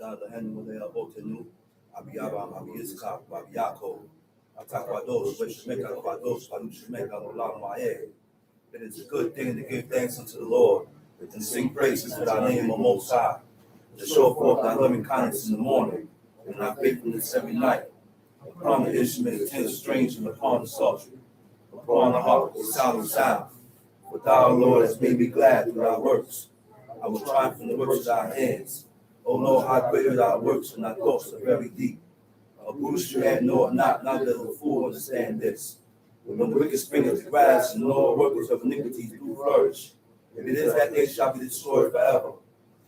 the hand they are both new. Abiyaba, Abiyiska, Abiyako, Atakwados, Weshmeka, Kwados, Panushmeka, Olamae. It is a good thing to give thanks unto the Lord and sing praises to thy name, O Most High, to show forth thy loving kindness in the morning and thy faithfulness every night. Upon the instrument, attend strange and upon the psaltery, upon the harp, the sound of sound. For thou, Lord, hast made me glad through thy works. I will triumph in the works of thy hands. O Lord, how great are thy works, and thy thoughts are very deep. A brutish man knoweth not, neither does a fool understand this. When the wicked springeth the grass, and all workers of iniquities do flourish, if it is that they shall be destroyed forever.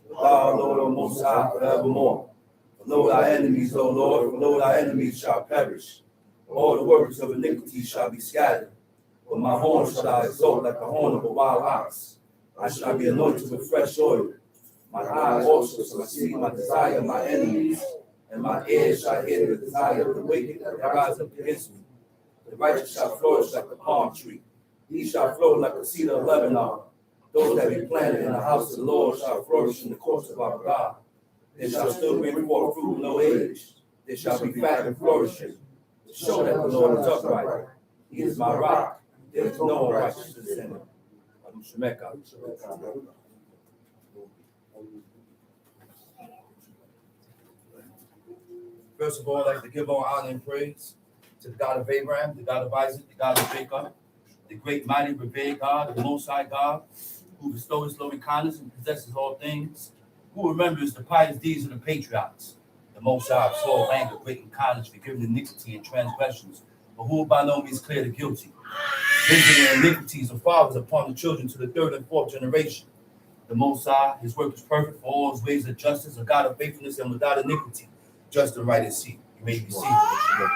But thou, Lord, O Most High, forevermore. For lo thy enemies, O Lord, for lo thy enemies shall perish. All the workers of iniquity shall be scattered. But my horn shall I exalt like the horn of a wild ox. I shall be anointed with fresh oil. My eyes also shall see my desire of my enemies, and my ears shall hear the desire of the wicked that rise up against me. The righteous shall flourish like the palm tree. He shall flow like the cedar of Lebanon. Those that be planted in the house of the Lord shall flourish in the courts of our God. They shall still bring forth fruit in no age. They shall be fat and flourishing, to show that the Lord is upright. He is my rock. There is no righteousness in him. First of all, I'd like to give all honor and praise to the God of Abraham, the God of Isaac, the God of Jacob, the great, mighty, revered God, the Most High God, who bestows loving kindness and possesses all things, who remembers the pious deeds of the patriots, the Most High, slow of anger, great in kindness, forgiving iniquity and transgressions, but who will by no means clear the guilty, visiting the iniquities of fathers upon the children to the third and fourth generation. The Most High, his work is perfect, for all his ways of justice, a God of faithfulness and without iniquity, just and right and seat. You may be seated.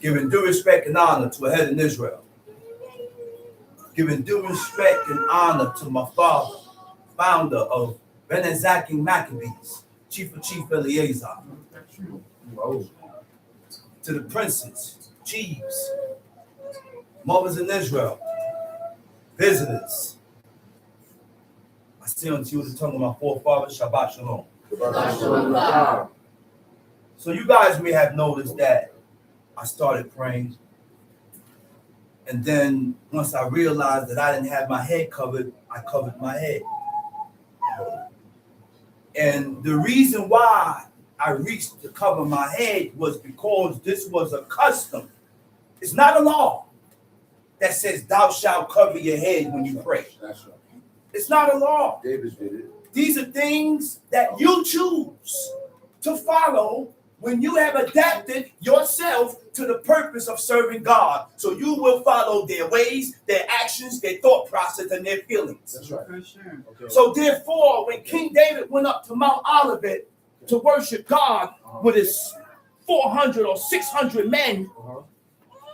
Giving due respect and honor to a head in Israel. Giving due respect and honor to my father, founder of Benezakim Maccabees, Chief of Chief Eleazar. To the princes, chiefs, mothers in Israel, visitors. I say unto you the tongue of my forefathers, Shabbat Shalom. Shabbat Shalom. So you guys may have noticed that I started praying, and then once I realized that I didn't have my head covered, I covered my head. And the reason why I reached to cover my head was because this was a custom. It's not a law that says thou shalt cover your head when you pray. That's right. It's not a law. David did it. These are things that you choose to follow when you have adapted yourself to the purpose of serving God. So you will follow their ways, their actions, their thought process, and their feelings. That's right. For sure. Okay. So therefore, when King David went up to Mount Olivet to worship God with his 400 or 600 men,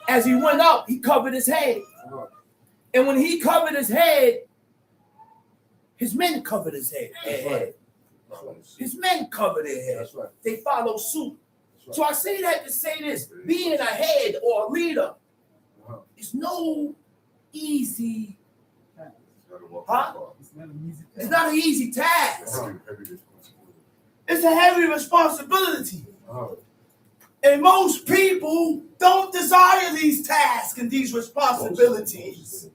as he went up, he covered his head. And when he covered his head, his men covered his head. Right. His men cover their head. Right. They follow suit. Right. So I say that to say this: being a head or a leader is no easy. It's not an easy task. It's a heavy responsibility. And most people don't desire these tasks and these responsibilities.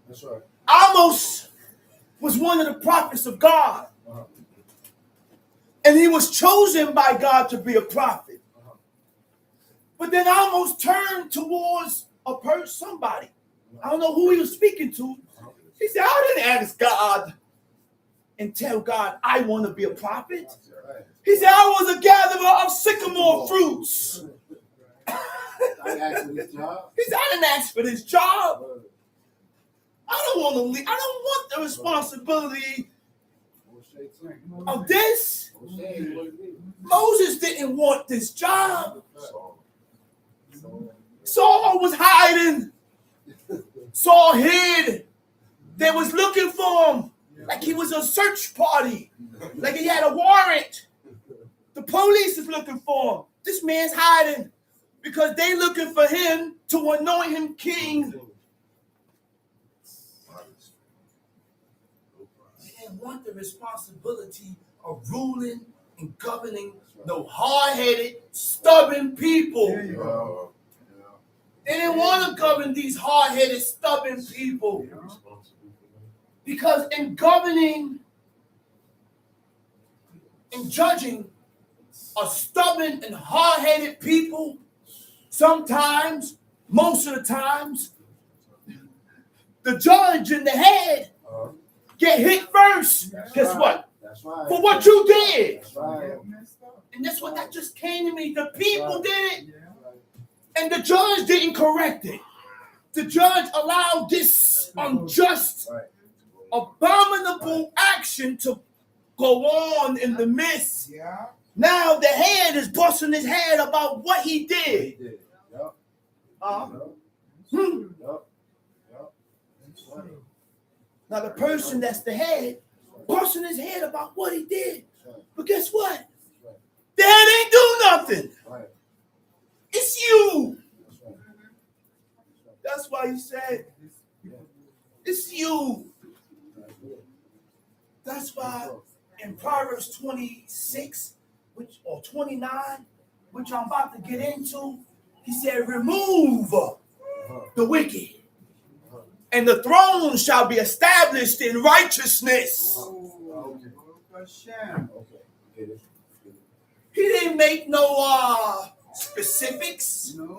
That's right. Amos was one of the prophets of God. And he was chosen by God to be a prophet. But then Amos turned towards somebody. I don't know who he was speaking to. He said, I didn't ask God and tell God I want to be a prophet. He said, I was a gatherer of sycamore fruits. He said, I didn't ask for this job. I don't want to leave. I don't want the responsibility of this. Moses didn't want this job. Saul was hiding. Saul hid. They was looking for him like he was a search party, like he had a warrant. The police is looking for him. This man's hiding because they looking for him to anoint him king. the responsibility of ruling and governing no hard-headed, stubborn people. There you go. They didn't want to govern these hard-headed, stubborn people. Because in governing and judging a stubborn and hard-headed people, sometimes, most of the times, the judge and the head get hit first. Guess what? That's right. For what you did. That's right. And that's what that just came to me. The people Right. did it. Yeah. And the judge didn't correct it. The judge allowed this unjust, Right. abominable action to go on in the midst. Yeah. Now the head is busting his head about what he He did. did. Yep. Uh, Yep. hmm. Yep. Yep. That's right. Now the person that's the head busting his head about what he did. That's right. But guess what? That's right. The head ain't do nothing. Right. It's you. That's right. That's why he said, it's you. That's it. That's why in Proverbs 26, or 29, which I'm about to get into, he said, remove the wicked, and the throne shall be established in righteousness. Okay. Okay. Get it. He didn't make no specifics. No.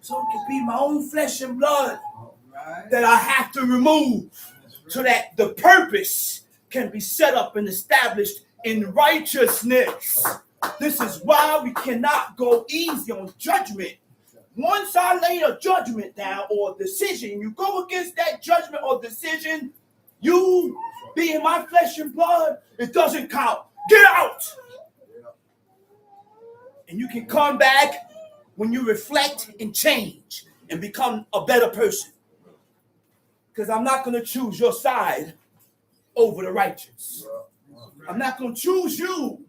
So it could be my own flesh and blood Right. that I have to remove so that the purpose can be set up and established in righteousness. This is why we cannot go easy on judgment. Once I lay a judgment down or a decision, you go against that judgment or decision, you being my flesh and blood, it doesn't count. Get out! And you can come back when you reflect and change and become a better person. Because I'm not going to choose your side over the righteous. I'm not going to choose you,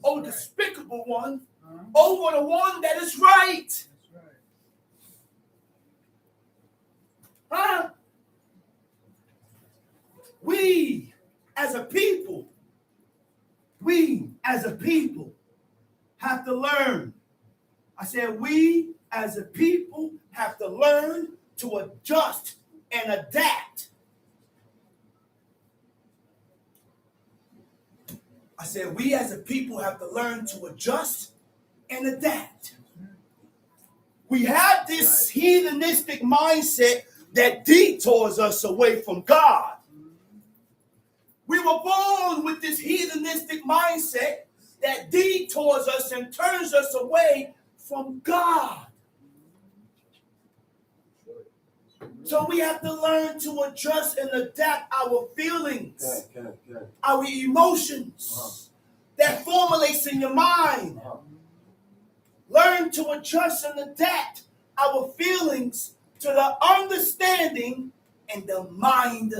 oh despicable one, over the one that is right. That's right. Huh? We as a people have to learn. I said we as a people have to learn to adjust and adapt. I said we as a people have to learn to adjust and adapt. We have this heathenistic mindset that detours us away from God. We were born with this heathenistic mindset that detours us and turns us away from God. So we have to learn to adjust and adapt our feelings, our emotions that formulates in your mind. Learn to adjust and adapt our feelings to the understanding and the mind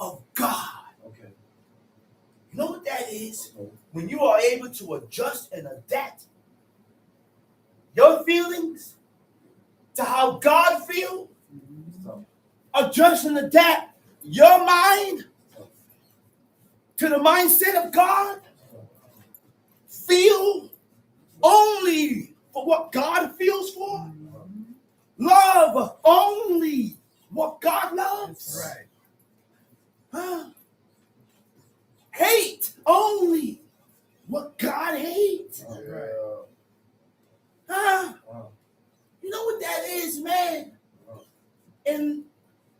of God. Okay. You know what that is? When you are able to adjust and adapt your feelings to how God feels, adjust and adapt your mind to the mindset of God, feel only for what God feels for, love only what God loves. That's right. Huh? Hate only what God hates. Right. Huh? You know what that is, man? And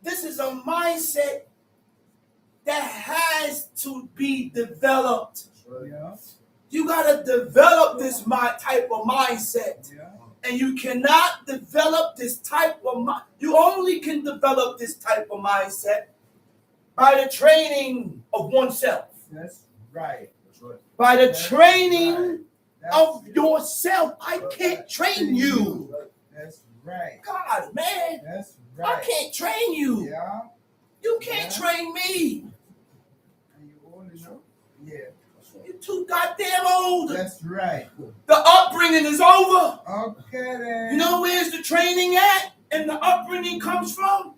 this is a mindset that has to be developed. Yeah. You got to develop this type of mindset. Yeah. And you cannot develop this type of you only can develop this type of mindset by the training of oneself. That's right. That's right. By the That's training right. of yourself. I can't train you. That's right. God, man. That's I right. can't train you. Yeah. You can't train me. And you only know. Yeah. You're too goddamn old. That's right. The upbringing is over. Okay then. You know where's the training at and the upbringing comes from?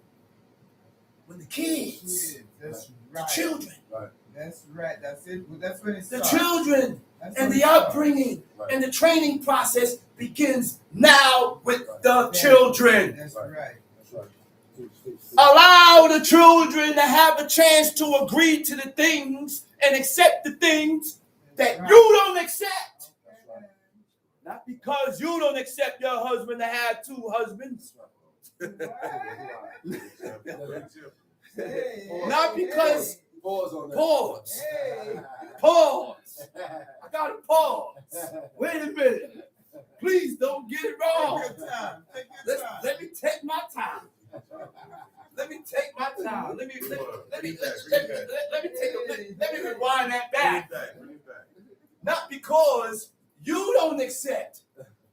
When the kids, Yeah, that's the right. children, Right. That's right. That's it. Well, that's when it The starts. children That's and when the it starts. upbringing Right. and the training process begins now with the Yeah. children. That's right. That's right. Allow the children to have a chance to agree to the things and accept the things that That's you right. don't accept. Okay. Not because you don't accept your husband to have two husbands. Hey, Not because. Pause on that. Pause. Hey. Pause. I gotta pause. Wait a minute. Please don't get it wrong. Take your time. Take your time. Let me take my time. Let me take my time. Let me rewind that back. Not because you don't accept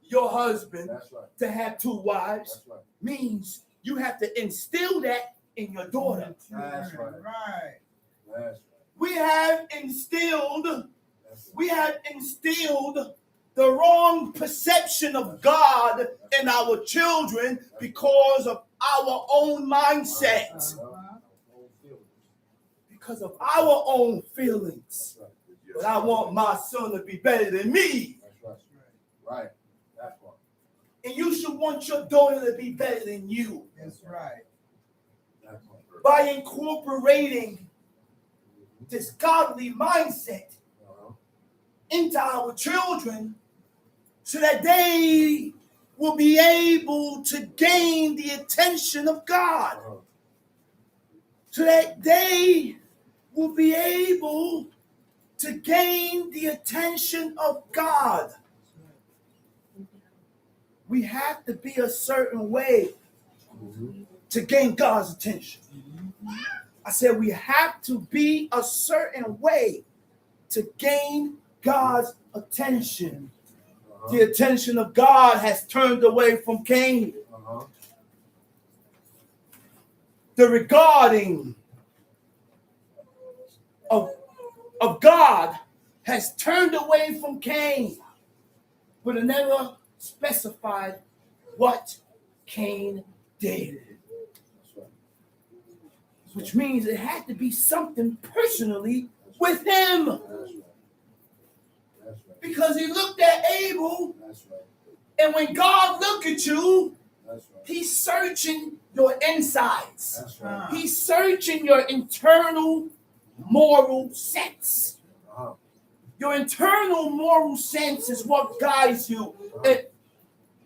your husband That's right. to have two wives That's right. means you have to instill that in your daughter. That's right. Right. That's We have instilled right. the wrong perception of God in our children because of our own mindset, because of our own feelings. But I want my son to be better than me. That's right. Right. That's right. And you should want your daughter to be better than you. That's right. That's right. By incorporating this godly mindset into our children so that they will be able to gain the attention of God. So that they will be able to gain the attention of God. We have to be a certain way to gain God's attention. I said we have to be a certain way to gain God's attention. The attention of God has turned away from Cain. The regarding of God has turned away from Cain, but it never specified what Cain did. Which means it had to be something personally with him. That's right. That's right. Because he looked at Abel, That's right. and when God look at you, That's right. he's searching your insides. That's right. He's searching your internal moral sense. Your internal moral sense is what guides you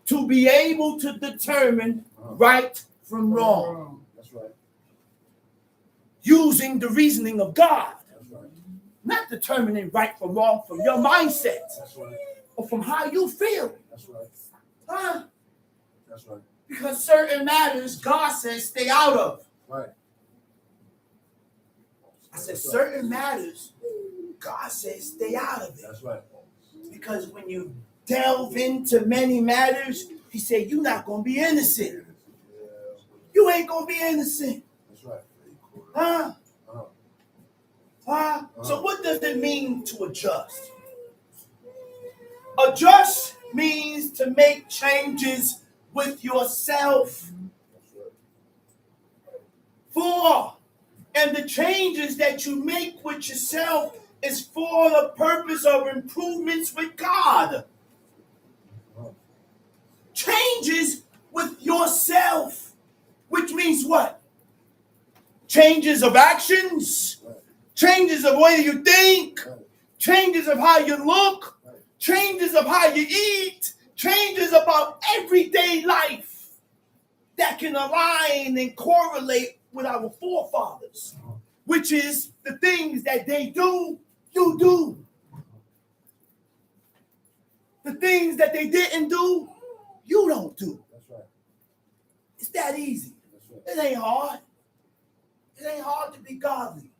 to be able to determine right from wrong. That's right. Using the reasoning of God. That's right. Not determining right from wrong from your mindset That's right. or from how you feel. That's right. Huh? That's right. Because certain matters God says stay out of. Right. I said certain matters God says stay out of it. That's right. Because when you delve into many matters, he said you're not going to be innocent. You ain't going to be innocent. That's right. Huh? Uh-huh. Huh? So what does it mean to adjust? Adjust means to make changes with yourself. And the changes that you make with yourself is for the purpose of improvements with God. Changes with yourself, which means what? Changes of actions, changes of way you think, changes of how you look, changes of how you eat, changes about everyday life that can align and correlate with our forefathers, which is the things that they do, you do. The things that they didn't do, you don't do. That's right. It's that easy. That's right. It ain't hard. It ain't hard to be godly.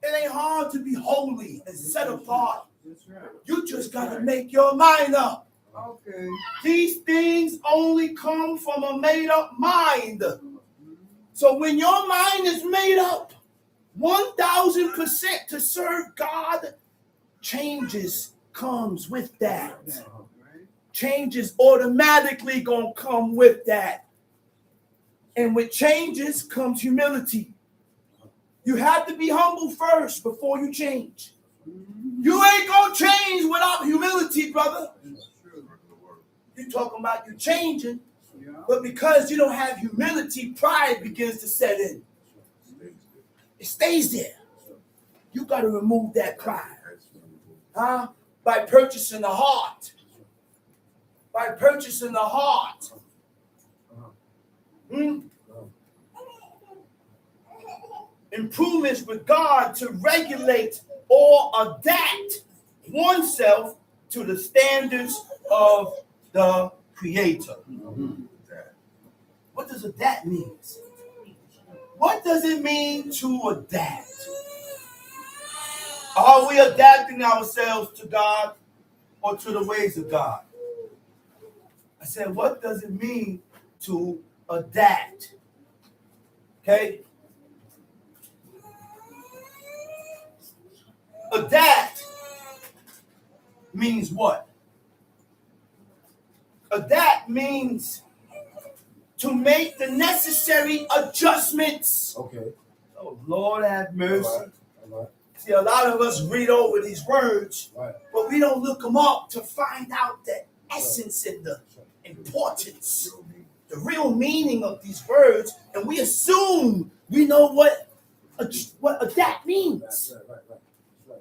It ain't hard to be holy and set apart. That's right. You just got to make your mind up. Okay. These things only come from a made-up mind. So when your mind is made up 1,000% to serve God, changes comes with that. Changes automatically gonna come with that. And with changes comes humility. You have to be humble first before you change. You ain't gonna change without humility, brother. True. You're talking about you changing, Yeah. but because you don't have humility, pride begins to set in. It stays there. You got to remove that pride. Huh? By purchasing the heart. By purchasing the heart. Improvements with God to regulate or adapt oneself to the standards of the Creator. What does adapt mean? What does it mean to adapt? Are we adapting ourselves to God or to the ways of God? I said, what does it mean to adapt? Okay? Adapt means what? Adapt means to make the necessary adjustments. Okay. Oh, Lord have mercy. All right. See, a lot of us read over these words, Right. but we don't look them up to find out the essence and the importance, the real meaning of these words, and we assume we know what adapt means. Right.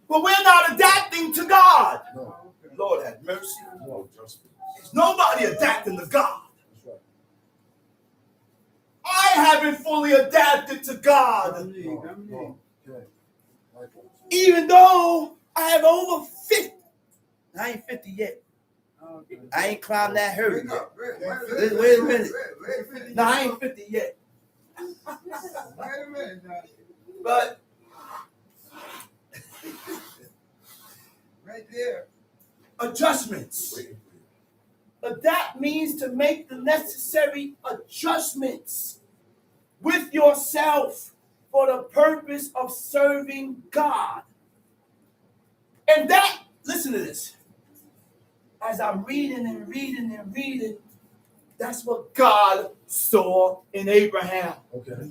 But we're not adapting to God. No. Lord have mercy. No. There's nobody adapting to God. That's right. I haven't fully adapted to God, No. Okay. even though I have over 50. I ain't 50 yet. Okay. I ain't climbed that hurdle Wait yet. up, wait Wait a minute. Wait No, I ain't 50 yet. a minute now. But Right there. adjustments. Adapt means to make the necessary adjustments with yourself for the purpose of serving God. And that, listen to this. As I'm reading and reading, that's what God saw in Abraham. Okay.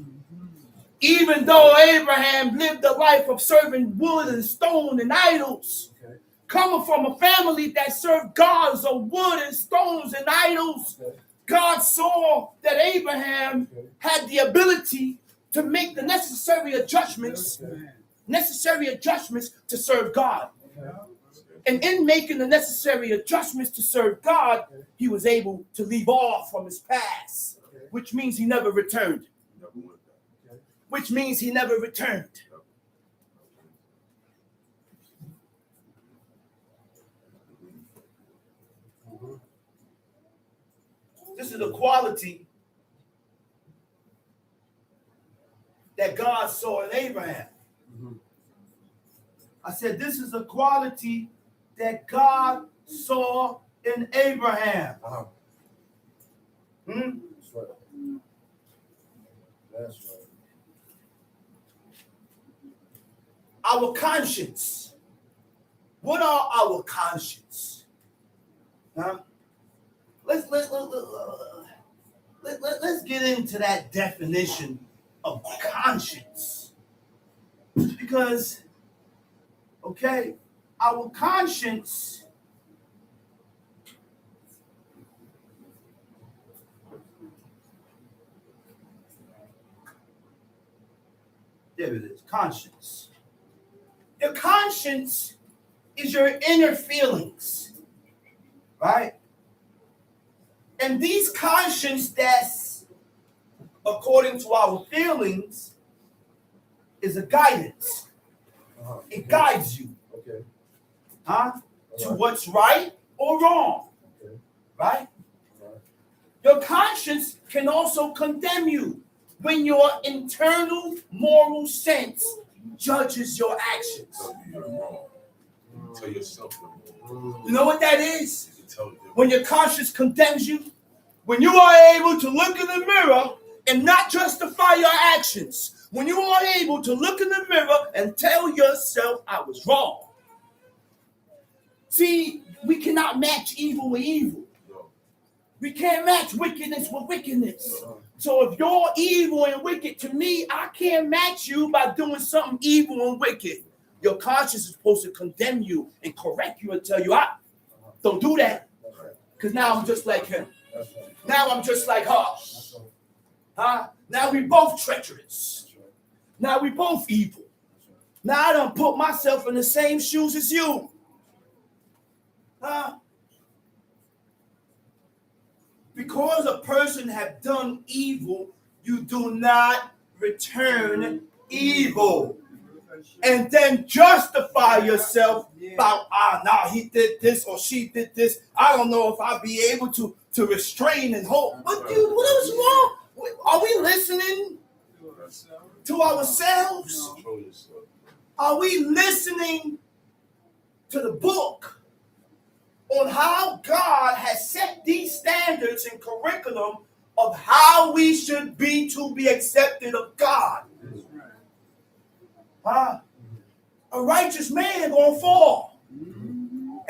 Even though Abraham lived a life of serving wood and stone and idols, Okay. coming from a family that served gods of wood and stones and idols, Okay. God saw that Abraham had the ability to make the necessary adjustments to serve God. Okay. And in making the necessary adjustments to serve God, he was able to leave off from his past, which means he never returned. Which means he never returned. This is a quality that God saw in Abraham. I said, this is a quality that God saw in Abraham. Uh-huh. Hmm? That's right. That's right. Our conscience. What are our conscience? Huh? Let's get into that definition of conscience. Because, okay, our conscience there it is, conscience. Your conscience is your inner feelings, right? And these conscience that's according to our feelings is a guidance. Uh-huh. It guides you, Okay. huh? To All right. what's right or wrong, Okay. right? All right. Your conscience can also condemn you when your internal moral sense judges your actions. Tell you you're wrong. Tell yourself you're wrong. You know what that is? You can tell them. When your conscience condemns you, when you are able to look in the mirror and not justify your actions, when you are able to look in the mirror and tell yourself, I was wrong. See, we cannot match evil with evil. No. We can't match wickedness with wickedness. So if you're evil and wicked to me, I can't match you by doing something evil and wicked. Your conscience is supposed to condemn you and correct you and tell you, don't do that. Because now I'm just like him. Now I'm just like her. Now we both treacherous. Now we both evil. Now I done put myself in the same shoes as you. Because a person have done evil, you do not return evil. And then justify yourself about, he did this or she did this. I don't know if I'll be able to restrain and hold. What is wrong? Are we listening to ourselves? Are we listening to the book on how God has set these standards and curriculum of how we should be to be accepted of God? A righteous man gonna fall.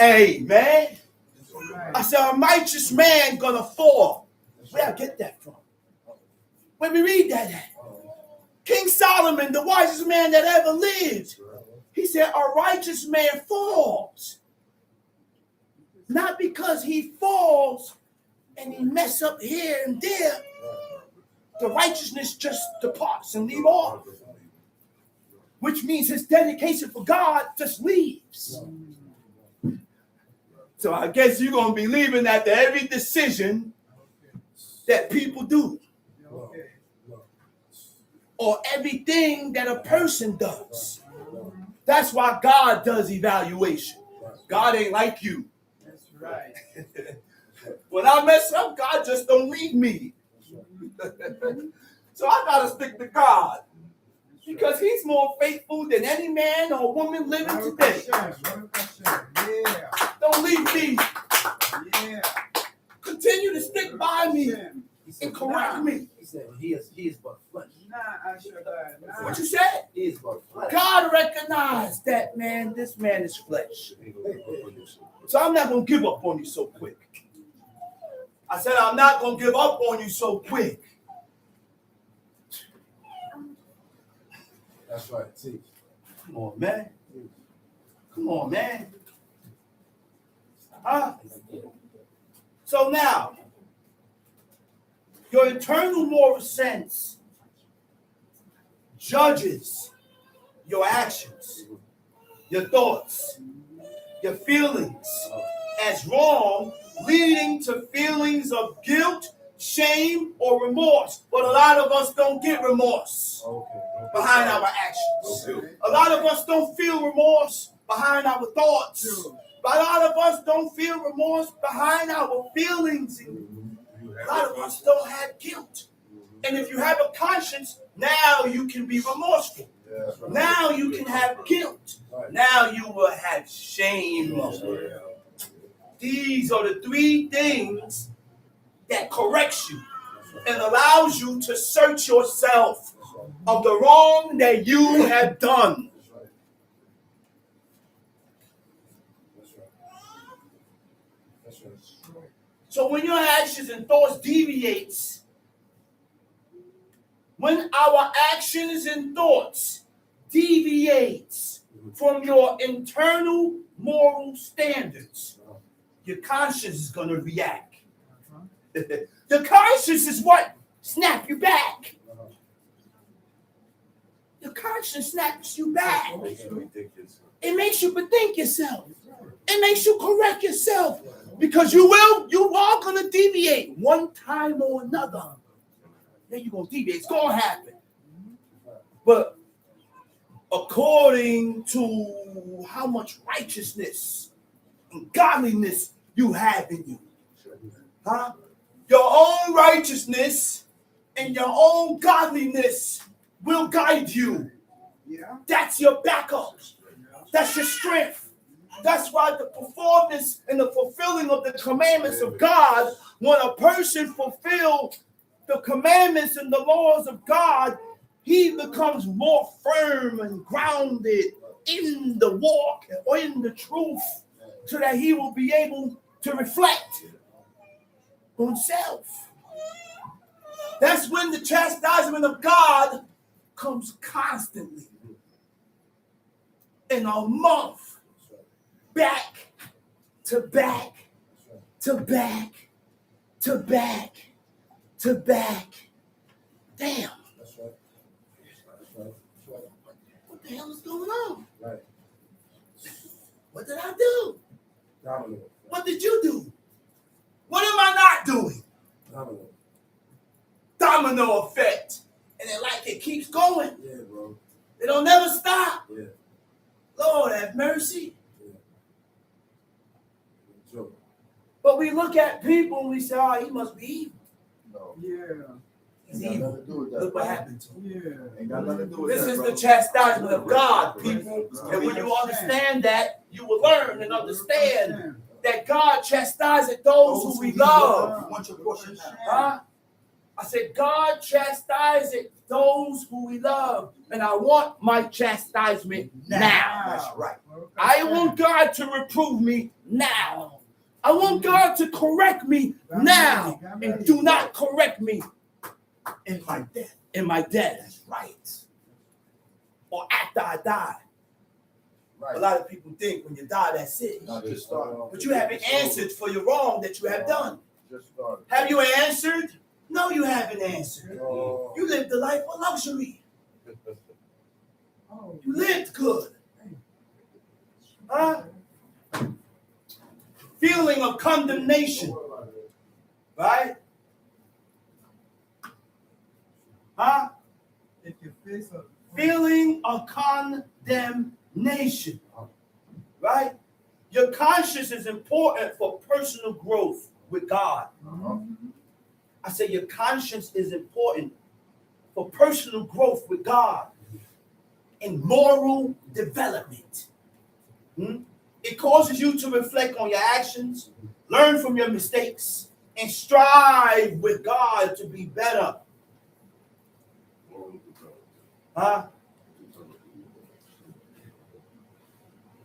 Amen. I said a righteous man gonna fall. Where I get that from? When we read that at? King Solomon, the wisest man that ever lived, he said a righteous man falls. Not because he falls and he mess up here and there. The righteousness just departs and leave off. Which means his dedication for God just leaves. So I guess you're going to be leaving after every decision that people do. Or everything that a person does. That's why God does evaluation. God ain't like you. That's right. When I mess up, God just don't leave me. So I got to stick to God. Because he's more faithful than any man or woman living today. Yeah. Don't leave me. Yeah. Continue to stick by me and correct me. He said, he is but flesh. What you said? He is but flesh. God recognized that, man, this man is flesh. So I'm not going to give up on you so quick. I said I'm not going to give up on you so quick. That's right. Teach. Come on, man. Come on, man. So now, your internal moral sense judges your actions, your thoughts, your feelings as wrong, leading to feelings of guilt, shame, or remorse. But a lot of us don't get remorse behind our actions. A lot of us don't feel remorse behind our thoughts. A lot of us don't feel remorse behind our feelings. A lot of us don't have guilt. And if you have a conscience, now you can be remorseful. Now you can have guilt. Now you will have shame. These are the three things that corrects you and allows you to search yourself of the wrong that you have done. So when your actions and thoughts deviates, when our actions and thoughts deviates from your internal moral standards, your conscience is going to react. The conscience is what snap you back. The conscience snaps you back. It makes you bethink yourself. It makes you correct yourself. Because you are going to deviate one time or another. Then you're going to deviate. It's going to happen. But according to how much righteousness and godliness you have in you. Your own righteousness and your own godliness will guide you. That's your backup. That's your strength. That's why the performance and the fulfilling of the commandments of God, when a person fulfills the commandments and the laws of God, he becomes more firm and grounded in the walk or in the truth so that he will be able to reflect on self. That's when the chastisement of God comes constantly. In a month, back to back to back to back to back. Damn. That's right. That's right. What the hell is going on? Right. What did I do? Domino. What did you do? What am I not doing? Domino. Domino effect. And it like it keeps going. Yeah, bro. It don't never stop. Yeah. Lord have mercy. Joke. But we look at people and we say, oh, he must be evil. No. Yeah. He's Ain't got evil. nothing to do with that, Look what bro. happened to him. Yeah. Ain't got nothing to do with This that, is bro. the chastisement of God, people. And when you understand that, you will learn and understand that God chastises those who we love. You want your portion now. Huh? I said, God chastises those who we love. And I want my chastisement now. That's right. I want God to reprove me now. I want God to correct me now. And do not correct me In my death. in my death That's right. or after I die. Right. A lot of people think when you die, that's it. Not just started. But you haven't answered for your wrong that you have done. Just started. Have you answered? No, you haven't answered. Oh. You lived a life of luxury. Oh, You lived good. Huh? Feeling of condemnation. Right? Huh? if you face a Feeling of condemnation. Right? Your conscience is important for personal growth with God. I say your conscience is important for personal growth with God and moral development. It causes you to reflect on your actions, learn from your mistakes, and strive with God to be better. Huh?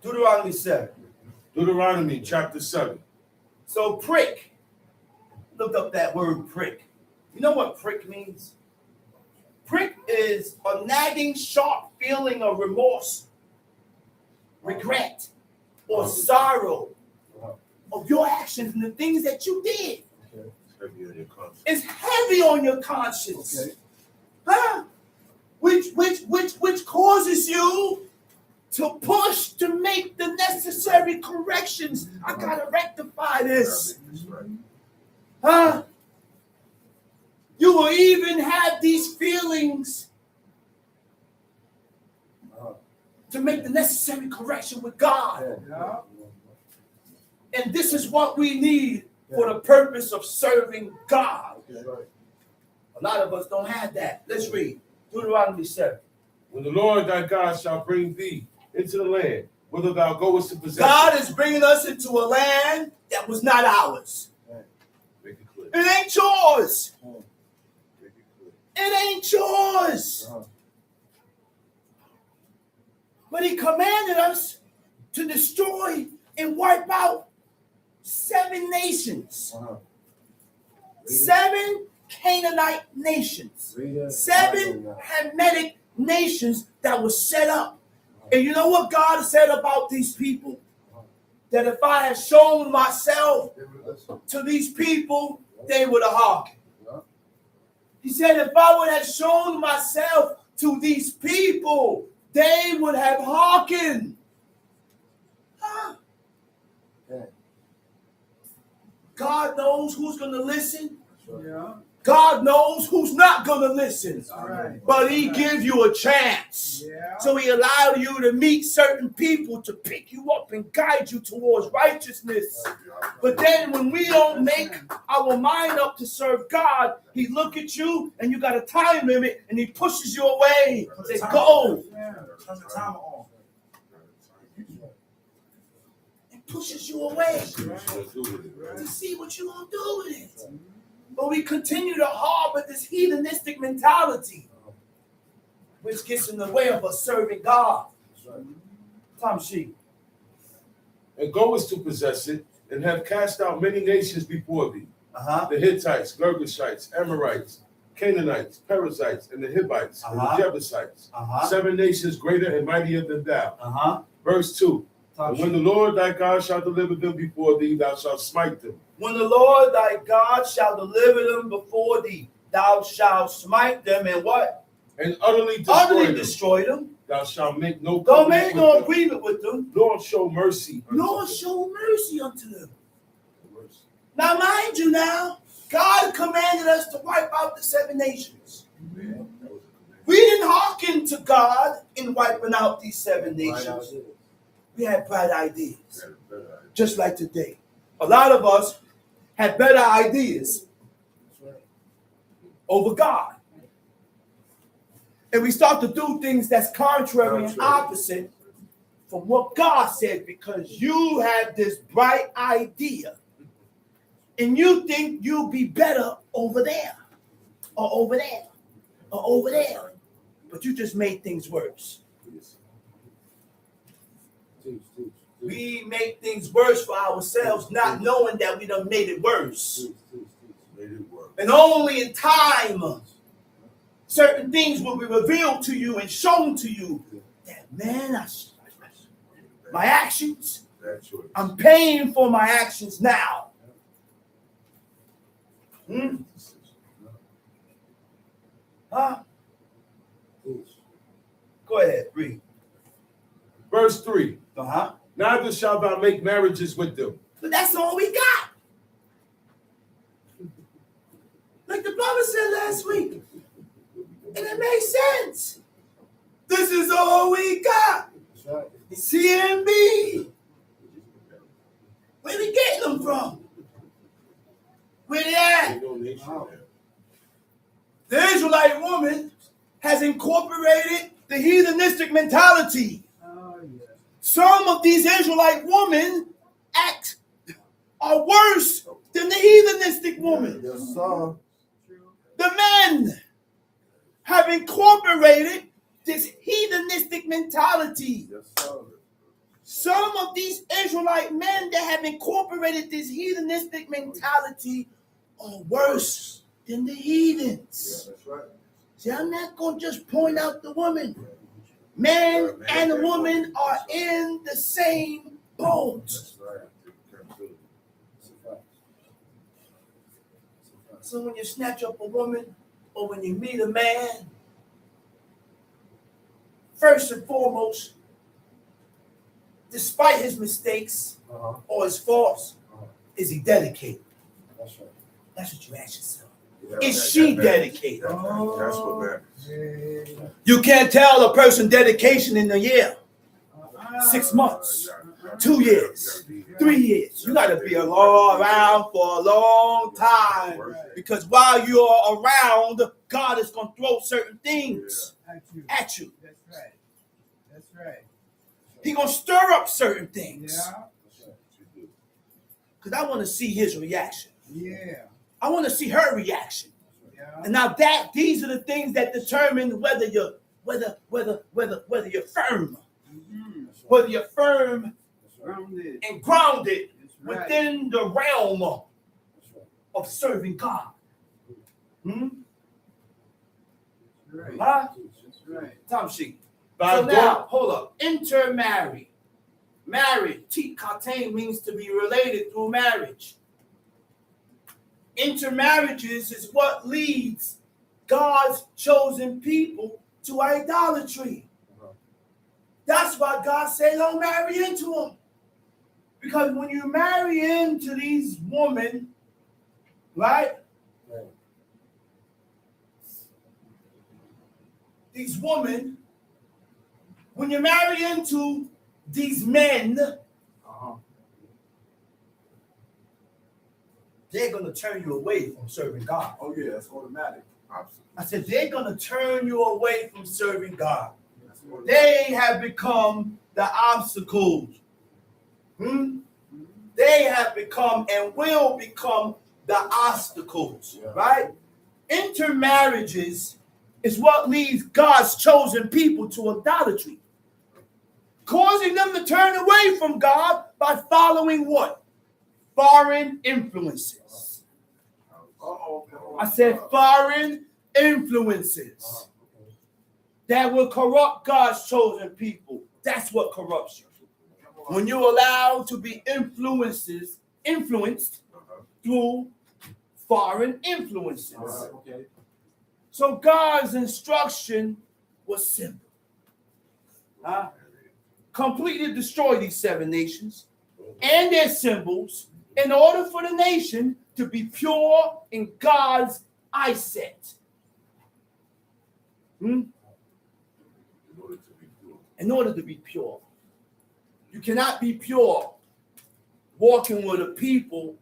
Deuteronomy 7. Deuteronomy chapter 7. So prick. Looked up that word prick. You know what prick means? Prick is a nagging, sharp feeling of remorse, regret, or sorrow of your actions and the things that you did. Heavy on your conscience. It's heavy on your conscience. Okay. Huh? Which causes you to push to make the necessary corrections. I gotta rectify this. Huh? You will even have these feelings to make the necessary correction with God. yeah. And this is what we need for the purpose of serving God. Okay. A lot of us don't have that. Let's read Deuteronomy 7. When the Lord thy God shall bring thee into the land, whither thou goest to possess God is bringing us into a land that was not ours. Make it clear. It ain't yours. Make it clear. It ain't yours. But he commanded us to destroy and wipe out 7 nations. 7 Canaanite nations. 7 Hamitic nations that were set up. And you know what God said about these people? That if I had shown myself to these people, they would have hearkened. He said, if I would have shown myself to these people, they would have hearkened. Huh? God knows who's going to listen. Yeah. God knows who's not going to listen. Right. But he gives you a chance. Yeah. So he allowed you to meet certain people to pick you up and guide you towards righteousness. But then when we don't make our mind up to serve God, he look at you and you got a time limit and he pushes you away. Say, go. Yeah. Turn the timer on. It pushes you away What you gonna do with it? to see what you're going to do with it. But we continue to harbor this heathenistic mentality, which gets in the way of us serving God. Tom Sheep. And goest to possess it, and have cast out many nations before thee. Uh-huh. The Hittites, Girgashites, Amorites, Canaanites, Perizzites, and the Hivites, and the Jebusites. 7 nations greater and mightier than thou. Verse 2. And when the Lord thy God shall deliver them before thee, thou shalt smite them. When the Lord thy God shall deliver them before thee, thou shalt smite them and what? And utterly Destroy them. Thou shalt make no Don't make covenant no with them, agreement with them, nor show mercy unto nor them. show mercy unto them. Now, mind you, now, God commanded us to wipe out the 7 nations. We didn't hearken to God in wiping out these 7 nations. We had bright ideas, just like today. A lot of us had better ideas over God. And we start to do things that's contrary and opposite from what God said, because you have this bright idea and you think you'll be better over there or over there or over there, but you just made things worse. We make things worse for ourselves, not knowing that we done made it worse. And only in time, certain things will be revealed to you and shown to you that, man, my actions, I'm paying for my actions now. Huh? Go ahead, read. Verse 3. Uh-huh. Neither shalt thou make marriages with them. But that's all we got. Like the brother said last week. And it makes sense. This is all we got. CMB. Where we getting them from? Where they at? The Israelite woman has incorporated the heathenistic mentality. Some of these Israelite women are worse than the heathenistic woman. Yes, sir. The men have incorporated this heathenistic mentality. Yes, sir. Some of these Israelite men that have incorporated this heathenistic mentality are worse than the heathens. Yeah, that's right. See, I'm not going to just point out the woman. Man and the woman are in the same boat. That's right. So when you snatch up a woman or when you meet a man, first and foremost, despite his mistakes or his faults, is he dedicated? That's right. That's what you ask yourself. Yeah, Is she matters. dedicated? That's what matters. You can't tell a person dedication in a year, 6 months, 2 years, 3 years. You got to be around for a long time, because while you're around, God is going to throw certain things at you. That's right. That's right. He's going to stir up certain things. Yeah. Because I want to see his reaction. Yeah. I want to see her reaction. Yeah. And now these are the things that determine whether you're firm, whether you're firm Grounded. and grounded That's right. within the realm of serving God. That's right. Huh? That's right. Time sheet. Thy So now, hold up. Intermarry. Married. Tikate means to be related through marriage. Intermarriages is what leads God's chosen people to idolatry. That's why God said don't marry into them. Because when you marry into these women, right? These women, when you marry into these men, they're going to turn you away from serving God. Oh, yeah, that's automatic. I said, they're going to turn you away from serving God. They have become the obstacles. They have become and will become the obstacles, right? Intermarriages is what leads God's chosen people to idolatry, causing them to turn away from God by following what? Foreign influences. I said foreign influences that will corrupt God's chosen people. That's what corrupts you. When you allow to be influenced through foreign influences. Okay. So God's instruction was simple. Completely destroy these 7 nations and their symbols in order for the nation to be pure in God's eyesight. In order to be pure. You cannot be pure walking with a people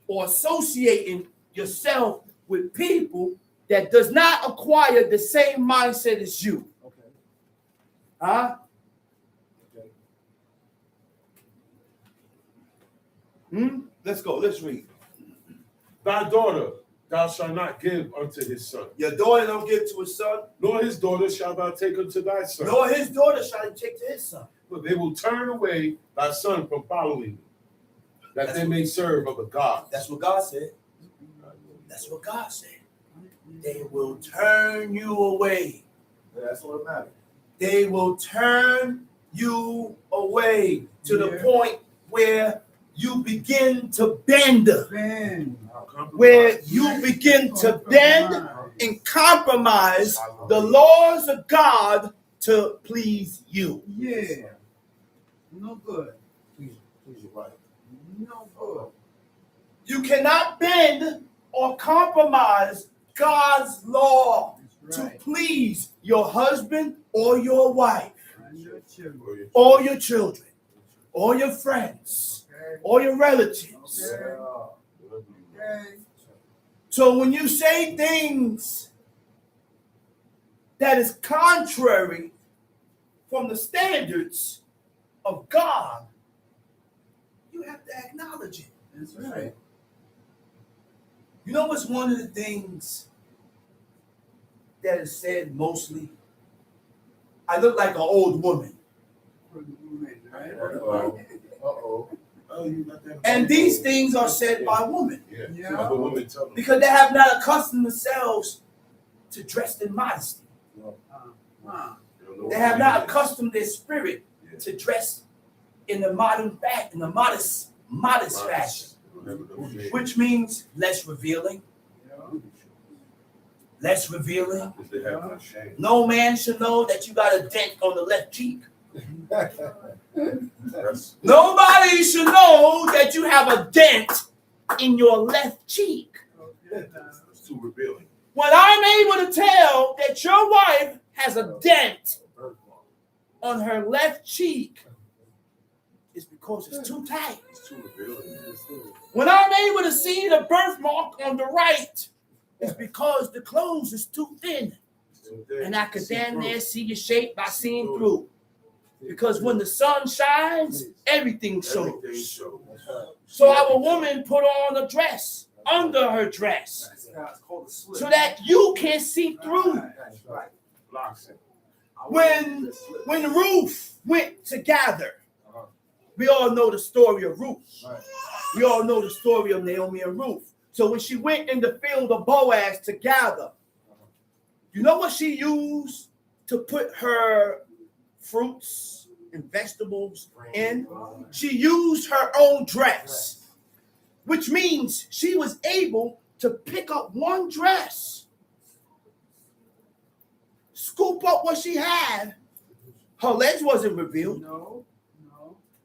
or associating yourself with people that does not acquire the same mindset as you. Okay. Let's go. Let's read. Thy daughter thou shalt not give unto his son, Your daughter don't give to his son, nor his daughter shalt thou take unto thy son. nor his daughter shall he take to his son. But they will turn away thy son from following you, that That's they may serve other gods. That's what God said. That's what God said. They will turn you away. Yeah, that's all that matters. They will turn you away to the point where you begin to bend. Ben. Where you begin to bend and compromise the laws of God to please you. Yeah. No good. Please, you're right. No good. You cannot bend or compromise God's law That's to right. please your husband or your wife And your children. or your children or your friends Okay. or your relatives. Okay. Okay. So when you say things that is contrary from the standards of God, you have to acknowledge it. That's right. You know what's one of the things that is said mostly? I look like an old woman. Right? Uh-oh. Oh, you got that. And these things are said by women Yeah. Yeah. That's what women tell them. because they have not accustomed themselves to dress in modesty. They have not accustomed their spirit to dress in the modest fashion, which means less revealing. Less revealing. No man should know that you got a dent on the left cheek. Nobody should know that you have a dent in your left cheek. It's too revealing. When I'm able to tell that your wife has a dent on her left cheek, it's because it's too tight. It's too revealing. When I'm able to see the birthmark on the right, it's because the clothes is too thin. And I could damn near see your shape by seeing through. Because when the sun shines, everything shows. So our woman put on a dress under her dress so that you can see through. When Ruth went to gather, we all know the story of Ruth. We all know the story of Naomi and Ruth. So when she went in the field of Boaz to gather, you know what she used to put her fruits and vegetables in? She used her own dress, which means she was able to pick up one dress, scoop up what she had. Her legs wasn't revealed, No.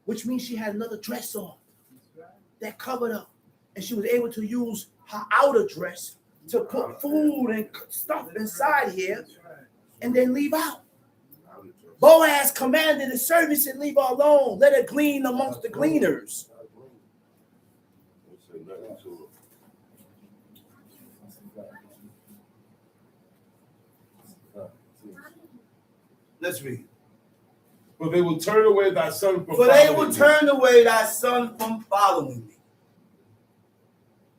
which means she had another dress on that covered up. And she was able to use her outer dress to put food and stuff inside here and then leave out. Boaz commanded his servants to leave her alone. Let her glean amongst the gleaners. Let's read. But they will turn away thy son from For they following will you. turn away thy son from following me.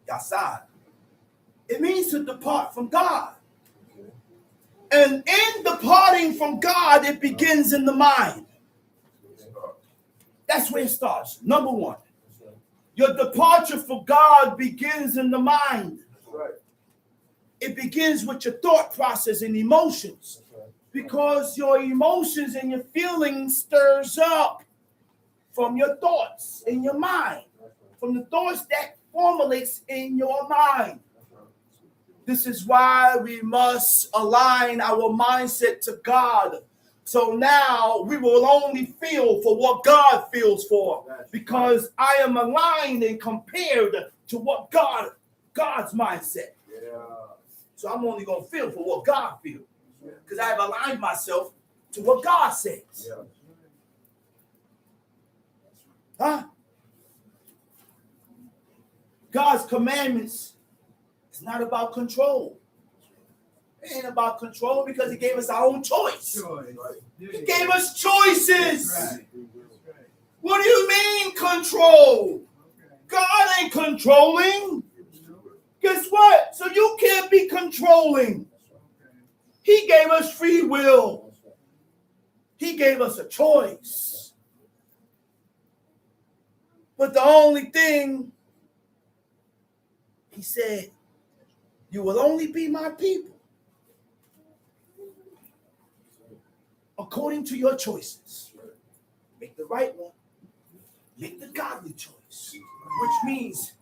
Yasad. It means to depart from God. And in departing from God, it begins in the mind. That's where it starts. Number one, your departure from God begins in the mind. it begins with your thought process and emotions, because your emotions and your feelings stirs up from your thoughts in your mind, from the thoughts that formulates in your mind. This is why we must align our mindset to God. So now we will only feel for what God feels for, because I am aligned and compared to what God's mindset. So I'm only going to feel for what God feels, because I have aligned myself to what God says. Huh? God's commandments is not about control. It ain't about control, because he gave us our own choice. He gave us choices. What do you mean control? God ain't controlling. Guess what? So you can't be controlling. He gave us free will. He gave us a choice. But the only thing, he said, you will only be my people according to your choices. Make the right one. Make the godly choice. Which means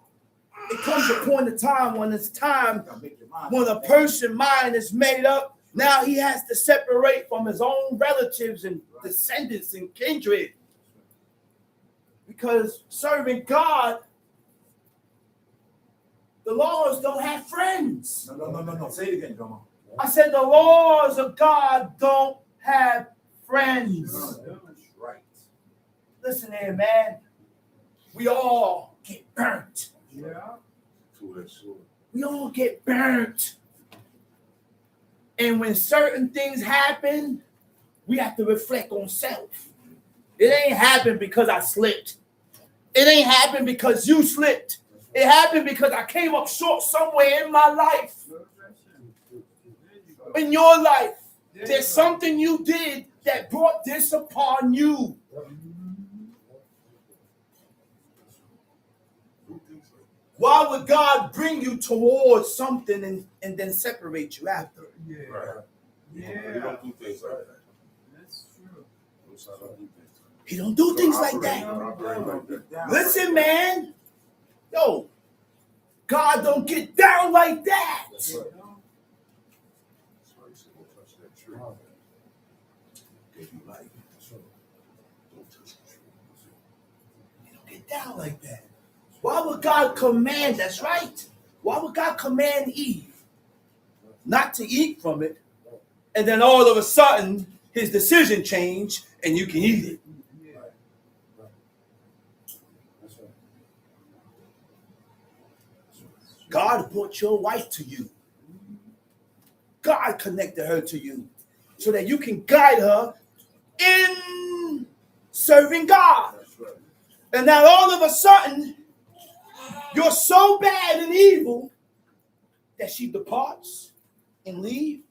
it comes a point of time when it's time when a person's mind is made up. Now he has to separate from his own relatives and descendants and kindred. Because serving God, the laws don't have friends. No. Say it again, Drummer. I said the laws of God don't have friends. Right. Listen here, man. We all get burnt. We all get burnt. And when certain things happen, we have to reflect on self. It ain't happened because I slipped. It ain't happened because you slipped. It happened because I came up short somewhere in my life. In your life, there's something you did that brought this upon you. Why would God bring you towards something and then separate you after? Right. You don't do things like that. That's true. He don't do things like that. Listen, man. Yo, God don't get down like that. He don't get down like that. Why would God command? That's right. Why would God command Eve not to eat from it, and then all of a sudden his decision changed and you can eat it? God brought your wife to you. God connected her to you so that you can guide her in serving God. And now all of a sudden, you're so bad and evil that she departs and leaves.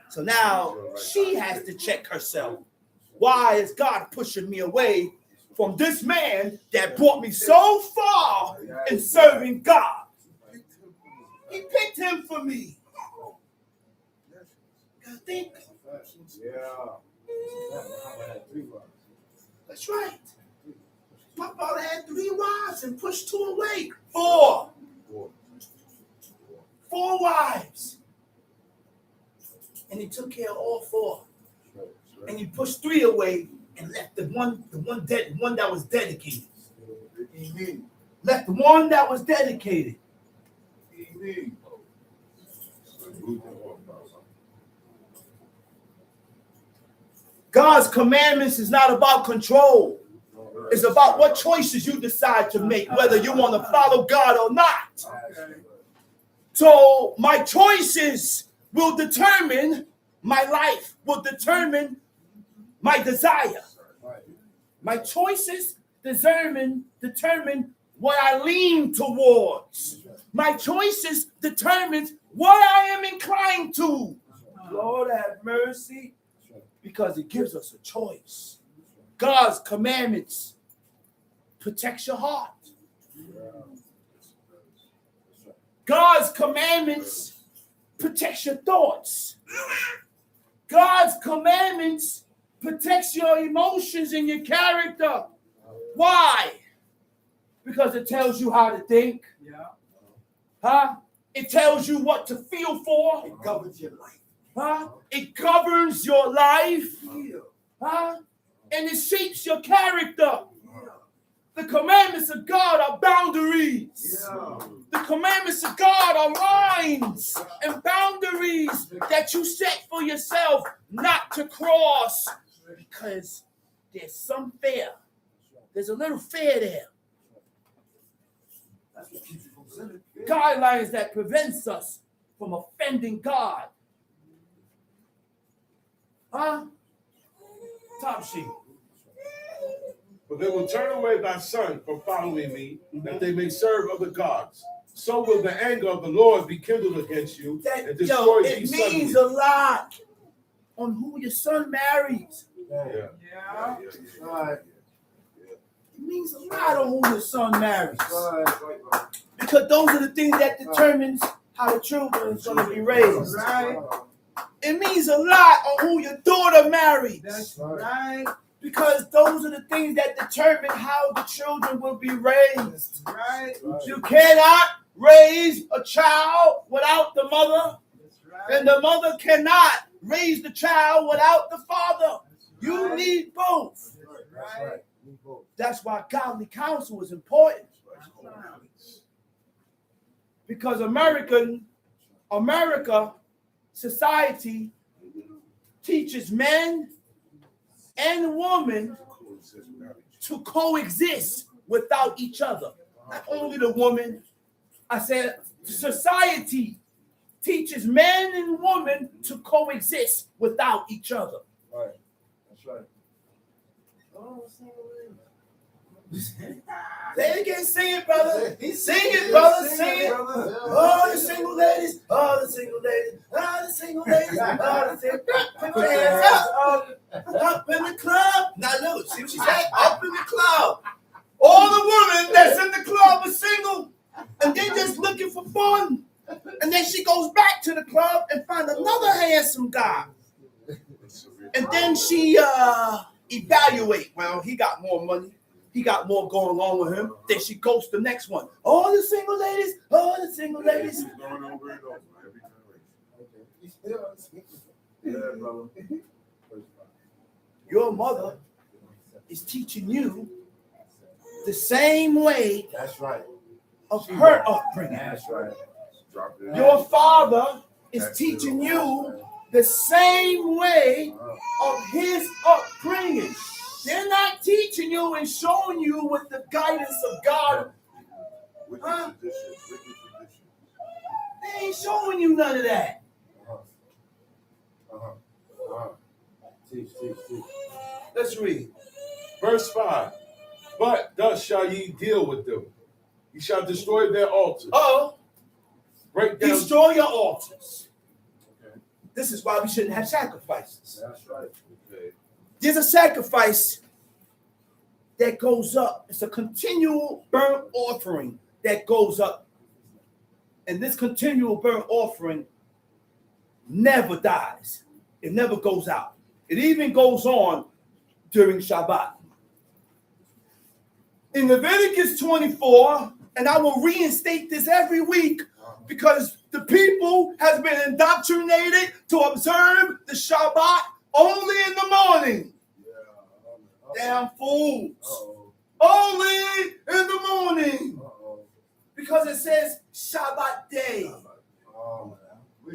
So now she has to check herself. Why is God pushing me away from this man that brought me so far in serving God? He picked him for me. I think. That's right. My father had 3 wives and pushed 2 away. 4. 4 wives. And he took care of all 4. And he pushed 3 away and left the one that was dedicated. Amen. Left the one that was dedicated. Amen. God's commandments is not about control. It's about what choices you decide to make, whether you want to follow God or not. So my choices will determine my life, will determine my desire. My choices determine what I lean towards. My choices determine what I am inclined to. Lord have mercy, because it gives us a choice. God's commandments protects your heart. God's commandments protects your thoughts. God's commandments protects your emotions and your character. Why? Because it tells you how to think. Yeah. Huh? It tells you what to feel for. It governs your life. Huh? It governs your life. Yeah. Huh? And it shapes your character. Yeah. The commandments of God are boundaries. Yeah. The commandments of God are lines and boundaries that you set for yourself not to cross, because there's some fear. There's a little fear there. That's what keeps you from sinning. Guidelines that prevents us from offending God. Huh? Top sheet. But they will turn away thy son from following me, that they may serve other gods. So will the anger of the Lord be kindled against you and destroy It you means suddenly. a lot on who your son marries. Yeah. Yeah. Right. It means a lot on who your son marries. Right. Because those are the things that determines how the children is going to be raised. Right. It means a lot on who your daughter marries. That's right. Because those are the things that determine how the children will be raised. Right. You cannot raise a child without the mother, That's right. and the mother cannot raise the child without the father. You need both. That's right. That's why godly counsel is important. Because America society teaches men and women to coexist without each other. Not only the woman, I said society teaches men and women to coexist without each other. Right. That's right. Say it again, sing it, brother. Sing it, brother, sing it. Oh, the single ladies, oh, the single ladies, oh, the single ladies, oh, the single ladies. Put your hands up in the club. Now look, see what she said? Up in the club. All the women that's in the club are single, and they just looking for fun. And then she goes back to the club and find another handsome guy. And then she evaluate. Well, he got more money. He got more going on with him. Then she goes to the next one. All the single ladies. All the single ladies. Your mother is teaching you the same way That's right. of her upbringing. That's right. Your father is teaching you the same way of his upbringing. They're not teaching you and showing you with the guidance of God. Huh? They ain't showing you none of that. Teach. Let's read. Verse 5. But thus shall ye deal with them. Ye shall destroy their altars. Break down. Destroy your altars. Okay. This is why we shouldn't have sacrifices. That's right. Okay. There's a sacrifice that goes up. It's a continual burnt offering that goes up. And this continual burnt offering never dies. It never goes out. It even goes on during Shabbat. In Leviticus 24, and I will reinstate this every week because the people has been indoctrinated to observe the Shabbat only in the morning. Damn fools. Only in the morning. Because it says Shabbat day.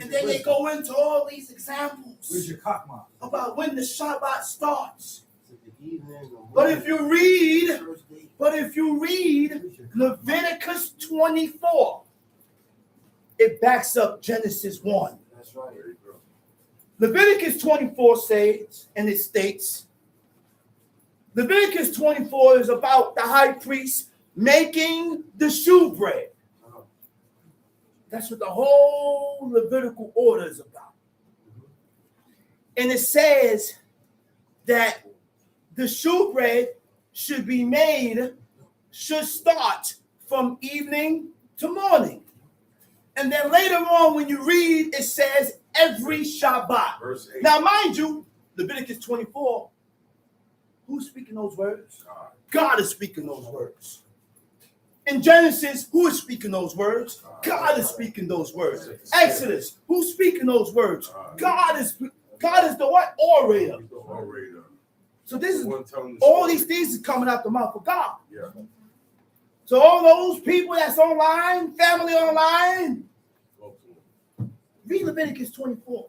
And then they go into all these examples Where's your cock mouth? about when the Shabbat starts. But if you read Leviticus 24, it backs up Genesis 1. That's right. Leviticus 24 says, and it states, Leviticus 24 is about the high priest making the shewbread. That's what the whole Levitical order is about. And it says that the shewbread should start from evening to morning. And then later on, when you read, it says every Shabbat. Verse 8. Now, mind you, Leviticus 24, who's speaking those words? God is speaking those words. In Genesis, who is speaking those words? God is speaking those words. Exodus, who's speaking those words? God is the what? Orator. He's the orator. So this is The one telling the all story. these things is coming out the mouth of God. Yeah. So all those people that's online, family online, Talk to him. read Leviticus 24.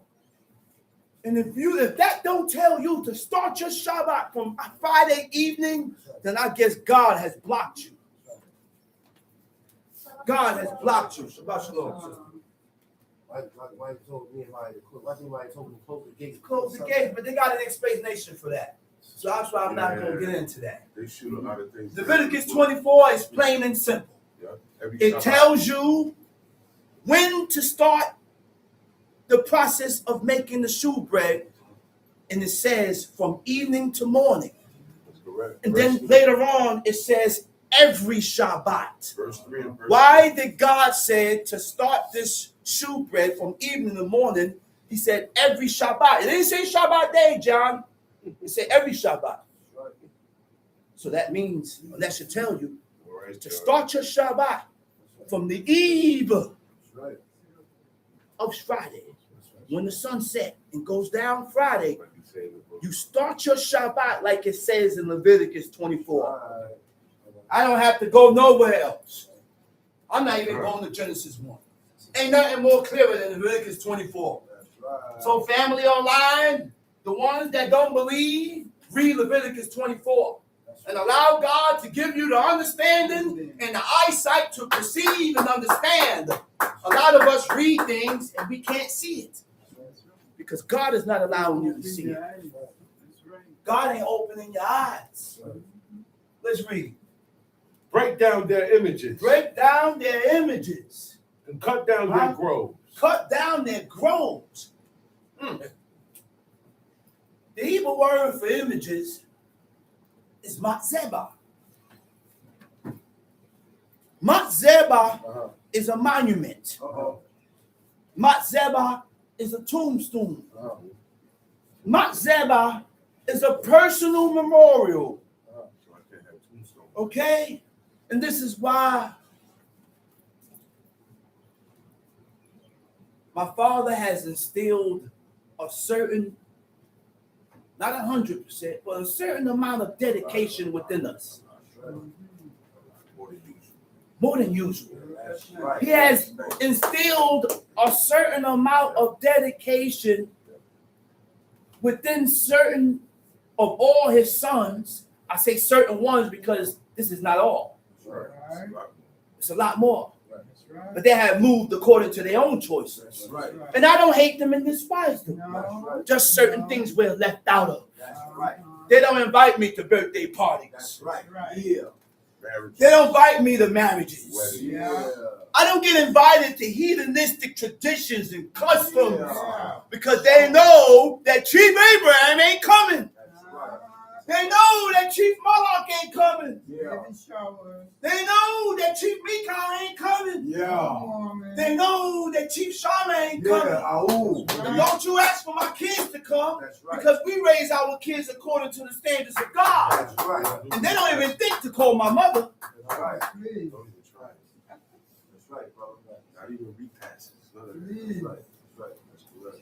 And if that don't tell you to start your Shabbat from a Friday evening, then I guess God has blocked you. God has blocked you. Shabbat shalom, sister. Why told me why told me to close the gates? Close the gates, but they got an explanation for that. So that's why I'm not going to get into that. They shoot a lot of things. Leviticus 24 is plain and simple. Yeah. Every It Shabbat. tells you when to start the process of making the shewbread, and it says from evening to morning. That's correct. And Verse then 3. later on, it says every Shabbat. Verse 3 and verse Why did God say to start this shewbread from evening to morning? He said every Shabbat. It didn't say Shabbat day, John. It said every Shabbat. So that means, that should tell you, All right, to John. start your Shabbat from the eve of Friday, when the sun set and goes down Friday, Like you say in the book. you start your Shabbat like it says in Leviticus 24. I don't have to go nowhere else. I'm not even going to Genesis 1. Ain't nothing more clearer than Leviticus 24. So family online, the ones that don't believe, read Leviticus 24. And allow God to give you the understanding and the eyesight to perceive and understand. A lot of us read things and we can't see it. Because God is not allowing you to see it. God ain't opening your eyes. Let's read. Break down their images. Break down their images. And cut down their groves. Cut down their groves. The Hebrew word for images is matzeba. Matzeba is a monument. Matzeba is a tombstone. Matzeba is a personal memorial. So I can't have tombstone. Okay? And this is why my father has instilled a certain, not 100%, but a certain amount of dedication within us. More than usual. He has instilled a certain amount of dedication within certain of all his sons. I say certain ones because this is not all. It's a lot more. But they have moved according to their own choices. And I don't hate them and despise them. Just certain things we're left out of. They don't invite me to birthday parties. Yeah. They don't invite me to marriages. Wedding. I don't get invited to heathenistic traditions and customs because they know that Chief Abraham ain't coming. They know that Chief Moloch ain't coming. They know that Chief Mikal ain't coming. They know that Chief Shammah ain't coming. And don't you ask for my kids to come because we raise our kids according to the standards of God. And they don't even think to call my mother. Don't even try it. That's right, brother. Not even repasses. None of that. That's correct.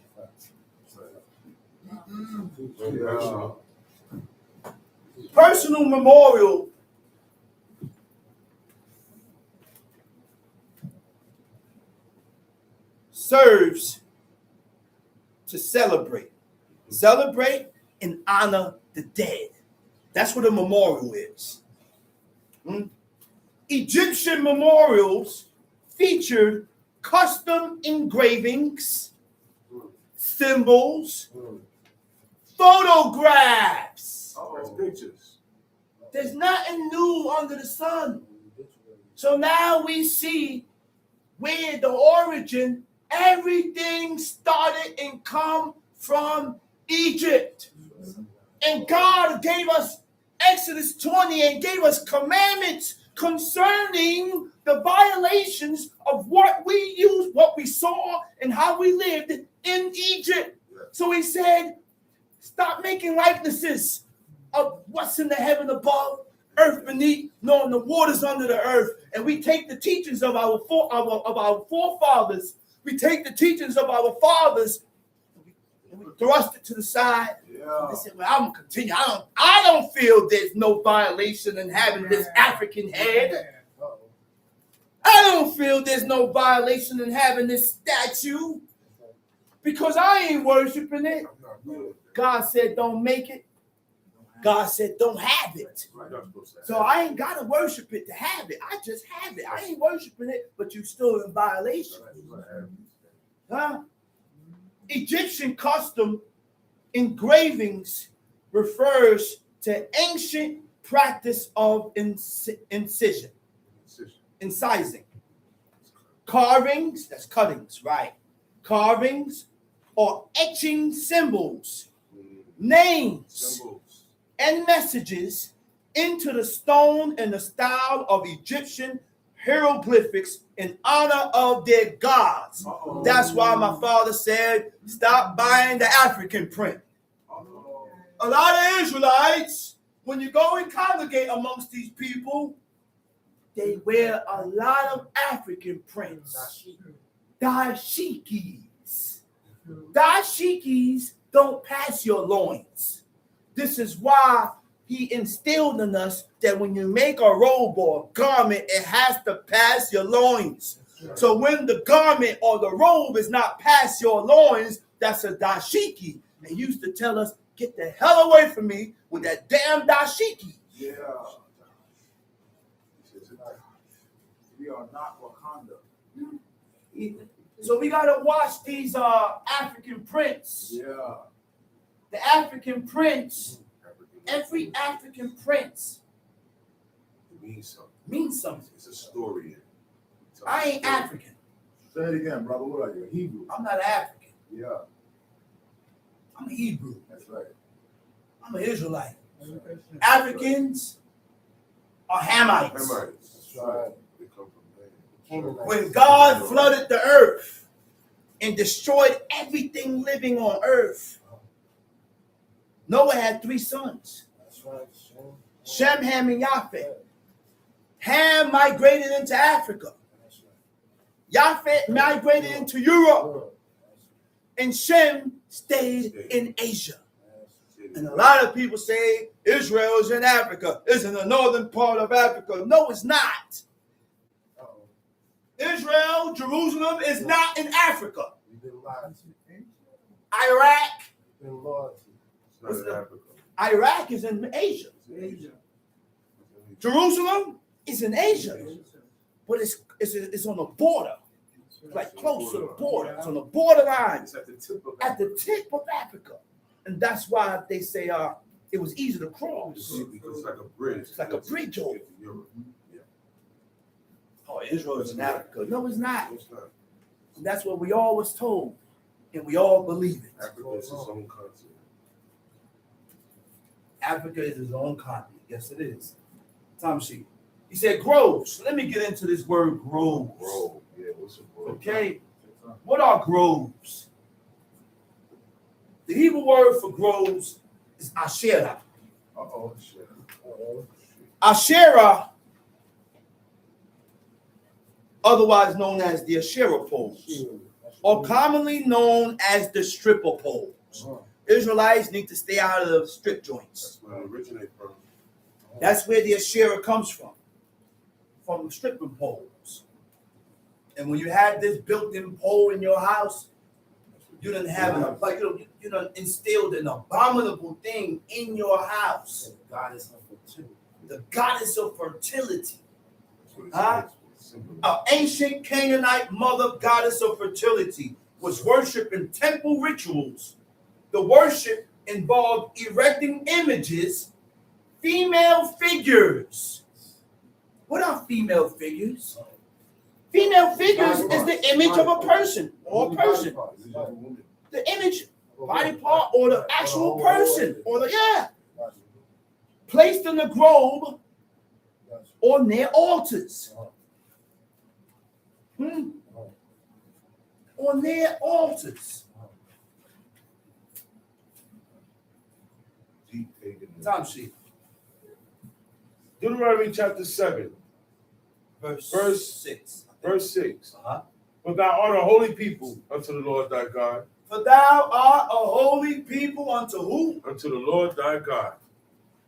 Very personal. Personal memorial serves to celebrate. Celebrate and honor the dead. That's what a memorial is. Egyptian memorials featured custom engravings, symbols, photographs. That's pictures. There's nothing new under the sun. So now we see where the origin, everything started and come from Egypt. And God gave us Exodus 20 and gave us commandments concerning the violations of what we used, what we saw, and how we lived in Egypt. So he said, stop making likenesses of what's in the heaven above, earth beneath, knowing the waters under the earth. And we take the teachings of our forefathers. We take the teachings of our fathers and we thrust it to the side. Yeah. They said, well, I'm gonna continue. I don't feel there's no violation in having this African head. I don't feel there's no violation in having this statue because I ain't worshiping it. God said, don't make it. God said, don't have it. So I ain't got to worship it to have it. I just have it. I ain't worshiping it, but you still in violation. Huh? Egyptian custom engravings refers to ancient practice of incising. Carvings, that's cuttings, right? Carvings or etching symbols, names, and messages into the stone in the style of Egyptian hieroglyphics in honor of their gods. That's why my father said, stop buying the African print. A lot of Israelites, when you go and congregate amongst these people, they wear a lot of African prints. Dashikis. Dashikis don't pass your loins. This is why he instilled in us that when you make a robe or a garment, it has to pass your loins. So when the garment or the robe is not past your loins, that's a dashiki. And he used to tell us, get the hell away from me with that damn dashiki. Yeah. We are not Wakanda. So we got to watch these African prints. Yeah. The African prints, every African prince means something. It's a story. I ain't African. Say it again, brother. What are you? Hebrew. I'm not African. Yeah. I'm a Hebrew. That's right. I'm an Israelite. Africans are Hamites. That's right. They come from man. When God flooded the earth and destroyed everything living on earth, Noah had 3 sons. That's right. Shem, Ham, and Japheth. Ham migrated into Africa. Japheth migrated into Europe. And Shem stayed in Asia. And a lot of people say Israel is in Africa. It's in the northern part of Africa. No, it's not. Israel, Jerusalem is not in Africa. Iraq. It's not in Africa. Iraq is in Asia. Jerusalem is in Asia. But it's on the border. Like close to the border. It's on the borderline. It's at the tip of At the tip of Africa. And that's why they say it was easy to cross. Because it's like a bridge. It's like a bridge over. To Europe. Yeah. Oh, Israel is in Africa. No, it's not. It's not. And that's what we all was told. And we all believe it. Africa is its own continent. Africa is its own continent. Yes, it is. Tom Sheep. He said groves. Let me get into this word groves. Grove. Yeah, what's a grove? Okay. What are groves? The Hebrew word for groves is Asherah. Uh-oh. Shit. Asherah, otherwise known as the Asherah poles, or commonly known as the stripper poles. Israelites need to stay out of the strip joints. That's where it originates from. That's where the Asherah comes from the stripping poles. And when you have this built-in pole in your house, you didn't have you done instilled an abominable thing in your house. The goddess of fertility. Huh? An ancient Canaanite mother goddess of fertility was worshipped in temple rituals. The worship involved erecting images, female figures. What are female figures? Female figures is the image of a person or a person. The image, body part, or the actual person, or placed in the grove on their altars. On their altars. Deep paganism. Time sheet. Deuteronomy chapter 7, Verse 6. verse 6. Uh-huh. For thou art a holy people unto the Lord thy God. For thou art a holy people unto who? Unto the Lord thy God.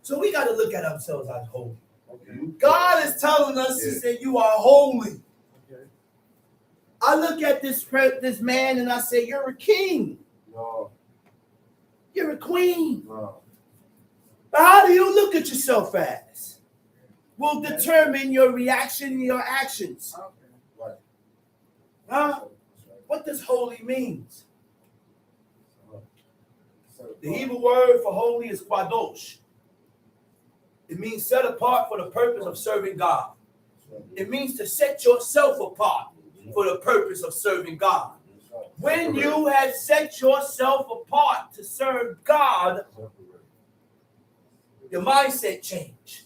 So we got to look at ourselves as holy. Okay. God is telling us, he said, you are holy. Okay. I look at this man and I say, you're a king. No. You're a queen. No. But how do you look at yourself as? Will determine your reaction and your actions. Right. Huh? What does holy mean? The Hebrew word for holy is kadosh. It means set apart for the purpose of serving God. It means to set yourself apart for the purpose of serving God. When you have set yourself apart to serve God, your mindset change.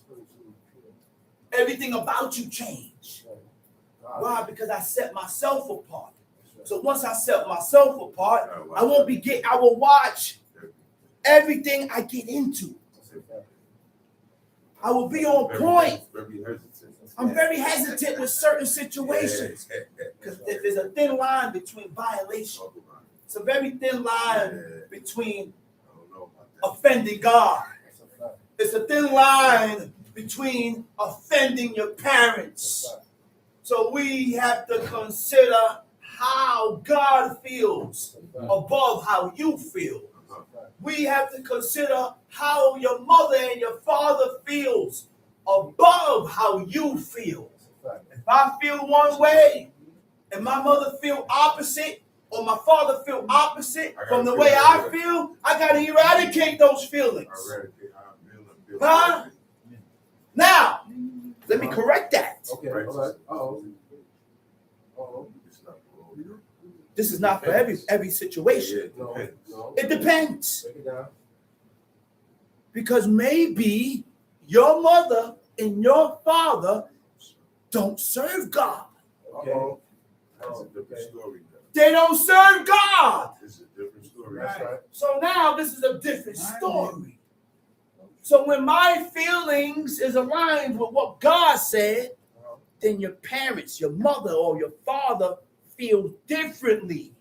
Everything about you change. Why? Because I set myself apart. So once I set myself apart, I will watch everything I get into. I will be on point. I'm very hesitant with certain situations. Because there's a thin line between violation. It's a very thin line between offending God. It's a thin line between offending your parents. So we have to consider how God feels above how you feel. We have to consider how your mother and your father feels above how you feel. If I feel one way and my mother feel opposite or my father feel opposite from the way I feel, I got to eradicate those feelings. Huh? Now, let me correct that. Okay. All right. Uh-oh. Uh-oh. This is not for every situation. No. No. It depends. Break it down. Because maybe your mother and your father don't serve God. Okay. Uh-oh. That's a different story. They don't serve God. This is a different story. That's right. So now this is a different story. So when my feelings is aligned with what God said, then your parents, your mother or your father feels differently.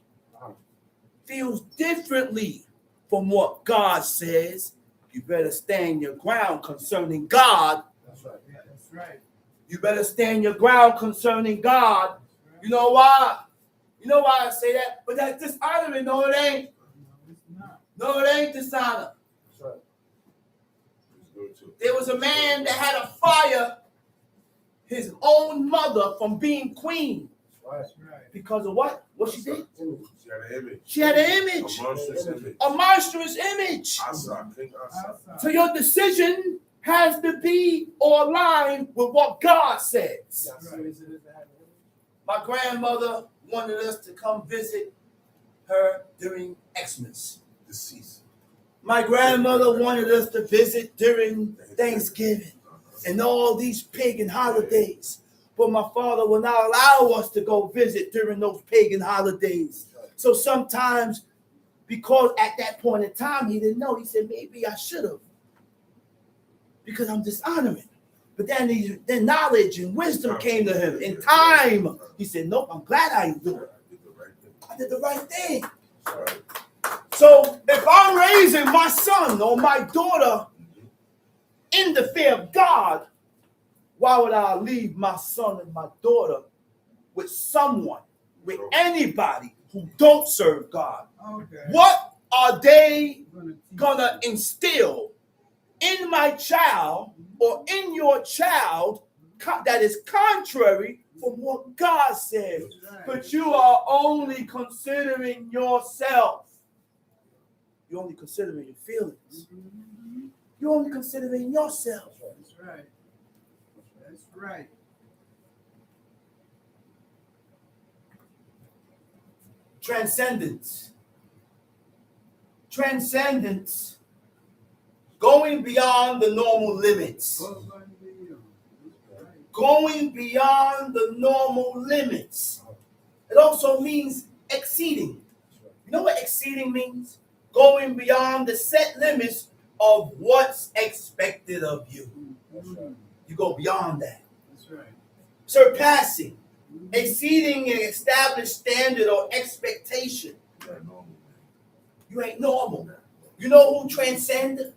Feels differently from what God says. You better stand your ground concerning God. That's right. Yeah, that's right. You better stand your ground concerning God. You know why? You know why I say that? But that's dishonoring. No, it ain't. No, it's not. No, it ain't dishonor. That's right. There was a man that had to fire his own mother from being queen. That's right. Because of what? What she did? She had an image. She had an image. A monstrous image. A monstrous image. Asa, King Asa. So your decision has to be or align with what God says. My grandmother wanted us to come visit her during Xmas. Deceased. My grandmother wanted us to visit during Thanksgiving and all these pagan holidays. But my father will not allow us to go visit during those pagan holidays. So sometimes, because at that point in time, he didn't know, he said, maybe I should have. Because I'm dishonoring. But then knowledge and wisdom came to him. In time, he said, nope, I'm glad I didn't do it. I did the right thing. So if I'm raising my son or my daughter in the fear of God, why would I leave my son and my daughter with someone, with anybody who don't serve God? Okay. What are they gonna instill in my child or in your child that is contrary from what God says? But you are only considering yourself. You're only considering your feelings. You're only considering yourself. That's right. That's right. Transcendence. Transcendence. Going beyond the normal limits. going beyond the normal limits. It also means exceeding. You know what exceeding means? Going beyond the set limits of what's expected of you. You go beyond that. That's right. Surpassing, exceeding an established standard or expectation. You ain't normal. You know who transcend?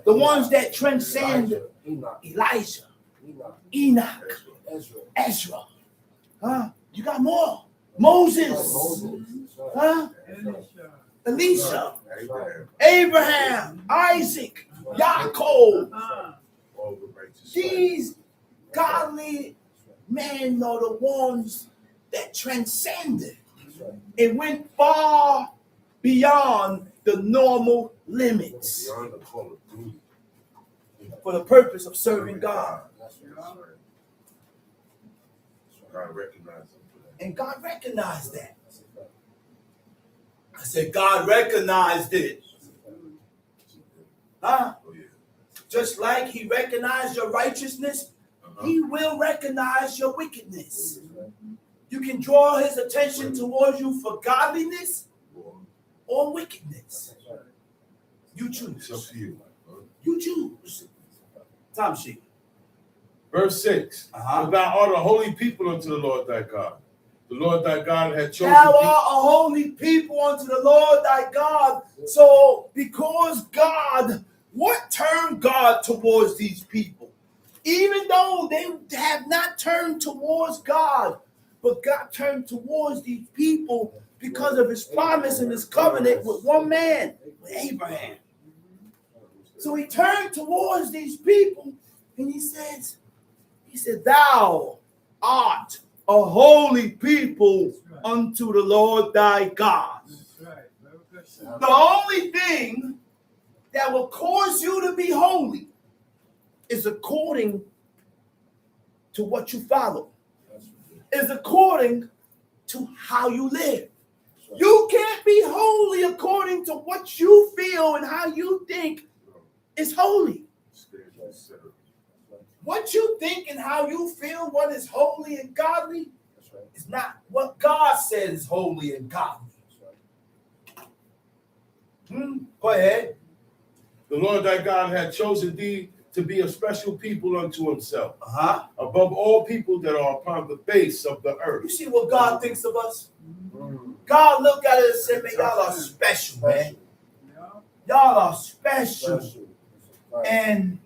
The ones that transcend Elijah, Enoch, Ezra. Huh? You got more. Moses. Huh? Elisha. Abraham. Isaac. Yaakov. These godly men are the ones that transcended and went far beyond the normal limits for the purpose of serving God. God recognized them for that. And God recognized that. I said, God recognized it. Huh? Oh, yeah. Just like he recognized your righteousness, he will recognize your wickedness. You can draw his attention towards you for godliness or wickedness. You choose. It's up to you. You choose. Time sheet. Verse 6. For thou art a holy people unto the Lord thy God. The Lord thy God had chosen Thou thee. art a holy people unto the Lord thy God. So, because God, what turned God towards these people? Even though they have not turned towards God, but God turned towards these people because of his promise and his covenant with one man, with Abraham. So he turned towards these people and he said, thou art a holy people unto the Lord thy God. The only thing that will cause you to be holy is according to what you follow, is according to how you live. You can't be holy according to what you feel and how you think is holy. What you think and how you feel, what is holy and godly, is not what God says is holy and godly. Go ahead. The Lord thy God had chosen thee to be a special people unto himself, above all people that are upon the face of the earth. You see what God thinks of us? God looked at it and said, man, y'all are special, man. Y'all are special. And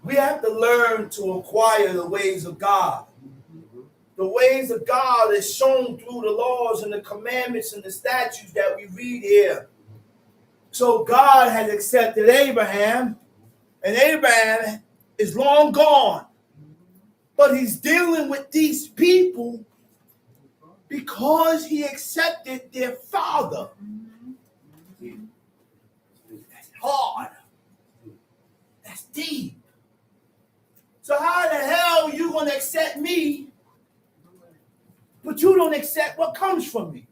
we have to learn to acquire the ways of God. The ways of God is shown through the laws and the commandments and the statutes that we read here. So God has accepted Abraham, and Abraham is long gone. But he's dealing with these people because he accepted their father. That's hard. That's deep. So how the hell are you going to accept me, but you don't accept what comes from me?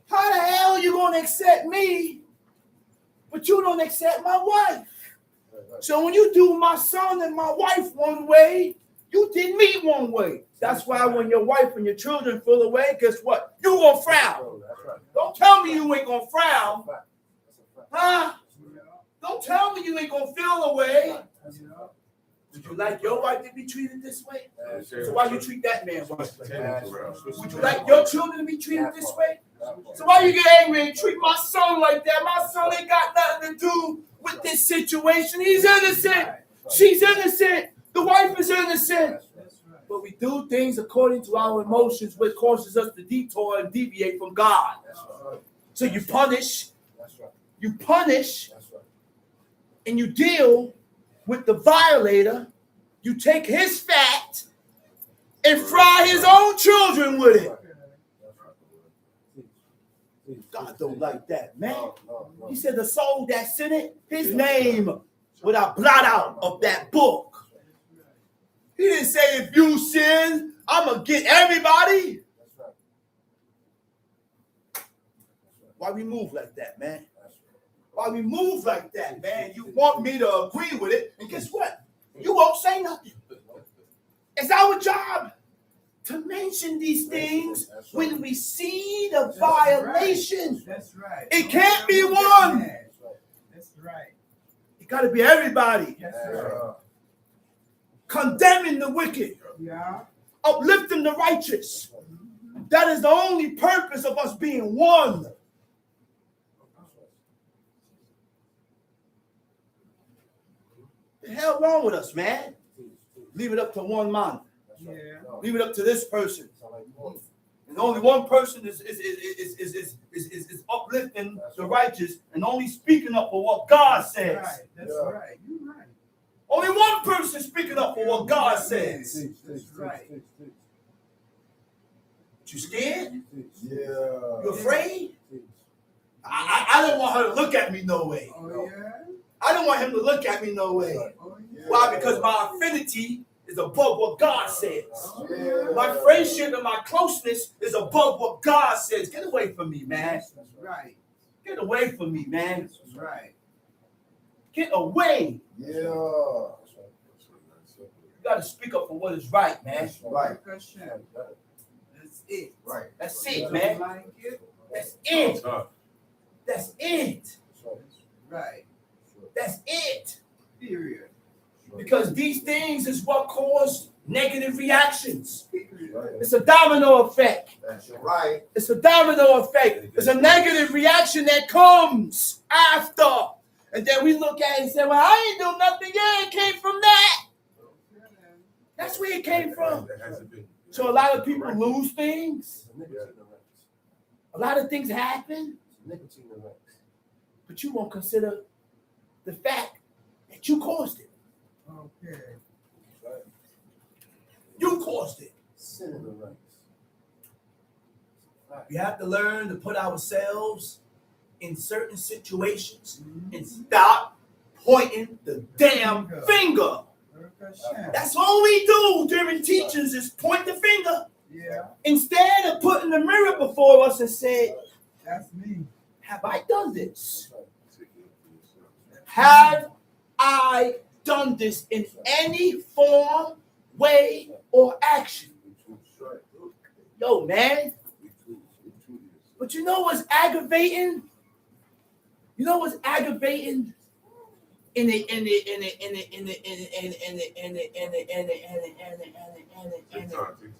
How the hell are you going to accept me, but you don't accept my wife? So when you do my son and my wife one way, you did me one way. That's why when your wife and your children feel away, guess what? You going to frown. Don't tell me you ain't going to frown. Huh? Don't tell me you ain't going to feel away. Would you like your wife to be treated this way? So why you treat that man? Would you like your children to be treated this way? So why you get angry and treat my son like that? My son ain't got nothing to do with this situation. He's innocent. She's innocent. The wife is innocent. But we do things according to our emotions, which causes us to detour and deviate from God. So you punish, and you deal with the violator. You take his fat and fry his own children with it. God don't like that, man. He said the soul that sinned, his name would I blot out of that book. He didn't say if you sin, I'm going to get everybody. Why we move like that, man? why we move like that, man. You want me to agree with it, and guess what? You won't say nothing. It's our job to mention these things when we see the violation. That's right. It can't be one. That's right. It got to be everybody. That's right. Condemning the wicked, Yeah. uplifting the righteous. That is the only purpose of us being one. The hell wrong with us, man? Leave it up to one man. Yeah. Leave it up to this person. And only one person is uplifting the righteous and only speaking up for what God says. Right. That's right. You're right. Only one person speaking up for what God says. That's right. You scared? Yeah. You afraid? I don't want her to look at me no way. Oh, yeah. I don't want him to look at me no way. Oh, yeah. Why? Because my affinity is above what God says. Yeah. My friendship and my closeness is above what God says. Get away from me, man. That's right. Get away from me, man. That's right. Get away. Yeah. You got to speak up for what is right, man. Right. Percussion. That's it. Right. That's it, You man. like it? That's it. Tough. That's it. Right. That's it. Period. Because these things is what cause negative reactions. Period. Right. It's a domino effect. That's right. It's a domino effect. It's a negative reaction that comes after. And then we look at it and say, well, I ain't do nothing. Yeah, it came from that. That's where it came from. That hasn't been. So a lot of people lose things. A lot of things happen. But you won't consider the fact that you caused it. Okay. You caused it. We have to learn to put ourselves in certain situations and stop pointing the damn finger. Percussion. That's all we do during teachings is point the finger. Yeah. Instead of putting the mirror before us and say, That's me. have I done this? Have I done this in any form, way, or action? Yo, man. But you know what's aggravating? You know what's aggravating?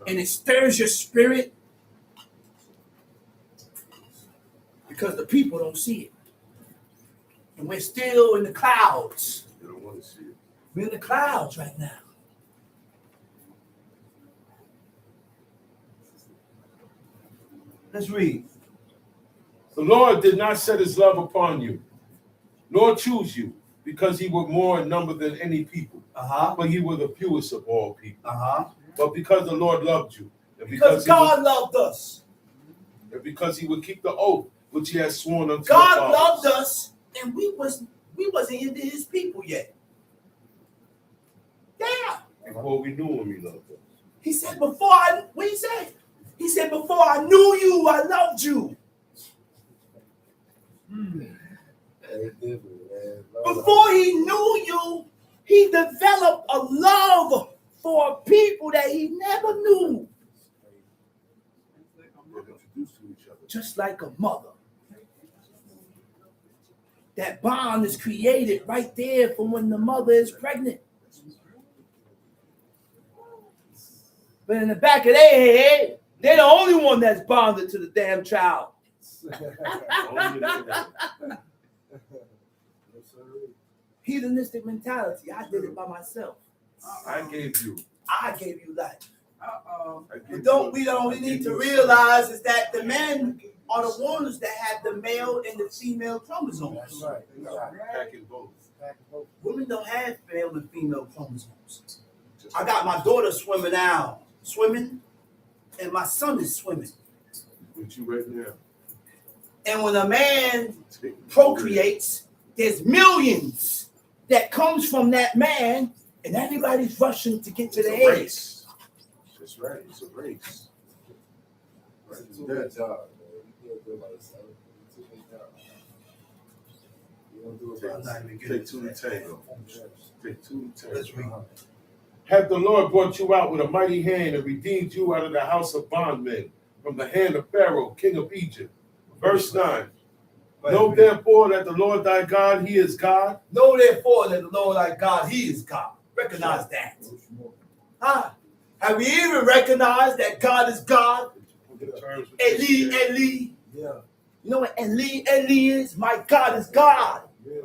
And it stirs your spirit because the people don't see it. And we're still in the clouds. They don't want to see it. We're in the clouds right now. Let's read. The Lord did not set his love upon you, nor choose you, because he were more in number than any people, but he were the fewest of all people. But because the Lord loved you, and Because God loved us. and because he would keep the oath which he has sworn unto God our loved fathers. us, and we wasn't into his people yet. Yeah. Before we knew him, he loved us. He said, what he say? He said, before I knew you, I loved you. Before he knew you, he developed a love for people that he never knew. They're introduced to each other. Just like a mother. That bond is created right there from when the mother is pregnant. But in the back of their head, they're the only one that's bonded to the damn child. Hedonistic mentality. I did it by myself. I gave you. I gave you life. Uh-oh. I gave But you- we need to realize is that the men are the ones that have the male and the female chromosomes. Packing both. Women don't have male and female chromosomes. I got my daughter swimming, and my son is swimming. With you right now. And when a man procreates, there's millions that comes from that man, and everybody's rushing to get to the It's a egg. race. That's right. It's a race. Good job. I'm not even getting Take two to tango. Take two to Let's tango. read. Have the Lord brought you out with a mighty hand and redeemed you out of the house of bondmen, from the hand of Pharaoh, king of Egypt. Verse 9. Know therefore that the Lord thy God, he is God. Know therefore that the Lord thy God, he is God. Recognize that. Huh? Have we even recognized that God is God? Eli, Eli. Yeah. You know what Eli, Eli is? My God is God. Yeah.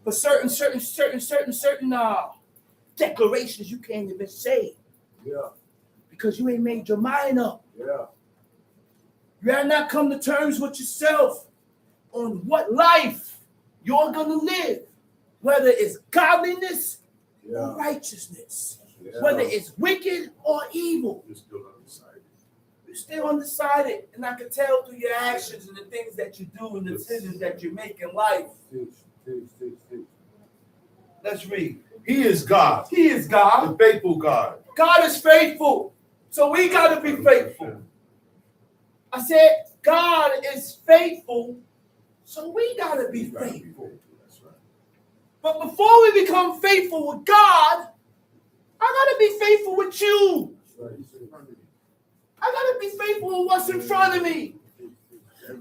For certain declarations you can't even say Yeah. because you ain't made your mind up. Yeah. You have not come to terms with yourself on what life you're gonna live, whether it's godliness or righteousness, whether it's wicked or evil. You're still undecided. You're still undecided, and I can tell through your actions and the things that you do and the decisions that you make in life. Let's read. He is God, He is God. the faithful God. God is faithful, so we got to be faithful. I said, God is faithful, so we got to be faithful. That's right. But before we become faithful with God, I got to be faithful with you. I got to be faithful with what's in front of me.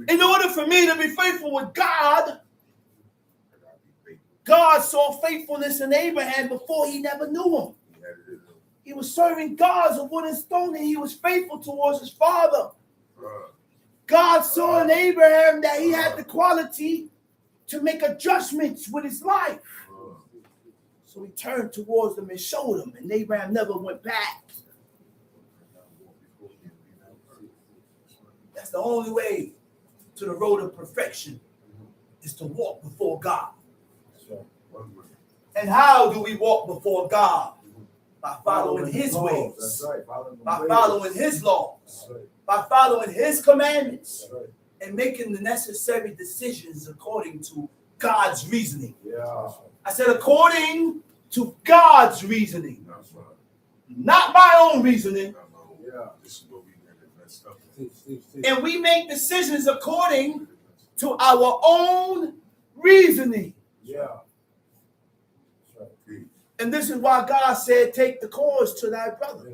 In order for me to be faithful with God, God saw faithfulness in Abraham before he never knew him. He was serving gods of wood and stone, and he was faithful towards his father. God saw in Abraham that he had the quality to make adjustments with his life. So he turned towards them and showed them, and Abraham never went back. That's the only way to the road of perfection, is to walk before God. And how do we walk before God? By following his ways. That's right. By following his laws. By following his commandments. And making the necessary decisions according to God's reasoning. Yeah. I said according to God's reasoning. Not my own reasoning. Yeah. This is what we messed up. And we make decisions according to our own reasoning. Yeah. And this is why God said, take the cause to thy brother.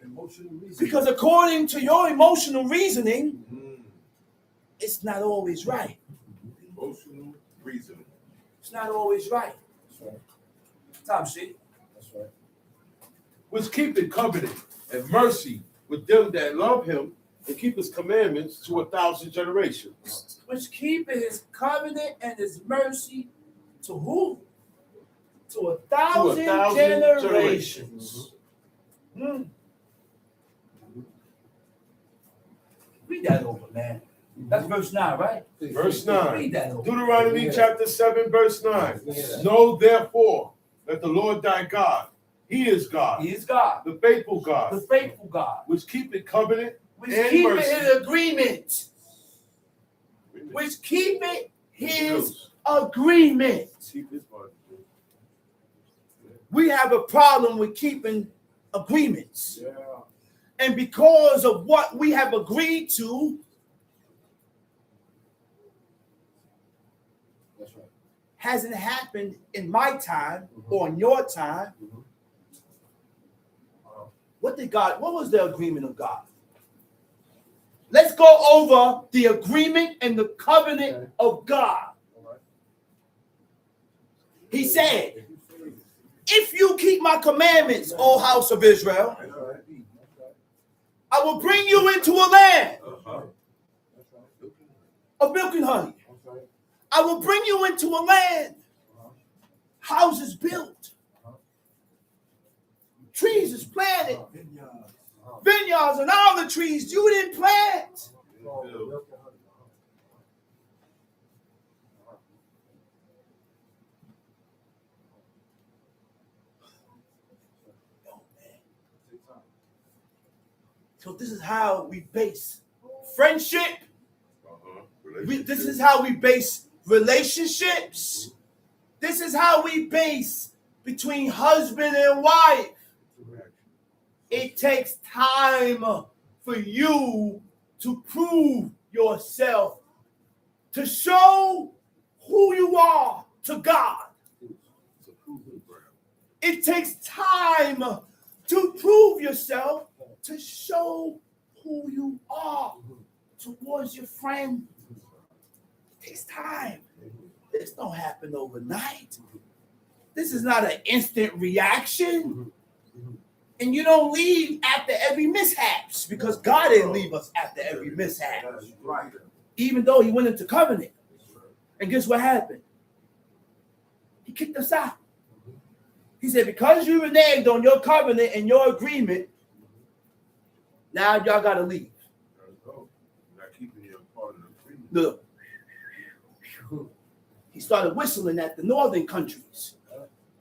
Emotional reason. Because according to your emotional reasoning, it's not always right. Emotional reasoning. It's not always right. That's right. Tom, see? That's right. Which keepeth covenant and mercy with them that love him and keep his commandments to 1,000 generations. Which keepeth his covenant and his mercy to who? To 1,000 generations. Read that over, man. That's verse 9, right? Verse 9. Read that over. Deuteronomy chapter 7, verse 9. Know therefore that the Lord thy God, he is God, He is God, the faithful God, the faithful God, which keepeth covenant which and keepeth mercy. his agreement. Which keepeth his agreement. Keep his body. We have a problem with keeping agreements. Yeah. And because of what we have agreed to, That's right. hasn't happened in my time or in your time. What was the agreement of God? Let's go over the agreement and the covenant of God. He said, if you keep my commandments, O house of Israel, I will bring you into a land of milk and honey. I will bring you into a land, houses built, trees is planted, vineyards and all the trees you didn't plant. So this is how we base friendship. This is how we base relationships. This is how we base between husband and wife. It takes time for you to prove yourself, to show who you are, to God. It's a proving ground. It takes time to prove yourself, to show who you are towards your friend. It takes time. This don't happen overnight. This is not an instant reaction. And you don't leave after every mishaps, because God didn't leave us after every mishap. That's right. Even though he went into covenant. And guess what happened? He kicked us out. He said, because you reneged on your covenant and your agreement, now y'all got to leave. There you go. Not keeping you a part of the agreement. Look. He started whistling at the northern countries.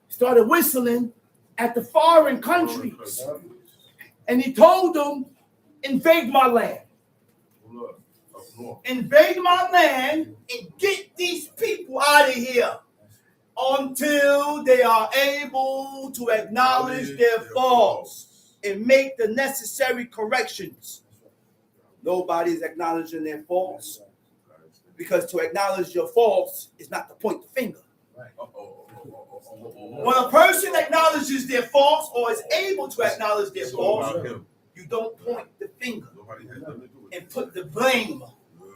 He started whistling at the foreign countries. And he told them, invade my land. Look, up north. Invade my land and get these people out of here until they are able to acknowledge their faults and make the necessary corrections. Nobody's acknowledging their faults, because to acknowledge your faults is not to point the finger. When a person acknowledges their faults or is able to acknowledge their It's all faults, about him. you don't point the finger Nobody has nothing to do with it. and put the blame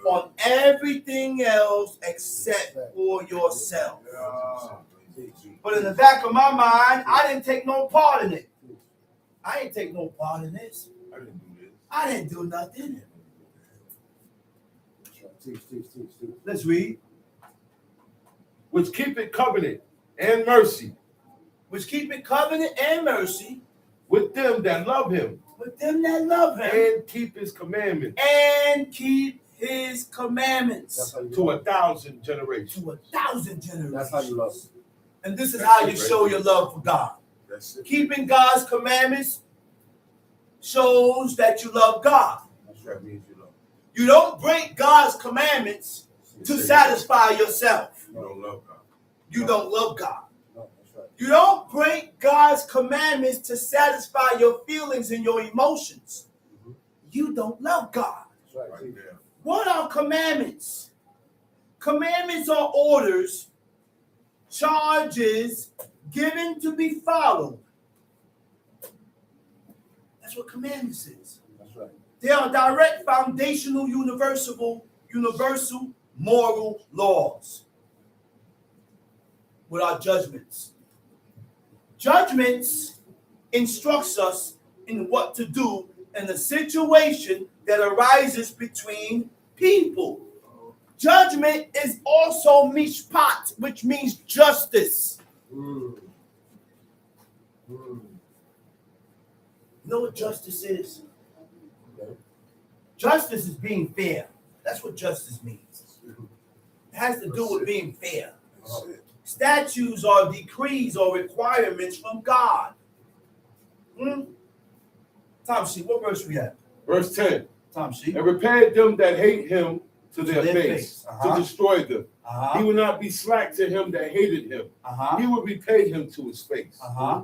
on everything else except for yourself. But in the back of my mind, I didn't take no part in it. I ain't take no part in this. I didn't do this. I didn't do nothing. Teach. Let's read. Which keepeth covenant and mercy Which keepeth covenant and mercy with them that love him with them that love him and keep his commandments and keep his commandments That's how you to love. 1,000 generations. to 1,000 generations. That's how you love. And this is That's how it, you right show there. your love for God. That's it. Keeping God's commandments shows that you love God. That means you love. You don't break God's commandments to satisfy yourself. You don't love God. You don't love God. No, that's right. You don't break God's commandments to satisfy your feelings and your emotions. You don't love God. That's right. Right Teach. there. What are commandments? Commandments are orders, charges given to be followed. That's what commandments is. That's right. They are direct, foundational, universal moral laws. With our judgments. Judgments instructs us in what to do in a situation that arises between people. Judgment is also mishpat, which means justice. Mm. You know what justice is? Okay. Justice is being fair. That's what justice means. It has to do with being fair. That's it. Statutes are decrees or requirements from God. Tom C, what verse we at? Verse 10. Tom C. And repay them that hate him to their their face, face. Uh-huh. to destroy them. He Uh-huh. will not be slack to him that hated him. Uh-huh. He will repay him to his face. Uh-huh.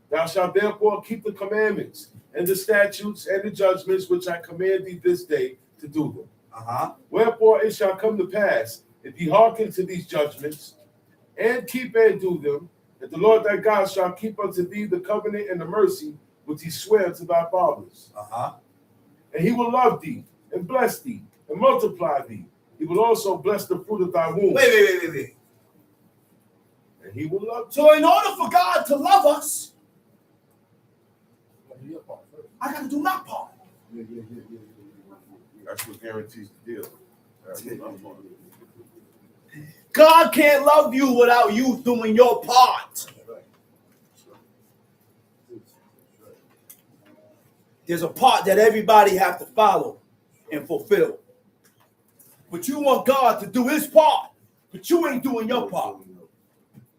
Thou shalt therefore keep the commandments and the statutes and the judgments which I command thee this day to do them. Uh-huh. Wherefore it shall come to pass, if ye hearken to these judgments, and keep and do them, that the Lord thy God shall keep unto thee the covenant and the mercy which he sware to thy fathers. Uh-huh. And he will love thee, and bless thee, and multiply thee. He will also bless the fruit of thy womb. Wait. And he will love thee. So in order for God to love us, Do your part first. I got to do my part. Yeah. That's what guarantees the deal. That's what I'm on. God can't love you without you doing your part. That's right. Teach. That's right. There's a part that everybody have to follow and fulfill. But you want God to do his part, but you ain't doing your part.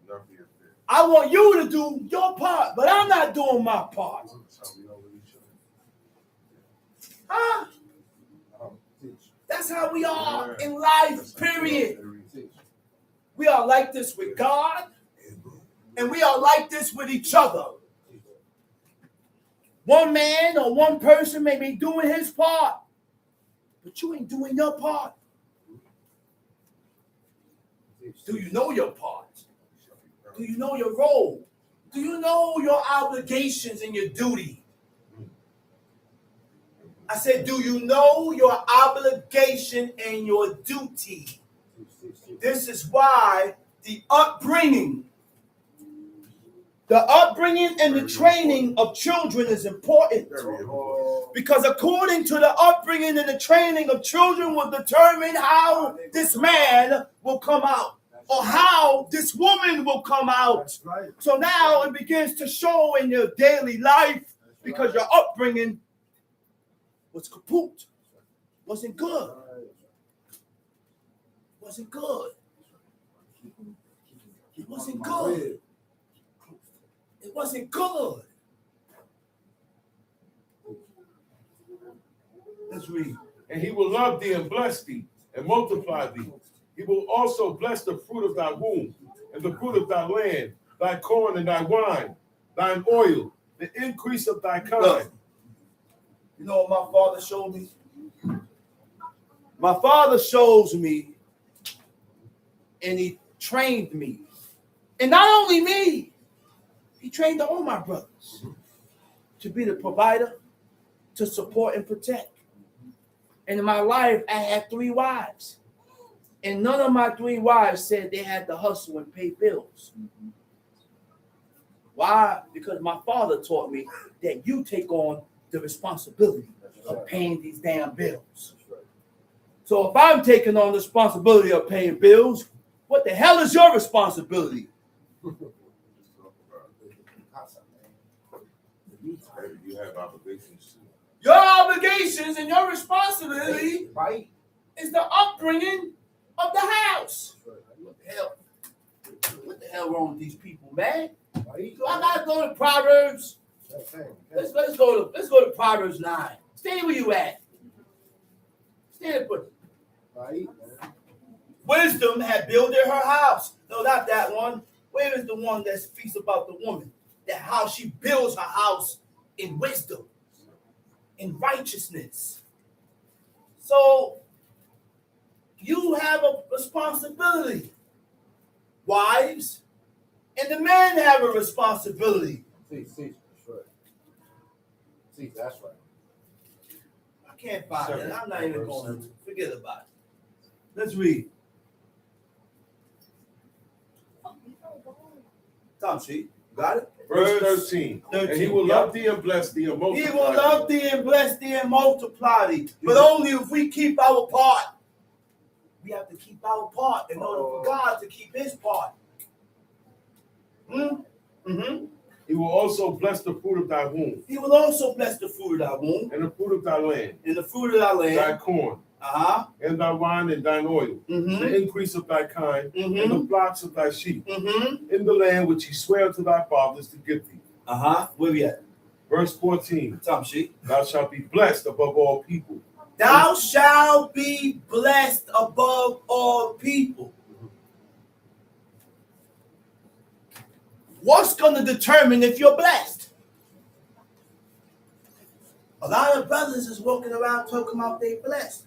Not being fair. I want you to do your part, but I'm not doing my part. That's how we are with each other. Huh? Teach. That's how we are in life, period. Teach. We are like this with God, and we are like this with each other. One man or one person may be doing his part, but you ain't doing your part. Teach. Do you know your part? Do you know your role? Do you know your obligations and your duty? I said, do you know your obligation and your duty? This is why the upbringing and the training of children is important. Because according to the upbringing and the training of children will determine how this man will come out or how this woman will come out. So now it begins to show in your daily life because your upbringing was kaput, wasn't good. Wasn't good. It wasn't good. It wasn't good. Let's read. And he will love thee and bless thee and multiply thee. He will also bless the fruit of thy womb and the fruit of thy land, thy corn and thy wine, thine oil, the increase of thy kind. Look, you know what my father showed me? My father shows me and he trained me. And not only me, he trained all my brothers to be the provider, to support and protect. And in my life, I had 3 wives. And none of my 3 wives said they had to hustle and pay bills. Why? Because my father taught me that you take on the responsibility of paying these damn bills. So if I'm taking on the responsibility of paying bills, what the hell is your responsibility? You have obligations. Your obligations and your responsibility, right, is the upbringing of the house. What the hell wrong with these people, man? So I gotta go to Proverbs. Let's go to Proverbs 9. Stay where you at. Stay there. Right. Wisdom had builded her house. No, not that one. Where is the one that speaks about the woman? That how she builds her house in wisdom, in righteousness. So you have a responsibility, wives, and the men have a responsibility. See, that's right. See, that's right. I can't find it. I'm not even going to forget about it. Let's read. Tom, see, got it? Verse 13. And he will love thee and bless thee and multiply. He will love thee and bless thee and multiply thee. But only if we keep our part. We have to keep our part in order for God to keep his part. He will also bless the fruit of thy womb. He will also bless the fruit of thy womb. And the fruit of thy land. And the fruit of thy land. Thy corn. And thy wine and thine oil. The increase of thy kind. And the flocks of thy sheep. In the land which he sware to thy fathers to give thee. Where we at? Verse 14. Tom, see. Thou shalt be blessed above all people. Thou shalt be blessed above all people. What's going to determine if you're blessed? A lot of brothers is walking around talking about they blessed.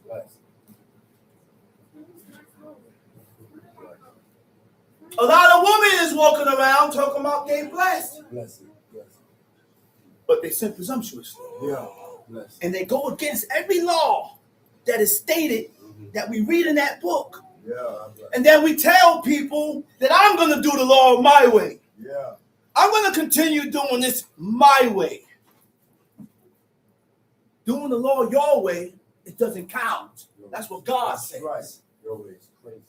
A lot of women is walking around talking about they blessed. But they sin presumptuously. And they go against every law that is stated that we read in that book. And then we tell people that I'm going to do the law my way. I'm going to continue doing this my way. Doing the law your way, it doesn't count. That's what God says. Right. Your way is crazy.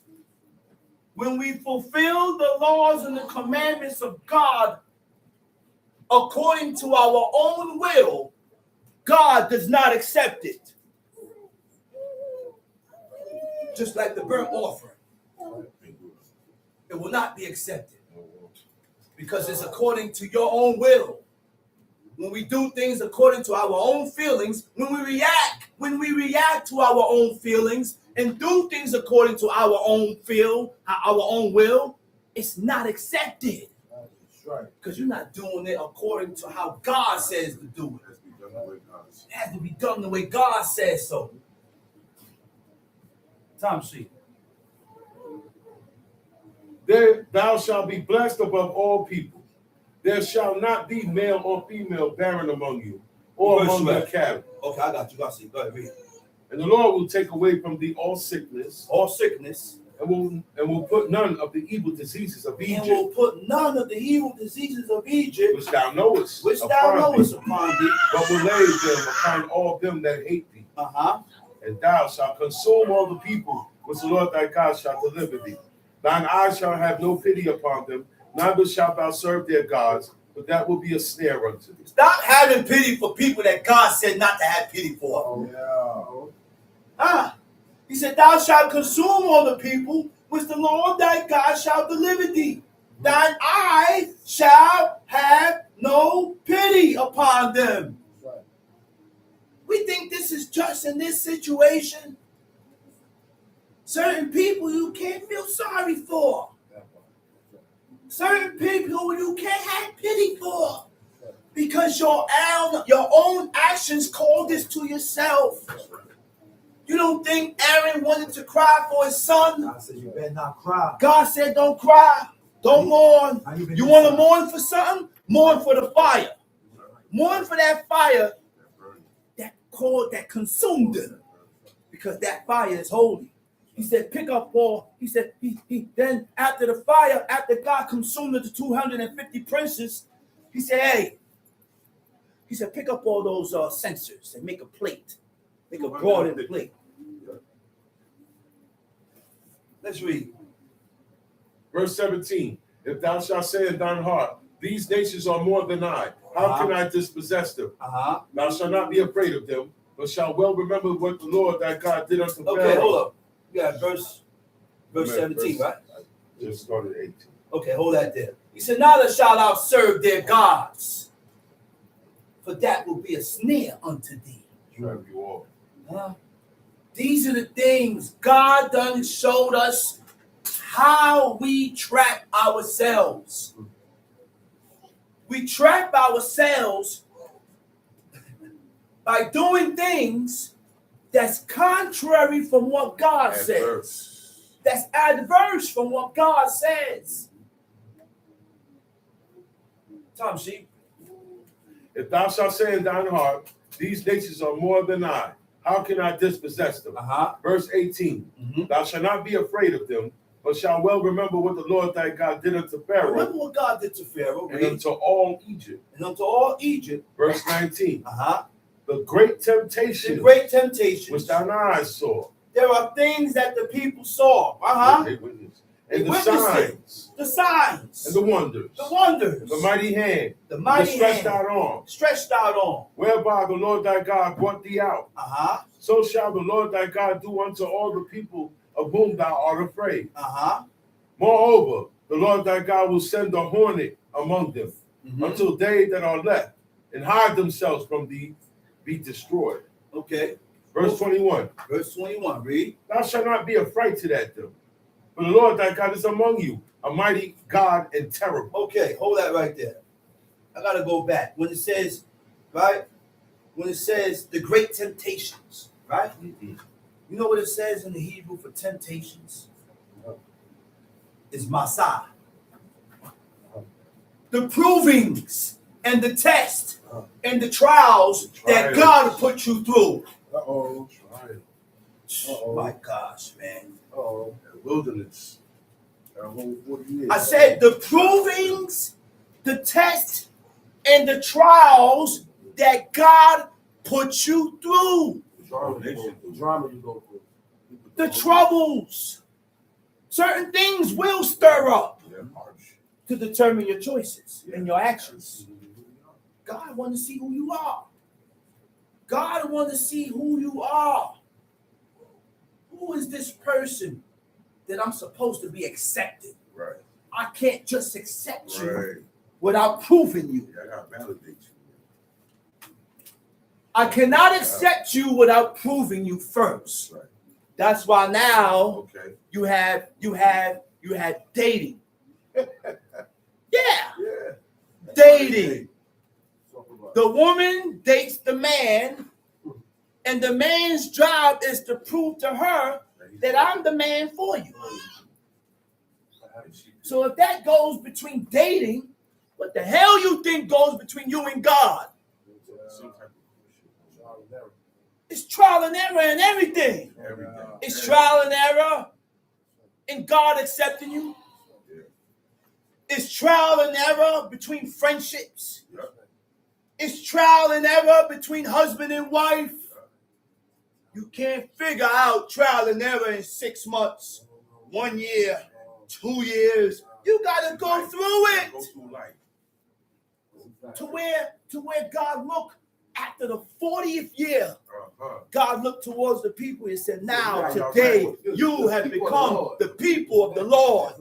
When we fulfill the laws and the commandments of God according to our own will, God does not accept it. Just like the burnt offering. It will not be accepted. Because it's according to your own will. When we do things according to our own feelings, when we react to our own feelings and do things according to our own will, it's not accepted. Because you're not doing it according to how God says to do it. It has to be done the way God says so. Tom, see. There thou shalt be blessed above all people. There shall not be male or female barren among you, or Verse among your what? cattle. Okay, I got you. I see. Go ahead, read. And the Lord will take away from thee all sickness, All sickness, and will put none of the evil diseases of and Egypt, will put none of the evil diseases of Egypt, which thou knowest, which thou upon knowest thee, upon thee. but will lay them upon all them that hate thee. And thou shalt consume all the people which the Lord thy God shall deliver thee. Thine eyes shall have no pity upon them, neither shalt thou serve their gods, but that will be a snare unto thee. Stop having pity for people that God said not to have pity for. He said, thou shalt consume all the people which the Lord thy God shall deliver thee. Thine eye shall have no pity upon them. We think this is just in this situation. Certain people you can't feel sorry for. Certain people you can't have pity for. Because your own actions call this to yourself. You don't think Aaron wanted to cry for his son? God said, you better not cry. God said, don't cry. Don't mourn. You want to mourn for something? Mourn for the fire. Mourn for that fire that consumed him. Because that fire is holy. He said, pick up all. He said, then after the fire, after God consumed the 250 princes, he said, hey. He said, pick up all those censers and make a plate. Make a broadened plate. Let's read. Verse 17. If thou shalt say in thine heart, these nations are more than I, how can I dispossess them? Thou shalt not be afraid of them, but shalt well remember what the Lord thy God did unto Pharaoh. Okay, hold up. You got verse 17, right? I just started 18. Okay, hold that there. He said, neither shalt thou serve their gods, for that will be a snare unto thee. Drive you all. These are the things God done showed us how we trap ourselves. We trap ourselves by doing things that's contrary from what God says. That's adverse from what God says. Tom Sheep. If thou shalt say in thine heart, these nations are more than I, how can I dispossess them? Verse 18. Thou shalt not be afraid of them, but shalt well remember what the Lord thy God did unto Pharaoh. Remember what God did to Pharaoh. And unto all Egypt. And unto all Egypt. Verse 19. The great temptation. The great temptation. Which thine eyes saw. There are things that the people saw. And the signs. The signs. And the wonders. The wonders. The mighty hand. The mighty stretched hand. out arm. Stretched out arm. Whereby the Lord thy God brought thee out. So shall the Lord thy God do unto all the people of whom thou art afraid. Moreover, the Lord thy God will send a hornet among them until they that are left and hide themselves from thee be destroyed. Okay. Verse 21. Verse 21, read. Thou shalt not be affrighted at them, for the Lord thy God is among you, a mighty God and terrible. Okay, hold that right there. I got to go back. When it says, right? When it says the great temptations, right? You know what it says in the Hebrew for temptations? It's Masah. The provings and the test and the trials that God put you through. My gosh, man. Wilderness. I said the provings, the test, and the trials that God put you through. The drama you go through. The troubles. Certain things will stir up to determine your choices and your actions. God wants to see who you are. God wants to see who you are. Who is this person that I'm supposed to be accepting? Right. I can't just accept you without proving you. I gotta validate you. I cannot accept you without proving you first. Right. That's why now you have dating. Dating. The woman dates the man, and the man's job is to prove to her that I'm the man for you. So if that goes between dating, what the hell you think goes between you and God? It's trial and error and everything. It's trial and error in God accepting you. It's trial and error between friendships. It's trial and error between husband and wife. You can't figure out trial and error in 6 months, 1 year, 2 years. You gotta go through it to where God looked after the 40th year. God looked towards the people and said, now today you have become the people of the Lord.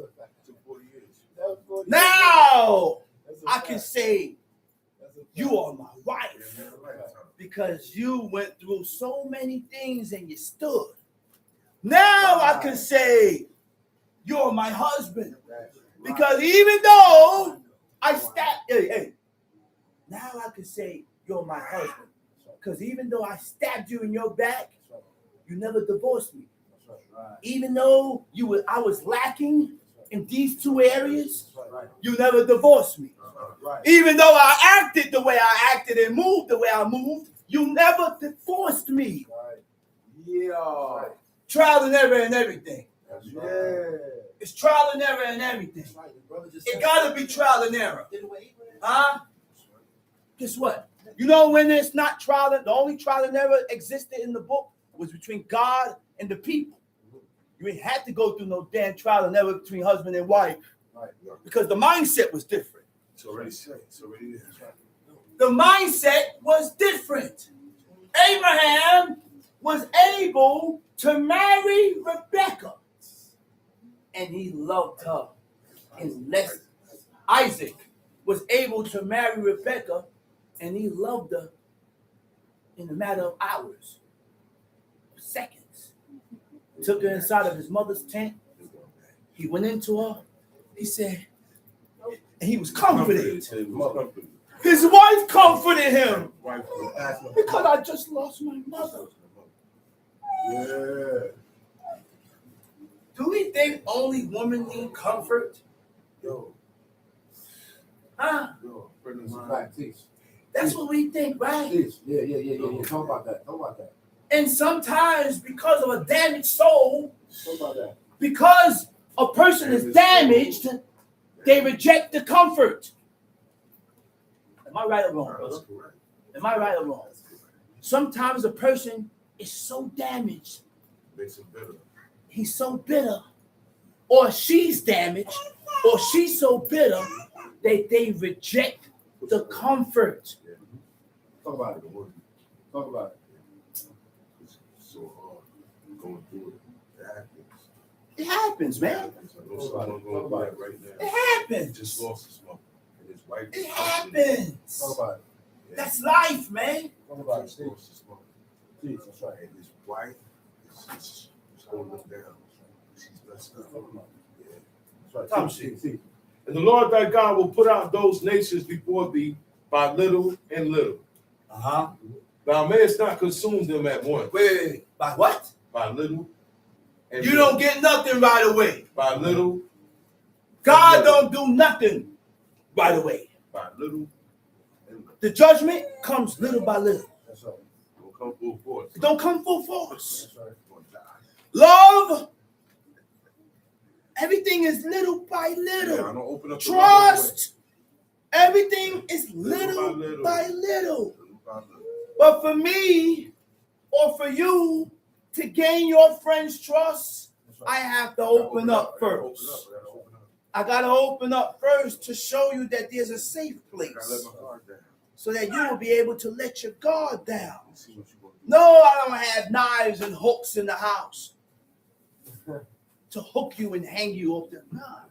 Now I can say you are my wife because you went through so many things and you stood. Now I can say you're my husband because even though I stabbed, now I can say you're my husband because even though I stabbed you in your back, you never divorced me. Even though I was lacking in these 2 areas, you never divorced me. Even though I acted the way I acted and moved the way I moved, you never divorced me. Yeah. Trial and error and everything. Yeah. It's trial and error and everything. It gotta be trial and error. Huh? Guess what? You know when it's not trial, the only trial and error existed in the book was between God and the people. You ain't had to go through no damn trial and error between husband and wife. Because the mindset was different. It's already set. It's already there. The mindset was different. Abraham was able to marry Rebekah, and he loved her. Isaac was able to marry Rebekah, and he loved her in a matter of hours, seconds. Took her inside of his mother's tent. He went into her. He said, and he was comforted. His wife comforted him because I just lost my mother. Yeah. Do we think only women need comfort? Yo. Huh? Yo. Friend of mine. That's what we think, right? Yeah. Talk about that. And sometimes because of a damaged soul, Talk about that. because a person is damaged, they reject the comfort. Am I right or wrong, brother? Am I right or wrong? Sometimes a person is so damaged, Makes him bitter. he's so bitter, or she's damaged, or she's so bitter that they reject the comfort. Talk about it. Talk about it. It's so hard going through it. It It happens. happens, man. I know someone going through that right now. It He happens. just lost his mother. And his wife. It happens. Talk about it. That's life, man. Talk about it. Just lost his mother. Please, that's right. And his wife is holding him down. She's messed up. Yeah. That's Come right. see. See. And the Lord thy God will put out those nations before thee by little and little. Uh-huh. Thou mayest not consume them at once. Wait. By what? By little and You little. don't get nothing right away. By little. God don't do nothing right away. By little and little. The judgment comes little by little. That's right. Will come full force. It don't come full force. That's right. Gonna die. Love, everything is little by Yeah, I little. don't open up the Trust, everything is Little little by by little. little. Little by little. But for me, or for you, to gain your friend's trust, That's right. I have to open up first. I got to open up first to show you that there's a safe I place let my guard down. so that you will be able to let your guard down. And see what you want to do. No, I don't have knives and hooks in the house to hook you and hang you up there. Nah,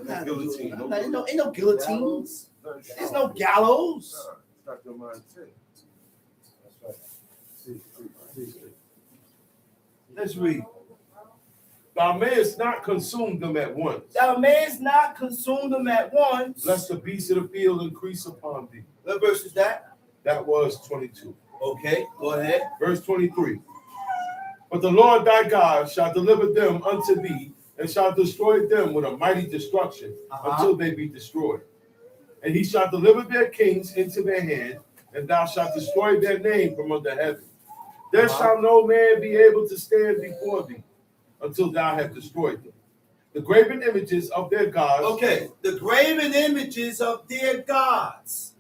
No guillotine, no ain't no guillotines. There's no gallows. Nah, it's not your mindset. That's right. See. Let's read. Thou mayest not consume them at once, Thou mayest not consume them at once. lest the beasts of the field increase upon thee. What verse is that? That was 22. Okay, go ahead. Verse 23. But the Lord thy God shall deliver them unto thee, and shall destroy them with a mighty destruction until they be destroyed. And he shall deliver their kings into their hand, and thou shalt destroy their name from under heaven. There shall no man be able to stand before thee until thou have destroyed them. The graven images of their gods. Okay, the graven images of their gods.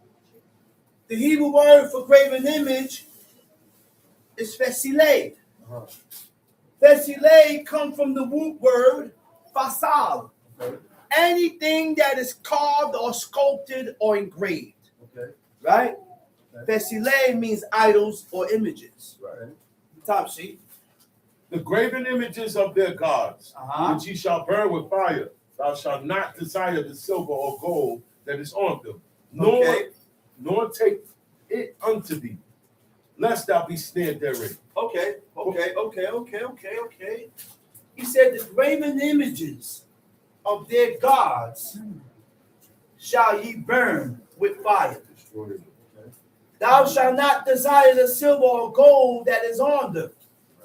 The Hebrew word for graven image is fesile. Fesile comes from the root word fasal. Anything that is carved or sculpted or engraved. Okay. Right? Fesile means idols or images. Right. Top sheet. The graven images of their gods, which ye shall burn with fire. Thou shalt not desire the silver or gold that is on them, nor take it unto thee, lest thou be snared therein. Okay. He said the graven images of their gods shall ye burn with fire. Thou shalt not desire the silver or gold that is on them,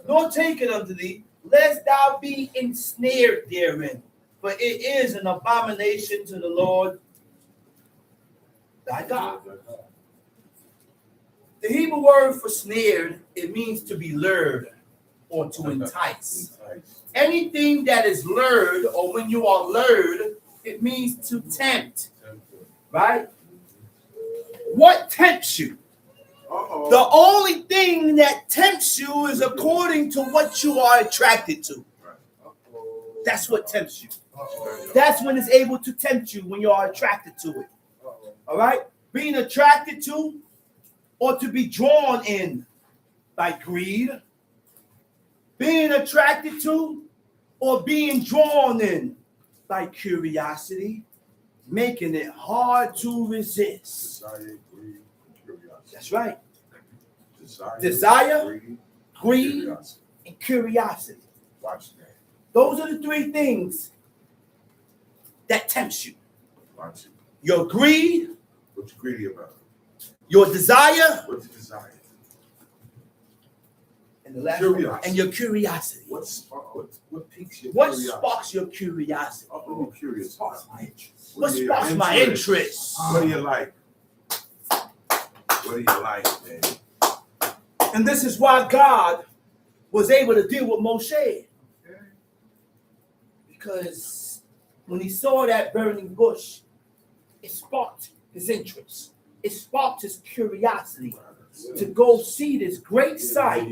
nor take it unto thee, lest thou be ensnared therein. For it is an abomination to the Lord thy God. The Hebrew word for snared, it means to be lured or to entice. Anything that is lured, or when you are lured, it means to tempt. Right? What tempts you? The only thing that tempts you is according to what you are attracted to. That's what tempts you. That's when it's able to tempt you, when you are attracted to it. All right? Being attracted to or to be drawn in by greed. Being attracted to or being drawn in by curiosity, making it hard to resist. Desire, greed, curiosity. That's right. Desire, Greed, and curiosity. Watch that. Those are the three things that tempts you. Watch it. Your greed, What you greedy about? your desire, What you desire? and the last one, Curiosity. and your curiosity. What piques your What curiosity? sparks your curiosity? I'm curious. What What are your sparks my interests? interest? What do you like? What do you like, man? And this is why God was able to deal with Moshe. Because when he saw that burning bush, it sparked his interest. It sparked his curiosity to go see this great sight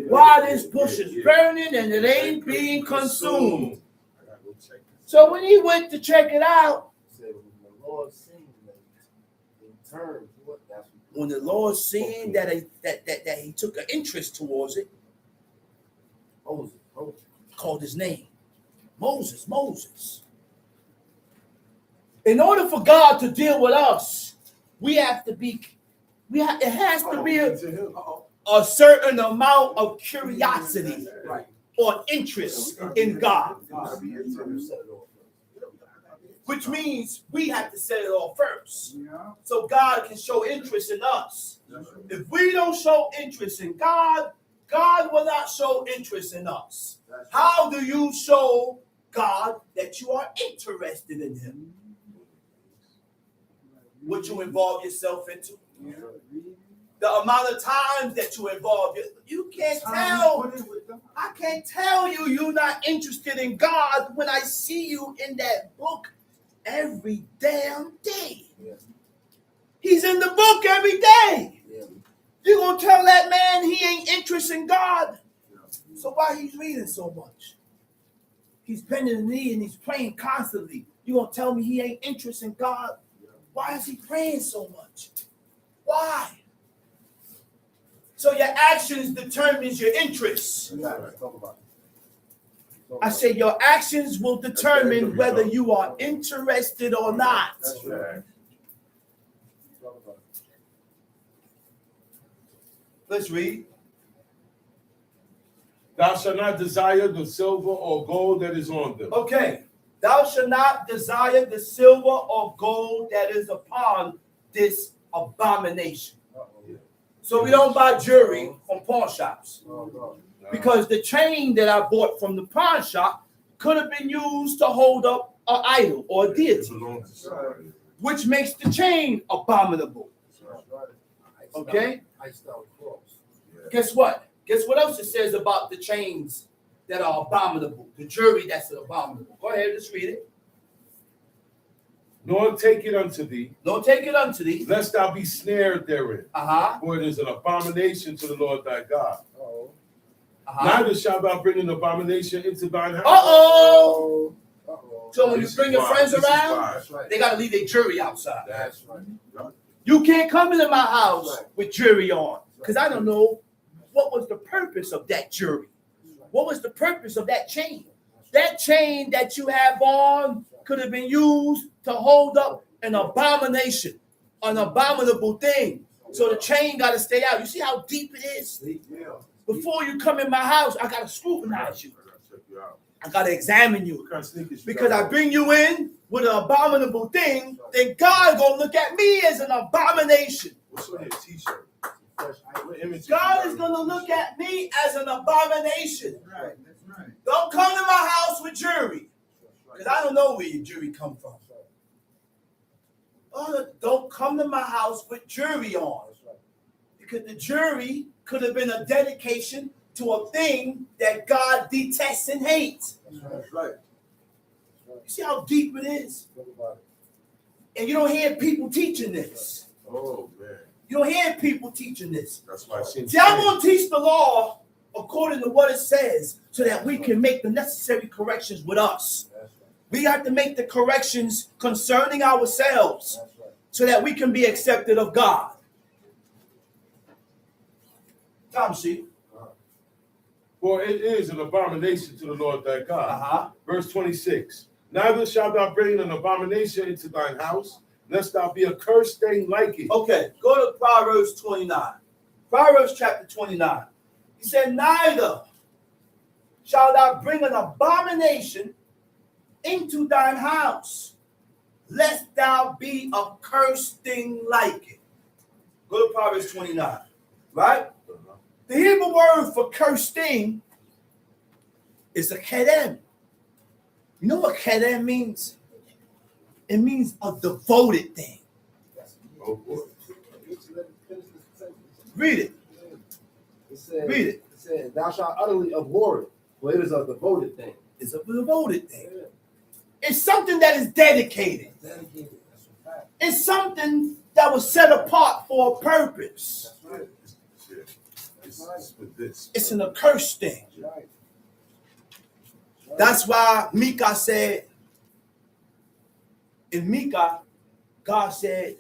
while this bush is burning and it ain't being consumed. I gotta go check this. So when he went to check it out, when the Lord seen that he took an interest towards it, Moses called his name. Moses. In order for God to deal with us, it has to be a certain amount of curiosity or interest in God. Which means we have to set it off first. So God can show interest in us. If we don't show interest in God, God will not show interest in us. How do you show God that you are interested in him? What you involve yourself into? The amount of times that you involve you can't tell. I can't tell you're not interested in God when I see you in that book every damn day. He's in the book every day. You're going to tell that man he ain't interested in God. So why he's reading so much? He's bending the knee and he's praying constantly. You're going to tell me he ain't interested in God? Why is he praying so much? Why? So your actions determines your interests. I say your actions will determine whether you are interested or not. That's right. Let's read. Thou shalt not desire the silver or gold that is on them. Okay. Thou shalt not desire the silver or gold that is upon this abomination. So we don't buy jewelry from pawn shops. Because the chain that I bought from the pawn shop could have been used to hold up an idol or a deity, which makes the chain abominable. Okay? Guess what? Guess what else it says about the chains that are abominable? The jury that's abominable. Go ahead, let's read it. Nor take it unto thee, Don't take it unto thee. lest thou be snared therein. Uh-huh. For it is an abomination to the Lord thy God. Uh-huh. Neither shalt thou bring an abomination into thine house. Uh-oh. So when you This bring is your why. friends This is around, why. That's right. they got to leave their jury outside. That's right. You can't come into my house Right. with jury on, because I don't know what was the purpose of that jury. What was the purpose of that chain? That chain that you have on could have been used to hold up an abomination, an abominable thing. So the chain got to stay out. You see how deep it is? Before you come in my house, I got to scrutinize you. I got to examine you. Because I bring you in with an abominable thing, then God going to look at me as an abomination. What's on your t-shirt? God is going to look at me as an abomination. Right, that's right. Don't come to my house with jury, because I don't know where your jury come from. Don't come to my house with jury on, because the jury could have been a dedication to a thing that God detests and hates. That's right. You see how deep it is? And you don't hear people teaching this. Oh, man. You don't hear people teaching this. That's why I seem See, I'm going to teach the law according to what it says so that we can make the necessary corrections with us. We have to make the corrections concerning ourselves so that we can be accepted of God. Tom, see? For it is an abomination to the Lord thy God. Uh-huh. Verse 26. Neither shalt thou bring an abomination into thine house, lest thou be a cursed thing like it. Okay, go to Proverbs 29. Proverbs chapter 29. He said, neither shalt thou bring an abomination into thine house, lest thou be a cursed thing like it. Go to Proverbs 29, right? The Hebrew word for cursed thing is a kedem. You know what kedem means? It means a devoted thing. Oh, boy. Read it. It said, Read it. It said, thou shalt utterly abhor it, for it is a devoted thing. It's a devoted thing. It's something that is dedicated. Dedicated. That's a fact. It's something that was set apart for a purpose. That's right. It's with this. It's an accursed thing. That's right. That's why Micah said, in Micah, God said,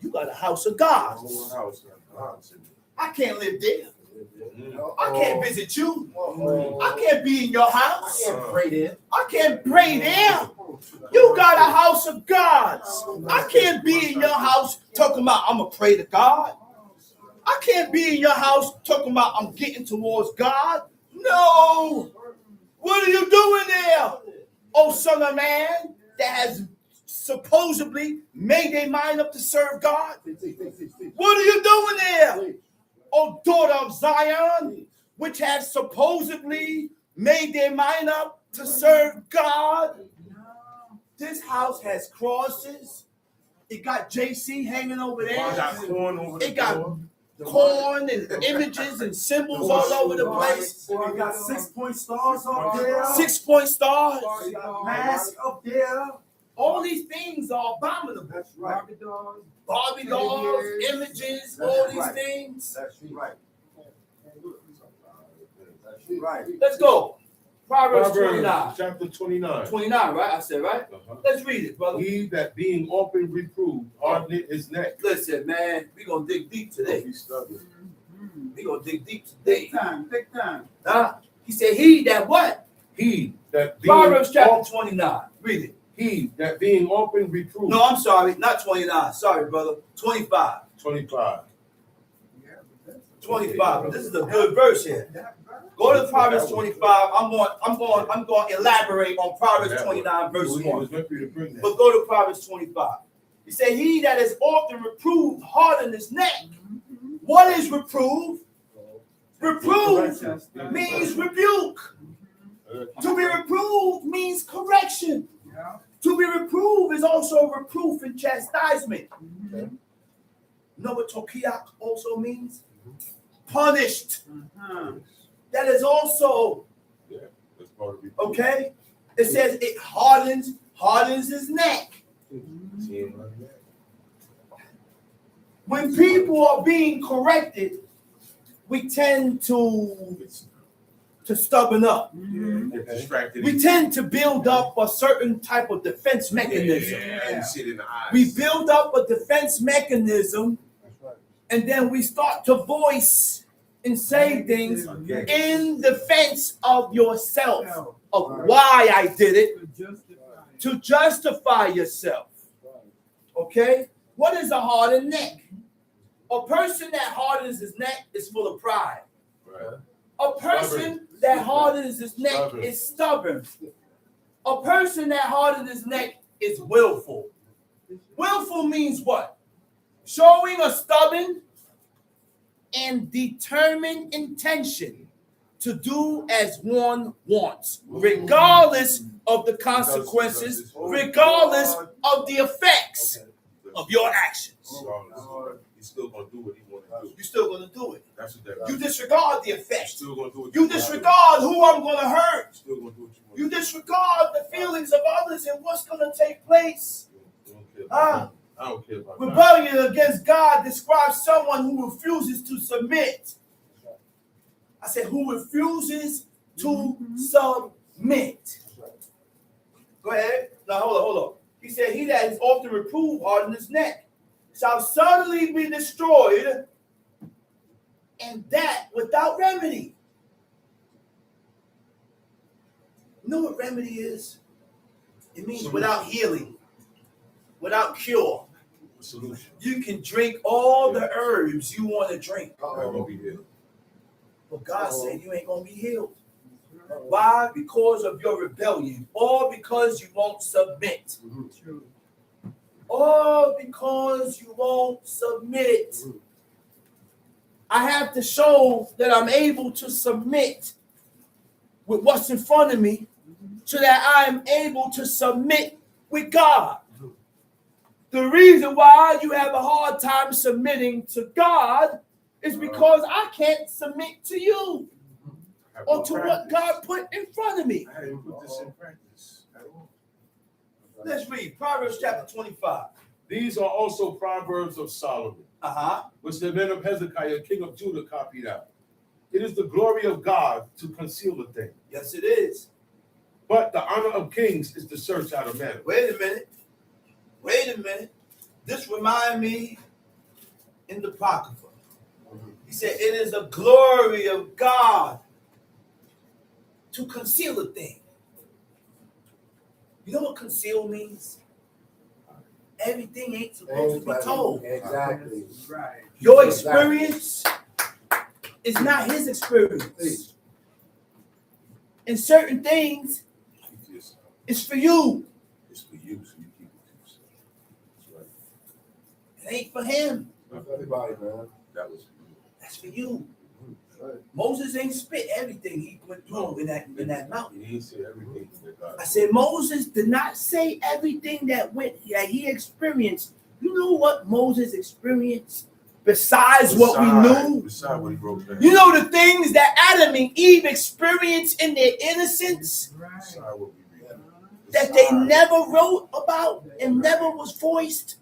you got a house of God. Whole house got gods in it. I can't live there. Mm. I can't visit you. Uh-oh. I can't be in your house. I can't pray there. I can't pray there. You got a house of gods. I can't be in your house talking about I'm going to pray to God. I can't be in your house talking about I'm getting towards God. No. What are you doing there? Oh, son of man that has supposedly made their mind up to serve God. What are you doing there? Oh, daughter of Zion, which has supposedly made their mind up to serve God. This house has crosses. It got JC hanging over It got there. corn over the It got door. corn and images and symbols all over the place. We got 6-point stars up there. 6-point stars. We got mask up there. All these things are abominable. That's right. Barbie dolls. Barbie dolls, images, all these things. That's right. Right. Let's go. Proverbs 29. Chapter 29. 29, right? I said, right? Uh-huh. Let's read it, brother. He that being often reproved hardeneth his neck. Listen, man, we're going to dig deep today. Be stubborn. We're going to dig deep today. Take time. He said, he that what? He that being Proverbs chapter often, 29. Read it. he that being often reproved. No, I'm sorry. Not 29. Sorry, brother. 25. 25. 25. This is a good verse here. Go to Proverbs 25. I'm going to elaborate on Proverbs 29 verse He 1. was meant for you to bring that. But go to Proverbs 25. He said, he that is often reproved harden his neck. What is reproved? Reprove means rebuke. To be reproved means correction. Yeah. To be reproved is also reproof and chastisement. Okay. You know what tokiak also means? Punished. Uh-huh. That is also, Yeah, that's part of it. okay? It says it hardens his neck. Seeing like that. When people are being corrected, we tend to stubborn up. Get distracted. We tend to build up a certain type of defense mechanism. Yeah, you see it in the eyes. We build up a defense mechanism, That's right. and then we start to voice and say things in defense of yourself, of why I did it, to justify yourself. Okay? What is a hardened neck? A person that hardens his neck is full of pride. Right. A person that hardens his neck is stubborn. A person that hardens his neck is willful. Willful means what? Showing a stubborn and determined intention to do as one wants, regardless of the consequences, regardless of the effects of your actions. He's still gonna do what he want to do. You're still going to do it. That's what that You disregard the He's effects. still gonna do what You disregard who I'm going to hurt. Still gonna do what you want. You disregard the feelings of others and what's going to take place. You don't care about Ah. that. I don't care about that. Rebellion against God describes someone who refuses to submit. I said, who refuses to submit. Go ahead. Now, hold on. He said, he that is often reproved hardens his neck shall suddenly be destroyed, and that without remedy. You know what remedy is? It means without healing, without cure. Solution. You can drink all the herbs you want to drink, I'm gonna be here. but God said you ain't going to be healed. Why? Because of your rebellion, or because you won't submit. Or because you won't submit. I have to show that I'm able to submit with what's in front of me so that I am able to submit with God. The reason why you have a hard time submitting to God is because I can't submit to you or to what God put in front of me. I didn't put this in practice at all. Let's read Proverbs chapter 25. These are also Proverbs of Solomon, which the men of Hezekiah, king of Judah, copied out. It is the glory of God to conceal a thing, Yes, it is. but the honor of kings is to search out a matter. Wait a minute. This reminds me in the Apocrypha. He said, it is the glory of God to conceal a thing. You know what conceal means? Everything ain't supposed to be told. Exactly. Right. Your experience is not his experience. And certain things is for you. It's for you, so you keep it to yourself. That's right. It ain't for him. Not for everybody, man. That was for you. That's for you. Right. Moses ain't spit everything he went through in that mountain. He didn't say everything that God I said Moses did not say everything that he experienced. You know what Moses experienced besides what we knew? Besides what he wrote down. You know the things that Adam and Eve experienced in their innocence Besides what we read. that they never wrote about and never was voiced.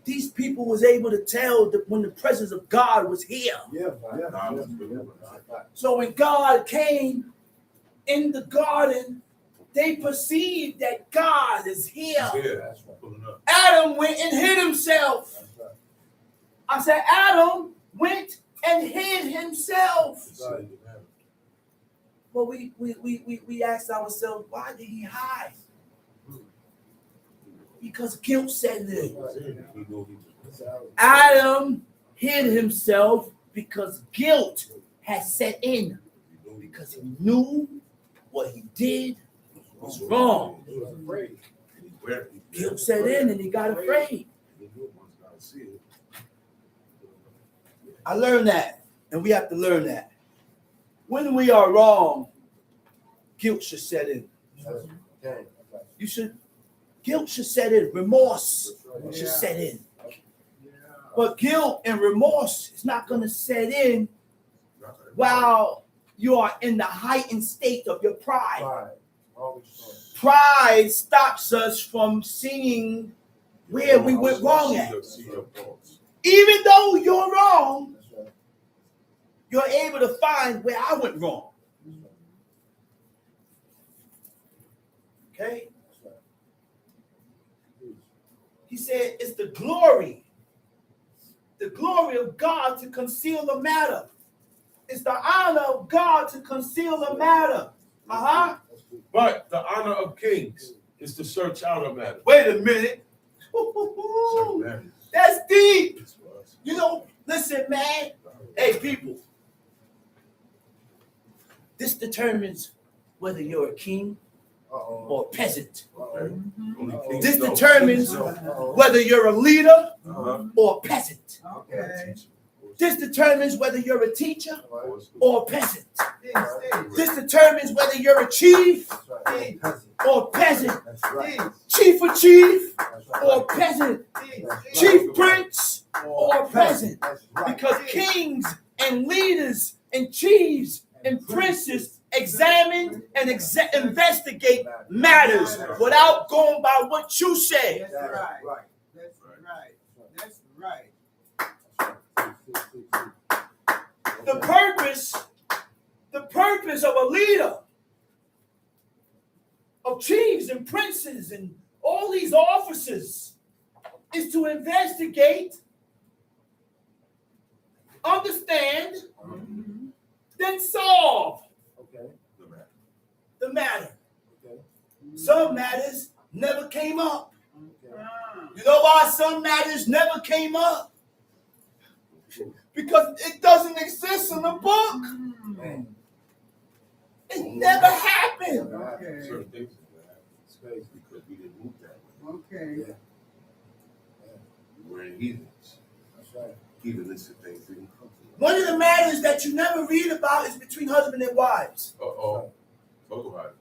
These people was able to tell that when the presence of God was here. So when God came in the garden, they perceived that God is here. Yeah, pulling up. Adam went and hid himself. I said, Adam went and hid himself. Well, we asked ourselves, why did he hide? Because guilt set in. Adam hid himself because guilt had set in. Because he knew what he did was wrong. Guilt set in and he got afraid. I learned that And we have to learn that. When we are wrong, guilt should set in. Okay. Guilt should set in. Remorse should set in. But guilt and remorse is not going to set in while you are in the heightened state of your pride. Pride stops us from seeing where we went wrong at. Even though you're wrong, you're able to find where I went wrong. Okay? He said it's the glory of God to conceal the matter. It's the honor of God to conceal the matter. But the honor of kings is to search out a matter. Wait a minute. That's deep. You know, listen, man. Hey, people. This determines whether you're a king or a peasant. This determines whether you're a leader or a peasant. This determines whether you're a teacher or a peasant. This determines whether you're a chief or a peasant. Chief or chief or a peasant. Chief prince or a peasant. Because kings and leaders and chiefs and princes examine and investigate matters without going by what you say. That's right. That's right. That's right. The purpose of a leader, of chiefs and princes and all these officers, is to investigate, understand, then solve the matter. Some matters never came up. You know why some matters never came up? Because it doesn't exist in the book. It never happened. Certain things happen because we didn't move that way. Okay. We were in heathens. Heathenistic things didn't come to us. One of the matters that you never read about is between husband and wives. Talk about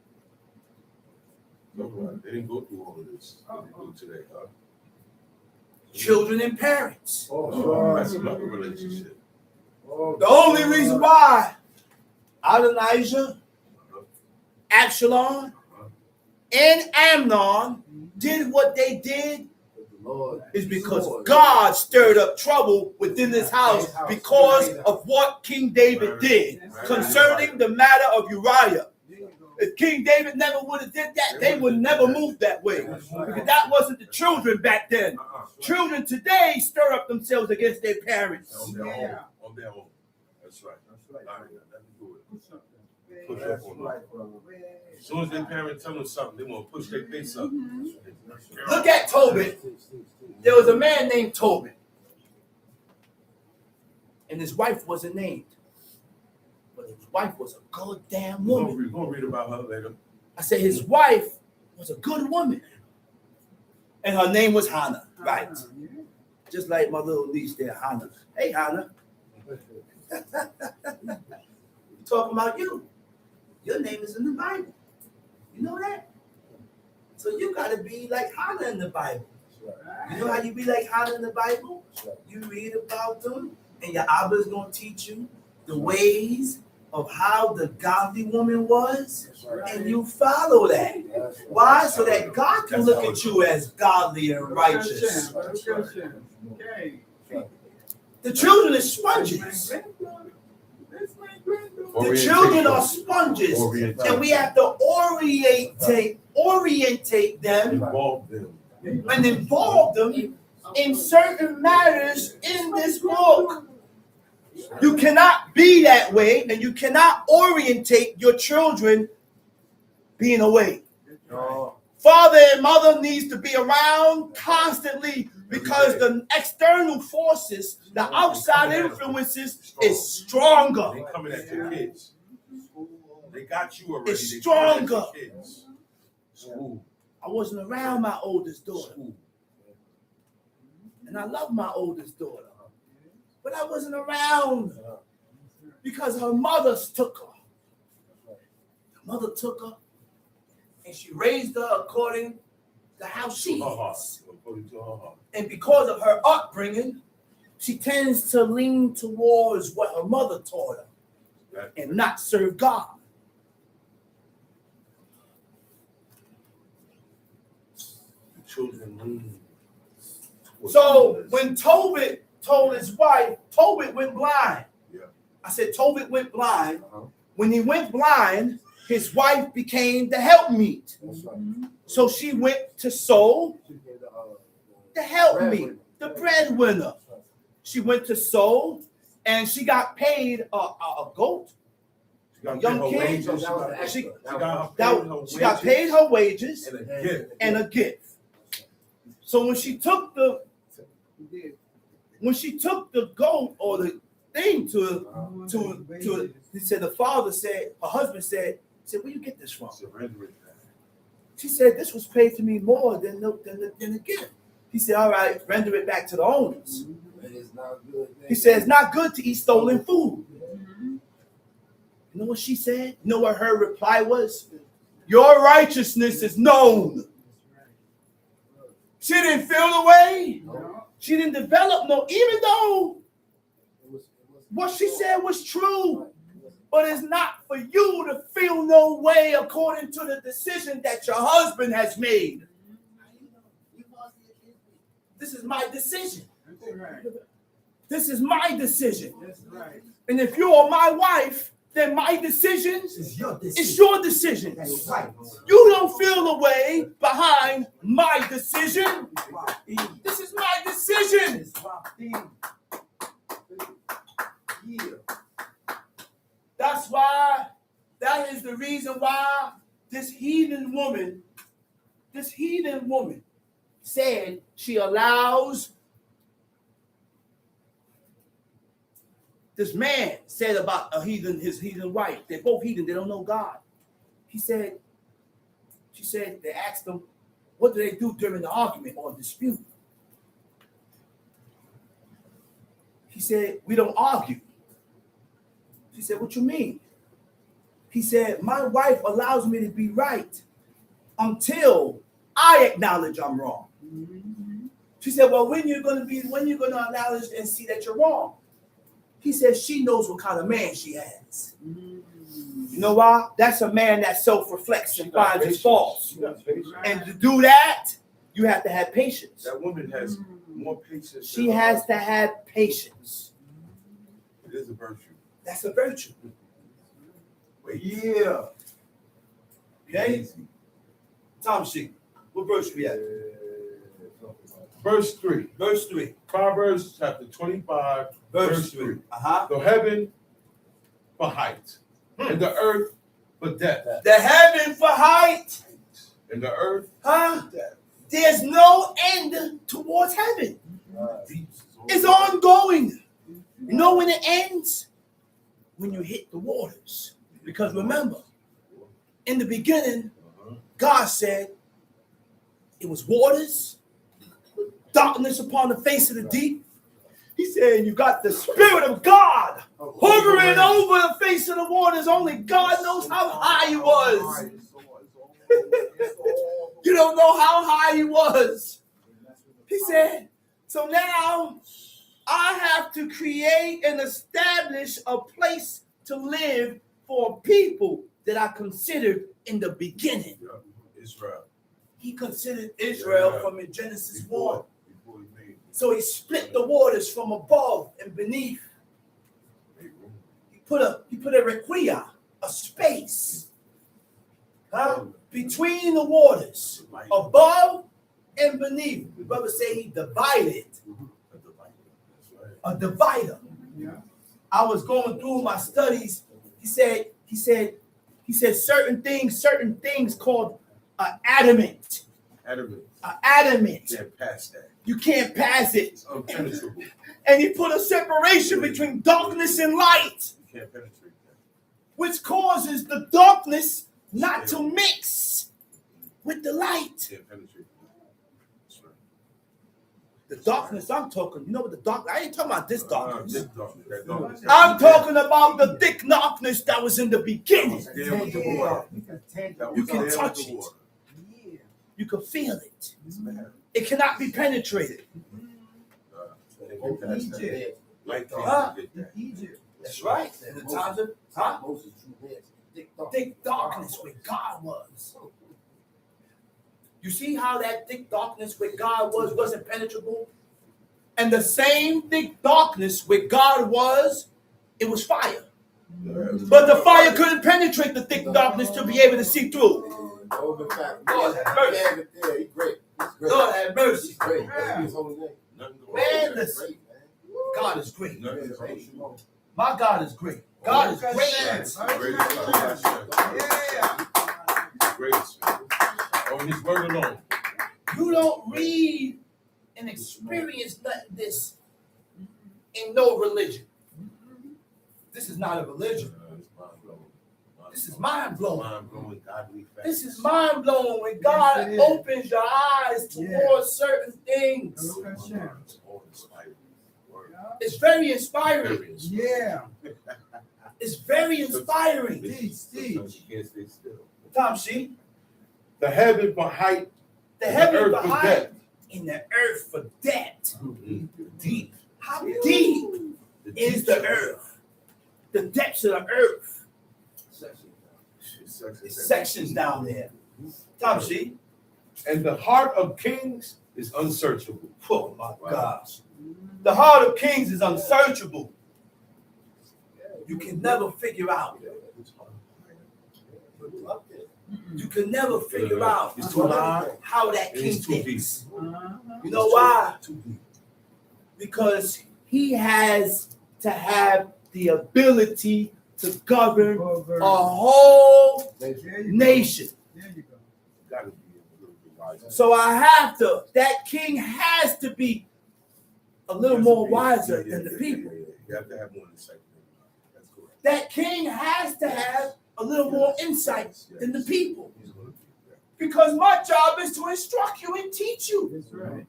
it. They didn't go through all of this that they do today, huh? Children and parents. That's another relationship. The only reason why Adonijah, Absalom, and Amnon did what they did is because God stirred up trouble within this house because of what King David did concerning the matter of Uriah. If King David never would have did that, they would never move that way. Because that wasn't the children back then. Children today stir up themselves against their parents. On their own. That's right. Push up on them. As soon as their parents tell them something, they want to push their face up. Look at Tobit. There was a man named Tobit. And his wife wasn't named. But his wife was a good damn woman. We're going to read about her later. I said his wife was a good woman. And her name was Hannah. Right. Just like my little niece there, Hannah. Hey, Hannah. Talking about you. Your name is in the Bible. You know that? So you got to be like Hannah in the Bible. You know how you be like Hannah in the Bible? You read about them, and your Abba is going to teach you the ways of how the godly woman was, and you follow that. Why? So that God can look at you as godly and righteous. The children are sponges. The children are sponges, and we have to orientate them and involve them in certain matters in this book. You cannot be that way, and you cannot orientate your children being away. Father and mother needs to be around constantly because the external forces, the outside influences is stronger. They coming at your kids. They got you already. It's stronger. School. I wasn't around my oldest daughter. And I love my oldest daughter. But I wasn't around Because her mother took her. Her mother took her and she raised her according to how she is. According to her heart. And because of her upbringing, she tends to lean towards what her mother taught her and not serve God. The children lean. So when Tobit told his wife, Tobit went blind. Yeah. I said Tobit went blind. Uh-huh. When he went blind, his wife became the helpmeet. That's right. So she went to sew She did, the helpmeet, the breadwinner. She went to sew and she got paid a goat. She got Young paid her kid, wages. She got paid her wages and a gift. and a gift. So when she took the goat or the thing to he said the father said, her husband said, where you get this from? Surrender it back. She said, this was paid to me more than the gift. He said, all right, render it back to the owners. It's not good. He said, it's not good to eat stolen food. You know what she said? You know what her reply was? Your righteousness is known. She didn't feel the way. She didn't develop even though what she said was true. But it's not for you to feel no way according to the decision that your husband has made. This is my decision. This is my decision. And if you are my wife, then my decision is your decision. You don't feel the way behind my decision. This is my decision. That's why, that is the reason why this heathen woman said she allows, this man said about his heathen wife, they're both heathen, they don't know God. She said, they asked them, what do they do during the argument or dispute? He said, we don't argue. She said, what you mean? He said, my wife allows me to be right until I acknowledge I'm wrong. She said, well, when you're going to acknowledge and see that you're wrong? He said, she knows what kind of man she has. You know why? That's a man that self-reflects and finds his faults. And to do that, you have to have patience. That woman has more patience. She has to have patience. It is a virtue. That's a virtue. Yeah. Okay? Tom sheet. What verse we at? Verse 3. Verse 3. Proverbs chapter 25, verse 3. The heaven for height, and the earth for depth. The heaven for height. And the earth. There's no end towards heaven. It's ongoing. You know when it ends? When you hit the waters. Because remember, in the beginning, God said it was waters, darkness upon the face of the deep. He said you got the Spirit of God hovering over the face of the waters. Only God knows how high he was. You don't know how high he was. He said, so now I have to create and establish a place to live for people that I considered in the beginning. Israel. He considered Israel from in Genesis 1. So he split the waters from above and beneath. He put a requia, a space, between the waters, above and beneath. The brother say he divided. A divider. I was going through my studies. He said certain things called adamant. Adamant. You can't pass that. You can't pass it. It's impenetrable. And he put a separation between darkness and light, You can't penetrate that. which causes the darkness not to mix with the light. You can't penetrate that. That's right. The darkness I'm talking, you know what the dark? I ain't talking about this darkness. This darkness, that darkness. I'm talking about the thick darkness that was in the beginning. There with the water. You can touch it. Yeah. You can feel it. It cannot be penetrated. Like Egypt. That's right. In the times of Moses' true hands. thick darkness where God was. You see how that thick darkness where God wasn't penetrable? And the same thick darkness where God was, it was fire. But the fire couldn't penetrate the thick darkness to be able to see through. Lord have mercy. Yeah, he's great. Lord have mercy. He's great. That's his holy name. Man, listen. God is great. My God is great. God is great. Yeah. Greatest. On his word alone. You don't read and experience this in no religion. This is not a religion. This is mind blowing. This is mind blowing when God opens your eyes towards certain things. It's very inspiring. Yeah. It's very inspiring. Tom, see? The heaven for height, The heaven earth for for height depth. and the earth for depth. Deep. How deep is the earth? The depths of the earth. It's sections down there. Tom, see? And the heart of kings is unsearchable. Oh my gosh. The heart of kings is unsearchable. You can never figure out. You can never figure out It's too high. how that and king it's too deep. thinks. You know why? Too deep. Because he has to have the ability to govern a whole nation. There you go. Gotta be a little bit wiser. So I have to, that king has to be a little more wiser than the people. You have to have more insight. That's correct. That king has to have a little more insight than the people. Because my job is to instruct you and teach you. That's right.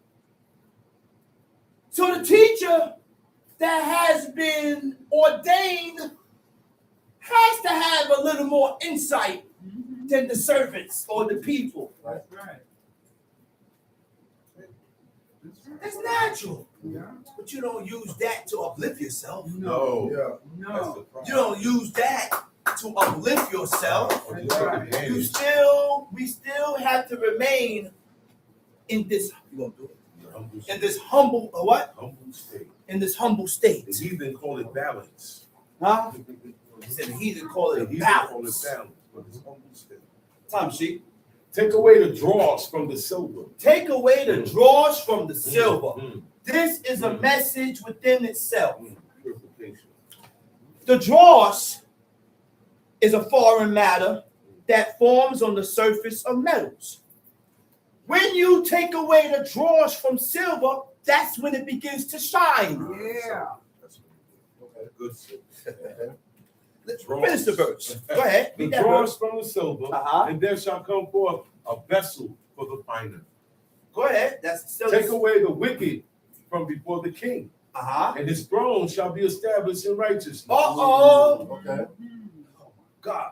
So the teacher that has been ordained has to have a little more insight than the servants or the people. That's right. That's natural. Yeah. But you don't use that to uplift yourself. No. Yeah. That's the No. problem. You don't use that to uplift yourself. Or just take advantage. We still have to remain in this. You gonna do it? Humble In this humble what? Humble state. In this humble state. The heathen call it balance. Huh? He said the heathen call it The a heathen call it balance. balance, but it's humble state. Time sheet. Take away the dross from the silver. Take away the dross from the silver. Mm. This is a message within itself. Purification. The dross is a foreign matter that forms on the surface of metals. When you take away the dross from silver, that's when it begins to shine. Yeah. That's good. Let's finish the verse. Go ahead. The Read that dross verse. from the silver, Uh-huh. and there shall come forth a vessel for the finer. Go ahead. That's still. Take away the wicked from before the king, Uh-huh. and his throne shall be established in righteousness. Uh-oh. Okay. God.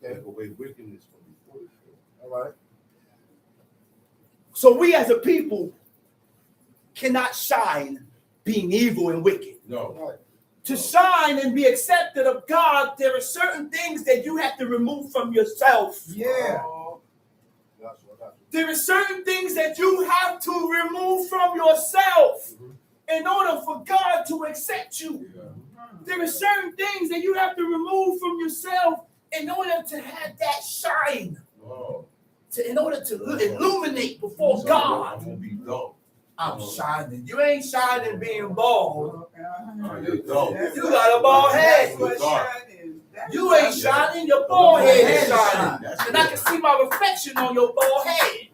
Okay. Take away wickedness from before the king. All right. So we as a people cannot shine being evil and wicked. No. Right. To shine and be accepted of God, there are certain things that you have to remove from yourself. Yeah. Got you. I got you. There are certain things that you have to remove from yourself in order for God to accept you. There are certain things that you have to remove from yourself in order to have that shine, Oh. in order to illuminate before God. I'm gonna be dumb. I'm shining. You ain't shining being bald. You're dumb. You got a bald head. That's what Dark. shining. That's You ain't what shining. Your bald head is shining. That's And I can see my reflection on your bald head.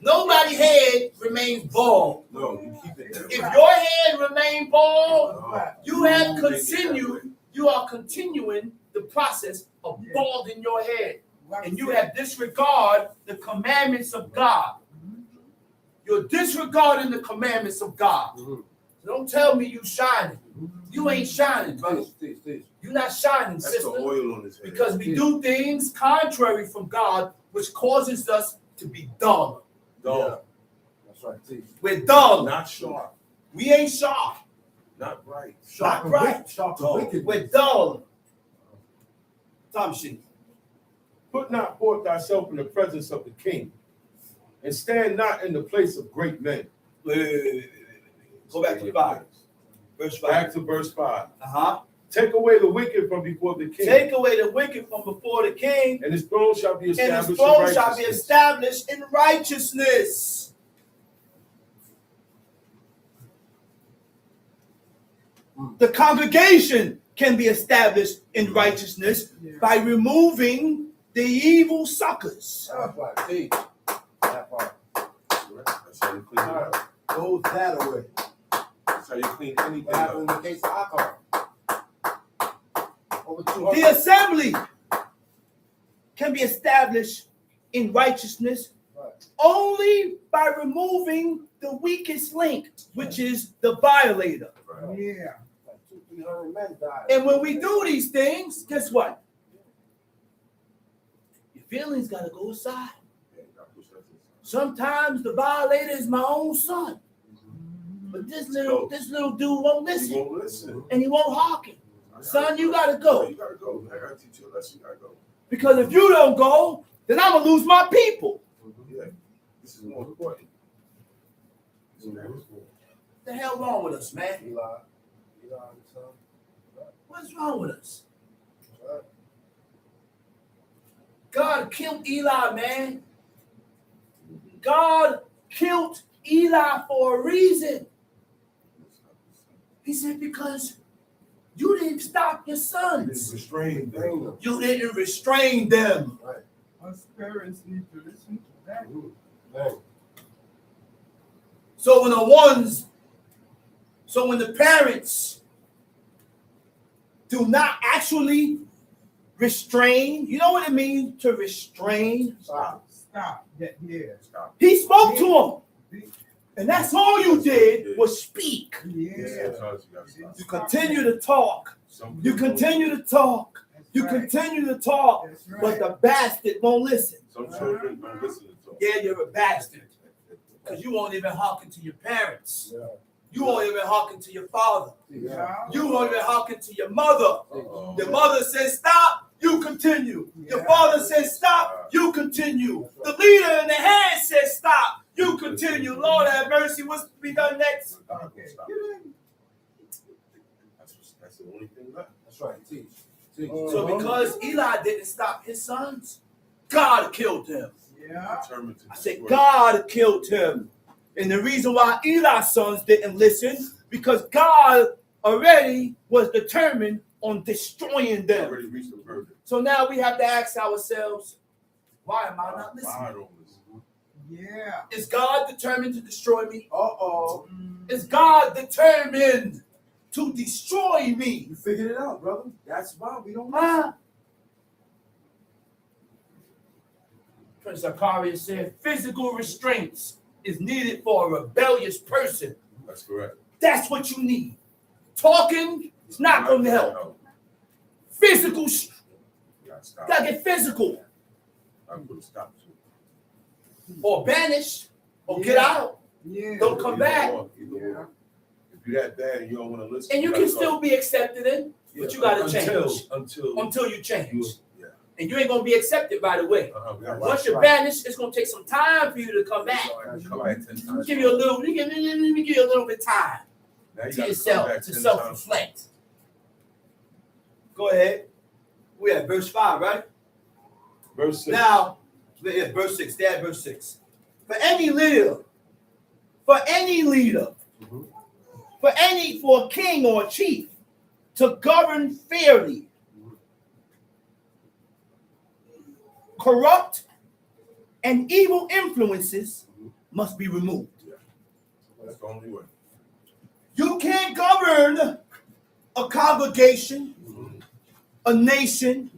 Nobody's head remains bald. No, you keep it there. If your head remains bald, Right. you are continuing the process of balding your head. And you have disregarded the commandments of God. You're disregarding the commandments of God. Mhm. So don't tell me you shining. You ain't shining, brother. Teach. You're not shining, That's sister. the oil on his head. Because we do things contrary from God, which causes us to be dull. Dull. That's right. Teach. We're dull. Not sharp. We ain't sharp. Not bright. Not right. Sharp Dull. and wicked. We're dull. Tom sheet. Put not forth thyself in the presence of the king, and stand not in the place of great men. Wait. Go back to 5. Verse 5. Back to verse 5. Take away the wicked from before the king, Take away the wicked from before the king, and his throne shall be and established his throne in shall be righteousness. established in righteousness. The congregation can be established in righteousness by removing the evil suckers. That's right. Teach. That part. That's how you clean it up. Throw that away. That's how you clean anything What happened up. in the case of alcohol? Over 200. The assembly can be established in righteousness only by removing the weakest link, which is the violator. Right. Yeah. Like 200-300 men died. And when we do these things, guess what? Your feelings gotta go aside. Yeah, you gotta push that to the side. Sometimes the violator is my own son, but this little dude won't You listen, won't listen. and he won't hearken. I gotta Son, you go. gotta go, You gotta go. I gotta teach you a lesson. You gotta go. because if you don't go, then I'm gonna lose my people. Yeah. This is more important. This is more important. What the hell wrong with us, man? Eli, son. What's wrong with us? Right. God killed Eli, man. God killed Eli for a reason. He said, because you didn't stop your It's sons. restrained them. You didn't restrain them. Us parents need to listen to that. Dang. So when the parents do not actually restrain, you know what it means to restrain? Stop. Stop. Yeah. Stop. He spoke to him. And that's all you did was speak. Yeah. Sometimes you gotta stop. You continue to talk. Some You people- continue to talk. That's You right. continue to talk. That's But right. the bastard won't listen. Some children don't listen to talk. Yeah, you're a bastard. Because you won't even hearken to your parents. Yeah. You won't even hearken to your father. Yeah. You won't even hearken to your mother. Uh-oh. Your mother says stop, you continue. Your Yeah. father says stop, you continue. The leader in the head says stop, you continue. Lord have mercy, what's to be done next? God will stop. That's the only thing left. That's right. Teach. Teach. So because Eli didn't stop his sons, God killed him. Yeah. Determined to I said destroy. God killed him. And the reason why Eli's sons didn't listen, because God already was determined on destroying them. Already reached the verdict. So now we have to ask ourselves, why am I not Why listening? don't listen? Yeah. Is God determined to destroy me? Uh-oh. Is God determined to destroy me? You figured it out, brother. That's why we don't Huh? Prince Zacharias said physical restraints is needed for a rebellious person. That's correct. That's what you need. Talking is not going to help. Physical, You gotta stop. gotta get physical, I put a stop to it. or banish, or get out. Yeah. Don't come Either back. or, either or. If you're that bad and you don't want to listen, And you gotta can go. still be accepted in, but you gotta change Until you change. yeah. And you ain't gonna be accepted right away. We gotta Once watch. you're banished, it's gonna take some time for you to come back. Come back 10 times. Give you a little, let me give you a little bit of time Now you to gotta come yourself back to 10 times. self-reflect. Go ahead. We at verse 5, right? Verse 6. Now, yeah, verse 6. Stay at verse 6. For any leader, for a king or a chief to govern fairly, corrupt and evil influences must be removed. That's the only way. You can't govern a congregation, a nation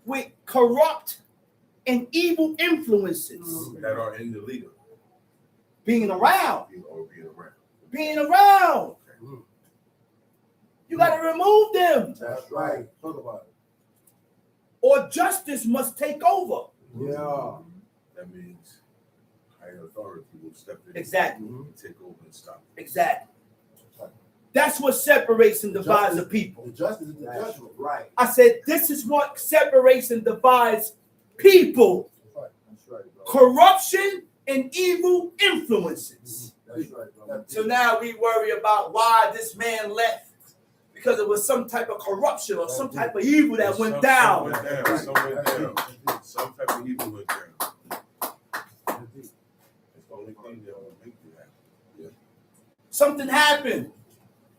with corrupt and evil influences. That are in the leader. being around. Being around. Being around. Okay. You got to remove them, That's right. Talk about it. or justice must take over. Yeah. That means higher authority will step in. Exactly. And take over and stop. Exactly. That's what separates and divides the people. The justice is the judgment. Right. I said, this is what separates and divides people. That's right, bro. Corruption and evil influences. That's right, bro. So now we worry about why this man left, because it was some type of corruption or some type of evil that went down. Some went down. Some type of evil went down. It's the only thing that will make you happy. Yeah. Something happened.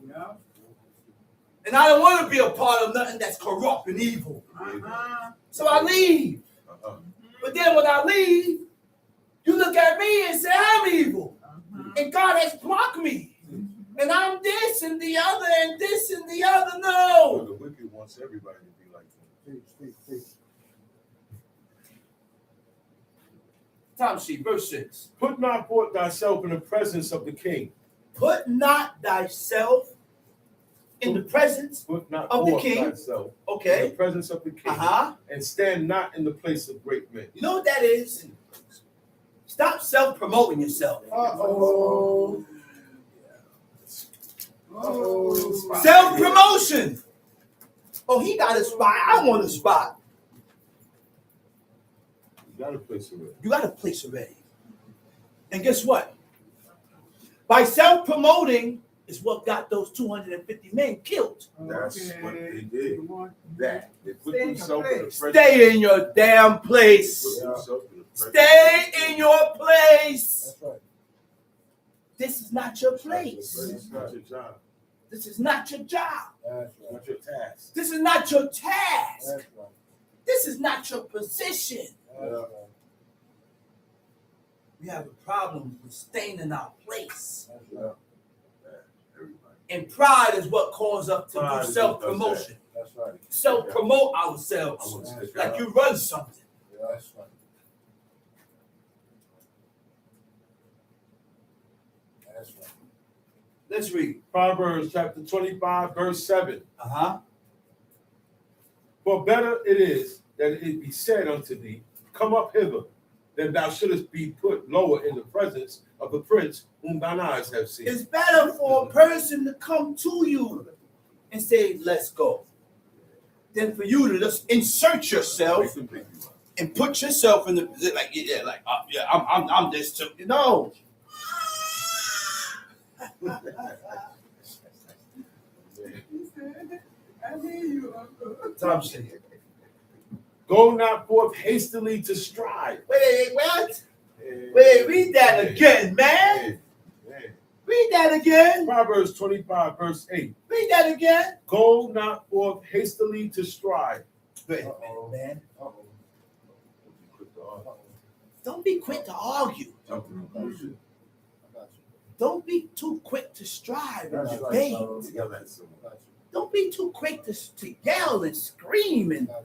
Yeah. And I don't want to be a part of nothing that's corrupt and evil. So I leave. Uh-huh. But then when I leave, you look at me and say I'm evil. And God has blocked me. And I'm this and the other and this and the other. So No. the wicked wants everybody to be like them. Teach. Time sheet, verse 6. Put not forth thyself in the presence of the king. Put not thyself in the presence. Put not Of the forth king. thyself in Okay. the presence of the king. And stand not in the place of great men. You know what that is? Stop self-promoting yourself. Uh-oh. Oh. Self-promotion. Oh, he got a spot. I want a spot. You got a place already. You got a place already. And guess what? By self-promoting is what got those 250 men killed. That's what they did. Come on. That. They put Stay in themselves your in the place. presence. Stay in your damn place. Put themselves in the presence. Stay in your place. That's right. This is not your place. It's not your job. This is not your job. That's It's right. not your task. This is not your task. That's right. This is not your position. That's right. We have a problem with staying in our place. That's right. Everybody. And pride is what causes us to Pride do is what self-promotion. That's right. Self-promote I ourselves. want to stick Like out. you run something. Yeah, that's right. That's right. Let's read. Proverbs chapter 25, verse 7. Uh-huh. For better it is that it be said unto thee, come up hither, than thou shouldest be put lower in the presence of the prince whom thine eyes have seen. It's better for a person to come to you and say, let's go, than for you to just insert yourself Make them pick you up. and put yourself in the like, I'm this too. No. I hear you, Uncle. Tom said, Go not forth hastily to strive. wait, what? Wait, read that again, man. Read that again. Proverbs 25, verse 8. Read that again. Go not forth hastily to strive. Wait a minute, man. Uh-oh. Don't be quick to argue. Jump in the conclusion. I got you. Don't be too quick to strive and That's right, debate. bro. Yell at someone. I got you. Don't be too quick to yell and scream. I got you.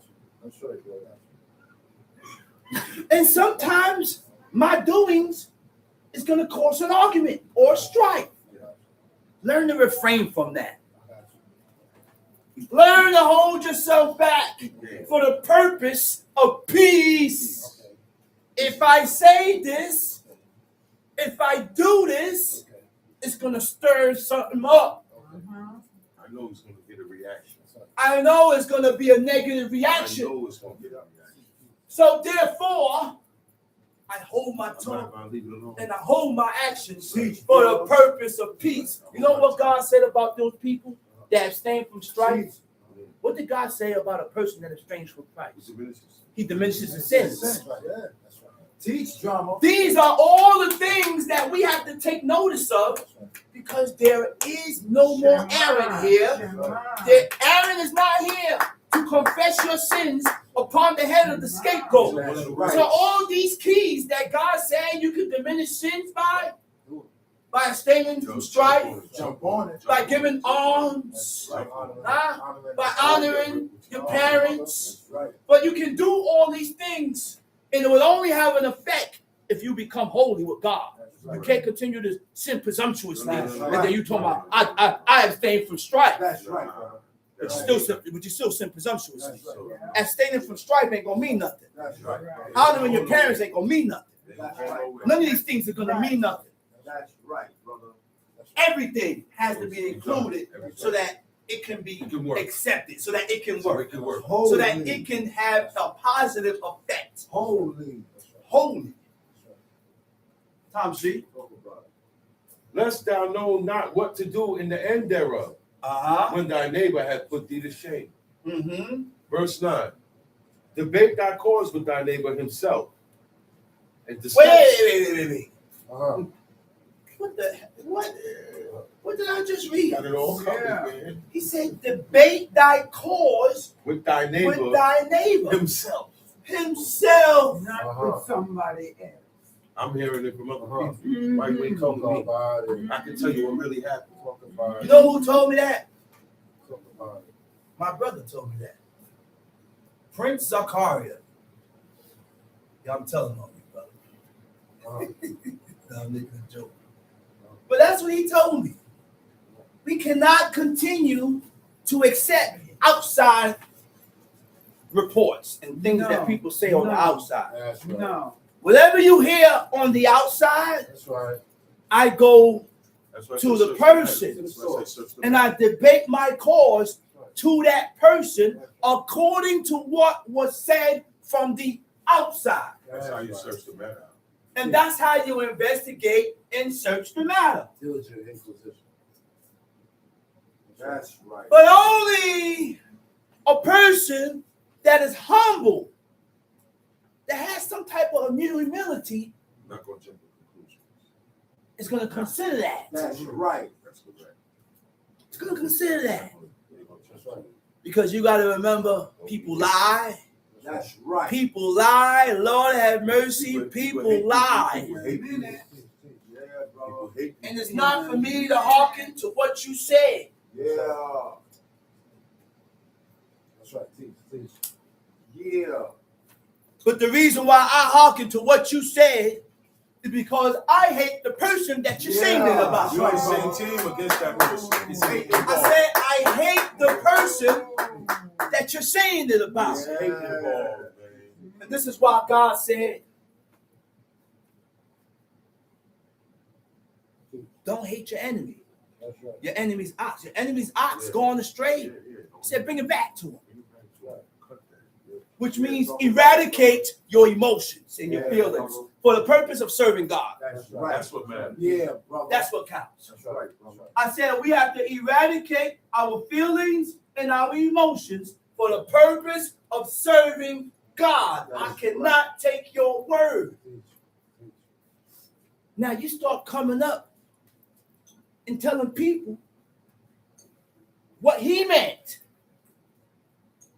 That's right, bro. I got you. And sometimes my doings is going to cause an argument or a strife. Yeah, Learn to refrain from that. I got you. Learn to hold yourself back for the purpose of peace. Okay. If I say this, if I do this, Okay. it's going to stir something up. Okay. I know he's going to get a reaction. That's right. I know it's going to be a negative I reaction. know it's going to get a reaction. So therefore, I hold my I'm not tongue going to leave it alone. and I hold my actions for the purpose of peace. You know what God said about those people that abstain from strife? What did God say about a person that abstains from Christ? He diminishes his sins. That's right. Yeah, that's right. Teach drama. These are all the things that we have to take notice of because there is no more Aaron here. Aaron is not here to confess your sins upon the head of the scapegoat. That's right. So all these keys that God said you can diminish sins by abstaining from strife, Jump on it. by giving alms, Right. by honoring your parents. That's right. But you can do all these things and it will only have an effect if you become holy with God. That's You right. can't continue to sin presumptuously. That's And right. then you talking about, I abstain from strife. That's right, brother. But That's you still sin presumptuously. That's right. Abstaining from strife ain't gonna mean nothing. That's right. Honoring your parents ain't gonna mean nothing. That's right. None of these things are gonna mean nothing. That's right, brother. Everything has to be included so that it can be It can work. accepted, so that it can So work, it can work. so that it can have a positive effect. Holy. Holy. Tom C. Talk about Lest thou know not what to do in the end thereof, when thy neighbor hath put thee to shame. Mm-hmm. Verse 9. Debate thy cause with thy neighbor himself. And discuss. Wait. Uh-huh. What the? What did I just read? Got it all covered, Yeah. man. He said, "Debate thy cause With thy neighbor with thy neighbor himself. himself." Not Uh-huh. with somebody else. I'm hearing it from other Uh-huh. people. Why you ain't Talk come to me? about it. I can tell you what really happened. Talk about You it. know who told me that? Talk about it. My brother told me that. Prince Zakaria. Yeah, I'm telling on you, brother. Uh-huh. I'm making a joke. But that's what he told me. We cannot continue to accept outside reports and things that people say on the No. outside. That's right. No. Whatever you hear on the outside, That's right. I go That's why I to say the search person. matter. That's why I say search the and matter. I debate my cause to that person according to what was said from the outside. That's how you search the matter. And that's how you investigate and search the matter. Diligent inquisition. That's right. But only a person that is humble, that has some type of humility, I'm not going to jump to conclusions. is going to consider that. That's right. That's correct. It's going to consider that. You're gonna That's jump. right. Because you got to remember, people lie. That's right. People lie. Lord have mercy. People lie. People hate me. Yeah, bro. People hate me. And it's not for me to hearken to what you said. Yeah. That's right. Teach. Yeah. But the reason why I hearken to what you said is because I hate the person that you're saying it about. You on the same team against that person. He's hating I said I hate the person that you're saying it about. He's hating the ball, man. And this is why God said, don't hate your enemy. That's right. Your enemy's ox. Your enemy's ox going astray. He said, bring it back to him. Which means eradicate your emotions and your feelings for the purpose of serving God. That's right. That's what matters. Yeah, brother. That's what counts. That's right, brother. I said we have to eradicate our feelings and our emotions for the purpose of serving God. I cannot take your word. Now you start coming up and telling people what he meant.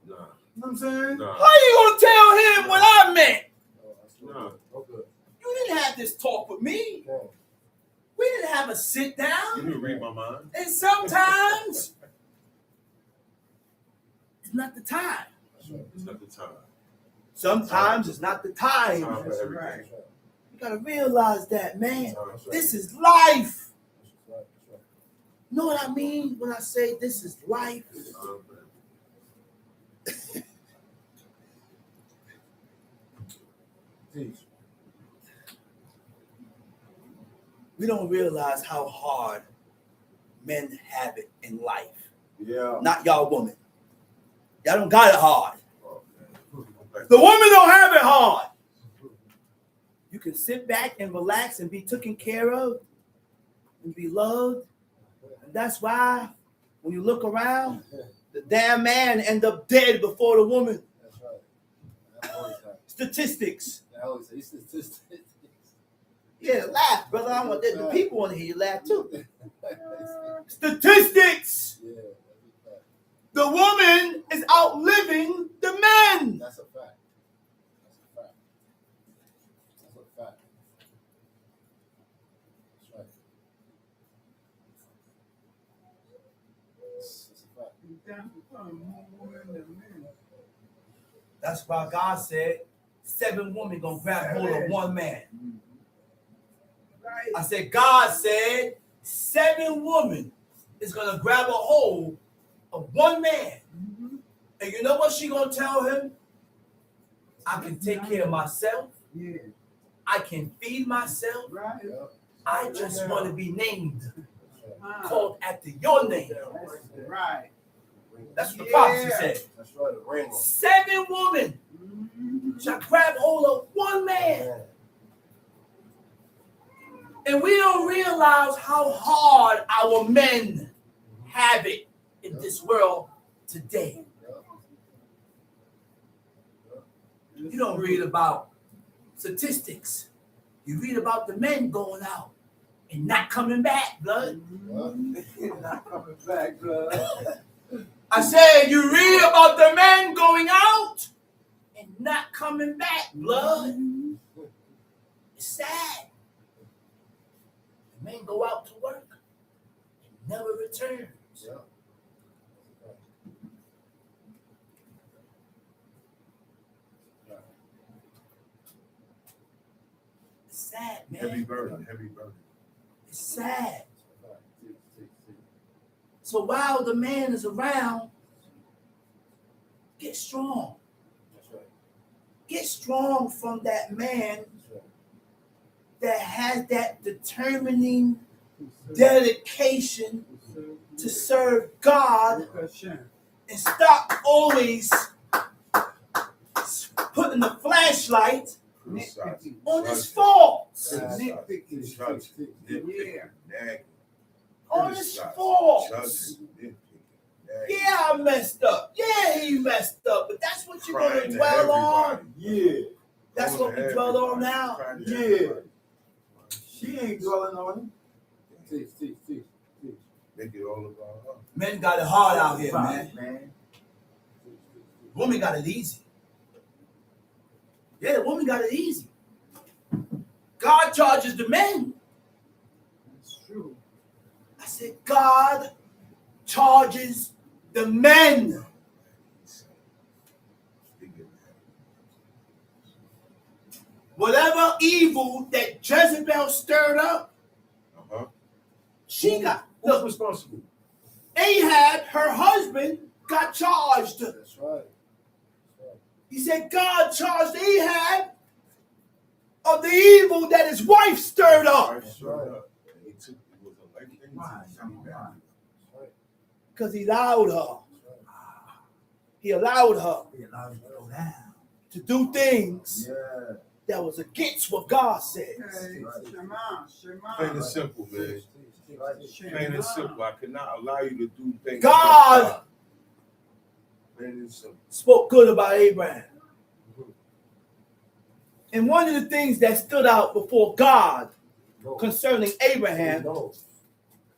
Nah. You know what I'm saying? Nah. How you gonna tell him what I meant? Oh, that's good. No. Okay. You didn't have this talk with me. Okay. We didn't have a sit You down. didn't read my mind. And sometimes it's not the time. That's right. It's not the time. Sometimes it's not the time. Time for That's everything. right. That's right. You gotta realize that, man. That's right. This is life. That's right. You know what I mean when I say this is life? Teach. We don't realize how hard men have it in life. Yeah. Not y'all women. Y'all don't got it hard. Oh, man. The women don't have it hard. You can sit back and relax and be taken care of and be loved. And that's why when you look around, the damn man end up dead before the woman. That's right. That always happens. Statistics. That always happens. Statistics. Yeah, laugh, brother. I want the people want to hear you laugh too. Yeah, Statistics. that's a fact. The woman is outliving the man. That's a fact. That's a fact. That's a fact. That's right. That's a fact. You got to become more women than men. That's why God said, 7 women gonna grab hold of 1 man. Right. I said, God said 7 women is gonna grab a hold of 1 man. And you know what she gonna tell him? I can take care of myself. Yeah. I can feed myself. Right. I just want to be named, Uh, called after your name. That's right. That's what the prophecy Yeah. said. That's right, the ring. 7 women shall grab hold of 1 man. And we don't realize how hard our men have it in this world today. You don't read about statistics. You read about the men going out and not coming back, blood. Not coming back, blood. I said, you read about the men going out and not coming back, blood. It's sad. The men go out to work and never return. It's sad, man. Heavy burden, heavy burden. It's sad. So while the man is around, get strong. Get strong from that man that has that determining dedication to serve God, and stop always putting the flashlight Nitpicking. on his faults. Nitpicking. Yeah. On his faults. Yeah, I messed up. Yeah, he messed up. But that's what you're going to dwell on. Yeah. That's what we dwell on now. Yeah. She ain't dwelling on Make it all about her. Men got it hard out here, it. man. Women got it easy. Yeah, the woman got it easy. God charges the men. That's true. I said, God charges the men. Whatever evil that Jezebel stirred up, she got. Who's Look, responsible? Ahab, her husband, got charged. That's right. He said, God charged Ahab of the evil that his wife stirred up. That's right. He took, it was a life thing. Because he allowed her. He allowed her He allowed you to go down. to do things Yeah. that was against what God said. Okay. Shema. Shema. Plain and simple, man. Plain and simple. I cannot allow you to do things. God Plain and simple. spoke good about Abraham. And one of the things that stood out before God concerning Abraham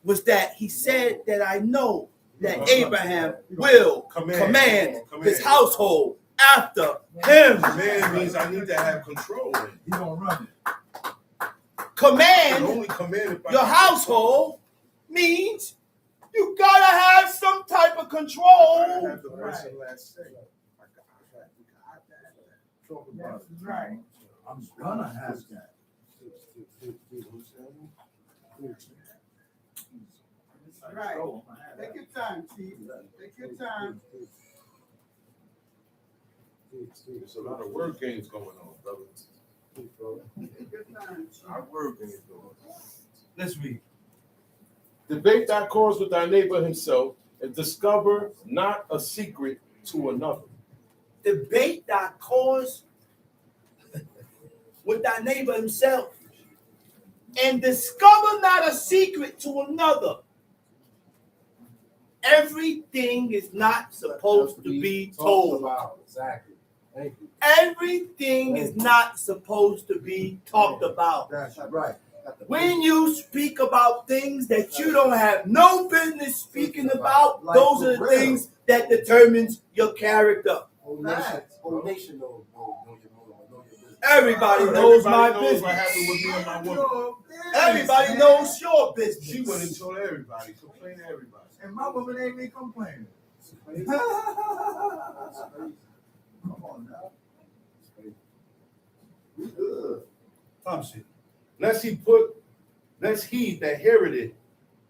was that he said that I know that Abraham will command his household after him. Command means I need to have control. He don't run it. I can Command only command if I your have household means you gotta have some type of control. control. I have the first and last say. Talk about That's it. right. I'm gonna have that. That's right. Take your time, Chief. Take your time. There's a lot of word games going on, brother. Take your time, Chief. Our word games going on. Let's read. Debate thy cause with thy neighbor himself, and discover not a secret to another. Debate thy cause with thy neighbor himself, and discover not a secret to another. Everything is not supposed to be told. Exactly. Thank you. Everything is not supposed to be talked about. That's right. When you speak about things that you don't have no business speaking about, those are the things that determines your character. Whole nation knows your business. Everybody knows my Everybody knows what business. happened with me and my woman. Everybody knows your She went and business. told everybody, complained to everybody. And my woman ain't even complaining. Come on now. Lest he that heareth it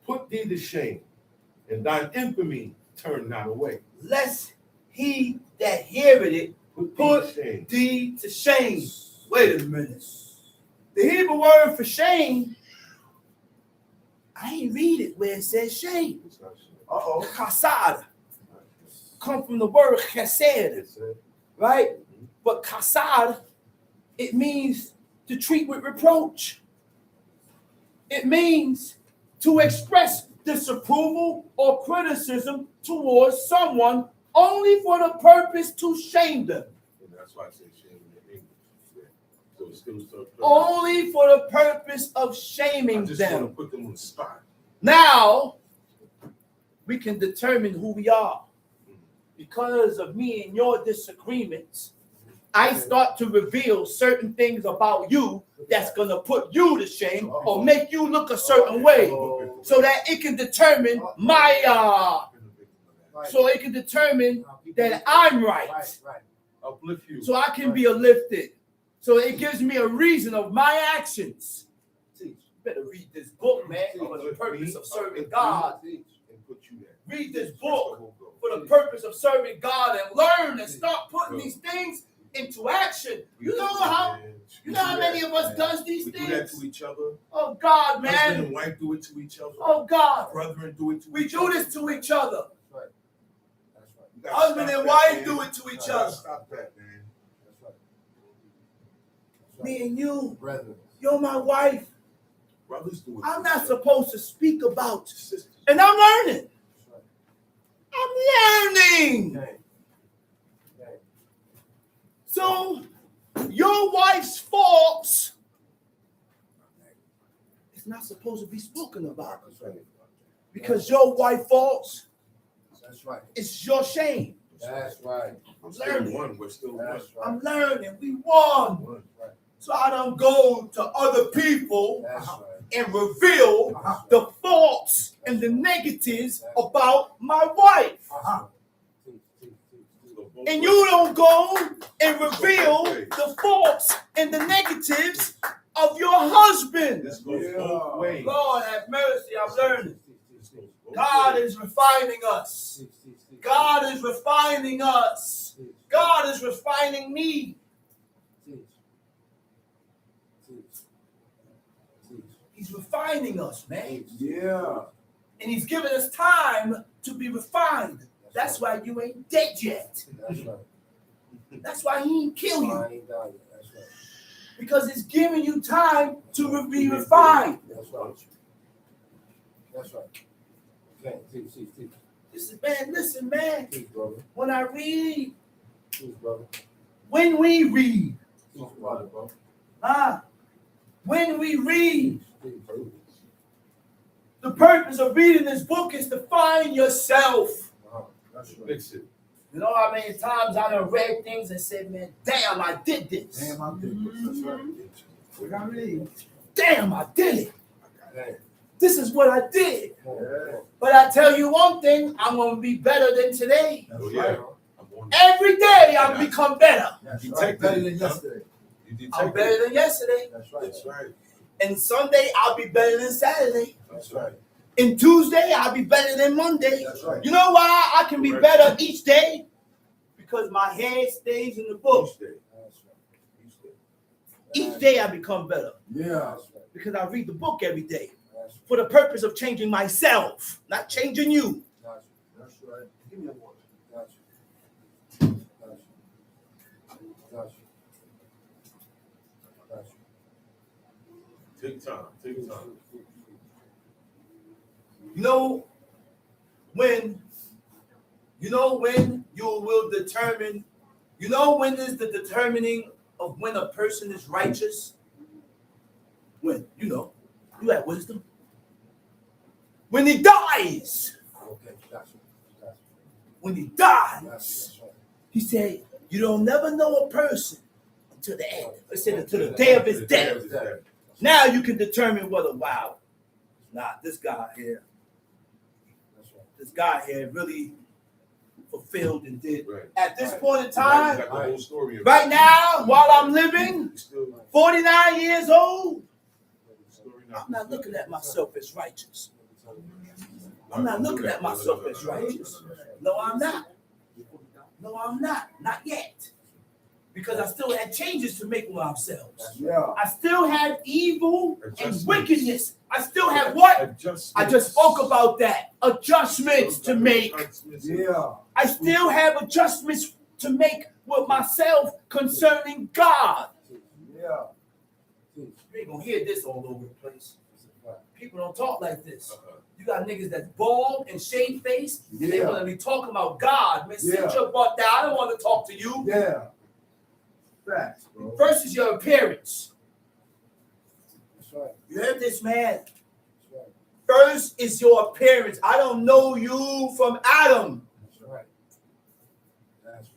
put thee to shame, and thine infamy turn not away. Lest he that heareth it Put thee to shame. thee to shame. Wait a minute. The Hebrew word for shame, I ain't read it where it says shame. It's not shame. Uh-oh. Chasad come from the word chesed, It's a- right? But chasad, it means to treat with reproach. It means to express disapproval or criticism towards someone only for the purpose to shame them. And that's why I say shame in English. Yeah. So it's still so Only for the purpose of I shaming just want to them. put them on the spot. Now, we can determine who we are. Because of me and your disagreements, I start to reveal certain things about you that's going to put you to shame or make you look a certain way so that it can determine so it can determine that I'm right. Right. Uplift you. So I can be uplifted. So it gives me a reason of my actions. You better read this book, man, for the purpose of serving God. And put you there. Read this book for the purpose of serving God and learn and start putting these things into action. You know how many of us does these We do that things? to each other. Oh God, Husband man. and wife do it to each other. Oh God. Brethren do it to We each do other. this to each other. That's right. You gotta Husband stop and that, wife man. do it to each You gotta other. Stop that, man. That's right. That's Me right. and you, Brethren. you're my wife. Brothers do it. I'm to not each other. supposed to speak about, Sisters. and I'm learning. That's right. I'm learning. Gang. Gang. So your wife's faults is not supposed to be spoken about That's right. because your wife faults That's right. is your shame. That's right. I'm still learning. one. We're still one. That's right. I'm learning. We won. One. So I don't go to other people That's right. and reveal the faults and the negatives about my wife. And you don't go and reveal the faults and the negatives of your husband. This goes both ways. Lord have mercy, I'm learning. This goes both God ways. is refining us. God is refining us. God is refining me. He's refining us, man. Yeah. And he's giving us time to be refined. That's why you ain't dead yet. That's right. That's why he ain't kill you. I ain't done yet. That's right. Because it's giving you time to be refined. That's right. That's right. Okay. See. This is, man, listen, man. Please, brother. When I read, Please, brother. when we read, Please, brother, bro. when we read, Please, brother. the purpose of reading this book is to find yourself. That's right. Fix it. You know how many times I done read things and said, man, damn, I did this. Damn, I did this. That's right. We got me. Damn, I did it. Damn. This is what I did. Yeah. But I tell you one thing, I'm going to be better than today. That's Oh, right. yeah. I'm on. Every day I'll become better. That's You right. detected Better it, than huh? yesterday. You detected I'm better than yesterday. That's right. That's right. And Sunday I'll be better than Saturday. That's right. And Tuesday I'll be better than Monday. That's right. You know why I can be Correct. better each day? Because my head stays in the book. Each day. That's right. Each day. Each day I become better Yeah. That's right. because I read the book every day That's right. for the purpose of changing myself, not changing you. Gotcha. That's right. Give me a water. Gotcha. Gotcha. Gotcha. Gotcha. Take time. Take time. You know when you will determine, when is the determining of when a person is righteous? When, you have wisdom. When he dies. Okay. Gotcha. Gotcha. When he Gotcha. dies. That's right. He said, you don't never know a person until the end. He said until the day of his death. Now you can determine whether, wow, this guy here, That's right. this guy here really fulfilled and did. Right. At this Right. point in You time, got the whole story. right now, while I'm living, You still 49 years old. Story I'm not looking at myself as righteous. I'm not looking at myself as righteous. No, I'm not. No, I'm not. Not yet. Because I still had changes to make with ourselves. Yeah. I still had evil and Adjustments. wickedness. I still have what? Adjustments. I just spoke about that. Adjustments to make. Yeah. I still have adjustments to make with myself concerning God. Yeah. You ain't gonna hear this all over the place. People don't talk like this. You got niggas that's bald and shaved face, and they Yeah. want to be talking about God. Man, sit Yeah. your butt down. I don't want to talk to you. Yeah. Facts, bro. First is your appearance. That's right. You heard this, man? That's right. First is your appearance. I don't know you from Adam, That's right. That's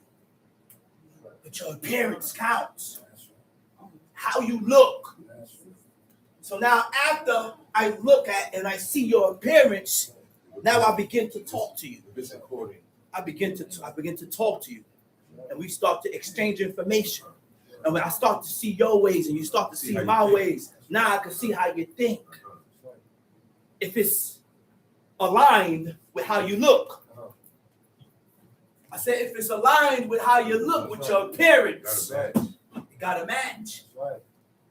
right. but your appearance counts. That's right. How you look. That's right. So now after I look at and I see your appearance, now I begin to talk to you. If it's according. I begin to talk to you, and we start to exchange information. And when I start to see your ways and you start to see my ways, now I can see how you think. If it's aligned with how you look. I said if it's aligned with how you look, with your appearance, Got a badge. you got to match. That's right.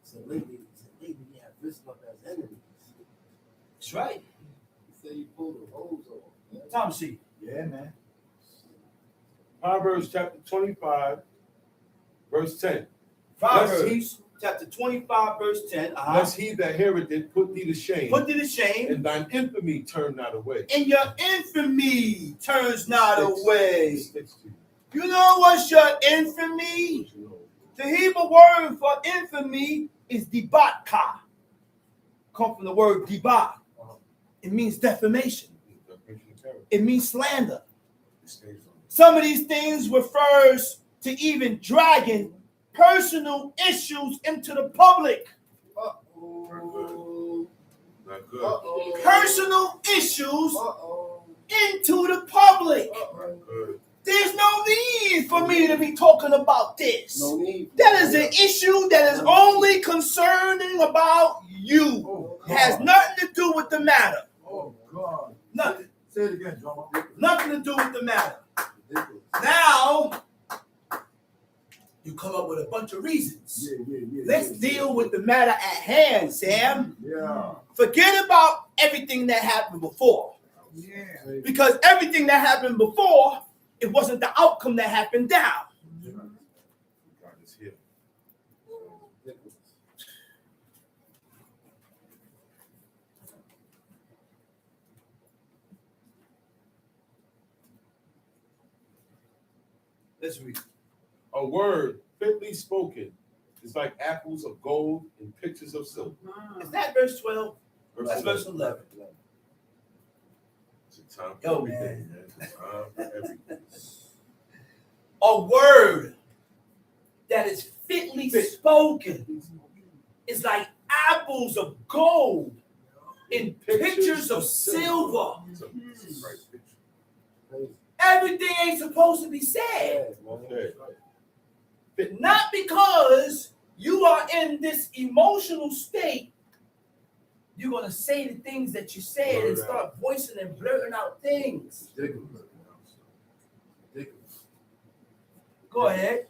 So lately we have risen up as enemies. That's right. He said he pulled the hose off. Man. Tom C. Yeah, man. Proverbs chapter 25, verse 10. Proverbs chapter 25, verse 10. Lest he that heareth it put thee to shame, Put thee to shame, and thine infamy turn not away. and your infamy turns not away. Sticks to you. You know what's your infamy? You know, The Hebrew word for infamy is dibatka. Come from the word dibat. It means defamation. that brings you terror. It means slander. It stays on. Some of these things refers to even dragging personal issues into the public. Uh-oh. Not good. Uh-oh. Personal issues Uh-oh. into the public. Uh-oh. Good. There's no need for me to be talking about this. No need. That is an issue that is only concerning about you. Oh, It has nothing to do with the matter. Oh, God. Nothing. Say it again, John. Nothing to do with the matter. Ridiculous. Now, you come up with a bunch of reasons. Yeah. Let's deal with the matter at hand, Sam. Yeah. Forget about everything that happened before. Yeah. Because everything that happened before, it wasn't the outcome that happened now. God is here. Ridiculous. Let's read. A word fitly spoken is like apples of gold and pictures of silver. Is that verse 12? That's Verse verse 11. It's a time for Yo, everything, man. man. It's a time for everything. A word that is fitly spoken is like apples of gold in pictures of silver. It's a bright picture. Crazy. Everything ain't supposed to be said. Yeah, man. Okay. Not because you are in this emotional state, you're going to say the things that you said and start voicing and blurting out things. Ridiculous. Ridiculous. Go ahead.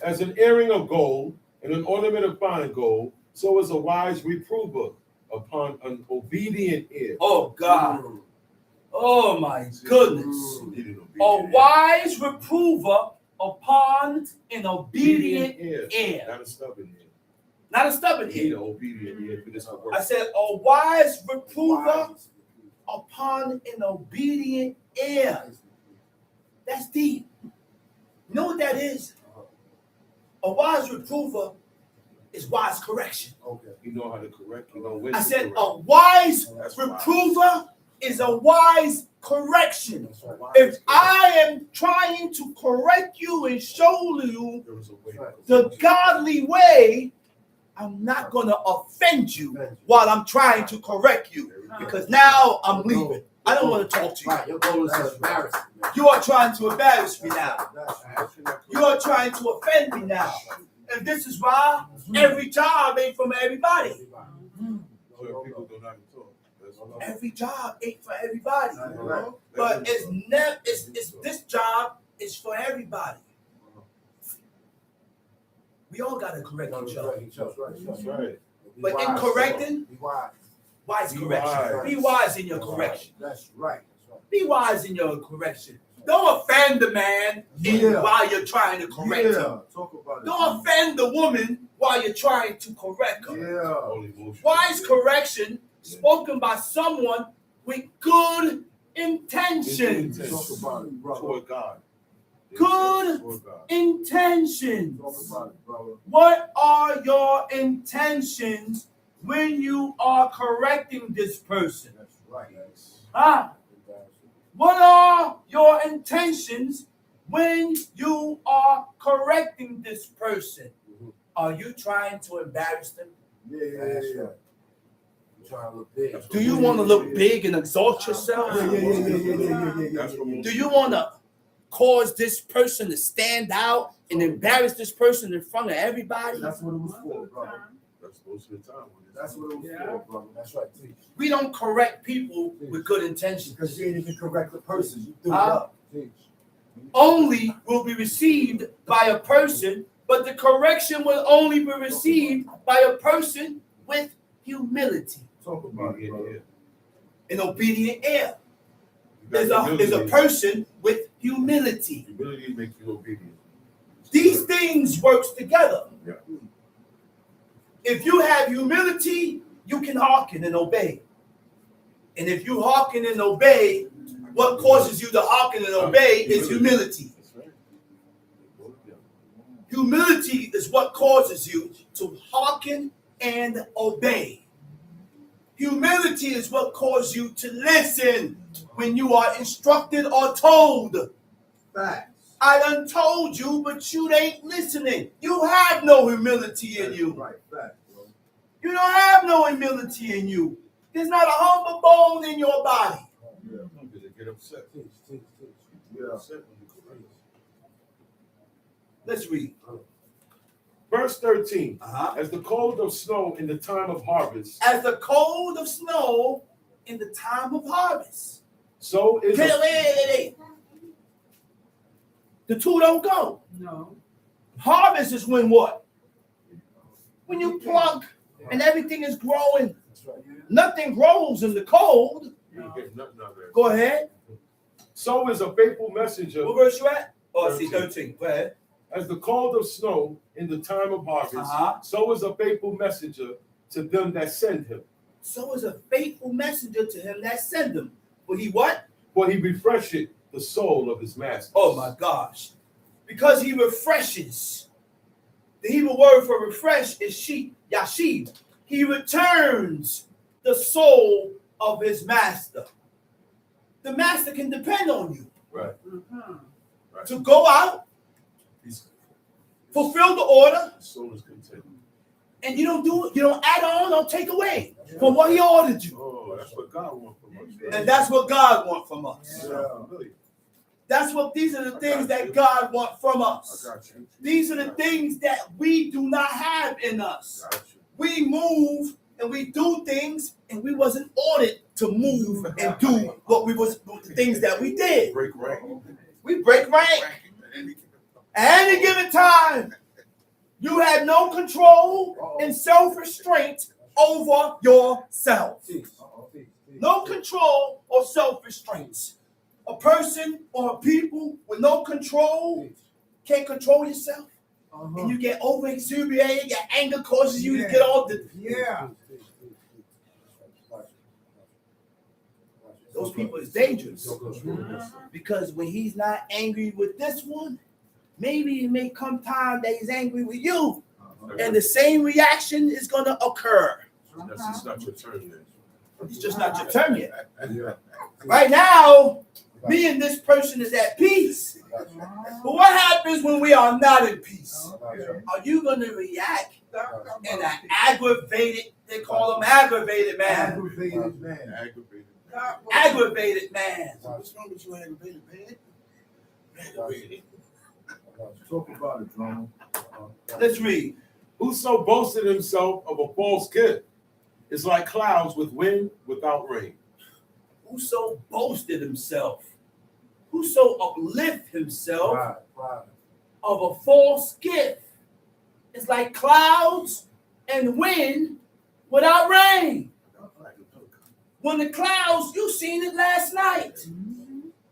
As an earring of gold and an ornament of fine gold, so is a wise reprover upon an obedient ear. Oh, God. Oh, my goodness. Needed to be A there. wise reprover upon an obedient ear. ear. Not a stubborn ear. Not a stubborn Need ear. an obedient ear for this to work. I said a wise reprover upon an obedient ear. That's deep. You know what that is? A wise reprover is wise correction. Okay. You know how to correct. You know when I to said correct. a wise That's reprover is a wise correction. That's right. If I am trying to correct you and show you There was a way. the godly way, I'm not going to offend you while I'm trying to correct you, because now I'm leaving. I don't want to talk to you. Right. Your goal is to embarrass me. You are trying to embarrass me now. That's right. You are trying to offend me now. And this is why every job ain't from everybody. Well, people don't have to talk. That's all. Every job ain't for everybody. Right. But it's this job is for everybody. We all gotta correct each other. That's right. But in correcting, be wise. wise Be correction. wise. Be wise in your correction. That's right. Be wise in your correction. Don't offend the man while you're trying to correct him. Talk about it. Don't offend the woman while you're trying to correct her. Yeah. All emotions. Wise correction spoken by someone with good intentions. Talk about it, brother. Toward God. Good Toward God. intentions. Talk about it, brother. What are your intentions when you are correcting this person? That's right. Huh? What are your intentions when you are correcting this person? Are you trying to embarrass them? Yeah. You're trying to look big. Do you want to look big and exalt yourself? Yeah. That's what most Do you want to cause this person to stand out and embarrass this person in front of everybody? That's what it was for, brother. That's most of the time. That's what it was for, brother. That's right. Teach. We don't correct people with good intentions. Because you ain't even correct the person. You do Uh, that. Teach. Only will be received by a person, but the correction will only be received by a person with humility. Talk about it, brother. An obedient ear. You Is got a humility. person with humility. Humility makes you obedient. These things works together. Yeah. If you have humility, you can hearken and obey. And if you hearken and obey, what causes you to hearken and obey is humility. That's right. Both of them. Humility is what causes you to hearken and obey. Humility is what causes you to listen when you are instructed or told. Facts. I done told you, but you ain't listening. You have no humility in you. Right. Facts, bro. You don't have no humility in you. There's not a humble bone in your body. Yeah. Because they get upset. Teach. You get Yeah. upset when you correct. Let's read. Verse 13. Uh-huh. As the cold of snow in the time of harvest, As the cold of snow in the time of harvest. so is Okay, wait. The two don't go. No. Harvest is when what? When you pluck and everything is growing. That's right. Nothing grows in the cold. You don't get nothing out of it. Go ahead. So is a faithful messenger. What verse you at? Oh, I see 13. Go ahead. As the cold of snow in the time of harvest, Uh-huh. so is a faithful messenger to them that send him. So is a faithful messenger to him that sent him. For he what? For he refresheth the soul of his master. Oh my gosh. Because he refreshes. The Hebrew word for refresh is yashiv. He returns the soul of his master. The master can depend on you Right. to go out, He's, fulfill the order, his soul is content. and you don't add on or take away from what he ordered you. Oh, that's what God wants from us. Right? And that's what God wants from us. Yeah. Really. These are the things that God wants from I us. got you. These are the things that we do not have in us. Got you. We move and we do things, and we wasn't ordered to move and do the things that we did. Break rank. We break rank. At any given time, you had no control and self-restraint over yourself. Teach. No control or self-restraints. A person or a people with no control can't control yourself. And you get over exuberant, your anger causes you to get all the. Yeah. Those people is dangerous. Because when he's not angry with this one, maybe it may come time that he's angry with you. And the same reaction is going to occur. That's just not your turn then. It's just not your turn yet. Right now, me and this person is at peace. But what happens when we are not in peace? Are you going to react in an aggravated, they call them aggravated man. Aggravated man. Aggravated. Aggravated man. What's wrong with you, aggravated man? Aggravated. Talk about it, drama. Let's read. Whoso boasted himself of a false gift is like clouds with wind without rain. Whoso boasted himself, whoso uplift himself of a false gift is like clouds and wind without rain. When the clouds, you seen it last night.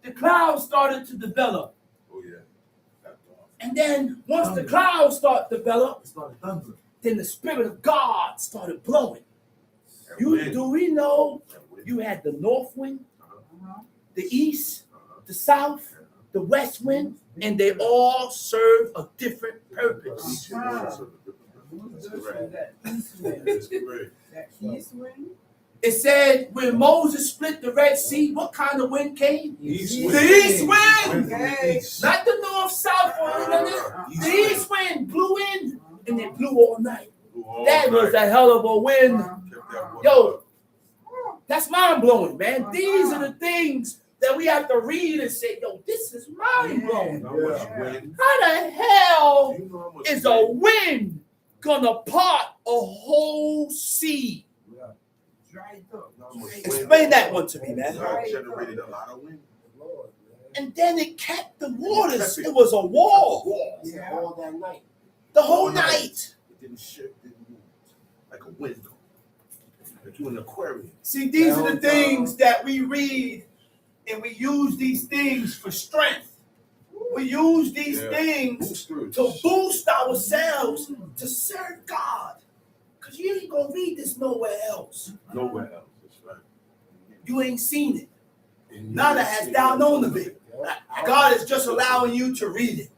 The clouds started to develop. Oh, yeah. And then once the clouds start to develop, then the Spirit of God started blowing. Do we know you had the north wind, the east, the south, the west wind, and they all serve a different purpose. That's correct. That's correct. That east wind? It said when Moses split the Red Sea, what kind of wind came? East The wind. east wind. Okay. Not the north, south, or the east wind blew in, and it blew all night. That was a hell of a wind. Yo, that's mind blowing, man. These are the things that we have to read and say, yo, this is mind blowing. How the hell is a wind gonna part a whole sea? Dried up. Explain that one to me, man. God generated a lot of wind. And then it kept the waters. It was a wall Yeah. All that night. the whole night. It didn't shift, didn't move. Like a window. Like you in an aquarium. See, these are the things that we read, and we use these things for strength. We use these things Boosters. to boost ourselves to serve God. Because you ain't going to read this nowhere else. Nowhere else. That's right. You ain't seen it. And you Neither didn't has see thou it. known of it. God is just allowing you to read it.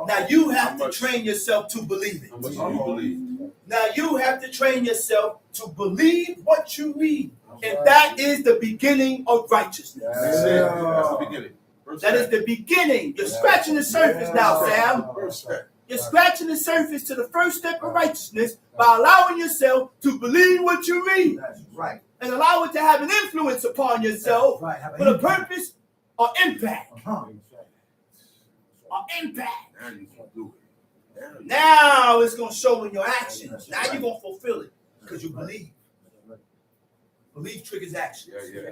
Now you have to train yourself to believe it. How much do you believe? Now you have to train yourself to believe what you read. And that is the beginning of righteousness. That's it. That's the beginning. That is the beginning. You're scratching the surface now, Sam. First step. You're scratching the surface to the first step of righteousness by allowing yourself to believe what you read. That's right. And allow it to have an influence upon yourself Right. Have for the purpose or impact. Uh-huh. Or impact. Now you can do it. Now it's going to show in your actions. Now you're going to fulfill it because you believe. Belief triggers action. Yeah.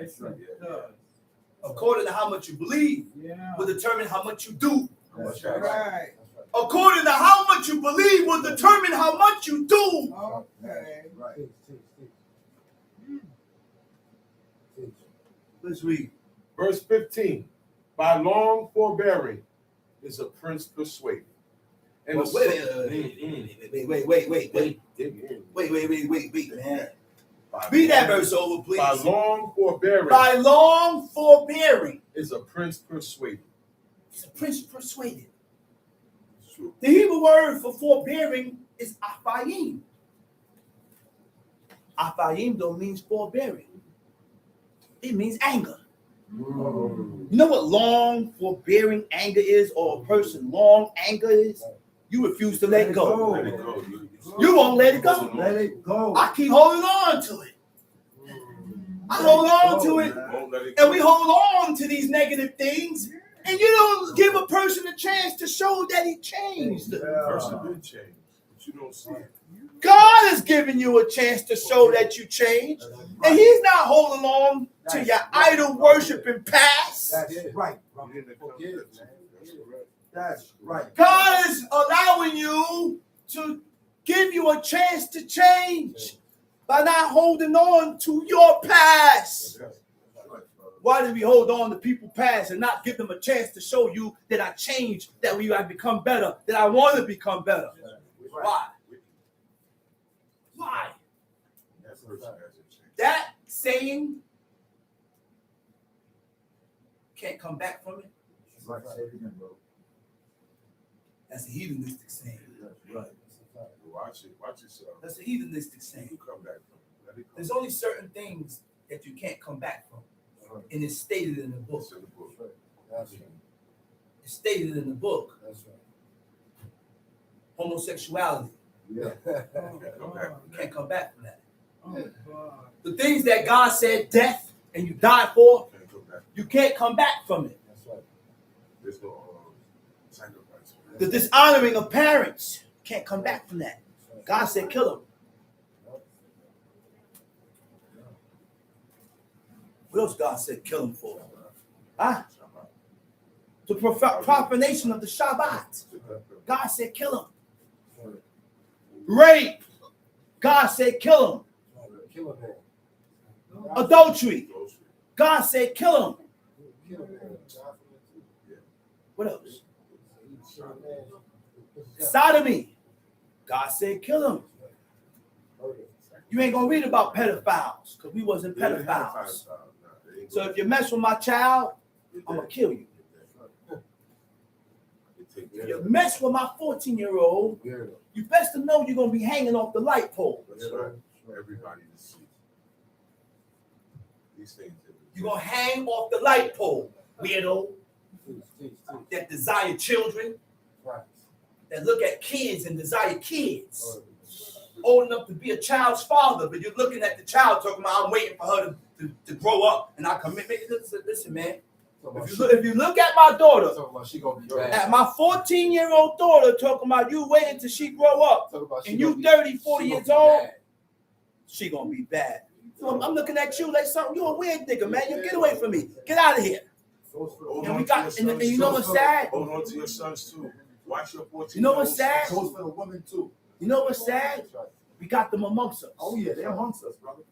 According to how much you believe Yeah. will determine how much you do. That's Right. According to how much you believe will determine how much you do. Okay. Right. Let's read. Verse 15. By long forbearing is a prince persuaded. And Wait, man. Read that verse over, please. By long forbearing By long forbearing is a prince persuaded. is a prince persuaded. True. The Hebrew word for forbearing is aphayim. Aphayim don't mean forbearing. It means anger. You know what long forbearing anger is, or a person long anger is? You refuse to let go. Let it go. You won't let it go. Let it go. I keep holding on to it. I hold on to it, Won't let it and go. we hold on to these negative things, and you don't give a person a chance to show that he changed. Person been changed, but you don't see it. God has given you a chance to show that you changed, and he's not holding on to your idol worshiping past. That's right. You didn't come to that. That's correct. That's right. God is allowing you to give you a chance to change by not holding on to your past. Why did we hold on to people's past and not give them a chance to show you that I changed, that we have become better, that I want to become better? Why? Why? That person hasn't changed. That saying can't come back from it. Right. Say it again, bro. That's a heathenistic saying. Right. Watch it. Watch yourself. That's a heathenistic saying. You come back from it. Let it go. There's only certain things that you can't come back from. And it's stated in the book. It's in the book. That's right. It's stated in the book. That's right. Homosexuality. Yeah. Can't come back. You can't come back from that. Oh, God. The things that God said death and you died for, Can't come back. you can't come back from it. That's right. There's no sacrifice. The dishonoring of parents, can't come back from that. God said, kill him. What else God said, kill him for? Huh? The profanation of the Shabbat. God said, kill him. Rape. God said, kill him. Adultery. God said, kill him. What else? Sodomy. God said, kill him. You ain't gonna read about pedophiles because we wasn't pedophiles. So if you mess with my child, I'm gonna kill you. If you mess with my 14-year-old, you best to know you're gonna be hanging off the light pole. That's right. Everybody to see. These things. You're gonna hang off the light pole, weirdo. That desire children, that look at kids and desire kids. Old enough to be a child's father, but you're looking at the child talking about, I'm waiting for her to grow up and I commit. Listen, man. If you look at my daughter, at my 14-year-old daughter talking about you waiting till she grow up and you 30, 40 years old, she gonna be bad. So I'm looking at you like something, you a weird nigga, man. You get away from me. Get out of here. And we got, and you know what's sad? Hold on to your sons too. Watch your 14. You know what's sad? Goes for the women too. You know what's sad? We got them amongst us. Oh yeah, they're amongst us, brother.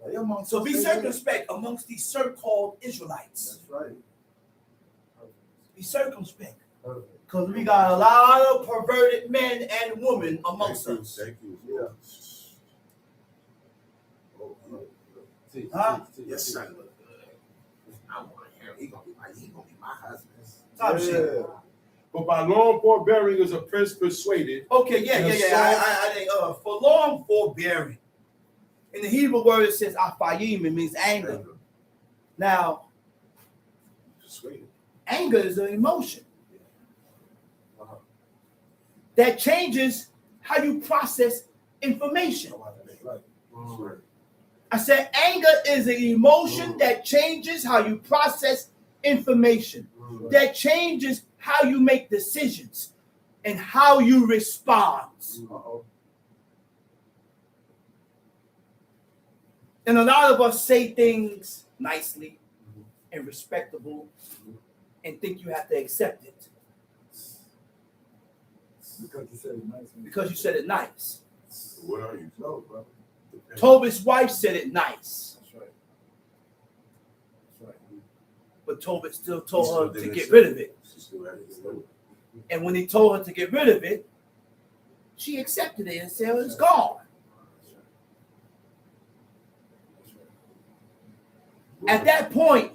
They're amongst So us. be circumspect amongst these so-called Israelites. That's right. Be circumspect. Because we got a lot of perverted men and women amongst us. Thank you. Yeah. Huh? Yes, sir. I want to hear he gonna be my husband. Type shit. But by long forbearing is a prince persuaded. Okay, yeah. I think for long forbearing. In the Hebrew word it says afayim, it means anger. Now, Persuaded. anger is an emotion that changes how you process information. Right. I said anger is an emotion that changes how you process information, that changes how you make decisions and how you respond. And a lot of us say things nicely and respectable and think you have to accept it. Because you said it nice. Because you said it nice. What are you? No, brother. Tobit's wife said it nice, That's right. That's right. but Tobit still told her to get rid of it. She still had to do it. And when he told her to get rid of it, she accepted it and said, oh, it's gone. At that point,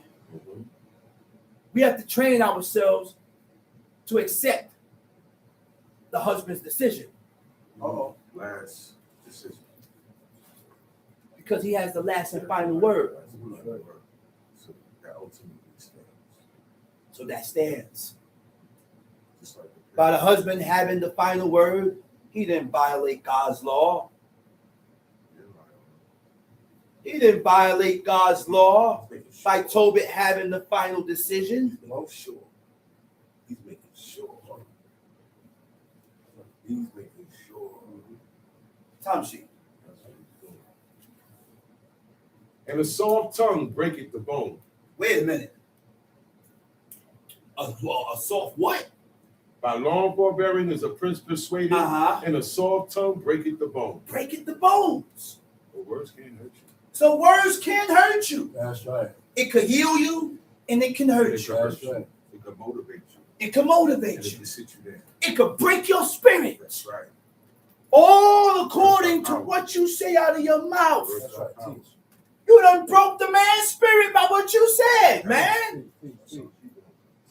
we have to train ourselves to accept the husband's decision. Last decision. Because he has the last and final word. So that ultimately stands. So that stands. Just like By the husband having the final word, he didn't violate God's law. He didn't violate God's law by Tobit having the final decision. No, sure. He's making sure. He's making sure. Time sheet. That's what he's doing. And a soft tongue breaketh the bone. Wait a minute. A soft what? By long forbearing is a prince persuaded, and a soft tongue breaketh the bone. Breaketh the bones. The words can't hurt you. So words can hurt you. That's right. It could heal you and it can hurt you. That's right. It can motivate you. It can And motivate it you. can sit you there. It could break your spirit. That's right. All according to what you say out of your mouth. That's right. Teach. You done broke the man's spirit by what you said, man. Teach.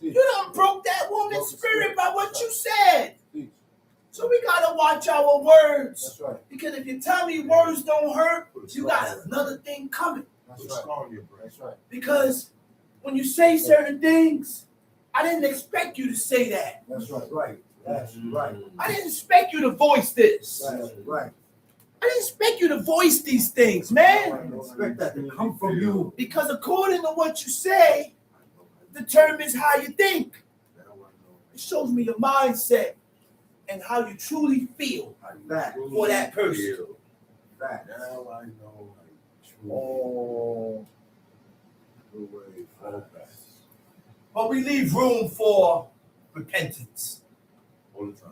You done broke that woman's spirit by what you said. Teach. So we gotta watch our words. That's right. Because if you tell me words don't hurt, you got another thing coming. That's Put a right. scar on your brain. That's right. Because when you say certain things, I didn't expect you to say that. That's right. Right. That's right. I didn't expect you to voice this. That's right. I didn't expect you to voice these things, man. I expect that to come from you. Because according to what you say, determines how you think. It shows me your mindset and how you truly feel Back. for that person. Back. Now I know I truly Oh. the way for best But we leave room for repentance. all the time.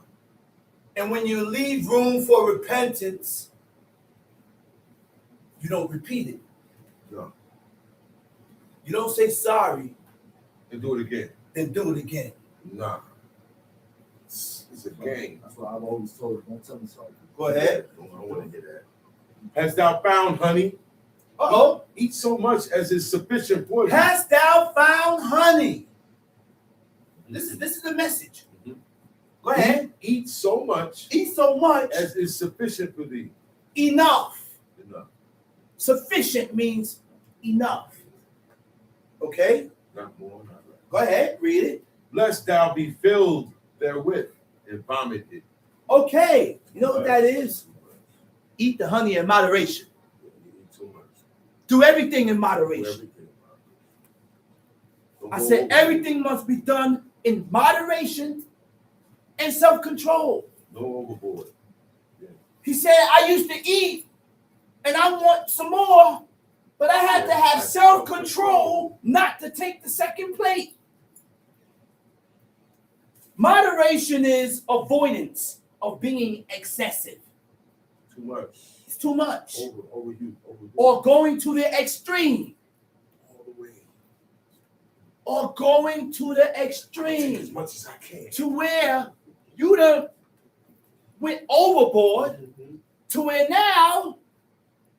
And when you leave room for repentance, you don't repeat it. No. You don't say sorry, And do it again. then do it again. Nah. It's a game. That's what I've always told her. Don't tell me sorry. Go ahead. I don't want to hear Hast thou found honey? Uh-oh. Eat so much as is sufficient for thee. Hast thou found honey? This is the message. Mhm. Go ahead. Eat so much Eat so much. as is sufficient for thee. Enough. that. Enough. Sufficient means enough. Okay? Not more, not less. Go ahead. Read it. Lest thou be filled therewith and vomited. Okay. You know what that is? Eat the honey in moderation. You eat too much. Do everything in Do moderation. everything. Don't I go said over. everything must be done in moderation and self-control. No overboard. He said, I used to eat and I want some more, but I had to have self-control not to take the second plate. Moderation is avoidance of being excessive. Too much. It's too much. Overdo. Or going to the extreme. all the way. Or going to the As extreme. much as I can. To where you done went overboard to where now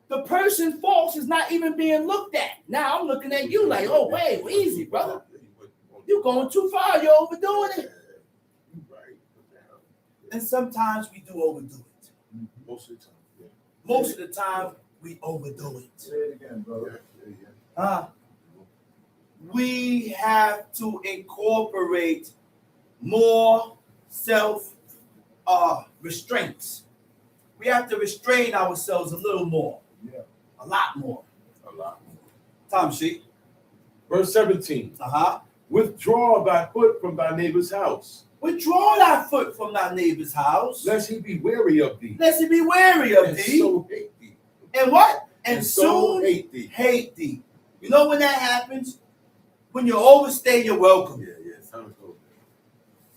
the person false is not even being looked at. Now I'm looking at you like, oh, wait, easy, brother. You're going too far. You're overdoing it. You right. And sometimes we do overdo it. Most of the time. Yeah. Most of the time, we overdo it. Say it again, brother. We have to incorporate more self restraints. We have to restrain ourselves a little more. Yeah. A lot more. A lot. Tom sheet. Verse 17. Withdraw thy foot from thy neighbor's house, Withdraw thy foot from thy neighbor's house, lest he be weary of thee. lest he be weary of And thee. so hate thee. And what? And so soon hate thee. hate thee. You know when that happens? When you overstay your welcome. Yeah. It's time to go.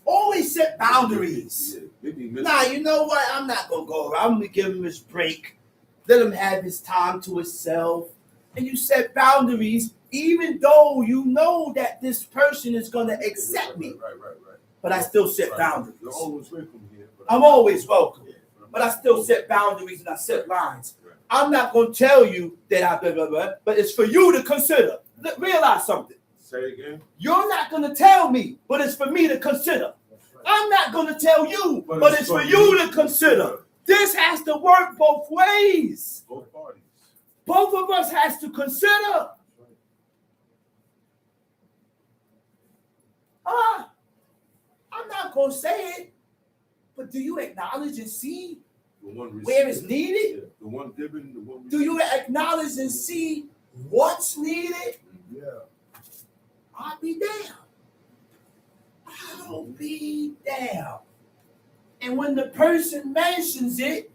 Always set boundaries. Yeah. They be missing. Nah, you know what? I'm not gonna go around. I'm gonna give him his break. Let him have his time to himself. And you set boundaries, even though you know that this person is gonna accept me. Right. But I still set Right. boundaries. You're always welcome here. I'm always welcome. Yeah, But I still set boundaries and I set lines. Right. I'm not gonna tell you that I blah blah blah, but it's for you to consider. Realize something. Say it again. You're not gonna tell me, but it's for me to consider. That's right. I'm not gonna tell you, but it's for you to consider. This has to work both ways. Both parties. Both of us has to consider. I'm not gonna say it, but do you acknowledge and see The one where it's receiving. needed? Yeah. The one giving. The one. Do you acknowledge and see what's needed? Yeah. I'll be damned. I'll be damned. And when the person mentions it,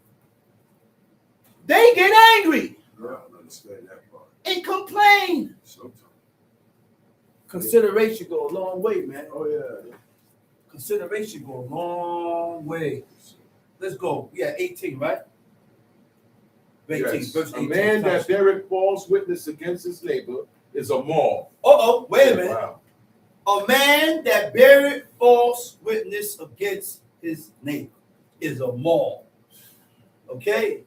they get angry I don't understand that part. and complain. Sometimes. Consideration go a long way, man. Oh, yeah. Consideration go a long way. Let's go. Yeah, 18, right? 18, Yes. verse A 18. man that beareth false witness against his neighbor is a maul. Uh-oh, wait a minute. Wow. A man that beareth false witness against his neighbor is a maul. Okay?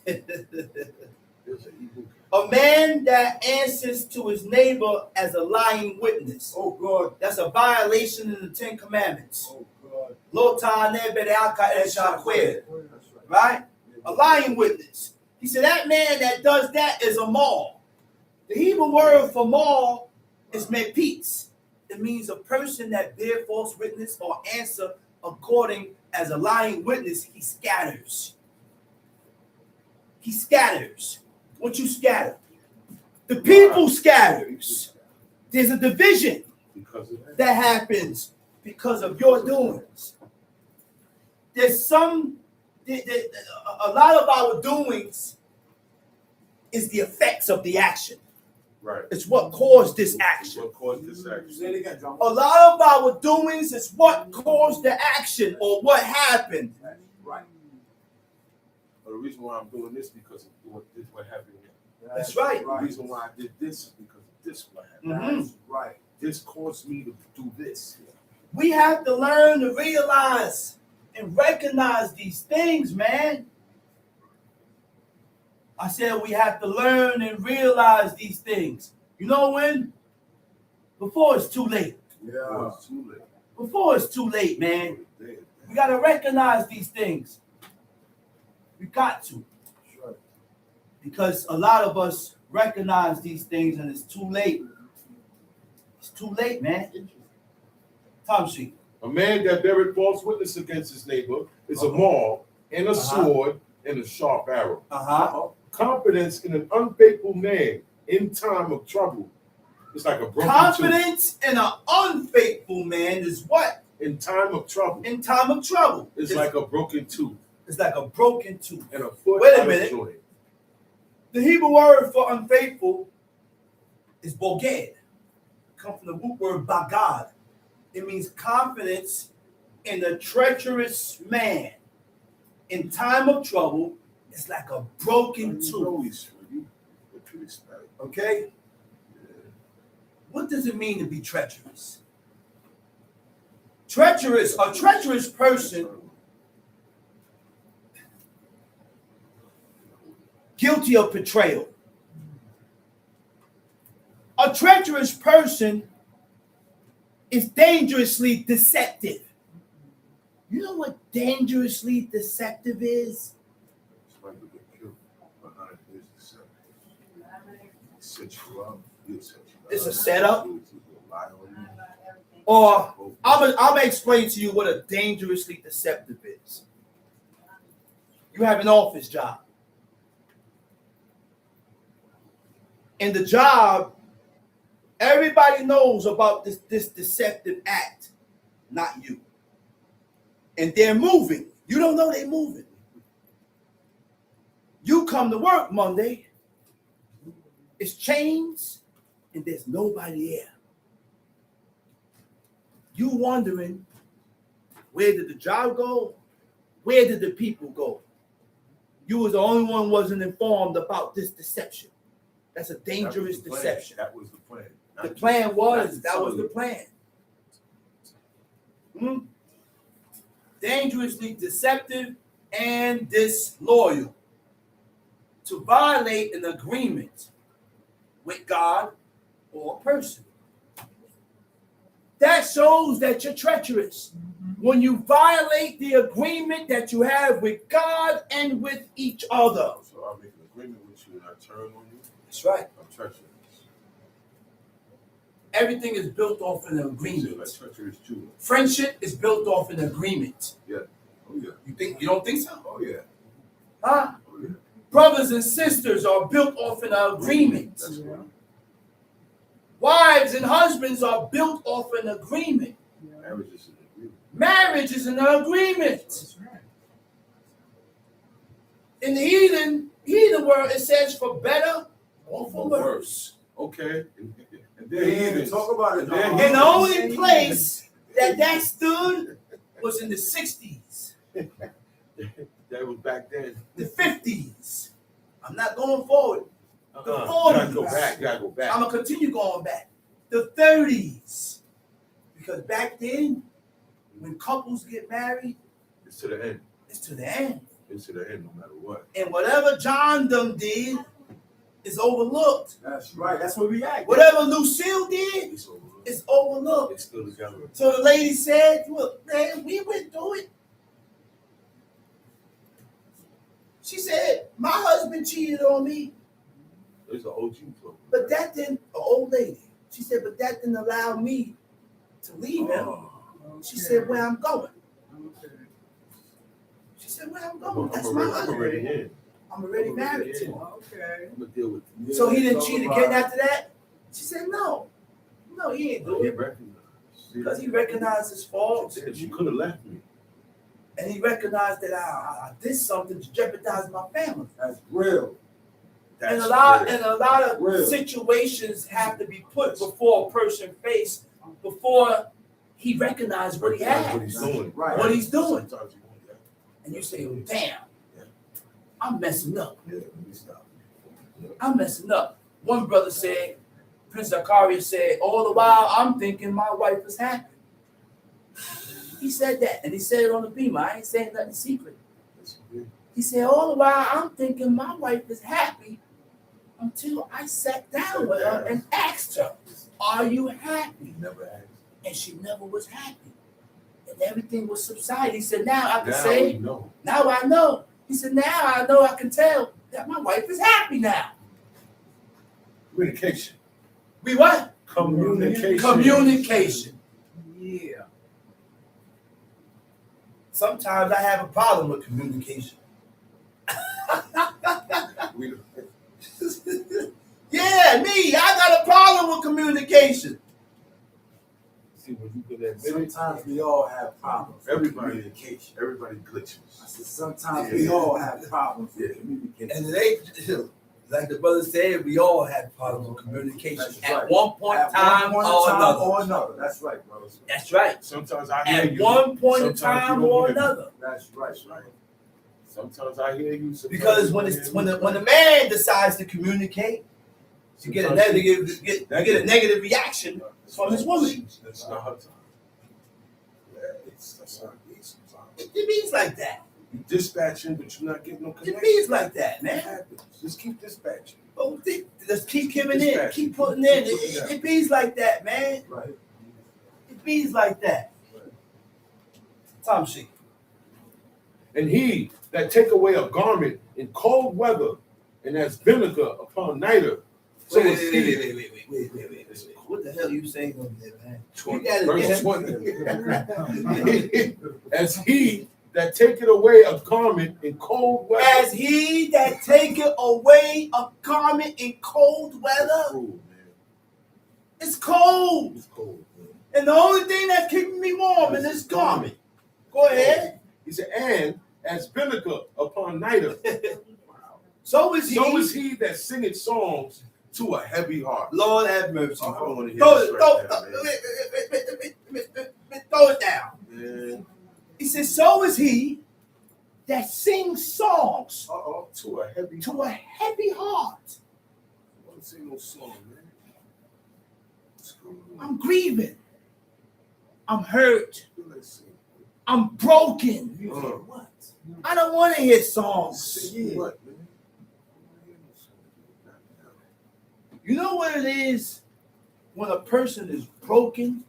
There's an evil. A man that answers to his neighbor as a lying witness. Oh, God. That's a violation of the Ten Commandments. Oh, God. Lota nebe aka el shakwe. That's right. Right? A lying witness. He said that man that does that is a maul. The Hebrew word for maul is mepitz. It means a person that bear false witness or answer according as a lying witness. He scatters. He scatters. What you scatter? The people scatters. There's a division Because of that. that happens because of your doings. there's a lot of our doings is the effects of the action. Right. It's what caused this action. What caused this action? Say it again, John. A lot of our doings is what caused the action or what happened. Right. But the reason why I'm doing this because of what happened here. That's right. The reason why I did this is because of this what happened. Mhm. Right. This caused me to do this. We have to learn to realize and recognize these things, man. I said we have to learn and realize these things. You know when? Before it's too late. Oh, it's too late. Before it's too late, man. Dead. We got to recognize these things. We got to. Sure. Because a lot of us recognize these things and it's too late. It's too late, man. Tom Street. A man that beareth false witness against his neighbor is a maul and a sword and a sharp arrow. Confidence in an unfaithful man in time of trouble is like a broken Confidence in an unfaithful man is what? tooth. In time of trouble, In time of trouble. it's like a broken tooth It's like a broken tooth. and a foot Wait a out of minute. joint. The Hebrew word for unfaithful is boged. Comes from the root word bagad. It means confidence in a treacherous man. In time of trouble, it's like a broken tooth. Okay? What does it mean to be treacherous? A treacherous person, guilty of betrayal. A treacherous person is dangerously deceptive. You know what dangerously deceptive is? It's a setup. Or I'm gonna explain to you what a dangerously deceptive is. You have an office job. In the job, everybody knows about this deceptive act, not you. And they're moving. You don't know they're moving. You come to work Monday, it's chains, and there's nobody there. You wondering, where did the job go? Where did the people go? You was the only one wasn't informed about this deception. That's a dangerous deception. That was the plan. The plan was, that was the plan. Dangerously deceptive and disloyal. To violate an agreement with God or a person. That shows that you're treacherous. When you violate the agreement that you have with God and with each other. So I'll make an agreement with you and I turn on you. That's right. I'm treacherous. Everything is built off an agreement. Like treacherous too. Friendship is built off an agreement. Yeah. Oh yeah. You don't think so? Oh yeah. Huh? Oh yeah. Brothers and sisters are built off an agreement. That's right. Wives and husbands are built off an agreement. Marriage is an agreement. Marriage is an agreement. In the heathen world, it says for better or for worse. Okay. And then Talk about it. And And the only place that stood was in the 60s, That was back then. the 50s. I'm not going forward. The You 40s. gotta go back. You gotta go back. I'm going to continue going back. The 30s. Because back then, when couples get married, It's to the end. it's to the end. It's to the end, no matter what. And whatever John done did is overlooked. That's right. That's where we at. Whatever Lucille did it's over. is overlooked. It's still together. So the lady said, look, man, we went through it. She said, my husband cheated on me, There's an OG talk. but that didn't, an old lady. She said, but that didn't allow me to leave him. She said, where I'm going. She said, where I'm going. That's my I'm husband. already in. I'm already married to him. Okay. I'm gonna deal with it. So he didn't cheat again after that? She said, no. No, he didn't do He it. recognized. Because he recognized his faults. She could have left me. And he recognized that I did something to jeopardize my family. That's real. And a lot of Real. situations have to be put before a person's face before he recognizes what he That's what has, he's doing. Right. what he's doing. Sometimes you want that. And you say, oh, damn, I'm messing up. Yeah, let me stop. I'm messing up. One brother said, Prince Zacharias said, all the while I'm thinking my wife is happy. He said that, and he said it on the beamer. I ain't saying nothing secret. He said, all the while I'm thinking my wife is happy until I sat down with her and asked her, are you happy? Never asked. And she never was happy. And everything was subsided. He said, now I can Now say, we know. now I know. He said, now I know I can tell that my wife is happy now. Communication. We what? Communication. Communication. Yeah. Sometimes I have a problem with communication. We Yeah, me. I got a problem with communication. See, when you get that minute, Sometimes we all have problems with Everybody- communication. everybody glitches. I said sometimes we all have problems with communication. And it ain't, like the brother said, we all had problems with communication That's at right. one point in At time one or time another. or another. That's right, brother. That's right. sometimes I hear At you. one point in sometimes you time don't or hear me. another. That's right. Sometimes I hear you. sometimes Because you when don't it's hear me. when the man decides to communicate, you get a negative get a negative reaction from his woman. That's not her time. Yeah, that's not me sometimes. It means like that. You dispatching, but you're not getting no It connection. means like that, It man. happens. Just keep dispatching. Oh, let's keep giving in, keep putting in. It means like that, man. Right. It means like that. Tom sheet. And he that take away a garment in cold weather and has vinegar upon nitre, so is he. Wait. What the hell are you saying over there, man? Verse 20. As he that taketh away a garment in cold weather. As he that taketh away a garment in cold weather, Cool, man. it's cold. It's cold, man. And the only thing that's keeping me warm is this garment. Go ahead. He said, and as vinegar upon nitre, So is he. so is he that singeth songs to a heavy heart. Lord have mercy. I don't want to hear Throw this it, right now, man. throw it down. Man, He says, so is he that sings songs to a heavy to a heavy heart. I want to sing no song, man. What's going on? I'm grieving. I'm hurt. Feel like singing. I'm broken. What? I don't want to hear songs. Sing what, man? I don't wanna hear no song. Not now. You know what it is when a person is broken?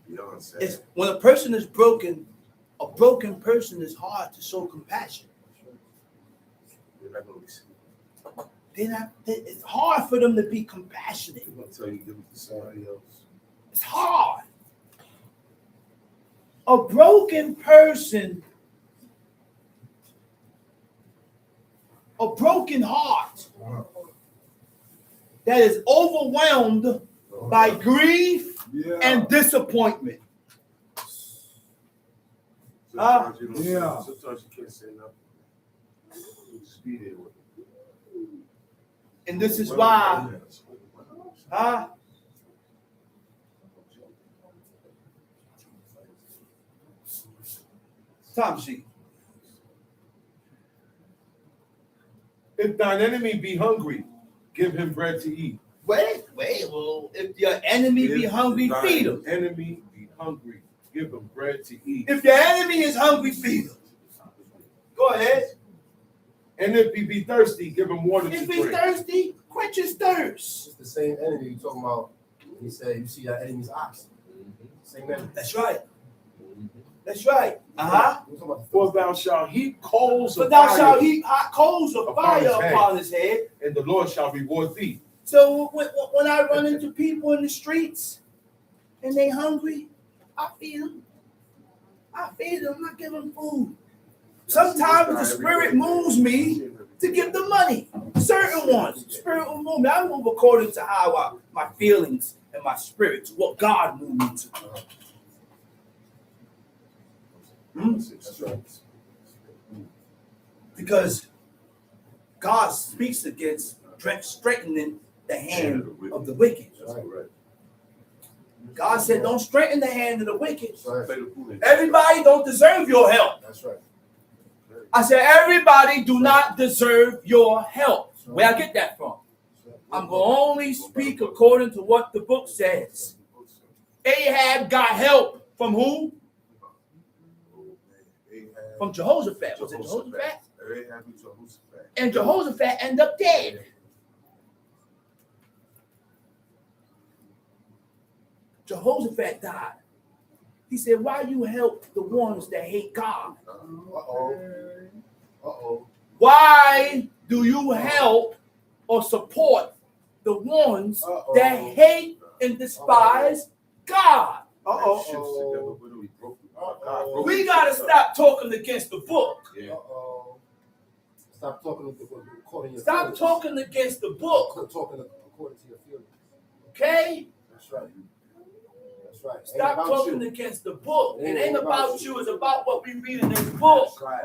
Beyond sad. It's when a person is broken, a broken person is hard to show compassion. They're not gonna listen. It's hard for them to be compassionate. They're gonna tell you give it to somebody else. It's hard. A broken person, a broken heart that is overwhelmed by grief and disappointment. Sometimes you don't say- Yeah. Sometimes you can't say nothing. You just be there with it. And this is why, Tom sheet. If thine enemy be hungry, give him bread to eat. Wait, well, if your enemy be hungry, feed him. Enemy be hungry, give him bread to eat. If your enemy is hungry, feed him. Go ahead. And if he be thirsty, give him water to If he's drink. thirsty, quench his thirst. It's the same enemy you talking about. He said, you see that enemy's ox. Same enemy. That's right. That's right. Uh-huh. We're talking about For thou shalt heap coals But of thou fire, shalt heap hot coals of upon fire his head. upon his head. and the Lord shall reward thee. So when I run into people in the streets and they hungry, I feed them. I give them food. Sometimes the spirit moves me to give them money. Certain ones, spirit will move me. I move according to how my feelings and my spirits, what God moved me to. That's right. Because God speaks against straightening the hand of the wicked. That's correct. God said, don't straighten the hand of the wicked. That's right. Play the fool in. Everybody don't deserve your help. That's right. I said, everybody do not deserve your help. Where I get that from? I'm going to only speak according to what the book says. Ahab got help from who? From Jehoshaphat. Was it Jehoshaphat? And Jehoshaphat ended up dead. Jehoshaphat died. He said, why you help the ones that hate God? Why do you help or support the ones that hate and despise God? We got to stop talking against the book. Stop talking according to your Stop feelings. talking against the book. Stop talking according to your feelings. Okay? That's right. That's right. Stop talking against the book. It ain't about you. It's about what we read in this book. That's right.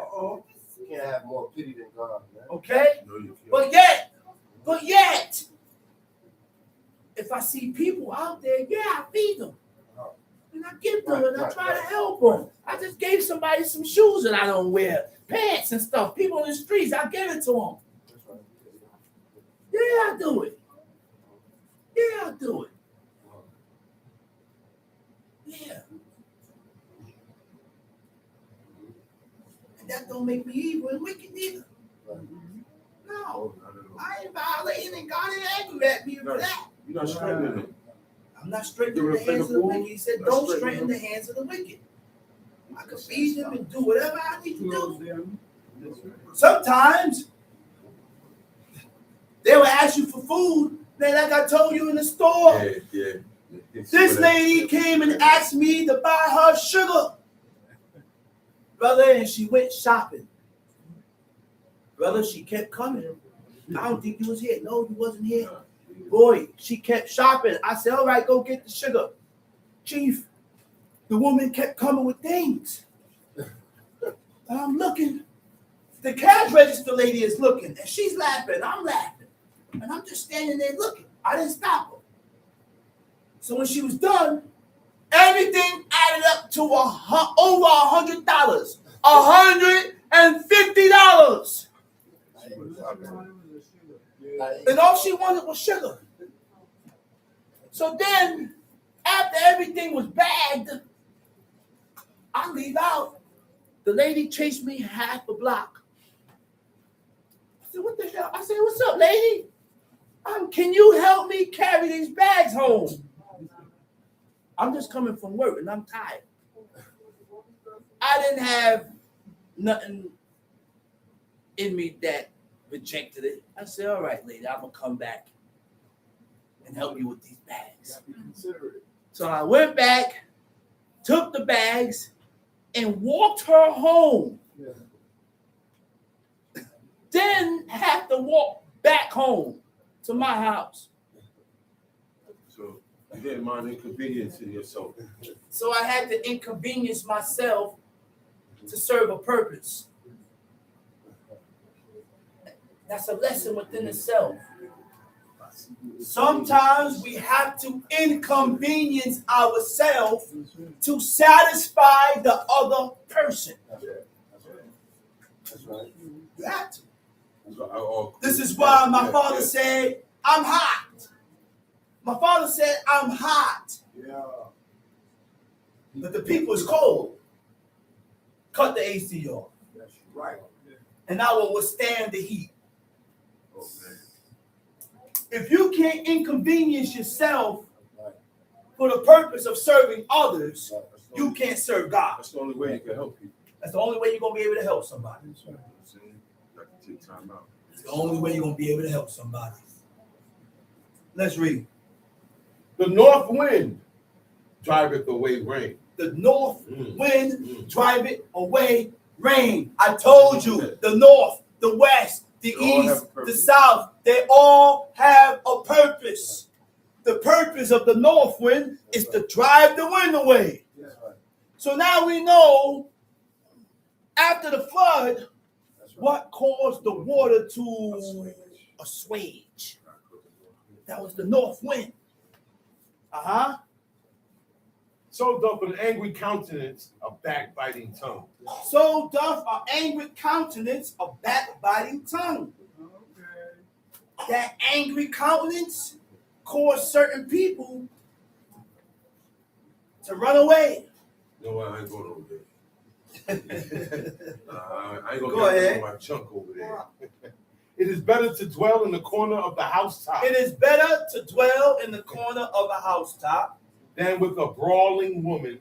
You can't have more pity than God, man. Okay? No, you can't. But yet, if I see people out there, yeah, I feed them. And I give them and I try to help them. I just gave somebody some shoes that I don't wear, pants and stuff. People in the streets, I give it to them. That's right. Yeah, I do it. Yeah, I do it. Yeah. And that don't make me evil and wicked either. No. I ain't violating and God ain't angry at me for that. You're not straightening it. I'm not straightening the hands of the wicked. He said, don't straighten the hands of the wicked. I can feed them and do whatever I need to do. Sometimes they will ask you for food, then like I told you in the store. Yeah. This lady came and asked me to buy her sugar. Brother, and she went shopping. Brother, she kept coming. I don't think you was here. No, you wasn't here. Boy, she kept shopping. I said, all right, go get the sugar. Chief, the woman kept coming with things. I'm looking. The cash register lady is looking, and she's laughing. I'm laughing. And I'm just standing there looking. I didn't stop her. So when she was done, everything added up to over $100. $150. And all she wanted was sugar. So then, after everything was bagged, I leave out. The lady chased me half a block. I said, what the hell? I said, what's up, lady? Can you help me carry these bags home? I'm just coming from work and I'm tired. I didn't have nothing in me that rejected it. I said, all right, lady, I'm going to come back and help you with these bags. So I went back, took the bags, and walked her home. Then have to walk back home to my house. So you didn't mind inconveniencing yourself. So I had to inconvenience myself to serve a purpose. That's a lesson within itself. Sometimes we have to inconvenience ourselves to satisfy the other person. That's right. You have to. So This is why my father said, I'm hot. My father said, I'm hot. Yeah. But the people is cold. Cut the AC off. That's right. And I will withstand the heat. Oh, man. If you can't inconvenience yourself for the purpose of serving others, you can't serve God. That's the only way you can help people. That's the only way you're going to be able to help somebody. You know what I'm saying? You have to take time out. It's the only way you're going to be able to help somebody. Let's read. The north wind driveth away rain. The north wind driveth away rain. I told you, the north, the west, the east, the south, they all have a purpose. The purpose of the north wind is to drive the wind away. So now we know After the flood, That's right. what caused the water to assuage? That was the north wind. So doth an angry countenance a backbiting tongue. So doth an angry countenance a backbiting tongue. That angry countenance caused certain people to run away. You know what? I ain't going over there. I ain't gonna Go ahead. get my chunk over there. It is better to dwell in the corner of the housetop It is better to dwell in the corner of a housetop. than with a brawling woman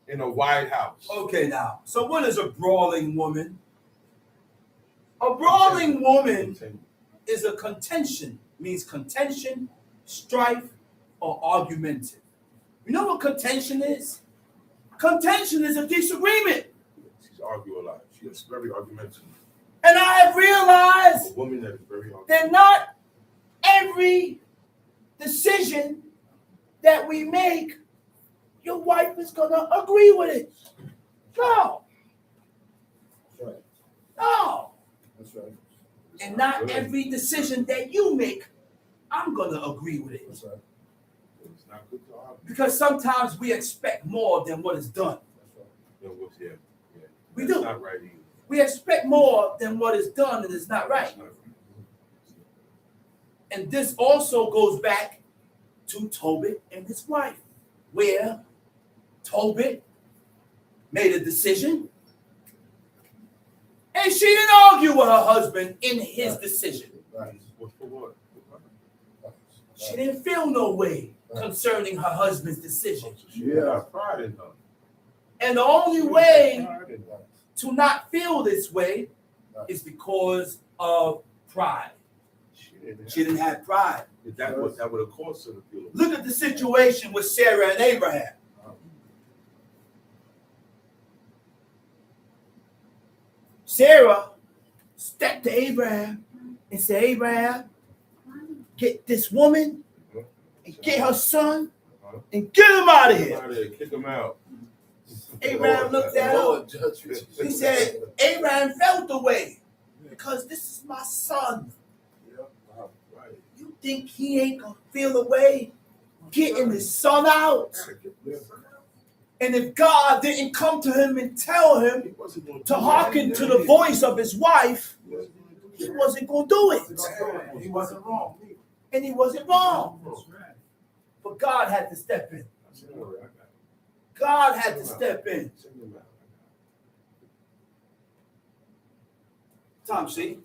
in a wide house. Okay, now, so what is a brawling woman? A brawling woman is a contention, means contention, strife, or argumentative. You know what contention is? Contention is a disagreement. She's arguing a lot. She's very argumentative. And I have realized A woman that is very argumentative. that not every decision that we make, your wife is going to agree with it. No. That's right. No. That's right. And not every decision that you make, I'm going to agree with it. That's right. It's not good to argue. Because sometimes we expect more than what is done. That's right. You know what's yeah. We That's do. not right either. We expect more than what is done, and it's not right. That's not right. And this also goes back to Tobit and his wife, where Tobit made a decision, and she didn't argue with her husband in his decision. Right. What's for what? She didn't feel no way concerning her husband's decision. She got pride in her. And the only way Pride in her. to not feel this way is because of pride. She didn't have pride. That would have caused her to feel. Look at the situation with Sarah and Abraham. Sarah stepped to Abraham and said, Abraham, get this woman and get her son and get him out of here. Kick him out. Abraham looked at her. He said, Abraham felt the way because this is my son. You think he ain't going to feel the way getting his son out? And if God didn't come to him and tell him to hearken to the voice of his wife, he wasn't going to do it. He wasn't wrong. And he wasn't wrong. But God had to step in. God had to step in. Tom, see?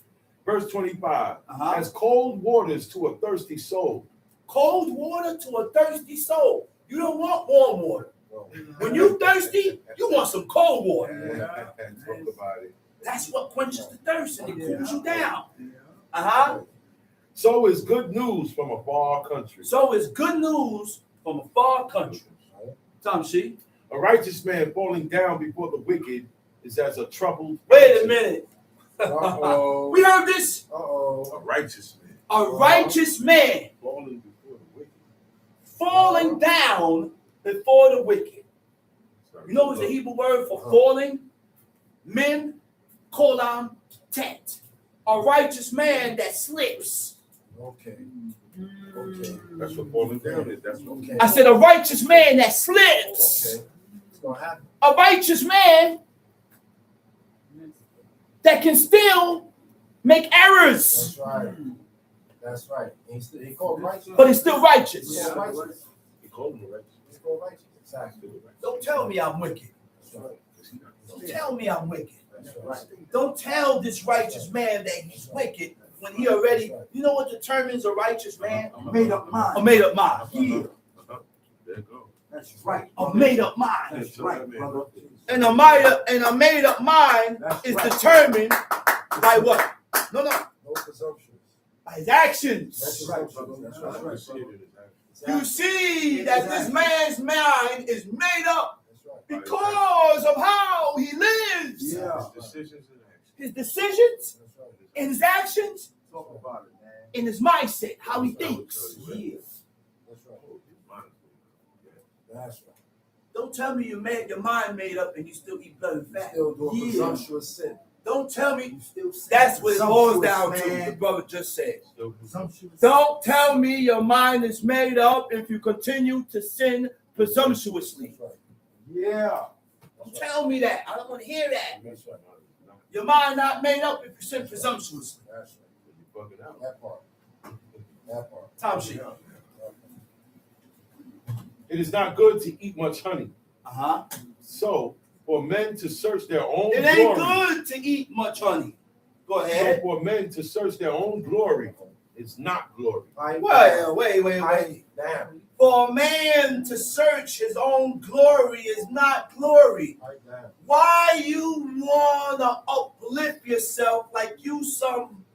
Verse 25. Uh-huh. As cold waters to a thirsty soul. Cold water to a thirsty soul. You don't want warm water. When you're thirsty, you want some cold water. Talk about it. That's what quenches the thirst and it cools you down. So is good news from a far country. So it's good news from a far country. Tom, see? A righteous man falling down before the wicked is as a troubled. Wait a minute. Uh-oh. We heard this. Uh-oh. A righteous man. A righteous man Falling before the wicked. falling down before the wicked. You know what's the Hebrew word for falling? Mem, kolam, tet. A righteous man that slips. Okay. Okay. That's what falling down is. That's what. Okay. I said a righteous man that slips. Okay. It's gonna happen. A righteous man that can still make errors, That's right. That's right. He called righteous. but he's still righteous. Yeah, righteous. He called him righteous. He's called righteous. Exactly. Don't tell me I'm wicked. That's right. Don't tell me I'm wicked. That's right. Don't tell this righteous man that he's wicked when he already, you know what determines a righteous man? Made up mind. A made up mind. There you go. That's right. A made up mind. That's right, brother. And a made up mind That's is right. determined by what? No. No presumptions. By his actions. That's right, brother. That's right. That's right. You see that this man's mind is made up That's right. because of how he lives. Yeah. His decisions and actions. His decisions That's right. and his actions Talk about it, man. and his mindset, how he thinks. That's Yeah. right. That's right. Don't tell me you made your mind made up and you still eat blood and You fat. still doing Yeah. presumptuous sin. Don't tell me You still sin. that's what it boils down Presumptuous, to. man. The brother just said. Presumptuous. Don't tell me your mind is made up if you continue to sin presumptuously. That's right. Yeah. Don't tell me that. I don't want to hear that. That's right. Your mind not made up if you sin presumptuously. That's right. You're bugging out. That part. That part. Time sheet. It is not good to eat much honey. Uh-huh. So, for men to search their own It ain't glory, good to eat much honey. Go so ahead. for men to search their own glory is not glory. Well, wait. Down. For a man to search his own glory is not glory. Right down. Why you wanna uplift yourself like you some?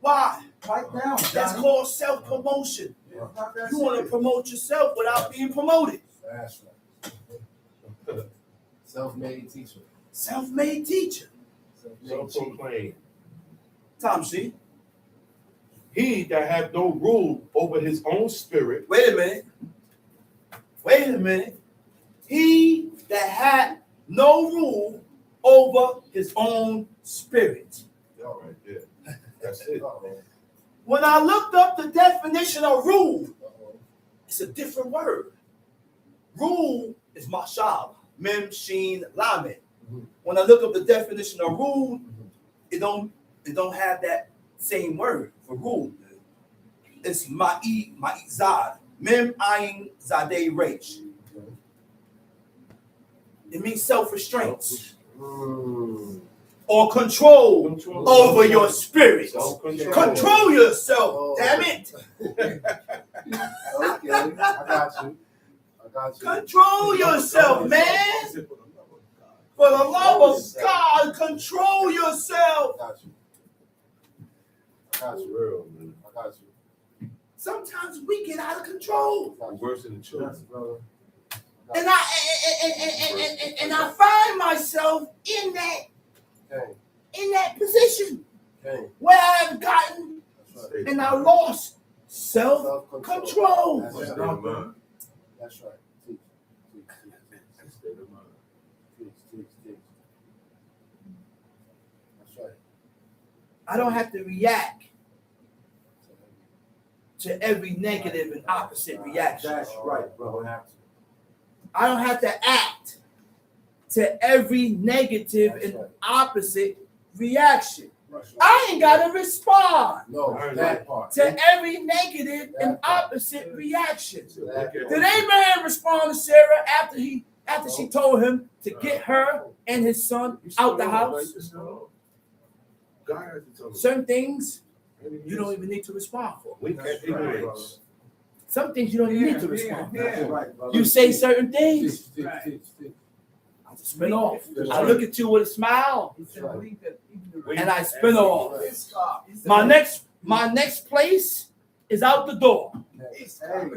Why? Right down. That's called self-promotion. Not that You want to serious. promote yourself without being promoted. That's right. Self-made teacher. Self-made teacher. Self-made chief. Self-proclaimed. Tom C. He that hath no rule over his own spirit, Wait a minute. He that had no rule over his own spirit. all right there. That's it. Uh-oh. When I looked up the definition of rule, Uh-oh. it's a different word. Rule is mashal, mem, sheen, lamed. Mhm. When I look up the definition of rule, it don't have that same word for rule. It's ma'izad, mem, ayin, zadeh, resh. It means self-restraint Mm. or control over your spirit. Self-control. Control yourself, Oh. damn it. Okay, I got you. Control yourself, man. For the love of God, control yourself. I got you. I got you. Real, man. I got you. Sometimes we get out of control. I got you. Worse than the Yes, children. brother. And I find myself in that position Okay. where I've gotten That's right. and I lost self-control. That's State right. of mind. That's right. Teach. State of mind. Teach. That's right. I don't have to react to every negative and opposite reaction. That's right, brother. Don't have to. I don't have to act to every negative That's and right. opposite reaction. That's right. I ain't got to respond No, that part. to every negative and opposite reaction. That Did part. Abraham respond to Sarah after she told him to get her and his son out the house? God has to tell us. Certain things you don't even need to respond for. We can't ignorance. Some things you don't even need to respond for. Yeah, right, brother. You say certain things, Teach. I just spin off. I look at you with a smile He said, "Leave it ignorant." and I spin off. It's God. He said, My next place is out the door. it's God.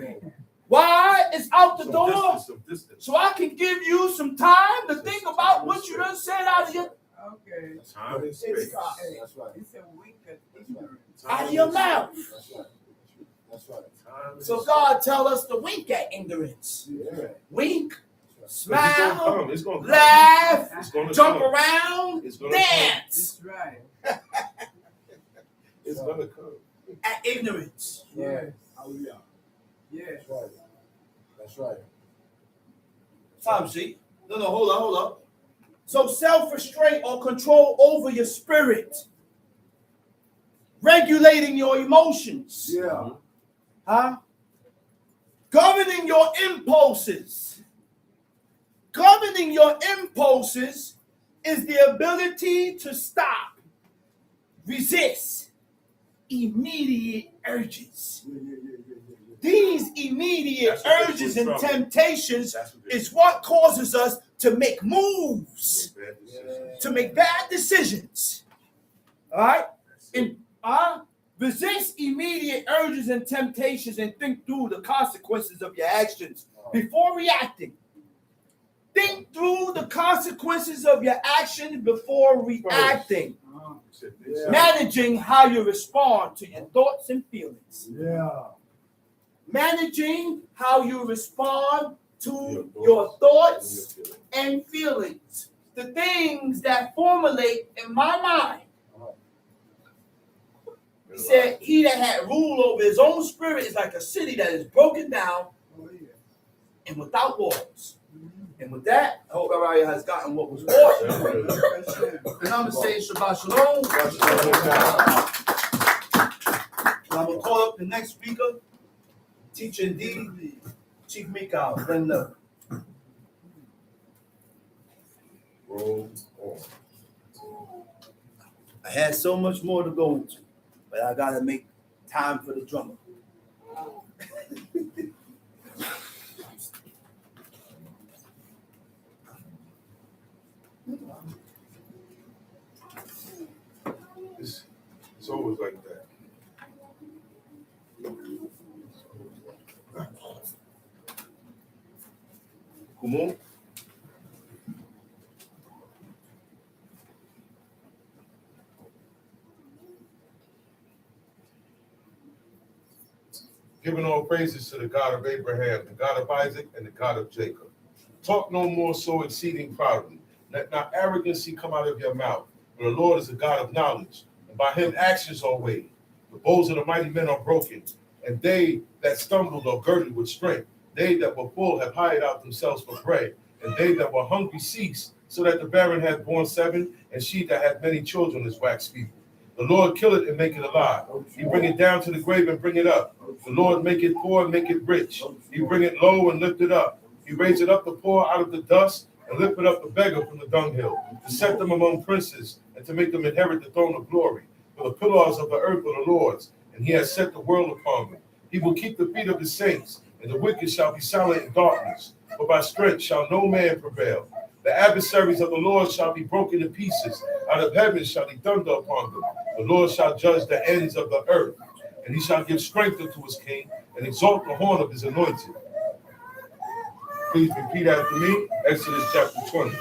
Why? It's out the Some door distance, some distance. so I can give you some time to think about what you done said out of your Okay. Time and It's space. God. That's right. He said, "Wink at ignorant." out of your mouth. That's right. That's right. Time and So space. God tell us to wink at ignorance. Yeah. Wink, But it's smile, gonna come. It's gonna come. laugh, It's gonna jump come. around, It's gonna dance That's right. It's gonna come. at ignorance. Yes. Hallelujah. Yes. That's right. That's right. Time sheet. No, hold up. So self-restraint or control over your spirit. Regulating your emotions. Yeah. Huh? Governing your impulses. Governing your impulses is the ability to stop, resist immediate urges. These immediate That's what gets urges you in and trouble. temptations That's what is what causes us to make moves, Bad decisions. to make bad decisions. All right? And resist immediate urges and temptations and think through the consequences of your actions before reacting. Think through the consequences of your action before reacting. Yeah. Managing how you respond to your thoughts and feelings. Yeah. Managing how you respond to your thoughts and feelings. The things that formulate in my mind. He said, he that had rule over his own spirit is like a city that is broken down and without walls. And with that, I hope everybody has gotten what was taught. And I'm going to say Shabbat Shalom. And I'm going to call up the next speaker, Teacher D, Chief Mikal. Then Roll on. I had so much more to go into, but I gotta make time for the drummer. It's always like that. Come on. Giving all praises to the God of Abraham, the God of Isaac, and the God of Jacob. Talk no more so exceeding proudly. Let not arrogancy come out of your mouth. For the Lord is a God of knowledge, and by him actions are weighed. The bows of the mighty men are broken, and they that stumbled are girded with strength. They that were full have hired out themselves for bread, and they that were hungry ceased, so that the barren hath borne 7, and she that hath many children is waxed feeble. The Lord kill it and make it alive. He bring it down to the grave and bring it up. The Lord make it poor and make it rich. He bring it low and lift it up. He raise it up the poor out of the dust and lift it up the beggar from the dunghill, to set them among princes and to make them inherit the throne of glory. For the pillars of the earth are the Lord's, and he has set the world upon them. He will keep the feet of his saints, and the wicked shall be silent in darkness. For by strength shall no man prevail. The adversaries of the Lord shall be broken to pieces. Out of heaven shall he thunder upon them. The Lord shall judge the ends of the earth, and he shall give strength unto his king, and exalt the horn of his anointed. Please repeat after me, Exodus chapter 20.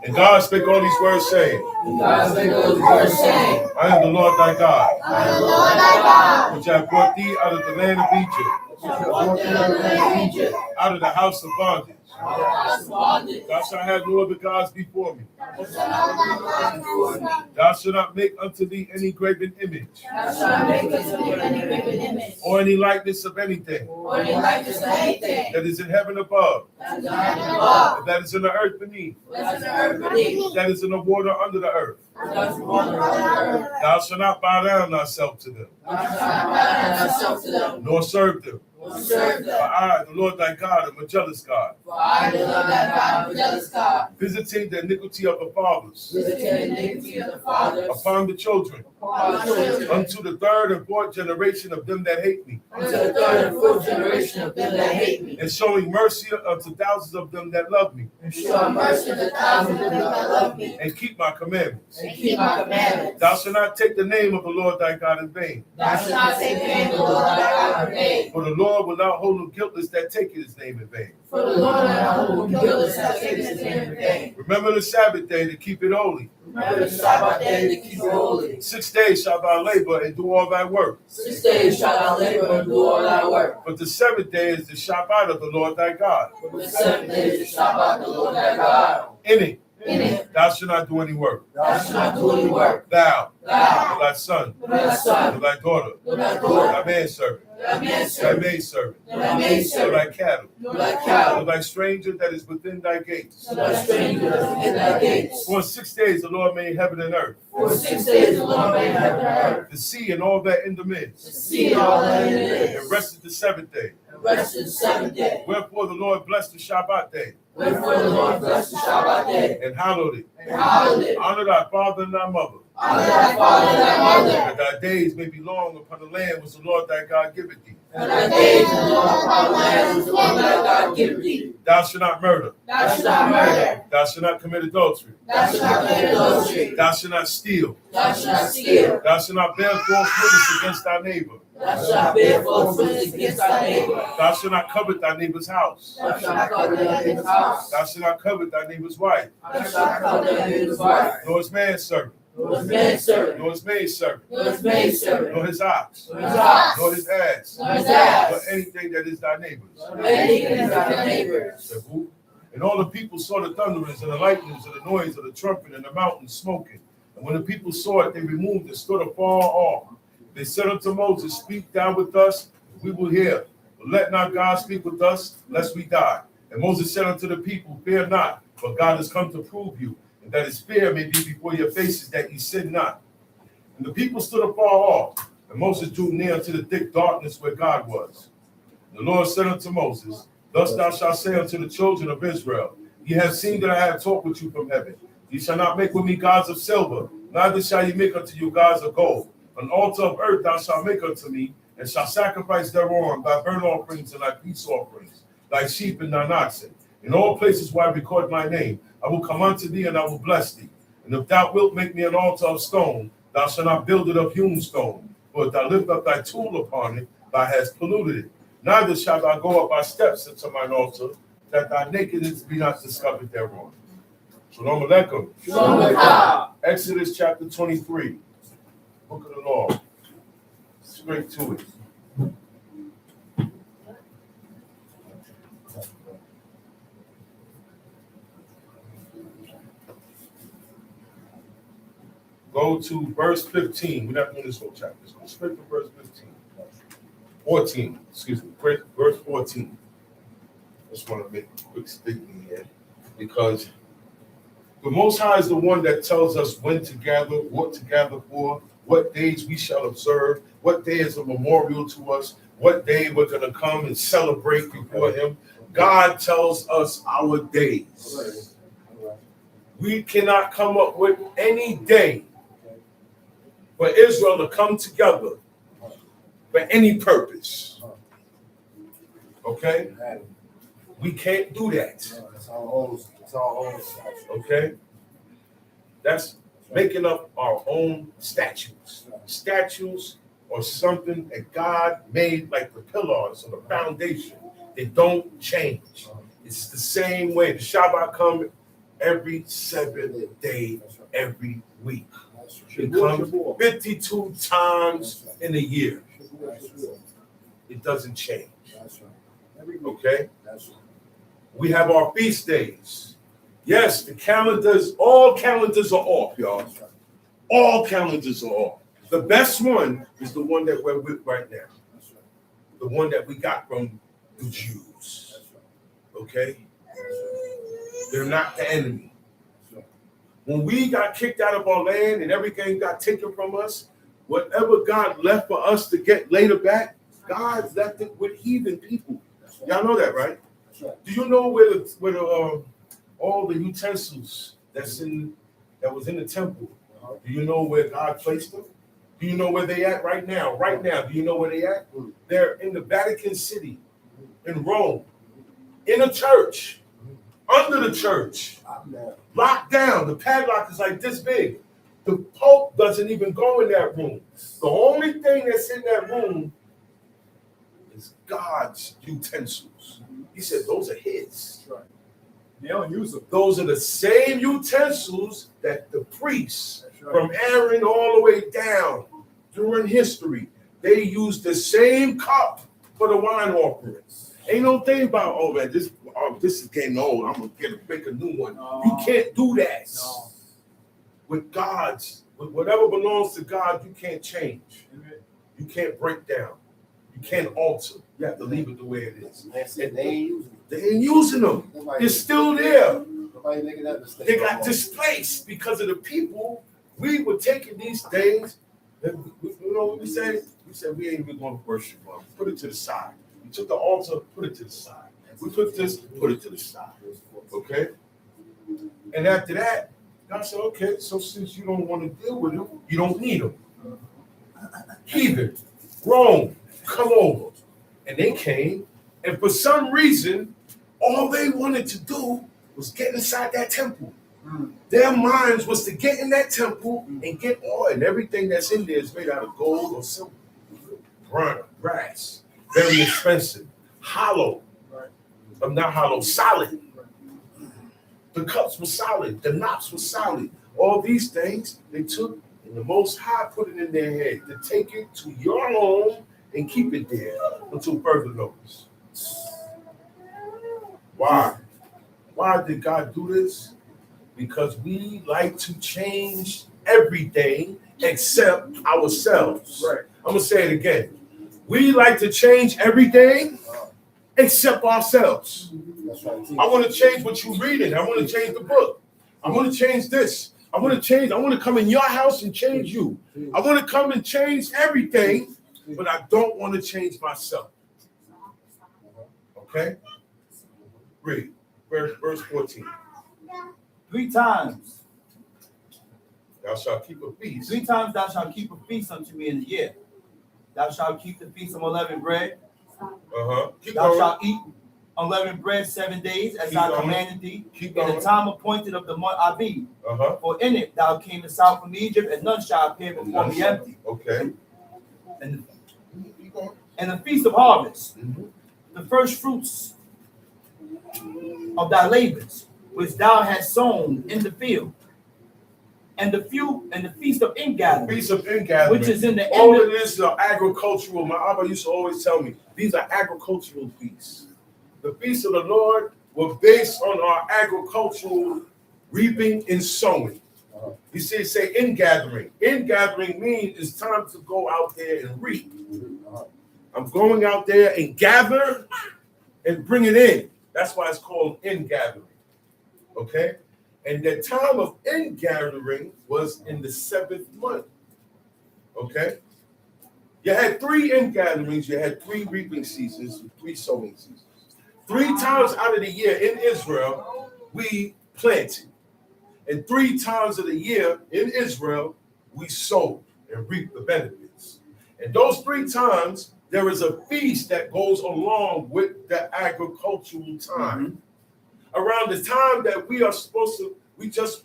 And God spake all these words, saying, I am the Lord thy God, which I have brought thee out of the land of Egypt, out of the house of bondage. Thou shalt have no other gods before me. Thou shalt not make unto thee any graven image, or any likeness of anything that is in heaven above, that is in the earth beneath, that is in the water under the earth. Thou shalt not bow down thyself to them, nor serve them. For I, the Lord thy God, am a jealous God, visiting the iniquity of the fathers upon the children, unto the third and fourth generation of them that hate me, and showing mercy unto thousands of them that love me, and keep my commandments. Thou shalt not take the name of the Lord thy God in vain. For the Lord will not hold him guiltless that taketh his name in vain. Remember the Sabbath day to keep it holy. 6 days shalt thou labor and do all thy work. But the 7th day is the Shabbat of the Lord thy God. In it thou shalt not do any work. Thou, thy son, thy daughter, thy manservant, thy maidservant, thy cattle, thy stranger that is within thy gates. For 6 days the Lord made heaven and earth, the sea and all that in them is, and rested the 7th day. Wherefore the Lord blessed the Shabbat day, and hallowed it. Honor thy father and thy mother, that thy days may be long upon the land which the Lord thy God giveth thee. Thou shalt not murder. Thou shalt not commit adultery. Thou shalt not steal. Thou shalt not bear false witness against thy neighbor. Thou shalt not covet thy neighbor's house. Thou shalt not covet thy neighbor's wife, nor his manservant, nor his manservant, nor his maidservant, nor his maidservant, nor his ox, nor his ox, nor his ass, nor his ass, nor anything that is thy neighbor's. nor anything that is thy neighbor's. Said who? And all the people saw the thunderings and the lightnings and the noise of the trumpet and the mountain smoking. And when the people saw it, they removed and stood afar off. They said unto Moses, speak thou with us, we will hear. But let not God speak with us, lest we die. And Moses said unto the people, fear not, for God has come to prove you, and that his fear may be before your faces, that ye sin not. And the people stood afar off, and Moses drew near to the thick darkness where God was. And the Lord said unto Moses, thus thou shalt say unto the children of Israel, ye have seen that I have talked with you from heaven. Ye shall not make with me gods of silver, neither shall ye make unto you gods of gold. An altar of earth thou shalt make unto me, and shalt sacrifice thereon thy burnt offerings and thy peace offerings, thy sheep and thine oxen. In all places where I record my name, I will come unto thee, and I will bless thee. And if thou wilt make me an altar of stone, thou shalt not build it of hewn stone. For if thou lift up thy tool upon it, thou hast polluted it. Neither shalt thou go up by steps into mine altar, that thy nakedness be not discovered thereon. Shalom Aleichem. Shalom Aleichem. Exodus chapter 23. Book of the law. Straight to it. Go to verse 15. We're not doing this whole chapter. Let's go straight to verse 15. 14, excuse me, verse 14. Just want to make a quick statement here, because the Most High is the one that tells us when to gather, what to gather for, what days we shall observe, what day is a memorial to us, what day we're going to come and celebrate before him. God tells us our days. We cannot come up with any day for Israel to come together for any purpose. Okay? We can't do that. It's our own. Okay? That's making up our own statutes. Statutes are something that God made like the pillars or the foundation. They don't change. It's the same way. The Shabbat comes every 7th day, every week. It comes 52 times in a year. It doesn't change. Okay? We have our feast days. Yes, the calendars, all calendars are off, y'all. All calendars are off. The best one is the one that we're with right now. The one that we got from the Jews. Okay? They're not the enemy. When we got kicked out of our land and everything got taken from us, whatever God left for us to get later back, God left it with heathen people. Y'all know that, right? Do you know where all the utensils that was in the temple? Do you know where God placed them? Do you know where they at right now? Right now, do you know where they at? They're in the Vatican City, in Rome, in a church, under the church, locked down. The padlock is like this big. The Pope doesn't even go in that room. The only thing that's in that room is God's utensils. He said those are his. They don't use them. Those are the same utensils that the priests from Aaron all the way down during history, they used the same cup for the wine offerings. Ain't no thing about, oh man, this is getting old, I'm gonna make a new one. You can't do that. No. With whatever belongs to God, you can't change. You can't break down. You can't alter. You have to leave it the way it is. They ain't using them. They're still there. They got displaced because of the people. We were taking these things. You know what we said? We said we ain't even going to worship them. Put it to the side. We took the altar, put it to the side. We put this, put it to the side. Okay? And after that, God said, okay, so since you don't want to deal with them, you don't need them. Heathen, Rome, come over. And they came, and for some reason, all they wanted to do was get inside that temple. Their minds was to get in that temple and get oil, and everything that's in there is made out of gold or silver, brass, very expensive, hollow. Not hollow, solid. The cups were solid, the knops were solid. All these things they took, and the Most High put it in their head to take it to your home and keep it there until further notice. Why? Why did God do this? Because we like to change everything except ourselves. Right. I'm gonna say it again. We like to change everything except ourselves. That's right. I want to change what you're reading. I want to change the book. I want to change this. I want to come in your house and change you. I want to come and change everything, but I don't want to change myself. Okay? Read. Verse 14. 3 times. Thou shalt keep a feast. 3 times thou shalt keep a feast unto me in the year. Thou shalt keep the feast of unleavened bread. Keep Thou going. shalt eat unleavened bread 7 days, as Keep I going. commanded thee, Keep in the going. time appointed of the month Abib. For in it thou camest out from Egypt, and none shall appear before me empty. Okay. And, Keep going. and the feast of harvest, Mhm. the first fruits of thy labors, which thou hast sown in the field, and the feast of ingathering, Feast of ingathering. which is in the All end of this are agricultural. My Abba used to always tell me these are agricultural feasts. The feasts of the Lord were based on our agricultural reaping and sowing. You see, say ingathering. Ingathering means it's time to go out there and reap. I'm going out there and gather and bring it in. That's why it's called ingathering. Okay? And the time of ingathering was in the 7th month. Okay? You had 3 ingatherings, you had 3 reaping seasons, 3 sowing seasons. 3 times out of the year in Israel, we planted. And 3 times of the year in Israel, we sowed and reaped the benefits. And those 3 times, there is a feast that goes along with the agricultural time. Around the time that we are supposed to, we just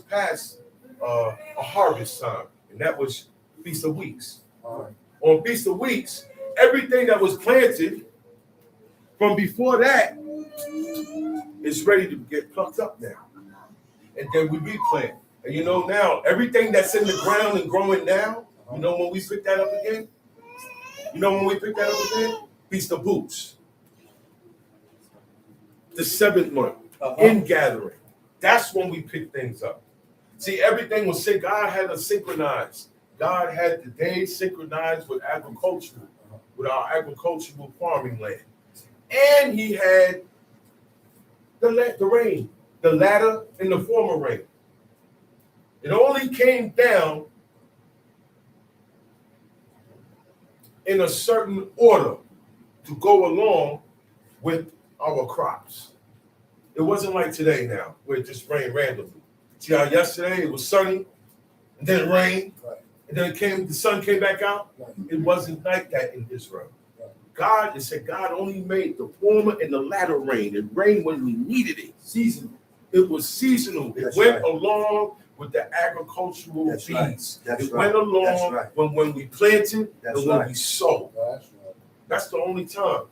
passed a harvest time, and that was Feast of Weeks. On Feast of Weeks, everything that was planted from before that is ready to get plucked up now, and then we replant. And you know now, everything that's in the ground and growing now, you know when we pick that up again? You know when we pick that up again? Feast of Booths. The 7th month, ingathering. That's when we pick things up. See, everything was sick. God had us synchronized. God had the days synchronized with agricultural, with our agricultural farming land. And he had the rain, the latter and the former rain. It only came down in a certain order to go along with our crops. It wasn't like today now, where it just rained randomly. See how yesterday it was sunny, and then it rained, and then the sun came back out? It wasn't like that in Israel. God, it said God only made the former and the latter rain. It rained when we needed it. seasonal. It was seasonal. It That's went right. along with the agricultural That's right. fees. That's It right. went along That's right. when we planted That's and when right. we sowed. That's the only time.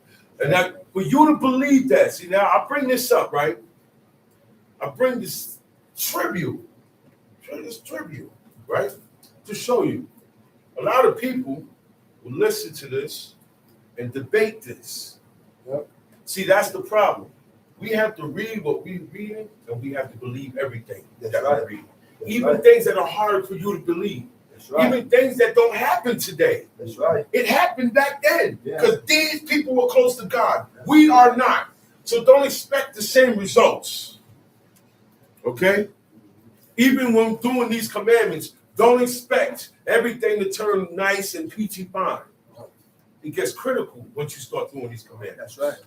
And that, for you to believe that, see now I bring this up, right? I bring this tribute, right? To show you. A lot of people will listen to this and debate this. Yep. See, that's the problem. We have to read what we're reading, and we have to believe everything That's that right. we read. That's Even right. things that are hard for you to believe. That's right. Even things that don't happen today. That's right. It happened back then Yeah. because these people were close to God. We are not. So don't expect the same results. Okay? Even when doing these commandments, don't expect everything to turn nice and peachy fine. It gets critical once you start doing these commandments. That's right.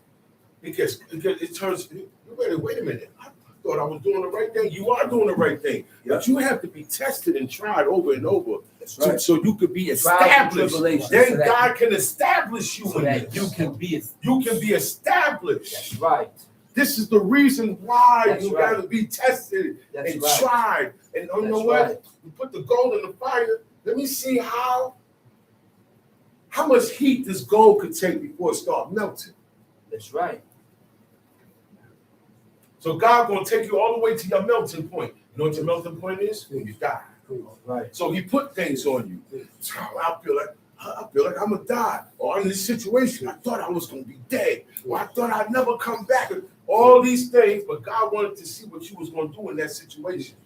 It turns, wait a minute. I thought I was doing the right thing. You are doing the right thing. Yeah. But you have to be tested and tried over and over. That's right. So you could be Trials and established. tribulations, Then so that- God can establish you So in that this. you can be. You can be established. That's right. This is the reason why That's you right. got to be tested That's and right. tried. And you know That's what? right. You put the gold in the fire. Let me see how much heat this gold could take before it starts melting. That's right. So God gonna take you all the way to your melting point. You know what your melting point is? When you die. Right. So he put things on you. So I feel like I'm gonna die. Or in this situation, I thought I was gonna be dead. Or I thought I'd never come back. All these things, but God wanted to see what you was gonna do in that situation.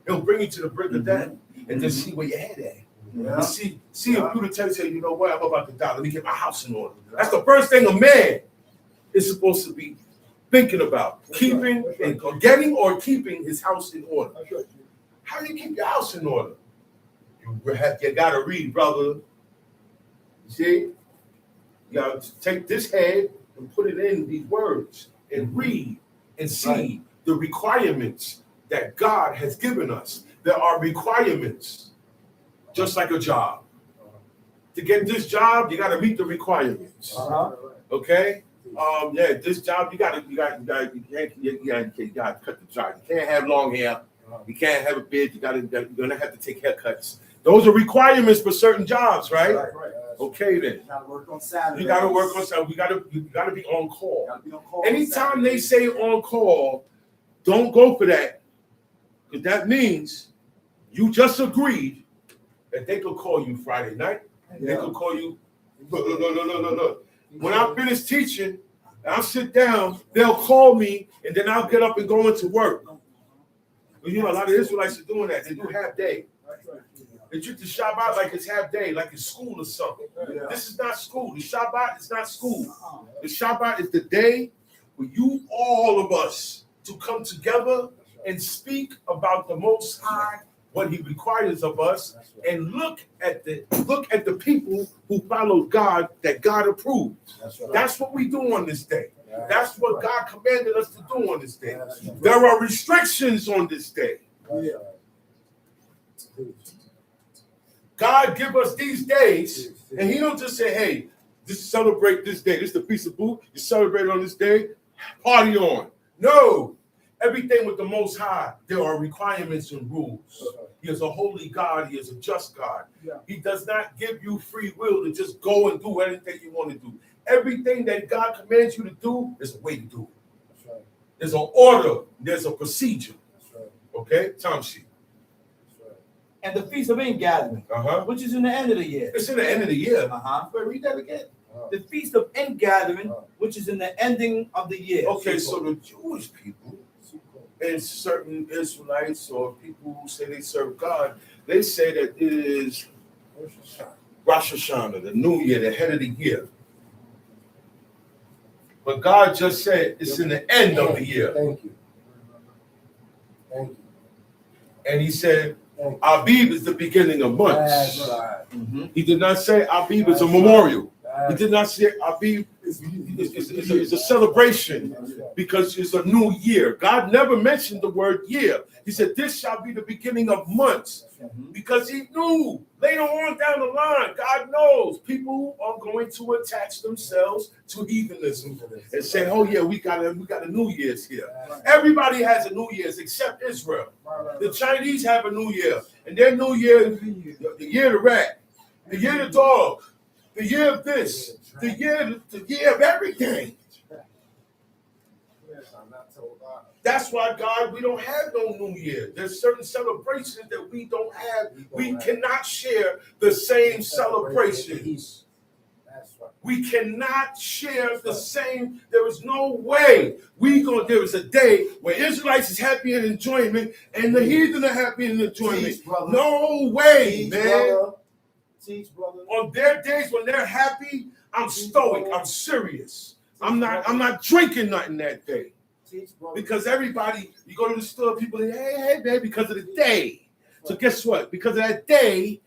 He'll bring you to the brink of death and then see where your head at. Yeah. And see if you to tell you, you know what, I'm about to die. Let me get my house in order. That's the first thing a man is supposed to be thinking about. Keeping his house in order. How do you keep your house in order? You gotta read, brother. You see? You gotta take this head and put it in these words and read and see the requirements that God has given us. There are requirements, just like a job. To get this job, you gotta meet the requirements. Okay? This job you gotta cut the job. You can't have long hair. You can't have a beard. You're gonna have to take haircuts. Those are requirements for certain jobs, right? Okay, then. You gotta work on Saturday. You gotta work on Saturday. You gotta be on call. Gotta be on call Anytime they say on call, don't go for that, because that means you just agreed that they could call you Friday night. They could call you. Look. When I finish teaching, I'll sit down. They'll call me, and then I'll get up and go into work. Well, you know, a lot of Israelites are doing that. They do half day. They treat the Shabbat like it's half day, like it's school or something. Yeah. This is not school. The Shabbat is not school. The Shabbat is the day for you, all of us, to come together and speak about the Most High, what He requires of us, and look at the people who follow God that God approved. That's what we do on this day. That's what God commanded us to do on this day. There are restrictions on this day. God give us these days, and He don't just say, hey, just celebrate this day. This is the Feast of Booths. You celebrate on this day, party on. No. Everything with the Most High, there are requirements and rules. He is a holy God. He is a just God. He does not give you free will to just go and do anything you want to do. Everything that God commands you to do, there's a way to do it. There's an order. There's a procedure. Okay? Time sheet. And the Feast of Ingathering, which is in the end of the year. It's in the end of the year. But read that again. The Feast of Ingathering, which is in the ending of the year. Okay, so the Jewish people and certain Israelites or people who say they serve God, they say that it is Rosh Hashanah, the new year, the head of the year. But God just said it's in the end of the year. Thank you. Thank you. And He said, Abib is the beginning of months. He did not say Abib is a memorial. He did not say Abib is a celebration because it's a new year. God never mentioned the word year. He said, this shall be the beginning of months, because He knew later on down the line, God knows people are going to attach themselves to heathenism and say, oh yeah, we got a New Year's here. Everybody has a New Year's except Israel. The Chinese have a New Year, and their New Year, the year of the rat, the year of the dog, the year of this, the year of everything. That's why, God, we don't have no New Year. There's certain celebrations that we don't have. We cannot share the same celebrations. We cannot share the same. There is no way there is a day where Israelites is happy and enjoyment and the heathen are happy and enjoyment. No way, man. On their days when they're happy, I'm stoic. I'm serious. I'm not drinking nothing that day. Because everybody, you go to the store, people say, hey, man, because of the day. So guess what? Because of that day,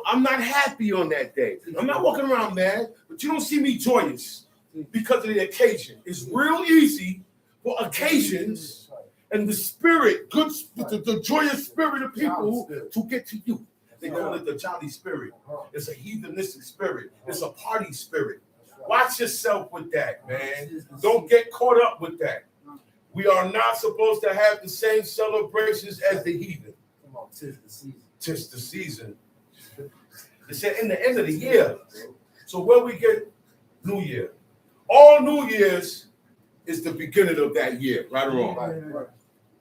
I'm not happy on that day. I'm not walking around mad, but you don't see me joyous because of the occasion. It's real easy for occasions and the spirit, the joyous spirit of people to get to you. They call it the jolly spirit. It's a heathenistic spirit. It's a party spirit. Watch yourself with that, man. Don't get caught up with that. We are not supposed to have the same celebrations as the heathen. Come on, 'tis the season. 'Tis the season. They said in the end of the year. So where we get New Year? All New Year's is the beginning of that year, right or wrong?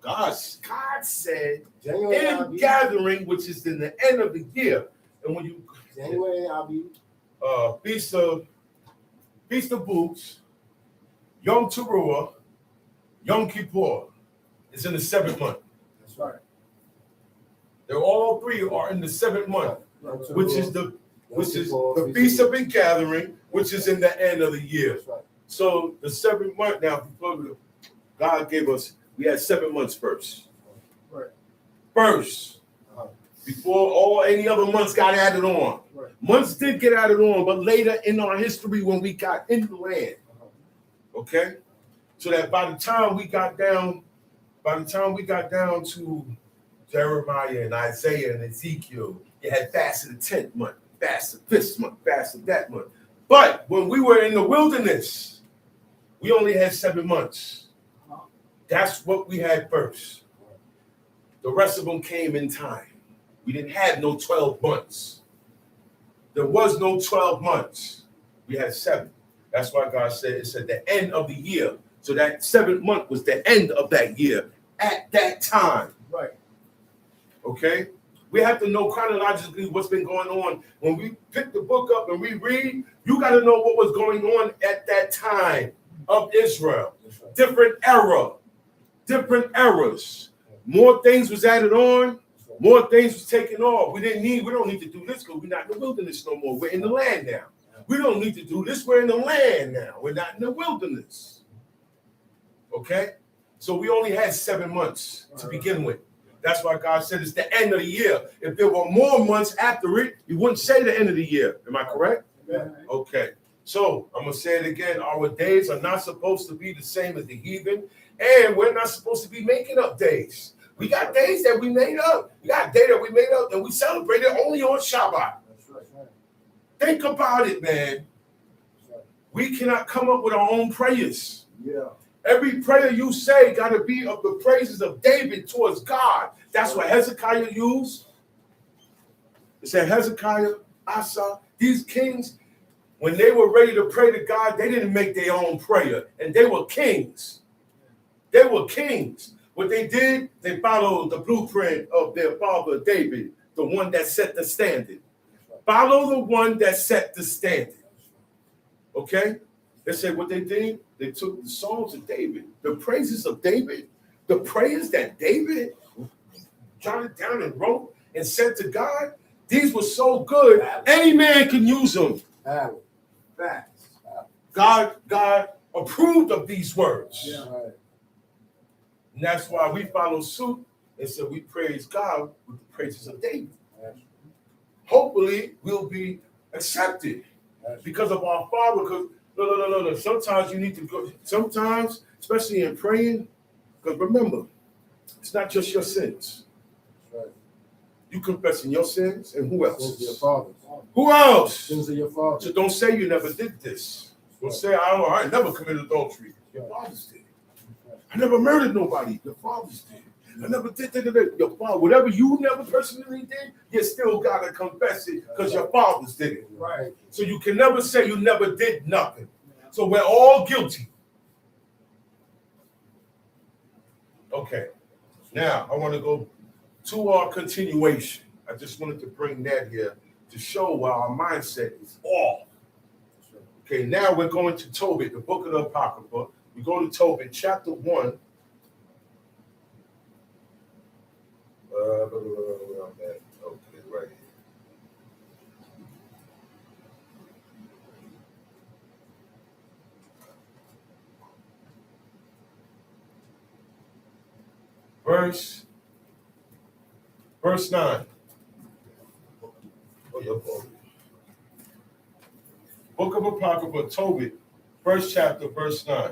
God said January in Abi. gathering, which is in the end of the year. And when you January Abi. Feast of Booths, Yom Teruah, Yom Kippur is in the 7th month. That's right. They're all three are in the 7th month, which is the Feast of Ingathering, which is in the end of the year. That's right. So the 7th month now, God gave us, we had 7 months first. Right. First, before any other months got added on. Right. Months did get added on, but later in our history when we got in the land. Okay? So that by the time we got down to Jeremiah and Isaiah and Ezekiel, you had fasted the 10th month, fasted this month, fasted that month. But when we were in the wilderness, we only had 7 months. That's what we had first. The rest of them came in time. We didn't have no 12 months. There was no 12 months. We had 7. That's why God said it's at the end of the year. So that 7th month was the end of that year at that time. Right. Okay? We have to know chronologically what's been going on. When we pick the book up and we read, you got to know what was going on at that time of Israel. Right. Different era, different eras. More things was added on, more things was taken off. We don't need to do this because we're not in the wilderness no more. We're in the land now. We don't need to do this. We're in the land now. We're not in the wilderness. Okay? So we only had 7 months to begin with. That's why God said it's the end of the year. If there were more months after it, you wouldn't say the end of the year. Am I correct? Yeah. Okay. So I'm going to say it again. Our days are not supposed to be the same as the heathen, and we're not supposed to be making up days. We got days that we made up. We got a day that we made up, and we celebrate it only on Shabbat. That's right. Think about it, man. We cannot come up with our own prayers. Yeah. Every prayer you say got to be of the praises of David towards God. That's what Hezekiah used. It said Hezekiah, Asa, these kings, when they were ready to pray to God, they didn't make their own prayer. And they were kings. They were kings. What they did, they followed the blueprint of their father David, the one that set the standard. Follow the one that set the standard. Okay? They said what they did, they took the songs of David, the praises of David, the prayers that David jotted down and wrote and sent to God. These were so good, any man can use them. Facts. God approved of these words. Yeah. Right. And that's why we follow suit and so we praise God with the praises of David. Hopefully, we'll be accepted because of our Father. Because no. Sometimes you need to go. Sometimes, especially in praying, because remember, it's not just your sins. Right. You confessing your sins, and who else? Sins of your father. Who else? Sins of your father. So don't say you never did this. Don't say I never committed adultery. Your fathers did. I never murdered nobody. Your fathers did. I never did that. Your father, whatever you never personally did, you still gotta confess it because your fathers did it. Right. So you can never say you never did nothing. So we're all guilty. Okay. Now I want to go to our continuation. I just wanted to bring that here to show why our mindset is off. Okay, now we're going to Tobit, the book of the Apocrypha. We go to Tobit, chapter 1. Okay, right here. Verse 9. Oh, your fault. Book of Apocrypha, Tobit, first chapter, verse 9.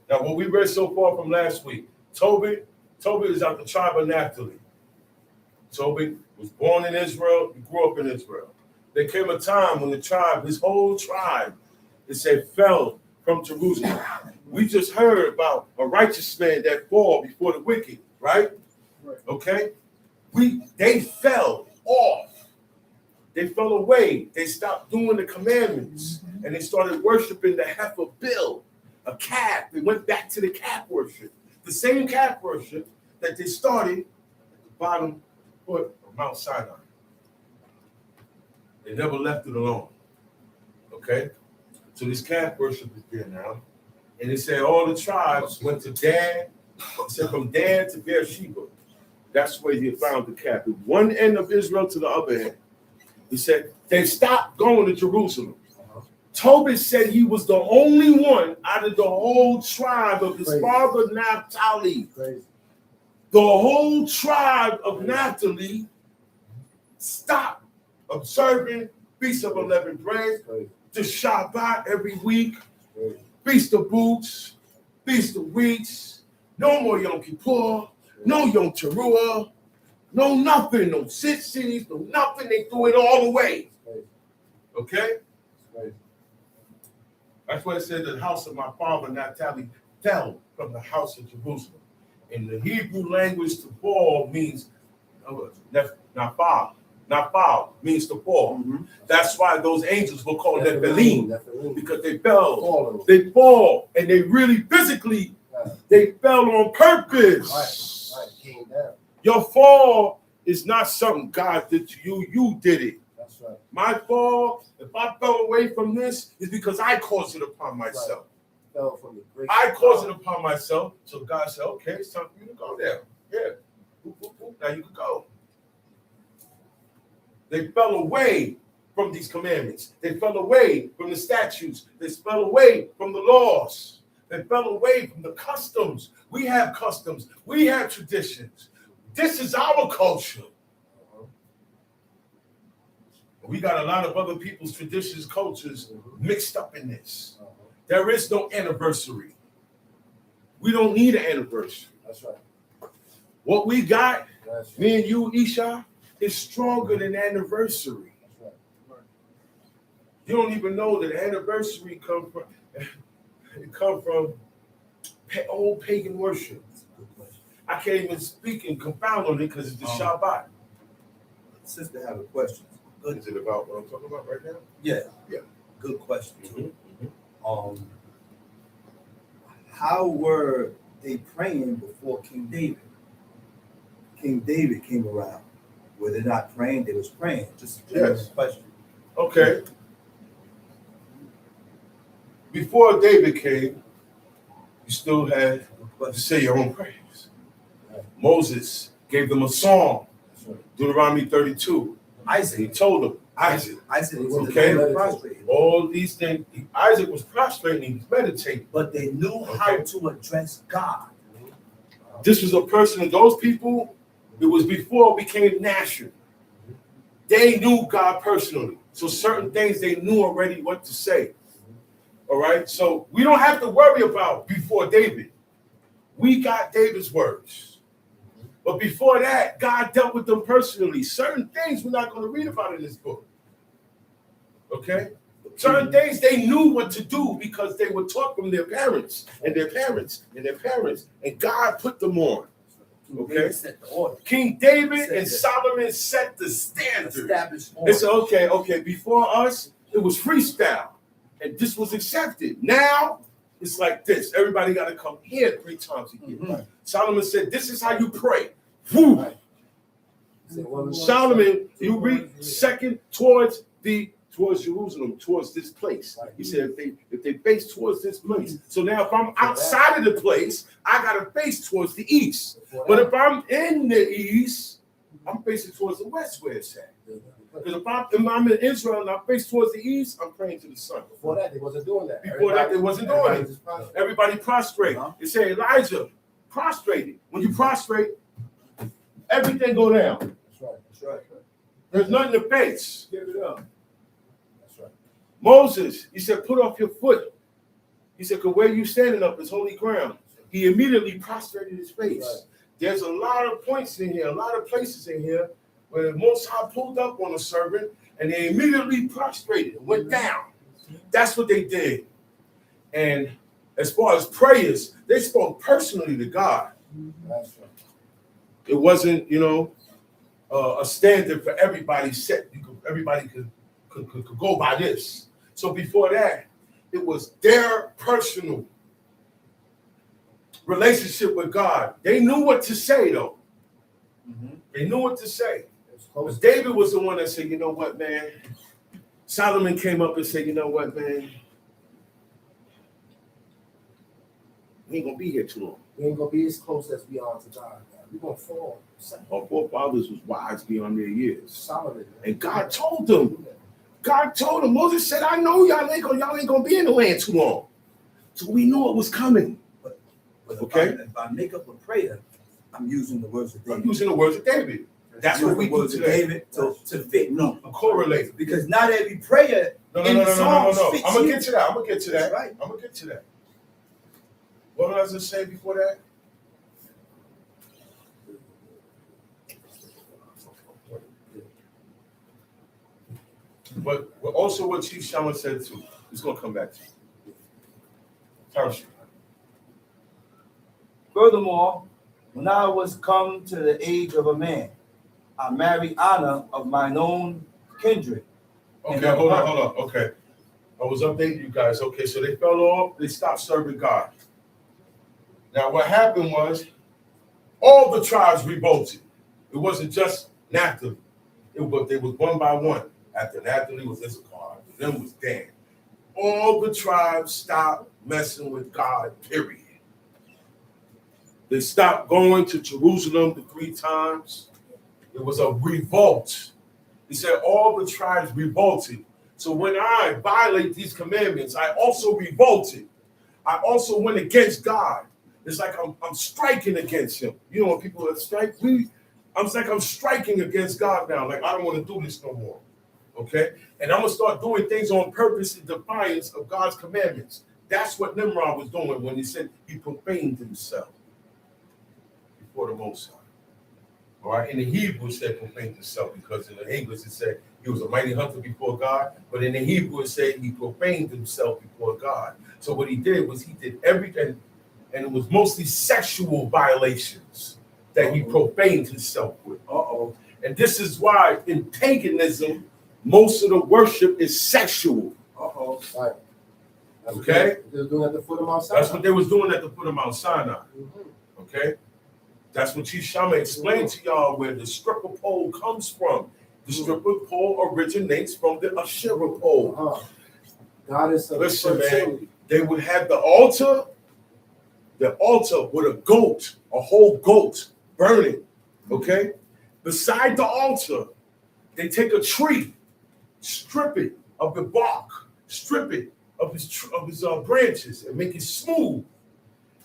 Now, what we read so far from last week, Tobit is out the tribe of Naphtali. Tobit was born in Israel, he grew up in Israel. There came a time when his whole tribe, it said, fell from Jerusalem. We just heard about a righteous man that fall before the wicked, right? Okay? They fell off. They fell away. They stopped doing the commandments. And they started worshiping the heifer Bill, a calf. They went back to the calf worship. The same calf worship that they started at the bottom foot of Mount Sinai. They never left it alone. Okay? So this calf worship is there now. And it said all the tribes went to Dan. It said from Dan to Beersheba. That's where he found the calf. At one end of Israel to the other end. He said they stopped going to Jerusalem. Tobit said he was the only one out of the whole tribe of his father Naphtali. The whole tribe of Naphtali stopped observing Feast of Unleavened Bread, the Shabbat every week, Feast of Booths, Feast of Weeks, no more Yom Kippur, no Yom Teruah, no nothing, no sitzies, no nothing. They threw it all away. Okay? That's why it said the house of my father Naphtali fell from the house of Jerusalem. In the Hebrew language, to fall means nafal. Nafal means to fall. That's why those angels were called Nephilim, because they fell. They fall, and they really physically, they fell on purpose. Came down. Your fall is not something God did to you. You did it. That's right. My fall, if I fell away from this, is because I caused it upon myself. Fell from the grace I of caused God. it upon myself. So God said, okay, it's time for you to go there. Yeah. Boop, boop, boop. Now you can go. They fell away from these commandments. They fell away from the statutes. They fell away from the laws. They fell away from the customs. We have customs. We have traditions. This is our culture. We got a lot of other people's traditions, cultures mixed up in this. There is no anniversary. We don't need an anniversary. That's right. What we got, That's right. me and you, Isha, is stronger than anniversary. That's right. You don't even know that anniversary come from old pagan worship. I can't even speak and confound on it because it's the Shabbat. Sister have a question. Good. Is it about what I'm talking about right now? Yeah. Yeah. Good question too. How were they praying before King David? King David came around. Were they not praying? They was praying. Just a general question. Okay. Before David came, you still had to say your own prayers. Moses gave them a song, Deuteronomy 32. Isaac. He told them, Isaac, was okay, prostrated. all these things. Isaac was prostrating, he was meditating. But they knew how to address God. This was a person, and those people, it was before it became national. They knew God personally. So certain things they knew already what to say. All right. So we don't have to worry about before David. We got David's words. But before that, God dealt with them personally. Certain things we're not going to read about in this book. Okay? Certain things they knew what to do because they were taught from their parents and their parents and their parents. And God put them on. Okay? Set the order. King David and Solomon set the standard. Established order. It's okay. Before us, it was freestyle. And this was accepted. Now, it's like this. Everybody got to come here 3 times a year. Solomon said, this is how you pray. Woo. Right. Solomon, you read second towards Jerusalem, towards this place. He said, if they face towards this place. So now if I'm outside of the place, I got to face towards the east. But if I'm in the east, I'm facing towards the west where it's at. Because if I'm in Israel and I face towards the east, I'm praying to the sun. Before that, they wasn't doing that. Before that, they wasn't doing it. Everybody prostrate. It said Elijah prostrated. When you prostrate, everything go down. That's right. That's right. There's nothing to face. Give it up. That's right. Moses, he said, put off your foot. He said, because where you standing up is holy ground. He immediately prostrated his face. Right. There's a lot of points in here, a lot of places in here where the Most High pulled up on a servant and they immediately prostrated, went down. That's what they did. And as far as prayers, they spoke personally to God. That's right. It wasn't, a standard for everybody set. Everybody could go by this. So before that, it was their personal relationship with God. They knew what to say, though. Mhm. They knew what to say. It's close. But David was the one that said, you know what, man? Solomon came up and said, you know what, man? We ain't gonna be here too long. We ain't gonna be as close as we are to God. We're gonna fall. Our forefathers was wise beyond their years. Solomon. Man. And God told them. God told them. Moses said, I know y'all ain't gonna be in the land too long. So we knew it was coming. But Okay. if I make up a prayer, I'm using the words of I'm David. using the words of David. That's what we do words of today. David to fit me. Correlate. Because not every prayer No. in the Psalms fits I'm gonna you. get to that. I'm gonna get to that. That's right. I'm gonna get to that. What does it say before that? But also what Chief Shaman said too. It's gonna come back to you. Tarshi. Furthermore, when I was come to the age of a man, I married Anna of mine own kindred. Okay, hold on. Okay. I was updating you guys. Okay, so they fell off, they stopped serving God. Now what happened was all the tribes revolted. It wasn't just Naphtali. They was one by one. After Naphtali was Issachar, then was Dan. All the tribes stopped messing with God, period. They stopped going to Jerusalem the 3 times. It was a revolt. He said all the tribes revolted. So when I violate these commandments, I also revolted. I also went against God. It's like I'm striking against him. You know when people that strike me, I'm striking against God now. Like I don't want to do this no more. Okay? And I'm gonna start doing things on purpose in defiance of God's commandments. That's what Nimrod was doing when he said he profaned himself before the Most High. All right, in the Hebrew it said profaned himself because in the English it said he was a mighty hunter before God, but in the Hebrew it said he profaned himself before God. So what he did was he did everything, and it was mostly sexual violations that he profaned himself with. And this is why in paganism, most of the worship is sexual. Right. That's Okay? what they were doing at the foot of Mount Sinai. That's what they was doing at the foot of Mount Sinai. Okay? That's what Chief Shaman explained to y'all where the stripper pole comes from. The stripper pole originates from the Asherah pole. God is Listen, man, they would have the altar with a goat, a whole goat burning. Okay? Beside the altar, they take a tree, strip it of the bark, strip it of his branches, and make it smooth.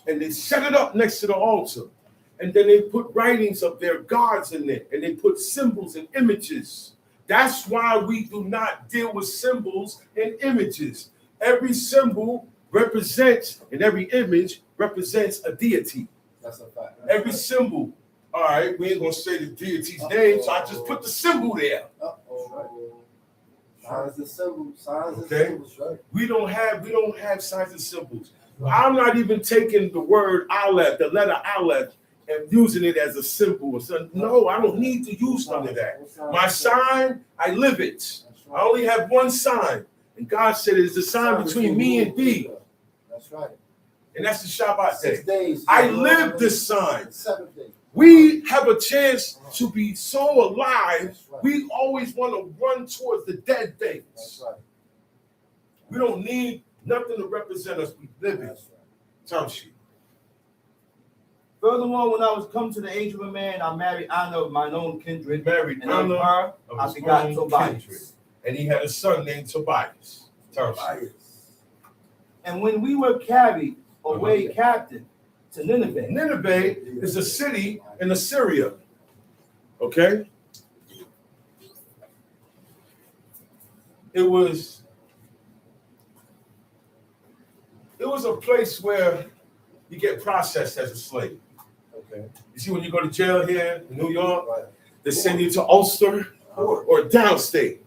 And they set it up next to the altar. And then they put writings of their gods in there, and they put symbols and images. That's why we do not deal with symbols and images. Every symbol represents, and every image represents a deity. That's a fact. Every symbol. All right, we ain't gonna say the deity's name, so I just put the symbol there. Signs and symbols. Signs and Okay. symbols, right? We don't have signs and symbols. I'm not even taking the word Aleph, the letter Aleph, and using it as a symbol or something. No, I don't need to use none of that. My sign, I live it. I only have one sign. And God said it's the sign between me and thee. That's right. And that's the Shabbat 6 day. days. I live this sign. 7 days. We have a chance to be so alive. We always want to run towards the dead things. That's right. We don't need nothing to represent us. We live it. That's right. Tell she. Furthermore, when I was come to the age of a man, I married Anna of mine own kindred. Married And of Anna her, of I his begot own Tobias. kindred. And he had a son named Tobias. Tell she. And when we were carried away captive to Nineveh, Nineveh is a city in Assyria. Okay? It was a place where you get processed as a slave. Okay. You see, when you go to jail here in New York, Right. they send you to Ulster or downstate.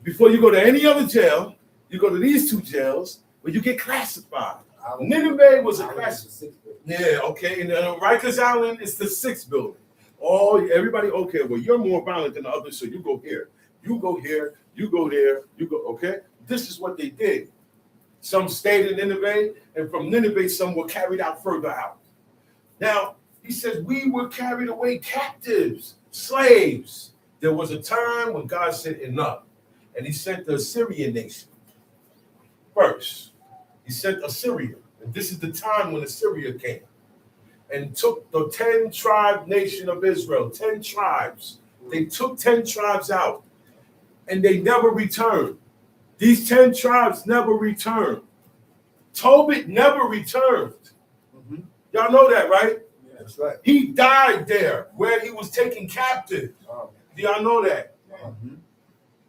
Before you go to any other jail, you go to these 2 jails where you get classified. Nineveh was a class. Yeah, okay. And Rikers Island is the 6th building. Oh, everybody, okay. Well, you're more violent than the others, so you go here. You go here. You go there. You go, okay? This is what they did. Some stayed in Nineveh, and from Nineveh, some were carried out further out. Now, he says we were carried away captives, slaves. There was a time when God said enough, and he sent the Assyrian nation first. He sent Assyria, and this is the time when Assyria came and took the 10-tribe nation of Israel, 10 tribes. They took 10 tribes out, and they never returned. These 10 tribes never returned. Tobit never returned. Y'all know that, right? Yeah, that's right. He died there where he was taken captive. Do y'all know that?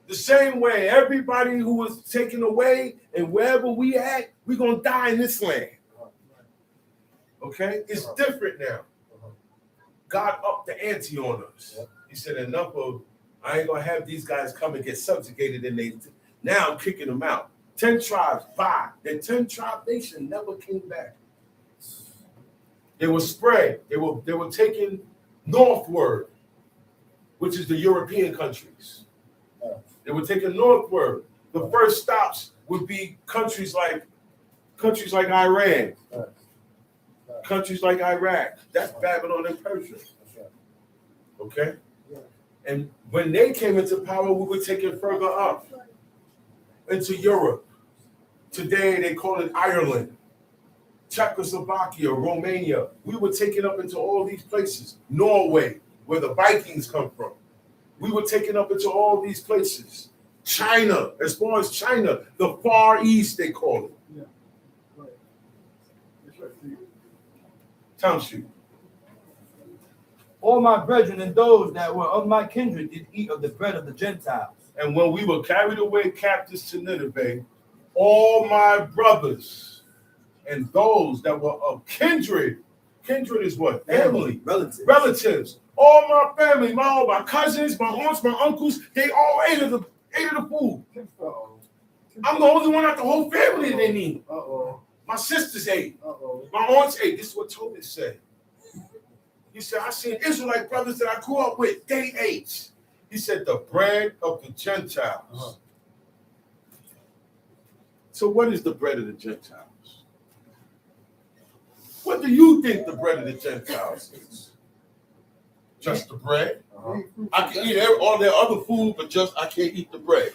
The same way, everybody who was taken away and wherever we at, we're going to die in this land. Okay? It's different now. God upped the ante on us. He said, enough of, I ain't going to have these guys come and get subjugated and now I'm kicking them out. 10 tribes, bye. The 10-tribe nation never came back. They were spread. They were taken northward, which is the European countries. They were taken northward. The first stops would be countries like Iran, countries like Iraq. That's Babylon and Persia. Okay? And when they came into power, we were taken further up into Europe. Today they call it Ireland, Czechoslovakia, Romania. We were taken up into all these places. Norway, where the Vikings come from. We were taken up into all these places. China, as far as China, the Far East, they call it. Yeah. Right. That's right. See, Township. All my brethren and those that were of my kindred did eat of the bread of the Gentiles. And when we were carried away captives to Nineveh, all my brothers and those that were of kindred is what? Family. Relatives. All my family, my cousins, my aunts, my uncles, they all ate of the food. I'm the only one out the whole family that didn't eat. My sisters ate. My aunts ate. This is what Tobit said. He said, I seen Israelite brothers that I grew up with. They ate. He said, the bread of the Gentiles. So what is the bread of the Gentiles? What do you think the bread of the Gentiles is? Just the bread? I can eat all their other food, but just I can't eat the bread.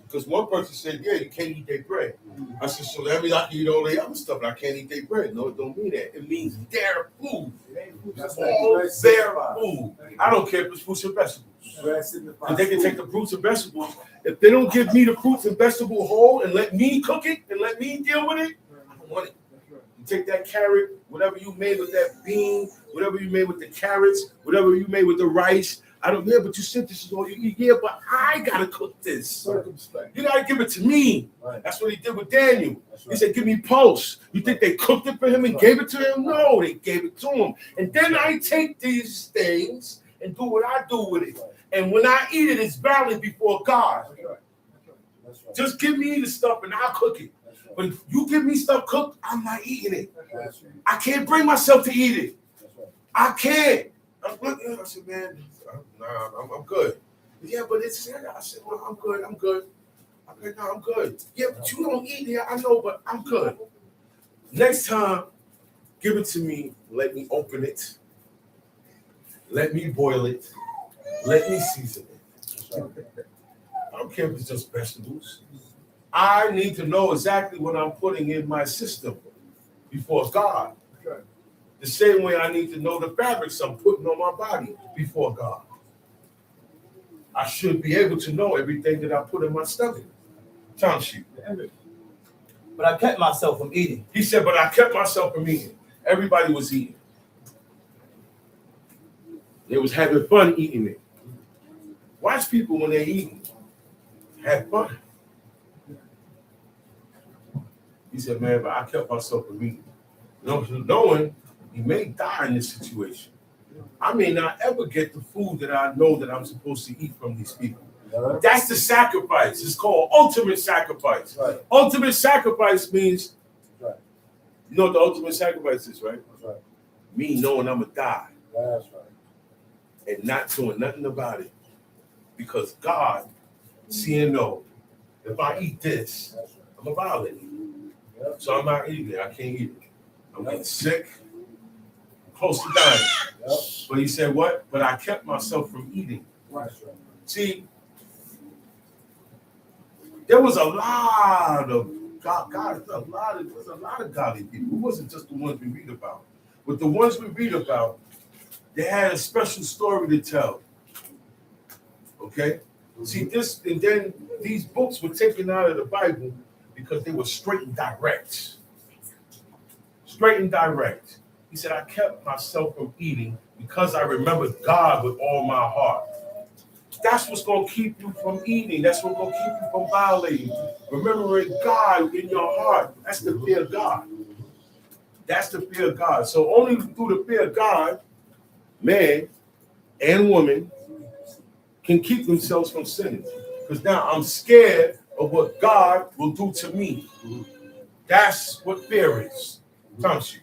Because one person said, yeah, you can't eat their bread. I said, so that means I can eat all the other stuff, but I can't eat their bread. No, it don't mean that. It means their food. That's all their food. I don't care if it's fruits and vegetables. Because they can take the fruits and vegetables. If they don't give me the fruits and vegetable whole and let me cook it and let me deal with it, I don't want it. You take that carrot, whatever you made with that bean, whatever you made with the carrots, whatever you made with the rice, I don't care, but you said this is all you eat. Yeah, but I gotta cook this. You gotta give it to me. That's what he did with Daniel. He said, give me pulse. You think they cooked it for him and gave it to him? No, they gave it to him. And then I take these things and do what I do with it. And when I eat it, it's valid before God. Just give me the stuff and I'll cook it. But if you give me stuff cooked, I'm not eating it. I can't bring myself to eat it. I can't. I'm looking. I said, man, nah, I'm good. Yeah, but it's. I said, well, I'm good. I'm good. I said, no, I'm good. Yeah, but you don't eat it. I know, but I'm good. Next time, give it to me. Let me open it. Let me boil it. Let me season it. I don't care if it's just vegetables. I need to know exactly what I'm putting in my system before God. The same way I need to know the fabrics I'm putting on my body before God. I should be able to know everything that I put in my stomach. Township. But I kept myself from eating. He said, but I kept myself from eating. Everybody was eating. They was having fun eating it. Watch people when they're eating. Have fun. He said, man, but I kept myself from eating. Knowing you may die in this situation. I may not ever get the food that I know that I'm supposed to eat from these people. That's the sacrifice. It's called ultimate sacrifice. Right. Ultimate sacrifice means, you know what the ultimate sacrifice is, right? Me knowing I'm going to die. That's right. And not doing nothing about it. Because God, seeing no, if I eat this, I'm going to violate it. So I'm not eating it. I can't eat it. I'm getting sick. close to dying. But he said, what? But I kept myself from eating. See, there was a lot of there's a lot of godly people. It wasn't just the ones we read about. But the ones we read about, they had a special story to tell. Okay? See, this, and then these books were taken out of the Bible because they were straight and direct. Straight and direct. He said, I kept myself from eating because I remembered God with all my heart. That's what's going to keep you from eating. That's what's going to keep you from violating. Remembering God in your heart. That's the fear of God. That's the fear of God. So only through the fear of God, man and woman can keep themselves from sinning. Because now I'm scared of what God will do to me. That's what fear is. Don't you?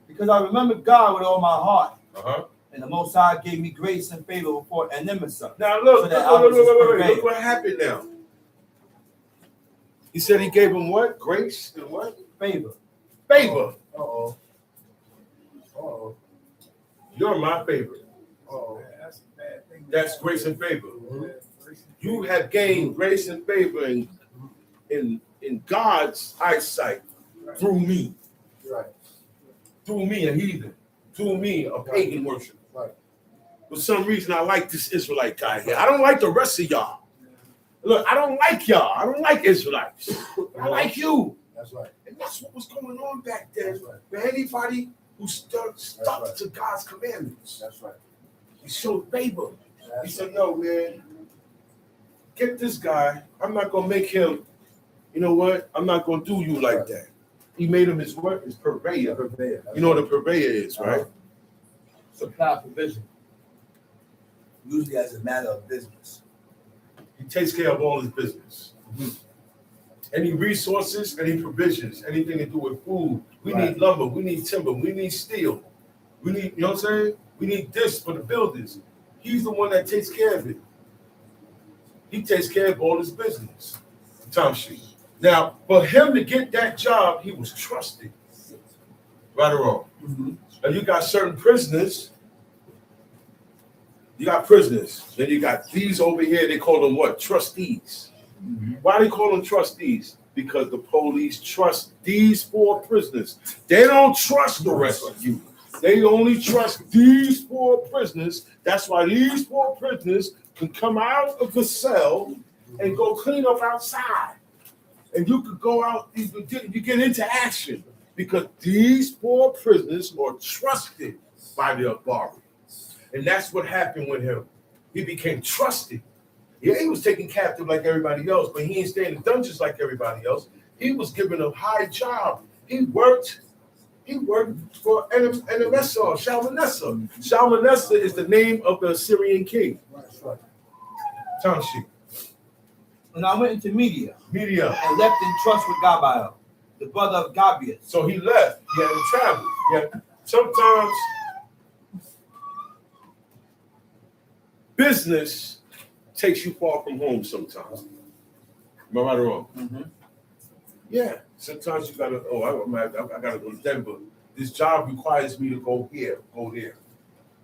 Because I remember God with all my heart. Uh-huh. And the Most High gave me grace and favor before Enemisa. Now look, So look what happened now. He said he gave him what? Grace and what? Favor. Favor. Uh-oh. Uh-oh. You're my favorite. Uh-oh. That's a bad thing. That's grace and favor. You have gained grace and favor in God's eyesight through me. Right. Through me, a heathen. Through me, a pagan worshiper. Right. For some reason, I like this Israelite guy here. I don't like the rest of y'all. Look, I don't like y'all. I don't like Israelites. I like you. That's right. And that's what was going on back then. That's right. For anybody who stuck right. to God's commandments. That's right. He showed favor. He That's said, no, man, get this guy. I'm not going to make him, you know what? I'm not going to do you like that. He made him his what? His purveyor. purveyor. You know what a purveyor is, right? Supply provision. Usually as a matter of business. He takes care of all his business. Any resources, any provisions, anything to do with food. We Right. need lumber, we need timber, we need steel. We need, you know what I'm saying? We need this for the buildings. He's the one that takes care of it. He takes care of all his business. Tom Sheet. Now, for him to get that job, he was trusted. Right or wrong? Mm-hmm. Now, you got certain prisoners. You got prisoners. Then you got these over here. They call them what? Trustees. Mm-hmm. Why do they call them trustees? Because the police trust these 4 prisoners. They don't trust the rest of you. They only trust these 4 prisoners. That's why these 4 prisoners can come out of the cell and go clean up outside. And you could go out, you get into action because these 4 prisoners are trusted by the authority. And that's what happened with him. He became trusted. Yeah, he was taken captive like everybody else, but he ain't staying in the dungeons like everybody else. He was given a high job. He worked for Enemesa, Shalmaneser. Shalmaneser is the name of the Assyrian king. That's right. Township. When I went into Media Media. and left in trust with Gabael, the brother of Gabias. So he left. He had to travel. Yeah. Sometimes business takes you far from home sometimes. Am I right or wrong? Mm-hmm. Yeah. Sometimes you gotta, I gotta go to Denver. This job requires me to go here, go there.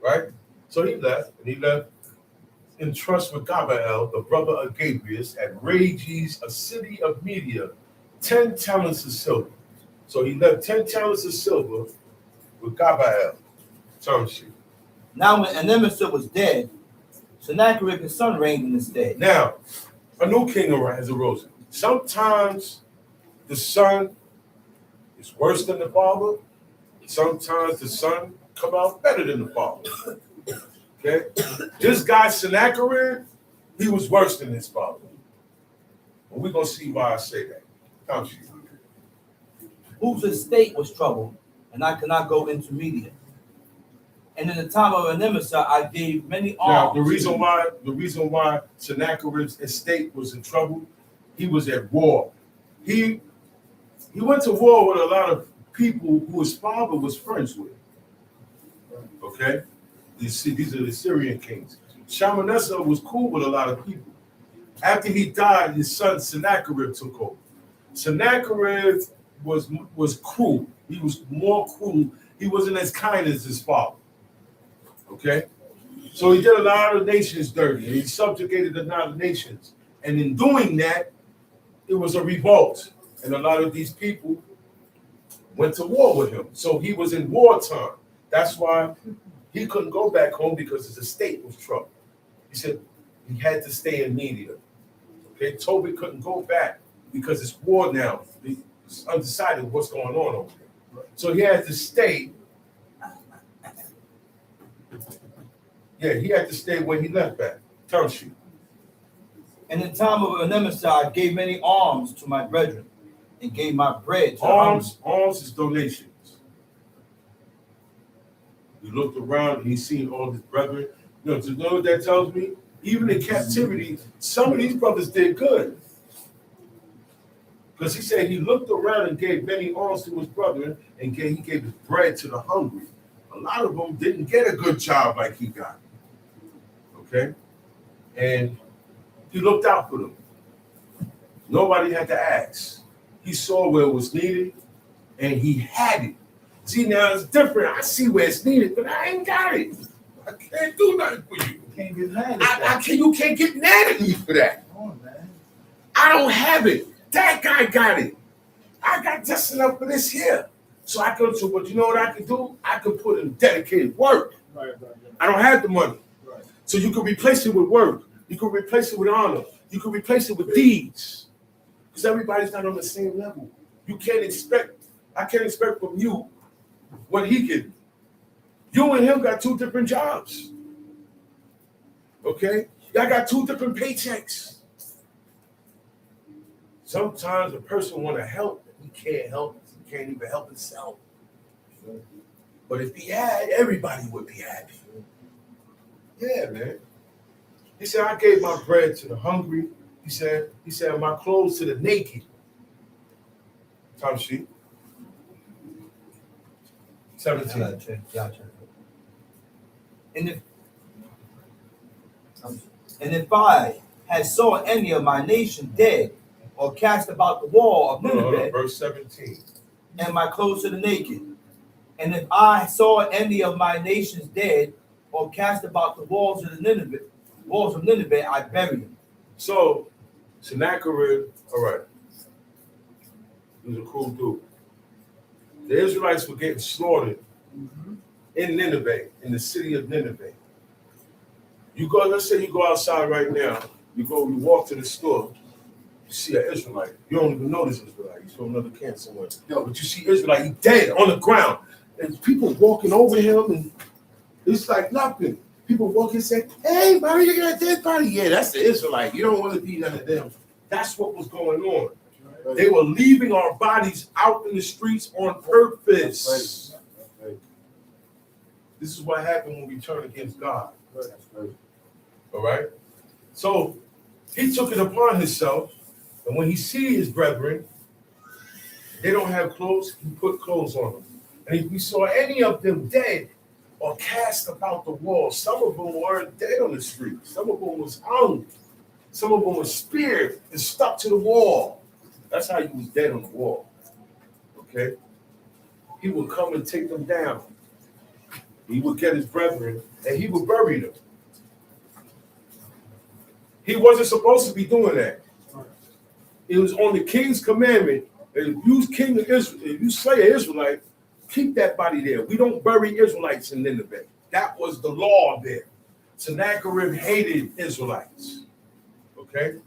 Right? So he left, and he left in trust with Gabael, the brother of Gabrias, at Rages, a city of Media, 10 talents of silver. So he left 10 talents of silver with Gabael. Township. Now when Enemesa was dead, Sennacherib his son reigned in his stead. Now, a new king has arisen. Sometimes the son is worse than the father. Sometimes the son come out better than the father. Okay? This guy, Sennacherib, he was worse than his father. Well, we're going to see why I say that. Township. Whose estate was troubled, and I could not go into Media. And in the time of Enemesa, I gave many Now, alms. the reason why Sennacherib's estate was in trouble, he was at war. He went to war with a lot of people who his father was friends with. Okay? You see, these are the Syrian kings. Shalmaneser was cool with a lot of people. After he died, his son Sennacherib took over. Sennacherib was cruel. He was more cruel he wasn't as kind as his father. Okay? So he did a lot of nations dirty. He subjugated a lot of nations. And in doing that, it was a revolt. And a lot of these people went to war with him. So he was in wartime. That's why he couldn't go back home, because his estate was troubled. He said he had to stay in Media. Okay, Toby couldn't go back because it's war now. It's undecided what's going on over there. So he had to stay. Yeah, he had to stay where he left back. Township. In the time of Enemesai, I gave many alms to my brethren, and gave my bread to Alms is donations. He looked around and he seen all his brethren. You know what that tells me? Even in captivity, some of these brothers did good. Because he said he looked around and gave many alms to his brethren, and he gave his bread to the hungry. A lot of them didn't get a good job like he got. Okay? And he looked out for them. Nobody had to ask. He saw where it was needed, and he had it. See, now it's different. I see where it's needed, but I ain't got it. I can't do nothing for you. You can't get mad at that. You can't get mad at me for that. Come on, man. I don't have it. That guy got it. I got just enough for this here. So I could, but you know what I could do? I could put in dedicated work. Right. I don't have the money. Right. So you could replace it with work. You could replace it with honor. You could replace it with deeds. Because everybody's not on the same level. I can't expect from you what he can. You and him got two different jobs. Okay? Y'all got two different paychecks. Sometimes a person want to help, he can't help. He can't even help himself. But if he had, everybody would be happy. Yeah, man. He said, I gave my bread to the hungry. He said, my clothes to the naked. Time sheet. 17. Gotcha. And if I had saw any of my nation dead, or cast about the wall of Nineveh, Verse 17. and my clothes to the naked, and if I saw any of my nations dead, or cast about the walls of Nineveh, I buried them. So, Sennacherib, all right, he was a cool dude. The Israelites were getting slaughtered in Nineveh, in the city of Nineveh. Let's say you go outside right now, you walk to the store, you see an Israelite. You don't even know this Israelite. You saw another camp somewhere. But you see Israelite, he's dead on the ground. And people walking over him, and it's like nothing. People walk and say, hey, buddy, you got a dead body. Yeah, that's the Israelite. You don't want to be none of them. That's what was going on. They were leaving our bodies out in the streets on purpose. This is what happened when we turn against God. All right? So he took it upon himself, and when he see his brethren, they don't have clothes, he put clothes on them. And if we saw any of them dead or cast about the wall, some of them weren't dead on the street. Some of them was hung. Some of them were speared and stuck to the wall. That's how you was dead on the wall. Okay? He would come and take them down. He would get his brethren and he would bury them. He wasn't supposed to be doing that. It was on the king's commandment that if you slay an Israelite, keep that body there. We don't bury Israelites in Nineveh. That was the law there. Sennacherib hated Israelites. Okay?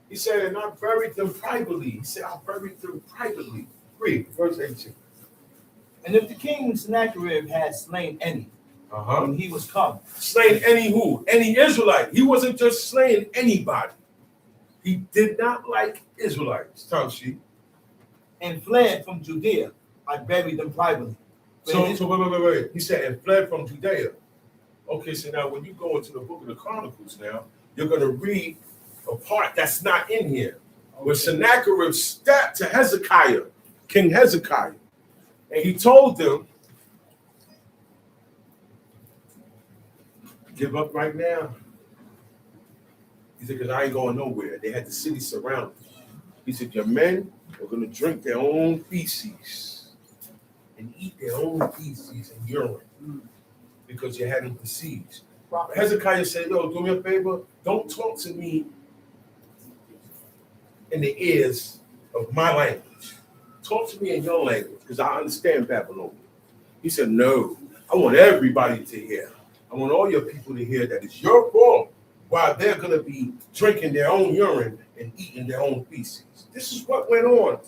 He said, and I buried them privately. He said, I buried them privately. Read, verse 18. And if the king Sennacherib had slain any, when he was come, Slain any who? Any Israelite. He wasn't just slaying anybody. He did not like Israelites. Tom sheet. and fled from Judea, I buried them privately. So wait. He said, and fled from Judea. Okay, so now when you go into the book of the Chronicles now, you're going to read a part that's not in here. Where Sennacherib stepped to Hezekiah, King Hezekiah, and he told them, give up right now. He said, because I ain't going nowhere. They had the city surrounded. He said, your men are going to drink their own feces. and eat their own feces and urine because you had them besieged. Hezekiah said, yo, do me a favor, don't talk to me in the ears of my language. Talk to me in your language, because I understand Babylonian. He said, no, I want everybody to hear. I want all your people to hear that it's your fault while they're going to be drinking their own urine and eating their own feces. This is what went on.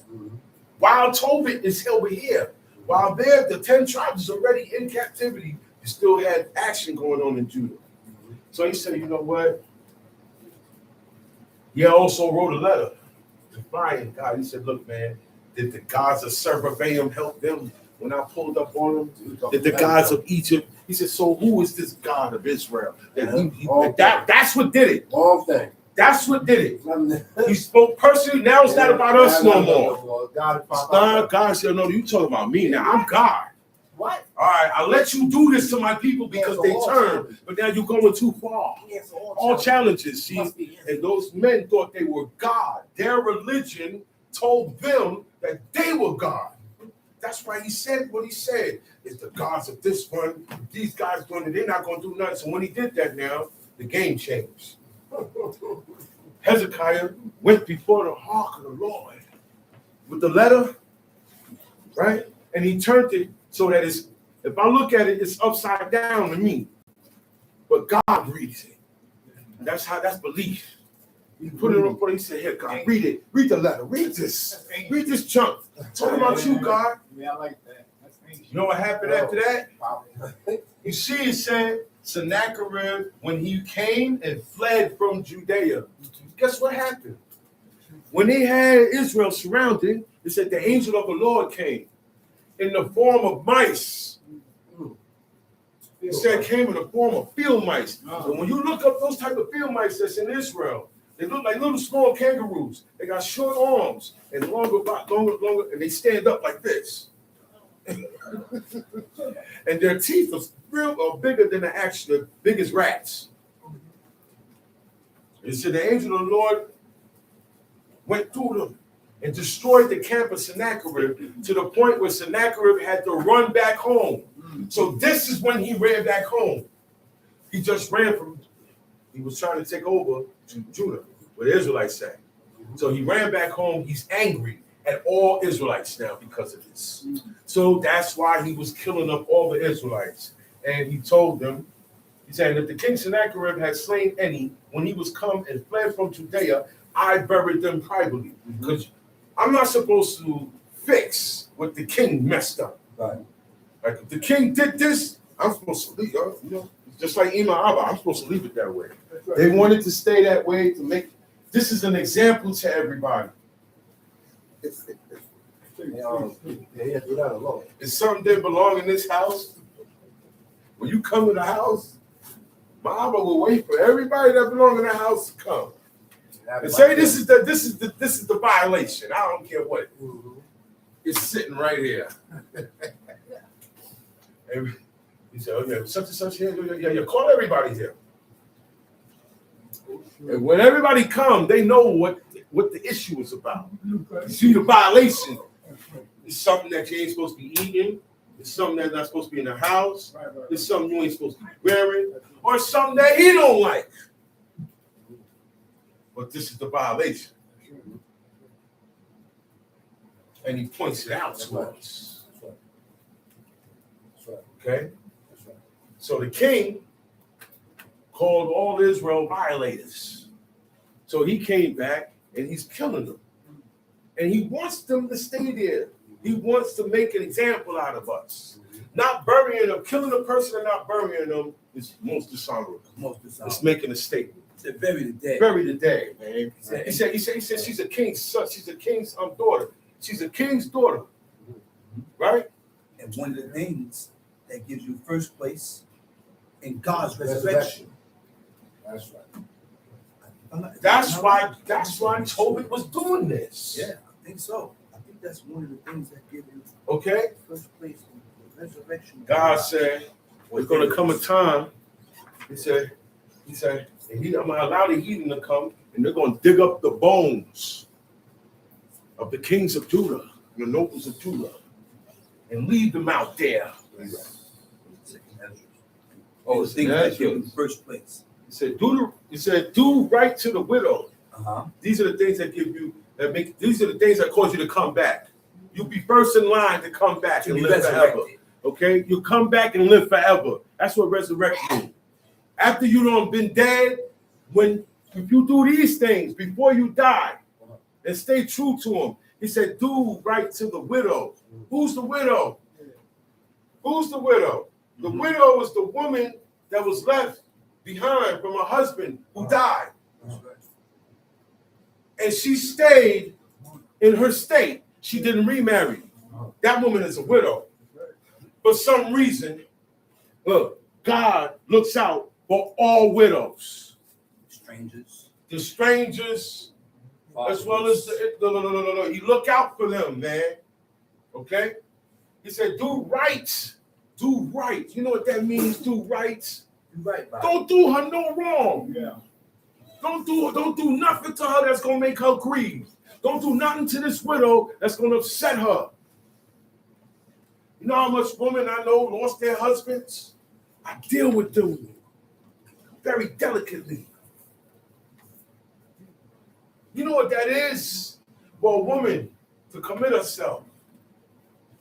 While Tobit is over here, while there, the 10 tribes is already in captivity, you still had action going on in Judah. So he said, you know what? He also wrote a letter defying God. He said, look, man, did the gods of Seraphaim help them when I pulled up on them? Did the gods of Egypt? He said, so who is this God of Israel? That's what did it. Wrong thing. That's what did it. He spoke personally. Now it's not about us no more. God said, no, you talking about me now. I'm God. What? All right, I let you do this to my people because they turned, but now you're going too far. All challenges, see, and those men thought they were God. Their religion told them that they were God. That's why he said what he said. It's the gods of this one. These guys doing it, they're not going to do nothing. So when he did that now, the game changed. Hezekiah went before the ark of the Lord with the letter, right? And he turned it so that it's, if I look at it, it's upside down to me. But God reads it. That's belief. He put it on, he said, here, God, read it. Read the letter. Read this. Read this chunk. Talk about you, God. Yeah, I like that. That's ancient. You know what happened after that? You see, it said, Sennacherib, when he came and fled from Judea, guess what happened? When they had Israel surrounded, it said the angel of the Lord came in the form of mice. It said came in the form of field mice. So when you look up those type of field mice that's in Israel, they look like little small kangaroos. They got short arms and longer, and they stand up like this. And their teeth are bigger than the biggest rats. It said the angel of the Lord went through them and destroyed the camp of Sennacherib to the point where Sennacherib had to run back home. So this is when he ran back home. He just ran from, he was trying to take over to Judah, where the Israelites sat. So he ran back home. He's angry at all Israelites now because of this. So that's why he was killing up all the Israelites. And he told them, he said, if the king Sennacherib had slain any, when he was come and fled from Judea, I buried them privately. Because I'm not supposed to fix what the king messed up. Right. Like if the king did this, I'm supposed to leave. You know, just like Ima Abba, I'm supposed to leave it that way. They wanted to stay that way to make, this is an example to everybody. Yeah, do that alone. It's something that belong in this house. When you come to the house, my Abba will wait for everybody that belong in the house to come. And say this is the violation. I don't care what. It's sitting right here. And he said, oh yeah, such and such here. Yeah, call everybody here. And when everybody come, they know what the issue is about. You see the violation. It's something that you ain't supposed to be eating. It's something that's not supposed to be in the house. It's something you ain't supposed to be wearing. Or something that he don't like. But this is the violation. And he points it out to us. Okay? So the king called all Israel violators. So he came back and he's killing them. And he wants them to stay there. He wants to make an example out of us. Not burying them, killing a person and not burying them is most dishonorable. It's making a statement. Bury the dead. Bury the dead, man. He said she's a king's son. She's a king's daughter. She's a king's daughter. Right? And one of the things that gives you first place in God's resurrection. That's right. That's why Tobit was doing this. Yeah, I think so. I think that's one of the things that give you Okay? first place in the resurrection. God said, there's going to come a time, he said, I'm going to allow the heathen to come, and they're going to dig up the bones of the kings of Judah, the nobles of Judah. and leave them out there. Oh, the things that give in the first place. He said, do right to the widow. Uh-huh. These are the things that these are the things that cause you to come back. You'll be first in line to come back To and be live forever. resurrected. Okay? You come back and live forever. That's what resurrection means. After you done been dead, if you do these things before you die and stay true to them, he said, do right to the widow. Who's the widow? Who's the widow? The widow is the woman that was left behind from her husband who died. And she stayed in her state. She didn't remarry. That woman is a widow. For some reason, look, God looks out for all widows. Strangers. The strangers, as well as the he look out for them, man. Okay? He said, do right. Do right. You know what that means, do right? Do right by Don't do her no wrong. Yeah. Don't do nothing to her that's gonna make her grieve. Don't do nothing to this widow that's gonna upset her. You know how much women I know lost their husbands? I deal with them very delicately. You know what that is? For a woman to commit herself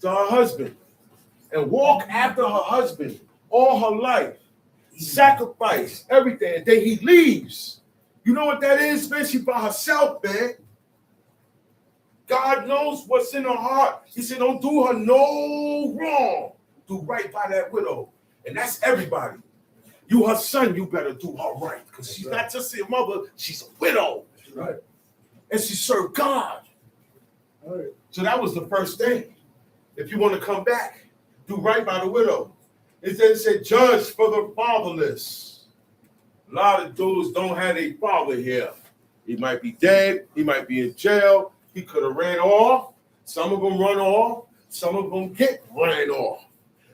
to her husband and walk after her husband all her life, sacrifice everything, and then he leaves. You know what that is, man? She by herself, man. God knows what's in her heart. He said, don't do her no wrong. Do right by that widow. And that's everybody. You her son, you better do her right. Because she's not just your mother, she's a widow. Right. And she served God. Right. So that was the first thing. If you want to come back, do right by the widow. It then said, judge for the fatherless. A lot of dudes don't have a father here. He might be dead. He might be in jail. He could have ran off. Some of them run off. Some of them get ran off.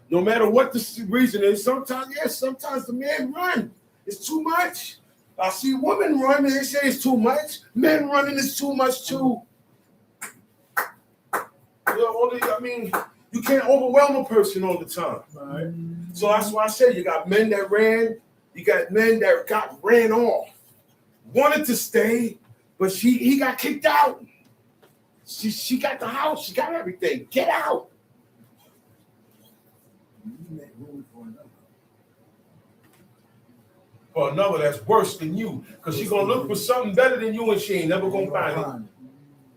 No matter what the reason is, sometimes the men run. It's too much. I see women run and they say it's too much. Men running is too much too. You can't overwhelm a person all the time. Right. So that's why I say you got men that ran, you got men that got ran off. Wanted to stay, but he got kicked out. She got the house, she got everything. Get out. For another that's worse than you, because she's gonna look for something better than you and she ain't never gonna find it.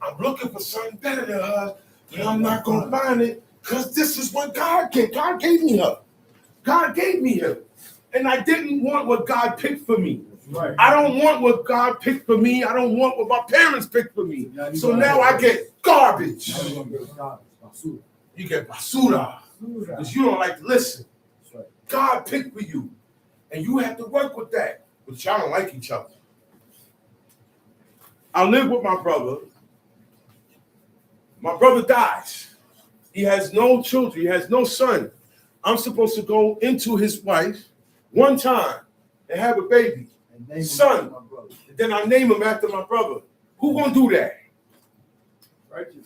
I'm looking for something better than her, and I'm not gonna find it because this is what God gave. God gave me her. God gave me her. And I didn't want what God picked for me. Right. I don't want what God picked for me. I don't want what my parents picked for me. So now I get garbage. You get basura because you don't like to listen. God picked for you. And you have to work with that. But y'all don't like each other. I live with my brother. My brother dies. He has no children. He has no son. I'm supposed to go into his wife one time and have a baby. Son. Then I name him after my brother. Who gonna do that? Righteousness.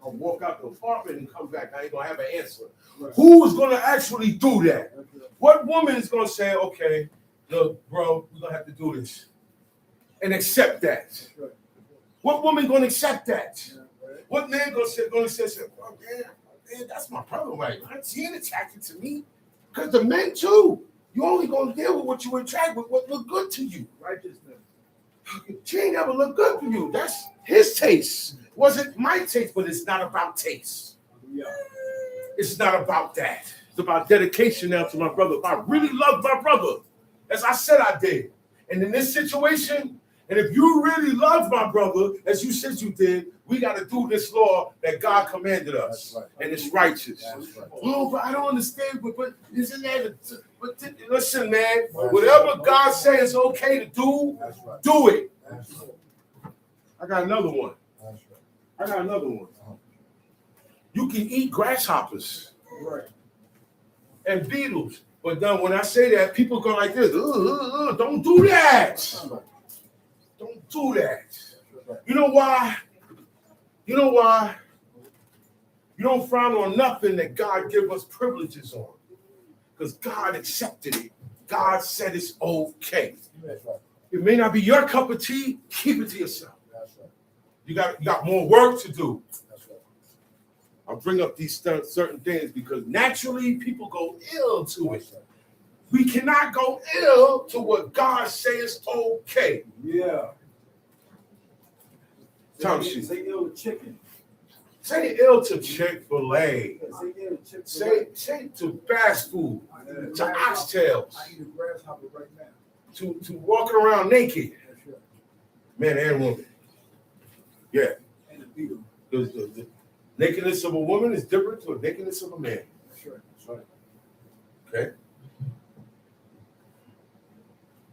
I'll walk out the apartment and come back. I ain't gonna have an answer. Right. Who is gonna actually do that? What woman is gonna say, okay, look, bro, we're gonna have to do this and accept that? What woman gonna accept that? What man gonna say, well, man, that's my brother, right? He ain't attracted to me. Because the men too, you only gonna deal with what you attract with, what look good to you. Righteousness. She ain't ever look good to you. That's his taste. Wasn't my taste, but it's not about taste. Yeah. It's not about that. It's about dedication now to my brother. If I really love my brother, as I said I did, and in this situation, and if you really love my brother, as you said you did, we got to do this law that God commanded us, right. And it's righteous. Right. Oh, but I don't understand. But isn't that? Listen, man. Whatever God says is okay to do, do it. I got another one. You can eat grasshoppers, right, and beetles, but then when I say that, people go like this. Don't do that. Don't do that. You know why? You You don't frown on nothing that God give us privileges on. Because God accepted it. God said it's okay. That's right. It may not be your cup of tea, keep it to yourself. That's right. You got more work to do. That's right. I'll bring up these certain things because naturally people go ill to it. That's right. We cannot go ill to what God says okay. Yeah. Say ill with chicken. Say ill to Chick-fil-A. Say ill with chicken. Say to fast food, to oxtails, I eat a grasshopper right now. to walking around naked, That's right. man and woman. Yeah. And the beetle. The nakedness of a woman is different to the nakedness of a man. That's right. That's right. Okay?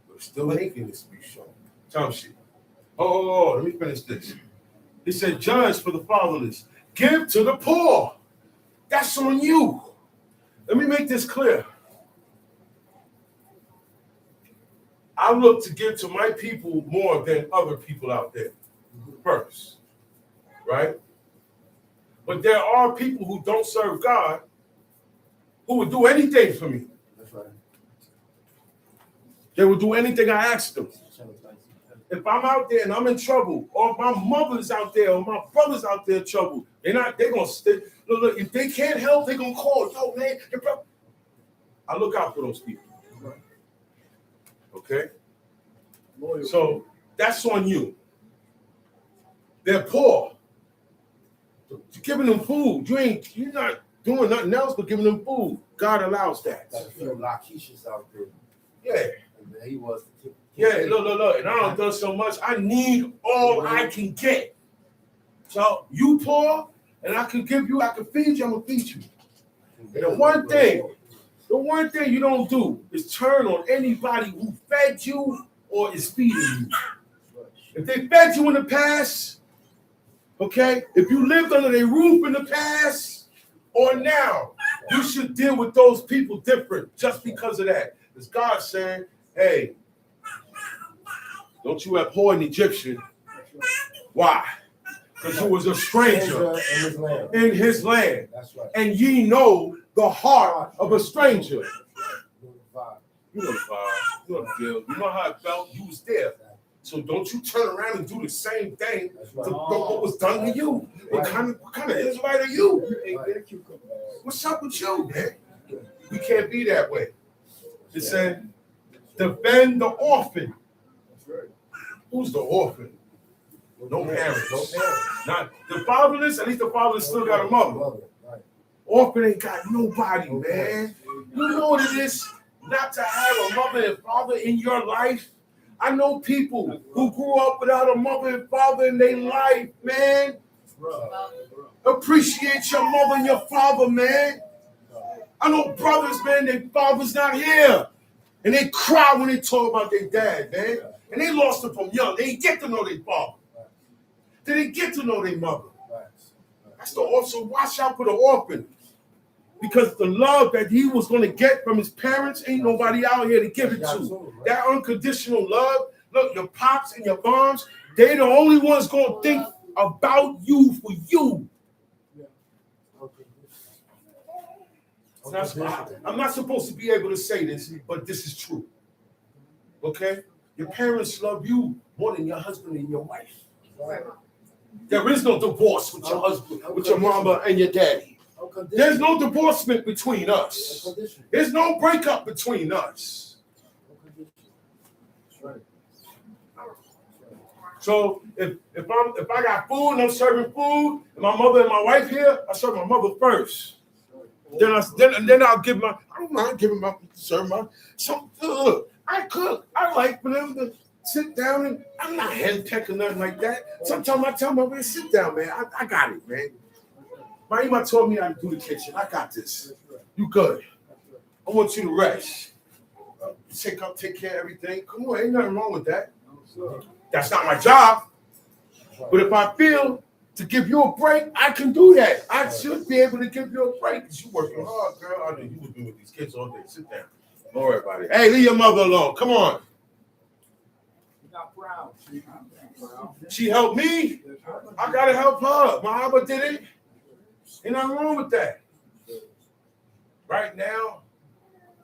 But still nakedness to be shown. Tom shit. Oh, let me finish this. He said, judge for the fatherless. Give to the poor. That's on you. Let me make this clear. I look to give to my people more than other people out there first, right? But there are people who don't serve God who would do anything for me. That's right. They would do anything I asked them. If I'm out there and I'm in trouble, or if my mother's out there, or my brother's out there in trouble, they're gonna stay. Look, if they can't help, they're gonna call. Yo, man, I look out for those people. Okay? So that's on you. They're poor. You're giving them food. You're not doing nothing else but giving them food. God allows that. Like a few Lakeisha's out there. Yeah. And he was the Yeah, look. And I don't do so much. I need all I can get. So you poor, and I can feed you, I'm gonna feed you. And the one thing you don't do is turn on anybody who fed you or is feeding you. If they fed you in the past, okay, if you lived under their roof in the past or now, you should deal with those people different just because of that. Because God's saying, hey, don't you abhor an Egyptian. Why? Because you was a stranger in his land. That's right. And ye know the heart of a stranger. You know the vibe. You know the deal. You know how it felt. You was there. So don't you turn around and do the same thing to what was done to you. What kind of Israelite are you? What's up with you, man? We can't be that way. It said, defend the orphan. Who's the orphan? No parents. Not the fatherless. At least the fatherless still got a mother. Orphan ain't got nobody, man. You know what it is not to have a mother and father in your life. I know people who grew up without a mother and father in their life, man. Appreciate your mother and your father, man. I know brothers, man, their father's not here. And they cry when they talk about their dad, man. And they lost it from young. They didn't get to know their father. They didn't get to know their mother. That's the orphan. So watch out for the orphan. Because the love that he was going to get from his parents, ain't nobody out here to give it to. That unconditional love, look, your pops and your moms, they the only ones going to think about you for you. I'm not supposed to be able to say this, but this is true. Okay? Your parents love you more than your husband and your wife. There is no divorce with your husband, with your mama and your daddy. There's no divorcement between us. There's no breakup between us. So if I got food and I'm serving food, and my mother and my wife here, I serve my mother first. Then I'll give my. I don't mind giving my serve my. So I cook. I like for them to sit down, and I'm not henpecked or nothing like that. Sometimes I tell my man, sit down, man. I got it, man. My Ima told me how to do the kitchen. I got this. You good. I want you to rest. Take care of everything. Come on, ain't nothing wrong with that. That's not my job. But if I feel to give you a break, I can do that. I should be able to give you a break because you're working hard, girl. I know you would be with these kids all day. Sit down. Don't worry about it. Hey, leave your mother alone. Come on. You're not proud. She helped me. I gotta help her. My Abba did it. Ain't nothing wrong with that. Right now,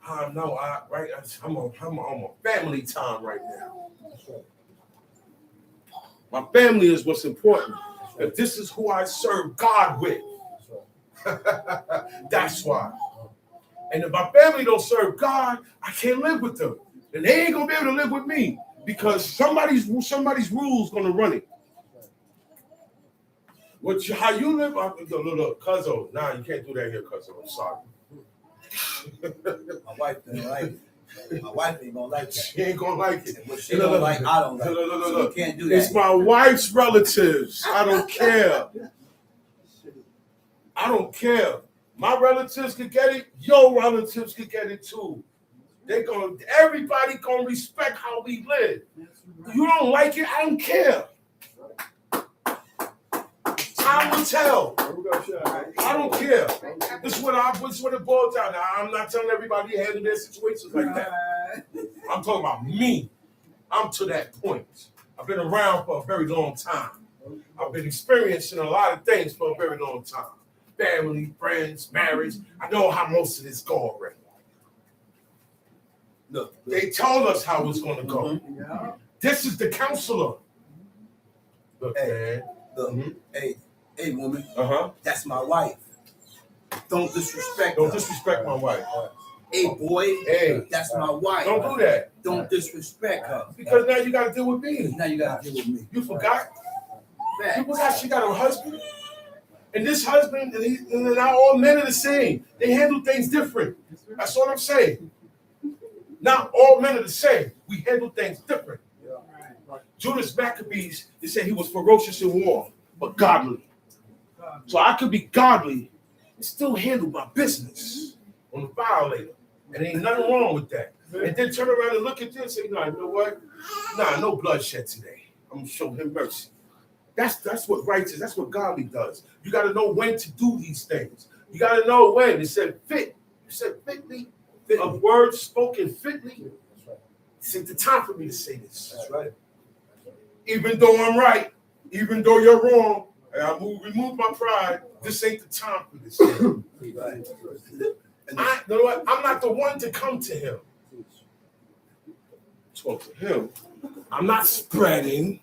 I'm on family time right now. My family is what's important. If this is who I serve God with, that's why. And if my family don't serve God, I can't live with them. And they ain't gonna be able to live with me because somebody's rules gonna run it. How you live? Look, cuzzo. Nah, you can't do that here, cuzzo. I'm sorry. My wife didn't like it. My wife ain't gonna like that. She ain't gonna like it. What she don't like, I don't like it. So you can't do that. It's my wife's relatives. I don't care. I don't care. My relatives could get it. Your relatives could get it too. Everybody gonna respect how we live. You don't like it, I don't care. Time will tell. I don't care. This is what it boils down to. I'm not telling everybody to handle their situations like that. I'm talking about me. I'm to that point. I've been around for a very long time. I've been experiencing a lot of things for a very long time. Family, friends, marriage. I know how most of this go already. Look, they told us how it's going to go. Yeah. This is the counselor. Look, Hey, man. look, hey, woman. Uh-huh. That's my wife. Don't disrespect Don't her. disrespect my wife. Hey, boy. Hey. That's my wife. Don't do that. Don't disrespect her. Because now you got to deal with me. Now you gotta deal with me. You forgot? Facts. You forgot she got a husband? And this husband, and not all men are the same. They handle things different. That's what I'm saying. Not all men are the same. We handle things different. Judas Maccabees, they said he was ferocious in war, but godly. So I could be godly and still handle my business on the violator. And ain't nothing wrong with that. And then turn around and look at this and say, no, you know what? Nah, no bloodshed today. I'm going to show him mercy. That's what righteous, that's what godly does. You got to know when to do these things. You got to know when. It said fit. You said fitly. A word spoken fitly. It's the time for me to say this. That's right. Even though I'm right, even though you're wrong, and I remove my pride, this ain't the time for this. Right. You know what? I'm not the one to come to him. Talk to him. I'm not spreading.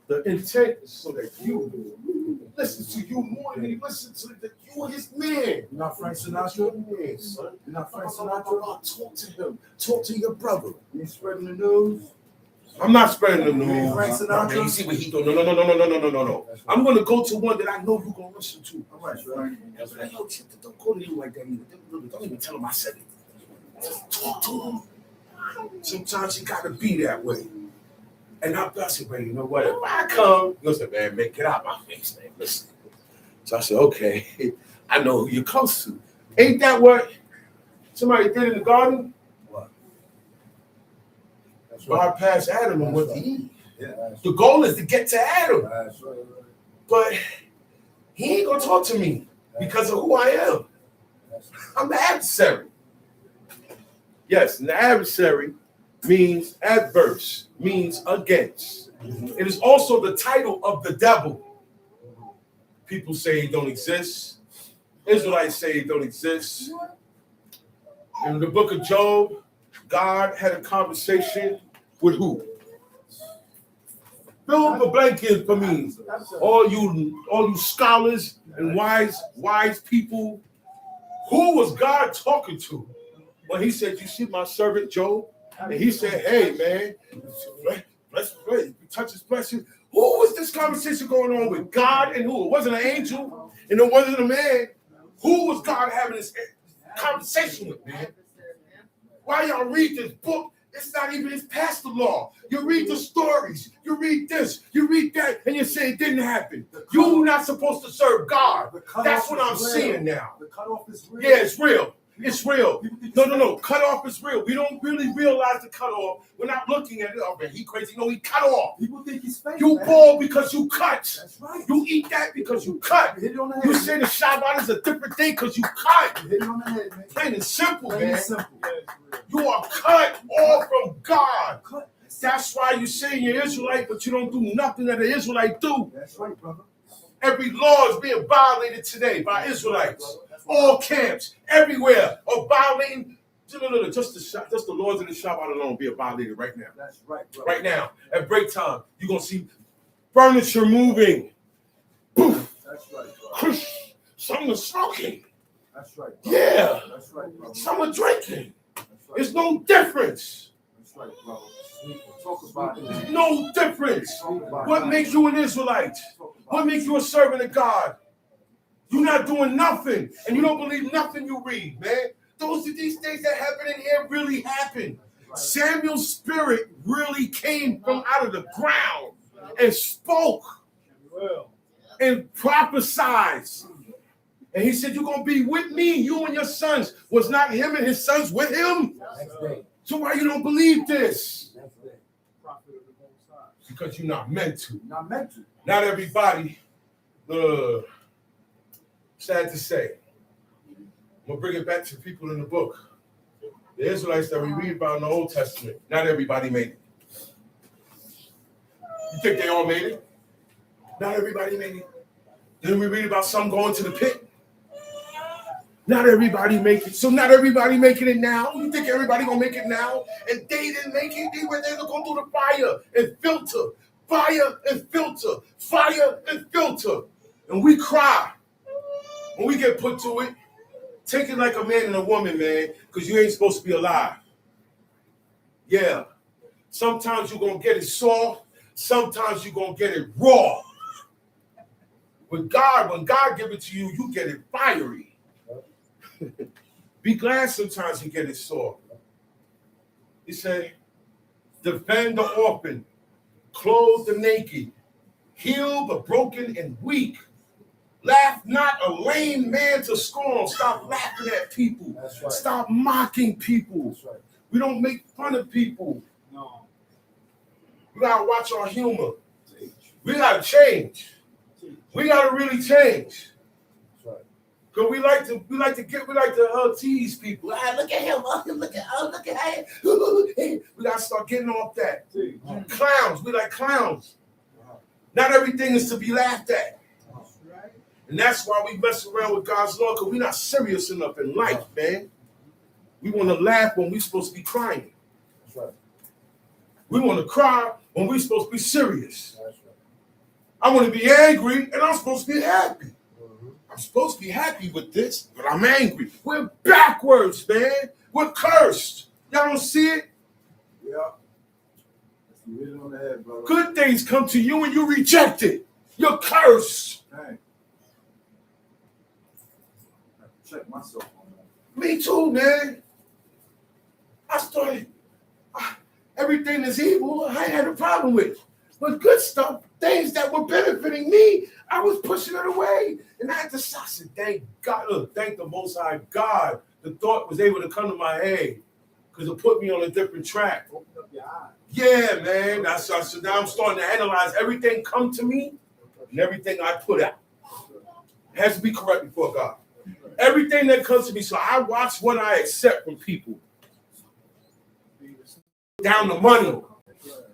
The intent is so that you listen to you more than he listens to that you are his man. You're not Frank Sinatra? Man, son. You're not Frank Sinatra. Sinatra? Talk to him. Talk to your brother. You ain't spreading the news? I'm not spreading the news. Frank Sinatra? Man, you see what he doing? No. I'm gonna go to one that I know you're gonna listen to. All right, right. Yo, don't go to him like that either. Don't even tell him I said it. Just talk to him. Sometimes you gotta be that way. And I said, man, you know what? If I come, you'll say, man, get out my face, man. Listen. So I said, okay, I know who you're close to. Ain't that what somebody did in the garden? What? That's right. God passed Adam and went to Eve. Yeah. The goal is to get to Adam. That's right. But he ain't gonna talk to me because of who I am. I'm the adversary. Yes, and the adversary means adverse, means against. It is also the title of the devil. People say he don't exist. Israelites say he don't exist. In the book of Job, God had a conversation with who? Fill in the blank in for me. All you scholars and wise people. Who was God talking to? When he said, you see my servant Job? And he said, hey, man, let's pray. Touch his blessing. Who was this conversation going on with? God and who? It wasn't an angel and it wasn't a man. Who was God having this conversation with, man? Why y'all read this book? It's not even, it's past the law. You read the stories. You read this. You read that. And you say it didn't happen. You're not supposed to serve God. That's what I'm seeing now. The cutoff is real. Yeah, it's real. It's real. No. Cut off is real. We don't really realize the cut off. We're not looking at it. Oh, man, he crazy. No, he cut off. People think he's fake. You man. bald because you cut. That's right. You eat that because you cut. You hit it on the head. You say the Shabbat is a different thing because you cut. You hit it on the head, man. Plain and simple, Plain man. and simple. You are cut off from God. Cut. That's why you say you're Israelite, but you don't do nothing that an Israelite do. That's right, brother. Every law is being violated today by Israelites. All camps, everywhere, are violating. Just the laws of the Shabbat alone being violated right now. That's right, bro. Right now, at break time, you're going to see furniture moving. Poof. That's right, bro. Some are smoking. That's right, bro. Yeah. That's right, bro. Some are drinking. That's right. There's no difference. That's right, bro. Talk about it. No difference. Talk about What it. makes you an Israelite? Talk about What it. makes you a servant of God? You're not doing nothing, and you don't believe nothing you read, man. These things that happen in here really happen. Samuel's spirit really came from out of the ground and spoke and prophesied. And he said, you're going to be with me, you and your sons. Was not him and his sons with him? Next day. So why you don't believe this? Next day. Because you're not meant to. Not meant to. Not everybody, sad to say. I'm going to bring it back to people in the book. The Israelites that we read about in the Old Testament, not everybody made it. You think they all made it? Not everybody made it. Then we read about some going to the pit. Not everybody make it. So not everybody making it now. You think everybody gonna make it now? And they didn't make it. They were there to go through the fire and filter. Fire and filter. Fire and filter. And we cry when we get put to it. Take it like a man and a woman, man, because you ain't supposed to be alive. Yeah. Sometimes you're going to get it soft. Sometimes you're going to get it raw. When God give it to you, you get it fiery. Be glad sometimes you get it soft. He said, defend the orphan, clothe the naked, heal the broken and weak. Laugh not a lame man to scorn. Stop laughing at people. That's right. Stop mocking people. That's right. We don't make fun of people. No. We gotta watch our humor. We gotta change. We gotta really change. That's right. Cause we like to tease people. Look at him. Look at him. We gotta start getting off that. Clowns. We like clowns. Not everything is to be laughed at. And that's why we mess around with God's law, because we're not serious enough in life, man. We want to laugh when we're supposed to be crying. That's right. We want to cry when we're supposed to be serious. That's right. I want to be angry, and I'm supposed to be happy. Mm-hmm. I'm supposed to be happy with this, but I'm angry. We're backwards, man. We're cursed. Y'all don't see it? Yeah. That's the reason on the head, brother. Good things come to you, and you reject it. You're cursed. Dang. Check myself on that. Me too, man. I started, everything that's evil, I had a problem with. But good stuff, things that were benefiting me, I was pushing it away. And I said, thank God, thank the Most High God. The thought was able to come to my head because it put me on a different track. Open up your eyes. Yeah, man. So now I'm starting to analyze everything come to me and everything I put out. It has to be correct before God. Everything that comes to me, so I watch what I accept from people. Down to money.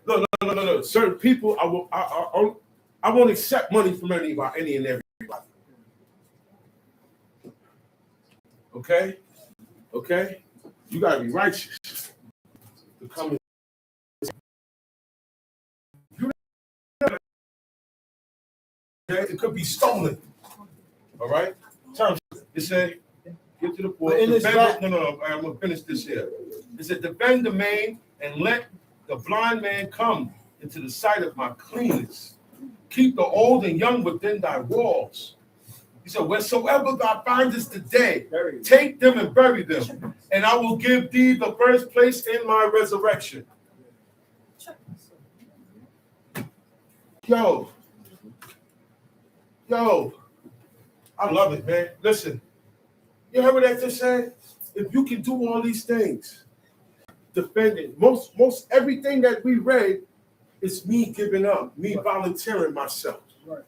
No. Certain people, I won't accept money from any and everybody. Okay? You gotta be righteous to come in. It could be stolen. All right? It said, get to the point. No, I'm gonna finish this here. It said, defend the main and let the blind man come into the sight of my cleanness. Keep the old and young within thy walls. He said, wheresoever thou findest the dead, take them and bury them, and I will give thee the first place in my resurrection. Yo, I love it, man. Listen, you heard what I just said? If you can do all these things, defending most everything that we read is me giving up, me volunteering myself. Right.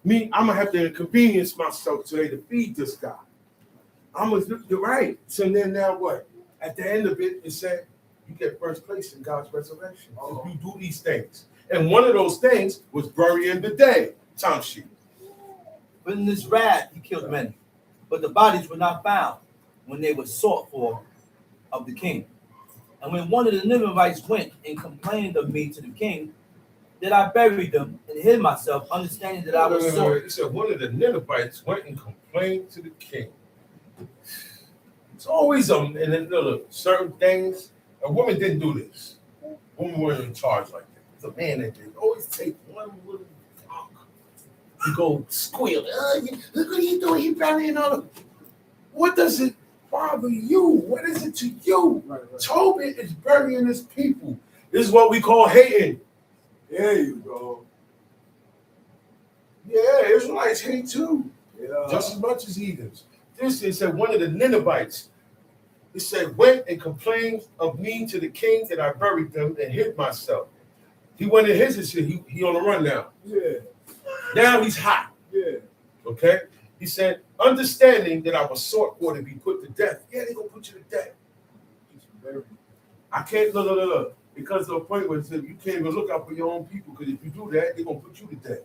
Me, I'm gonna have to inconvenience myself today to feed this guy. You're right. So then now what? At the end of it, it said you get first place in God's resurrection. If you do these things. And one of those things was burying the dead. Time sheet. But in this wrath he killed many. But the bodies were not found when they were sought for of the king. And when one of the Ninevites went and complained of me to the king, that I buried them and hid myself, understanding that I was sought. He said one of the Ninevites went and complained to the king. It's always certain things. A woman didn't do this. A woman wasn't in charge like that. It's a man that did. Always take one little talk. You go squeal. Look what he doing. He burying all the. What does it bother you? What is it to you? Right. Tobit is burying his people. This is what we call hating. There you go. Yeah, Israelites hate too. Yeah. Just as much as heathens. This is said one of the Ninevites. He said, went and complained of me to the king that I buried them and hid myself. He went in his shit. He on the run now. Yeah. Now he's hot. Yeah. Okay? He said, understanding that I was sought for to be put to death. Yeah, they gonna put you to death. I can't look. Because of the point where you can't even look out for your own people, because if you do that, they're gonna put you to death.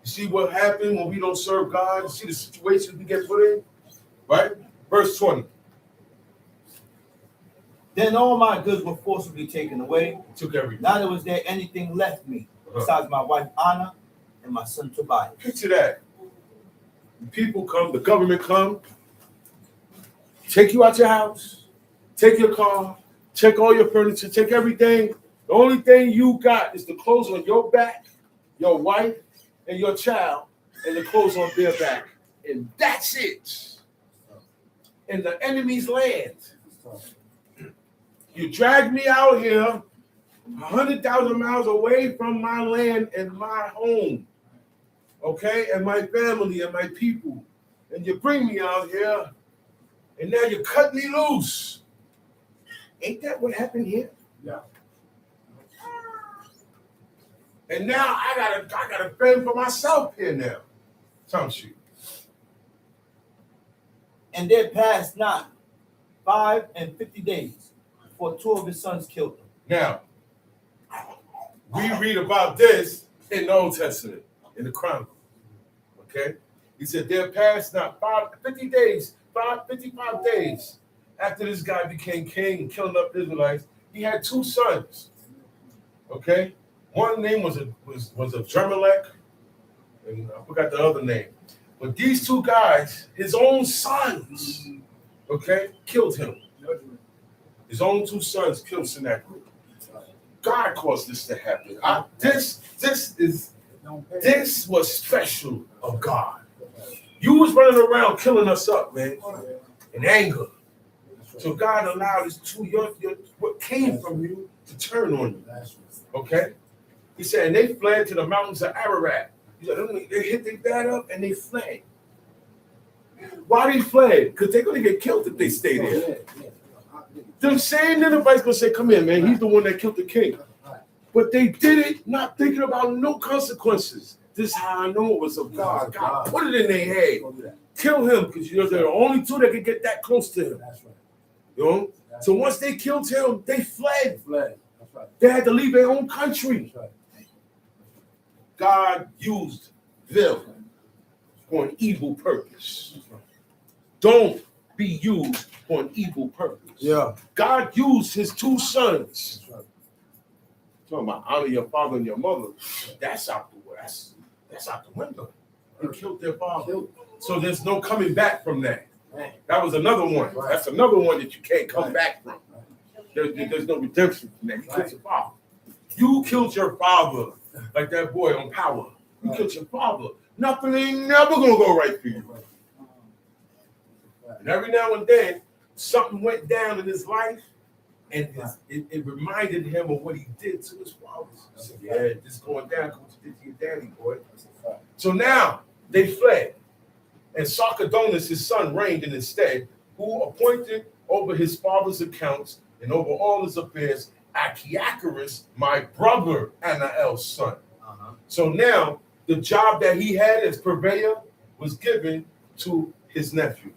You see what happened when we don't serve God? You see the situations we get put in? Right? Verse 20. Then all my goods were forcibly taken away. Took everything. Neither was there anything left me besides my wife Anna and my son Tobias. Picture that. People come, the government come, take you out your house, take your car, take all your furniture, take everything. The only thing you got is the clothes on your back, your wife, and your child, and the clothes on their back. And that's it. In the enemy's land. You dragged me out here 100,000 miles away from my land and my home. Okay, and my family and my people. And you bring me out here, and now you cut me loose. Ain't that what happened here? Yeah. And now I gotta fend for myself here now. Don't you? And there passed not 50 days before 2 of his sons killed him. Now, we read about this in the Old Testament, in the Chronicles. Okay? He said, there passed not 55 days after this guy became king and killing up Israelites. He had 2 sons. Okay? One name was a Jermelech, and I forgot the other name. But these 2 guys, his own sons, okay, killed him. His own 2 sons killed Sennacherib. God caused this to happen. This was special of God. You was running around killing us up, man, in anger. So God allowed his 2 what came from you to turn on you. Okay? He said, and they fled to the mountains of Ararat. He said, they hit their bad up and they fled. Why they fled? Because they're going to get killed if they stay there. Them same Ninevites going to say, come here, man. He's the one that killed the king. But they did it not thinking about no consequences. This is how I know it was of God. God put it in their head. Kill him, because they're the only 2 that could get that close to him. You know? So once they killed him, they fled. They had to leave their own country. God used them for an evil purpose. Don't be used for an evil purpose. Yeah. God used his 2 sons. Talking about honor your father and your mother. That's out the way. That's out the window. They killed their father. So there's no coming back from that. That was another one. That's another one that you can't come back from. There's no redemption from that. You killed your father. You killed your father, like that boy on Power. You killed your father. Nothing ain't never gonna go right for you. And every now and then, something went down in his life, and it reminded him of what he did to his father. He said, yeah, this is going down because what you did to your daddy, boy. So now they fled, and Sarchedonus, his son, reigned in his stead, who appointed over his father's accounts and over all his affairs Achiacharus, my brother Anael's son. So now the job that he had as purveyor was given to his nephew.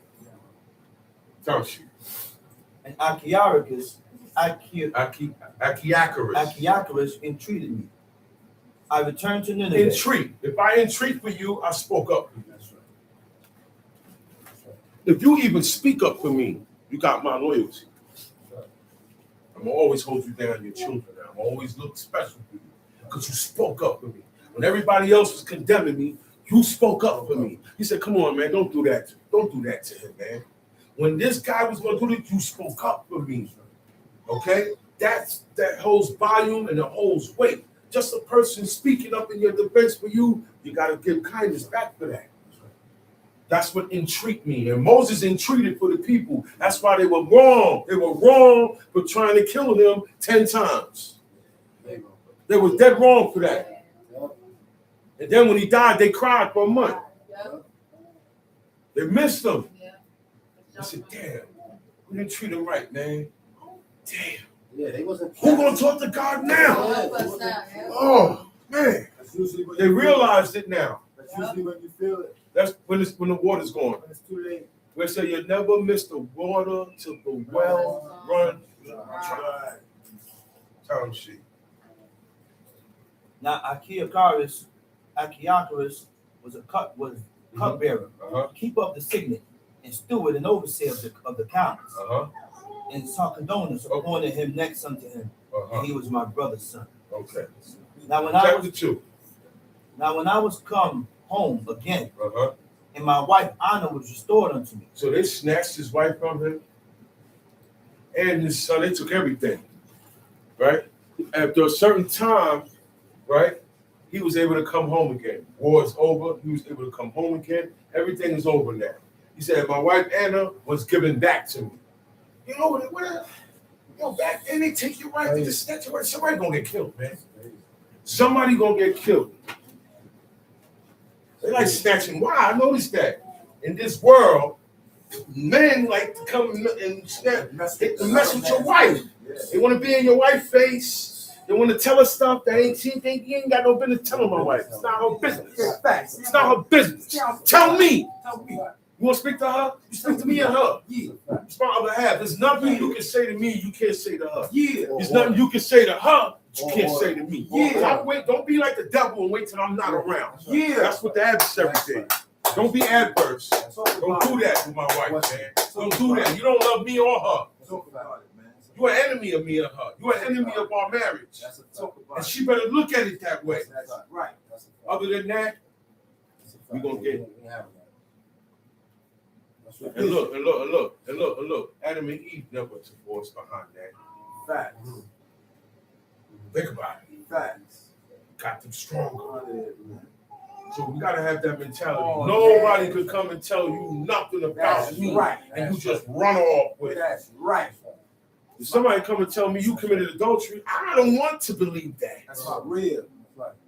Don't you? And Achiacharus Achiacharus entreated me, I returned to Nineveh. Entreat. If I entreat for you, I spoke up. That's right. That's right. If you even speak up for me, you got my loyalty. I'm gonna always hold you down, your children. I'm always look special for you because you spoke up for me. When everybody else was condemning me, you spoke up for me. He said, "Come on, man, don't do that. Don't do that to him, man. When this guy was gonna do it, you spoke up for me. Okay, that holds volume and it holds weight. Just a person speaking up in your defense for you, you gotta give kindness back for that. That's what entreat me. And Moses entreated for the people. That's why they were wrong. They were wrong for trying to kill him 10 times. They were dead wrong for that. And then when he died, they cried for a month. They missed him. I said, damn, we didn't treat him right, man. Damn. Yeah, they wasn't. Who gonna talk to God now? Yeah. Oh, man. That's usually when They you feel it. realized it now. That's usually when you feel it. That's when the water's gone. When it's too late. We say you never miss the water till the well run dry. Time sheet. Now Achiacharus was cupbearer, keep up the signet, and steward and overseer of the counts. And Sarchedonus appointed him next unto him, and he was my brother's son. Okay. Now when Chapter 2. when I was come home again, and my wife Anna was restored unto me. So they snatched his wife from him and his son. They took everything, right? After a certain time, right, he was able to come home again. War is over. He was able to come home again. Everything is over now. He said, my wife Anna was given back to me. You know, back then they take your right, they just snatch your right. Somebody gonna get killed, man. Somebody gonna get killed. They like snatching. Why? I noticed that in this world, men like to come and snatch, mess with your wife. They want to be in your wife's face. They want to tell her stuff that she think you ain't got no business telling my wife. It's not her business. It's not her business. Tell me. You want to speak to her? You speak to me and her. It's my other half. There's nothing you can say to me you can't say to her. There's nothing you can say to her you can't say to me. Don't be like the devil and wait till I'm not around. That's what the adversary did. Don't be adverse. Don't do that to my wife, man. Don't do that. You don't love me or her. You're an enemy of me and her. You're an enemy of our marriage. And she better look at it that way. Right. Other than that, we're going to get it. And look. Adam and Eve never divorced behind that. Facts. Think about it. Facts. Got them stronger. So we gotta have that mentality. Nobody could come and tell you nothing about me, and you just run off with it. That's right. If somebody come and tell me you committed adultery, I don't want to believe that. That's not real.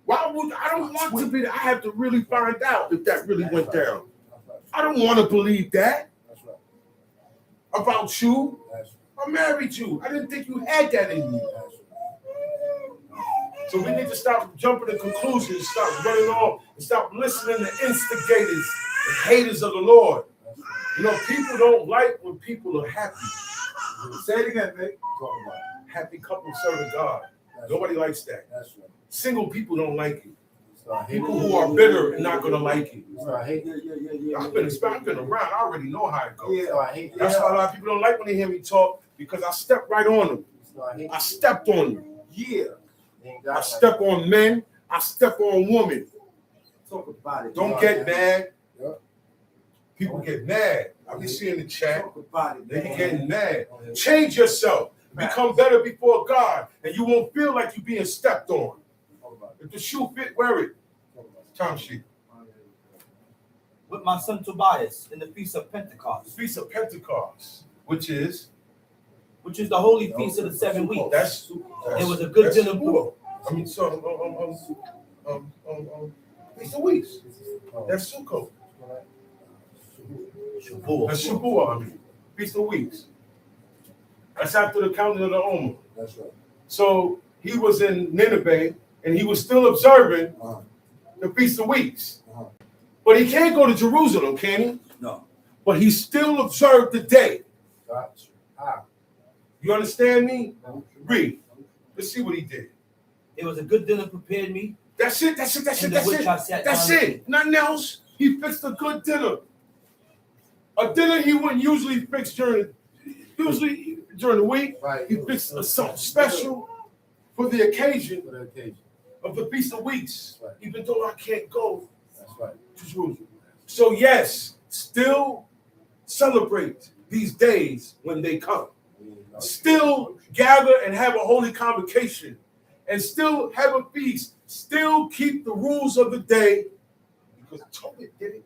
Why would I don't want to be? I have to really find out if that really went down. I don't want to believe that about you. I married you. I didn't think you had that in you. So we need to stop jumping to conclusions, stop running off, and stop listening to instigators and haters of the Lord. You know, people don't like when people are happy. Say it again, Nick. Happy couple serving God. Nobody likes that. Single people don't like it. People who are bitter are not going to like it. I've been around. I already know how it goes. That's why a lot of people don't like when they hear me talk, because I stepped right on them. I stepped on them. I step on men. I step on women. Talk about it. Don't get mad. People get mad. I be seeing the chat. They be getting mad. Change yourself. Become better before God, and you won't feel like you're being stepped on. If the shoe fit, wear it. Time sheet. With my son Tobias in the Feast of Pentecost. Feast of Pentecost, which is the holy feast of the 7 weeks. That's it was a good dinner. I mean, so Feast of Weeks. That's Sukkot. That's Shavuot. I mean, Feast of Weeks. That's after the counting of the Omer. That's right. So he was in Nineveh, and he was still observing the Feast of Weeks. But he can't go to Jerusalem, can he? No. But he still observed the day. Gotcha. You understand me? Read. Let's see what he did. It was a good dinner prepared me. That's it. That's it. That's it. In That's which I it. sat That's down to it. Nothing else. He fixed a good dinner. A dinner he wouldn't usually fix during the week. Right. He fixed something special for the occasion For the occasion. of the Feast of Weeks. Right. Even though I can't go That's right. to Jerusalem. So yes, still celebrate these days when they come. Still gather and have a holy convocation, and still have a feast. Still keep the rules of the day, because Tobit did it,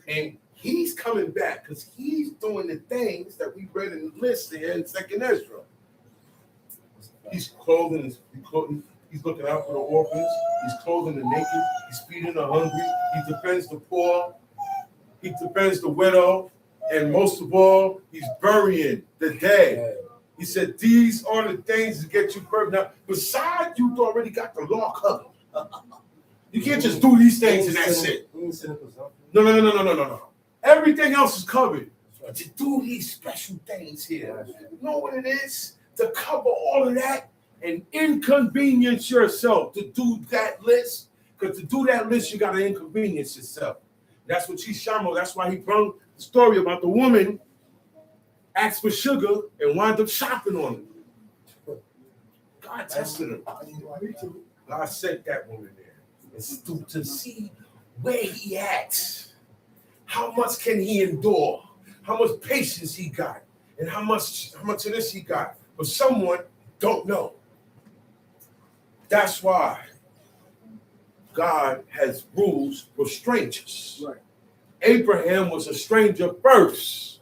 and he's coming back because he's doing the things that we read in the list here in Second Ezra. He's clothing. He's looking out for the orphans. He's clothing the naked. He's feeding the hungry. He defends the poor. He defends the widow. And most of all, he's burying the dead. He said, these are the things that get you buried. Now, besides, you've already got the law covered. You can't just do these things and that's it. No. Everything else is covered. But you do these special things here. You know what it is? To cover all of that and inconvenience yourself to do that list. Because to do that list, you got to inconvenience yourself. That's what Shamo. That's why he brought the story about the woman asked for sugar and wound up shopping on it. God tested him. God sent that woman there to see where he at. How much can he endure? How much patience he got? And how much of this he got? But someone don't know. That's why God has rules for strangers. Right. Abraham was a stranger first.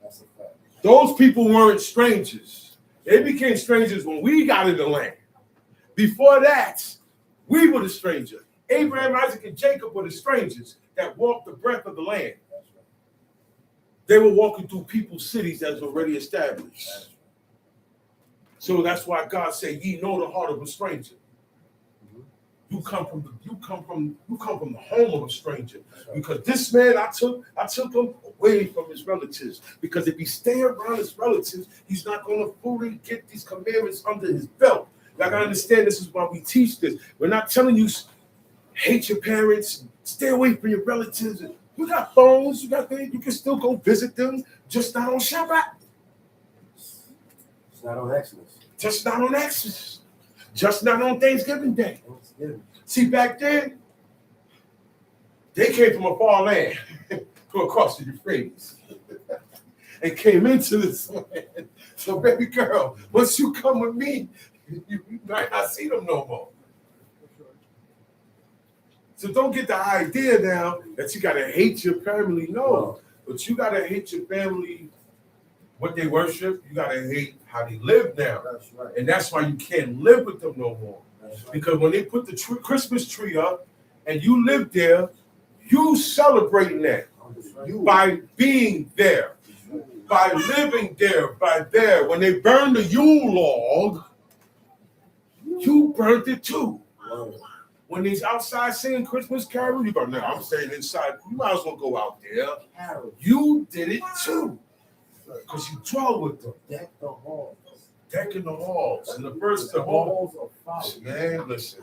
That's a fact. Those people weren't strangers. They became strangers when we got in the land. Before that, we were the stranger. Abraham, Isaac, and Jacob were the strangers that walked the breadth of the land. They were walking through people's cities that was already established. So that's why God said, ye know the heart of a stranger. You come from the home of a stranger. Because this man, I took him away from his relatives. Because if he stay around his relatives, he's not going to fully get these commandments under his belt. Y'all gotta understand, this is why we teach this. We're not telling you hate your parents, stay away from your relatives. You got phones, you got things, you can still go visit them, just not on Shabbat. It's not on Exodus. Just not on Exodus. Just not on Thanksgiving Day. See, back then, they came from a far land to across the Euphrates and came into this land. So, baby girl, once you come with me, you might not see them no more. So don't get the idea now that you got to hate your family. No, but you got to hate your family, what they worship. You got to hate how they live now. That's right. And that's why you can't live with them no more. Right. Because when they put the Christmas tree up and you live there, you celebrating that by being there, by living there, by there. When they burn the Yule log, you burnt it too. Wow. When he's outside singing Christmas carols, you go, no, I'm staying inside. You might as well go out there. You did it too. Because you dwell with them. Deck the halls. Decking the halls. And the first The of all, halls of fire. man, listen.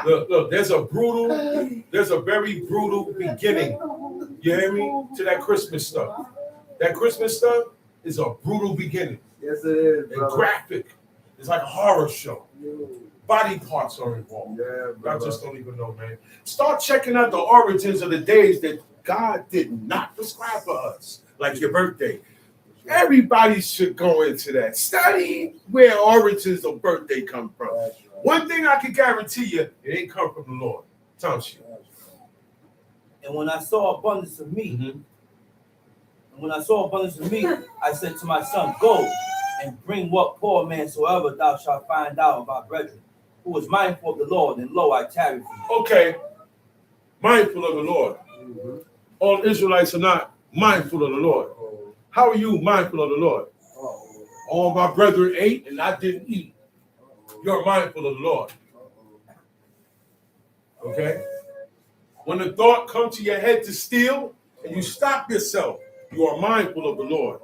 Look, there's a very brutal beginning. You hear me? To that Christmas stuff. That Christmas stuff is a brutal beginning. Yes, it is, And graphic. It's like a horror show. Body parts are involved. Yeah, I just don't even know, man. Start checking out the origins of the days that God did not prescribe for us, like your birthday. Everybody should go into that. Study where origins of birthday come from. That's right. One thing I can guarantee you, it ain't come from the Lord. Thompson. And when I saw abundance of meat, I said to my son, go and bring what poor man soever thou shalt find out of our brethren, who is mindful of the Lord, and lo, I tarry for you. Okay, mindful of the Lord. All Israelites are not mindful of the Lord. How are you mindful of the Lord? All my brethren ate and I didn't eat. You're mindful of the Lord. Okay? When the thought comes to your head to steal and you stop yourself, you are mindful of the Lord.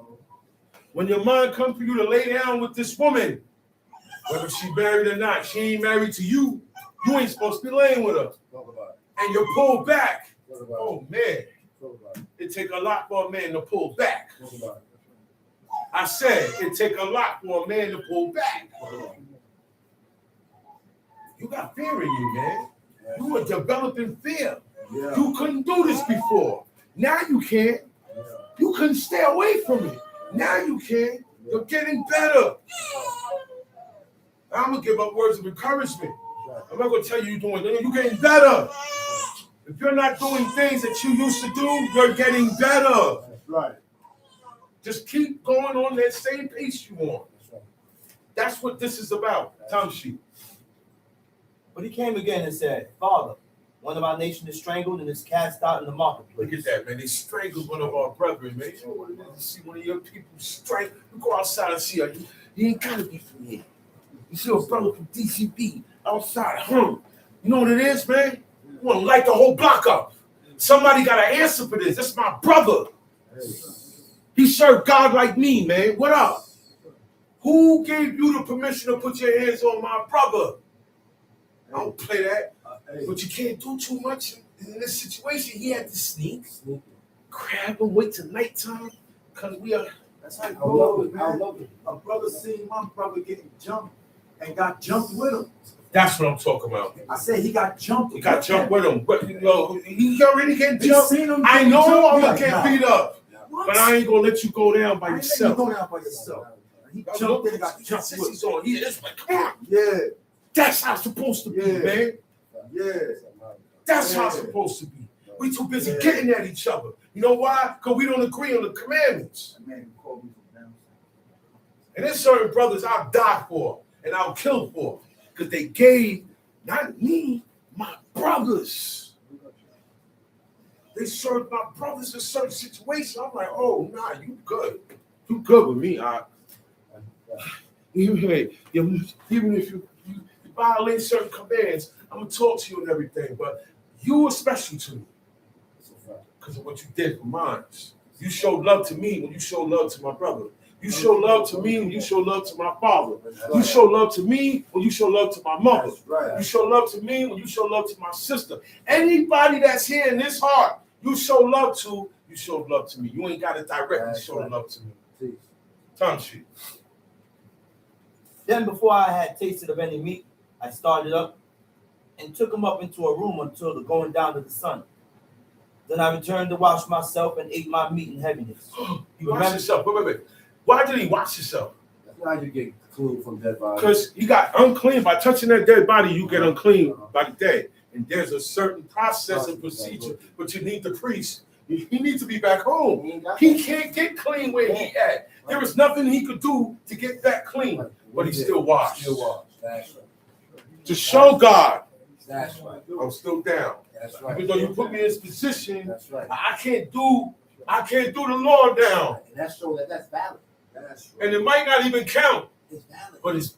When your mind comes for you to lay down with this woman, whether she married or not, she ain't married to you. You ain't supposed to be laying with her. Talk about it. And you're pulled back. Talk about Oh, man. Talk about it. It take a lot for a man to pull back. Talk about it. I said it take a lot for a man to pull back. You got fear in you, man. You were developing fear. Yeah. You couldn't do this before. Now you can. You couldn't stay away from it. Now you can. You're getting better. I'm gonna give up words of encouragement. I'm not gonna tell you you're doing it. You're getting better. If you're not doing things that you used to do, you're getting better. That's right. Just keep going on that same pace you want. That's right. That's what this is about. Time sheet. But he came again and said, Father, one of our nation is strangled and is cast out in the marketplace. Look at that, man. They strangled one of our brethren, man. You know what it is to see one of your people strangled? You go outside and see her. You ain't gotta be from here. You see a brother from DCB outside, You know what it is, man? You want to light the whole block up. Somebody got to answer for this. That's my brother. He served God like me, man. What up? Who gave you the permission to put your hands on my brother? I don't play that. But you can't do too much in this situation. He had to sneak, grab him, wait till nighttime, because we are. That's how you go, man. A brother seen my brother getting jumped and got jumped with him. That's what I'm talking about. I said he got jumped. He got jumped with him, but you know, he already getting He jumped. seen him I getting know jumped. I'm gonna Like, get nah. beat up, What? but I ain't gonna let you go down by I ain't letting you yourself. go down by yourself. He jumped in and got jumped with He's him. on. He is like, come on. Yeah, That's how it's supposed to be, Yeah. man. yeah. That's how it's Yeah. supposed to be. We too busy Yeah. getting at each other. You know why? Because we don't agree on the commandments. That man called me from down And there's certain brothers I'll die for and I'll kill for because they gave not me, my brothers. They served my brothers in certain situations. I'm like, oh, nah, you good. You good with me. Even if you violate certain commands, I'm going to talk to you and everything. But you were special to me because of what you did for mine. You showed love to me when you showed love to my brother. You show love to me when you show love to my father. You show love to me when you show love to my mother. That's right. You show love to me when you show love to my sister. Anybody that's here in this heart, you show love to, you show love to me. You ain't got to directly show love to me. Time sheet. Then before I had tasted of any meat, I started up and took him up into a room until the going down of the sun. Then I returned to wash myself and ate my meat in heaviness. You wash yourself. Wait. Why did he wash himself? That's how you get clean from dead body. Because he got unclean. By touching that dead body, you get unclean by the day. And there's a certain process and procedure, but you need the priest. He needs to be back home. He can't get clean where he at. There is nothing he could do to get back clean, but he still washed. Still washed. That's right. To show God, That's right. I'm still down. That's right. Even though you put me in this position, That's right. I can't do the Lord down. And that's so that's valid. That's right. And it might not even count. It's valid.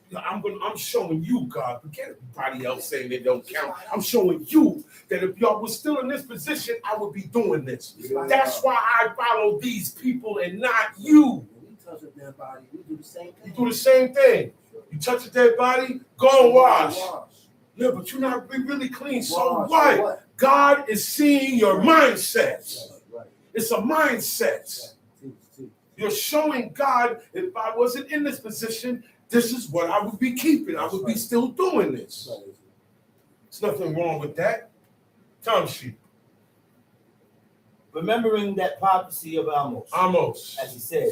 But I'm showing you, God. Forget everybody else saying it don't count. I'm showing you that if y'all was still in this position, I would be doing this. That's why I follow these people and not you. When we touch a dead body, we do the same thing. You do the same thing. You touch a dead body, go and wash. Yeah, but you're not really clean. So what? God is seeing your mindset. Right. It's a mindset. You're showing God, if I wasn't in this position, this is what I would be keeping. I would be still doing this. There's nothing wrong with that. Time sheet. Remembering that prophecy of Amos, as he said,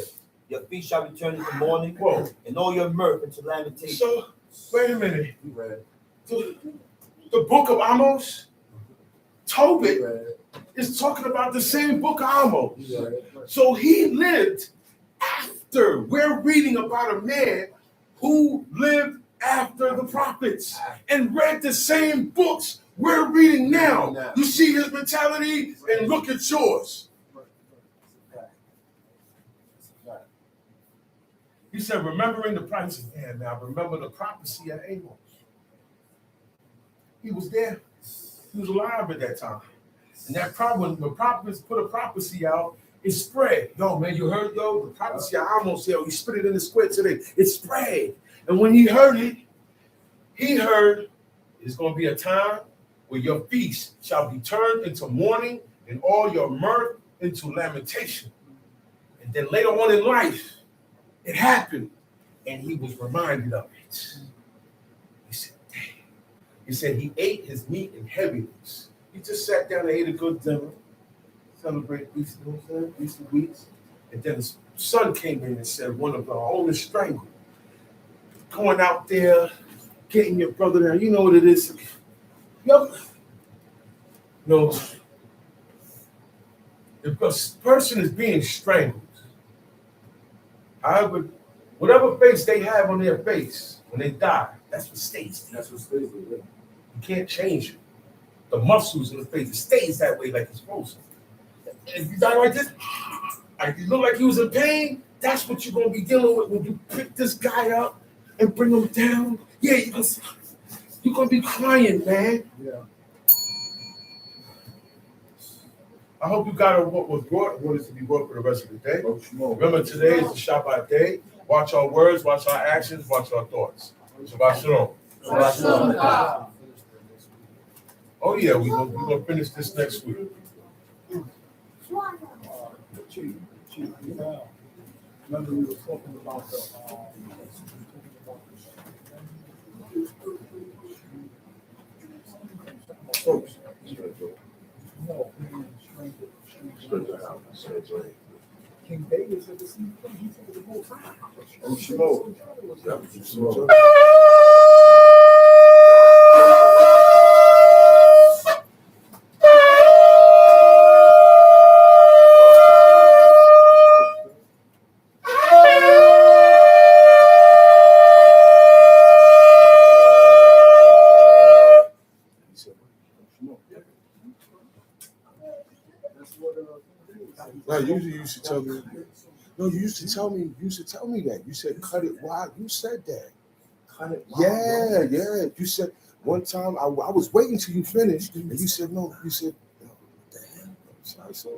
your feet shall return into mourning, Whoa. and all your mirth into lamentation. So, wait a minute. You read. The book of Amos, Tobit You read. is talking about the same book of Amos. You read. So he lived after. We're reading about a man who lived after the prophets and read the same books we're reading now. You see his mentality and look at yours. He said, remembering the prophecy. Yeah, now remember the prophecy of Amos. He was there. He was alive at that time. And that problem, when the prophets put a prophecy out, it spread. Yo, man, you heard, the prophecy of Amos, he spit it in the square today. It spread. And when he heard it, he heard It's going to be a time where your feast shall be turned into mourning and all your mirth into lamentation. And then later on in life, it happened, and he was reminded of it. He said, "Damn." He said he ate his meat in heaviness. He just sat down and ate a good dinner, celebrate Easter, you know what I'm saying? Easter weeks. And then his son came in and said, one of the oldest strangled, going out there, getting your brother there. You know what it is. No, if a person is being strangled, however, whatever face they have on their face when they die, that's what stays there. That's what stays there. You can't change it. The muscles in the face, it stays that way like it's supposed to. If you die like this, like you look like he was in pain, that's what you're gonna be dealing with when you pick this guy up and bring him down. Yeah, you're gonna be crying, man. Yeah. I hope you got what was brought, what is to be brought for the rest of the day. Oh, Shmo. Remember, today is the Shabbat day. Watch our words, watch our actions, watch our thoughts. Shabbat Shalom. Shabbat Shalom, God. Oh yeah, we're gonna finish this next week. Chief, remember we were talking about the, Folks. no, King David said the same thing. He said the most high. Oh, Shmo. Yeah, Shmo. No, usually you used to tell me. No, you used to tell me. You used to tell me that. You said cut it wide. You said that. Cut it. Yeah, yeah. You said one time I was waiting till you finished, and you said no. You said, no, what the hell? I said,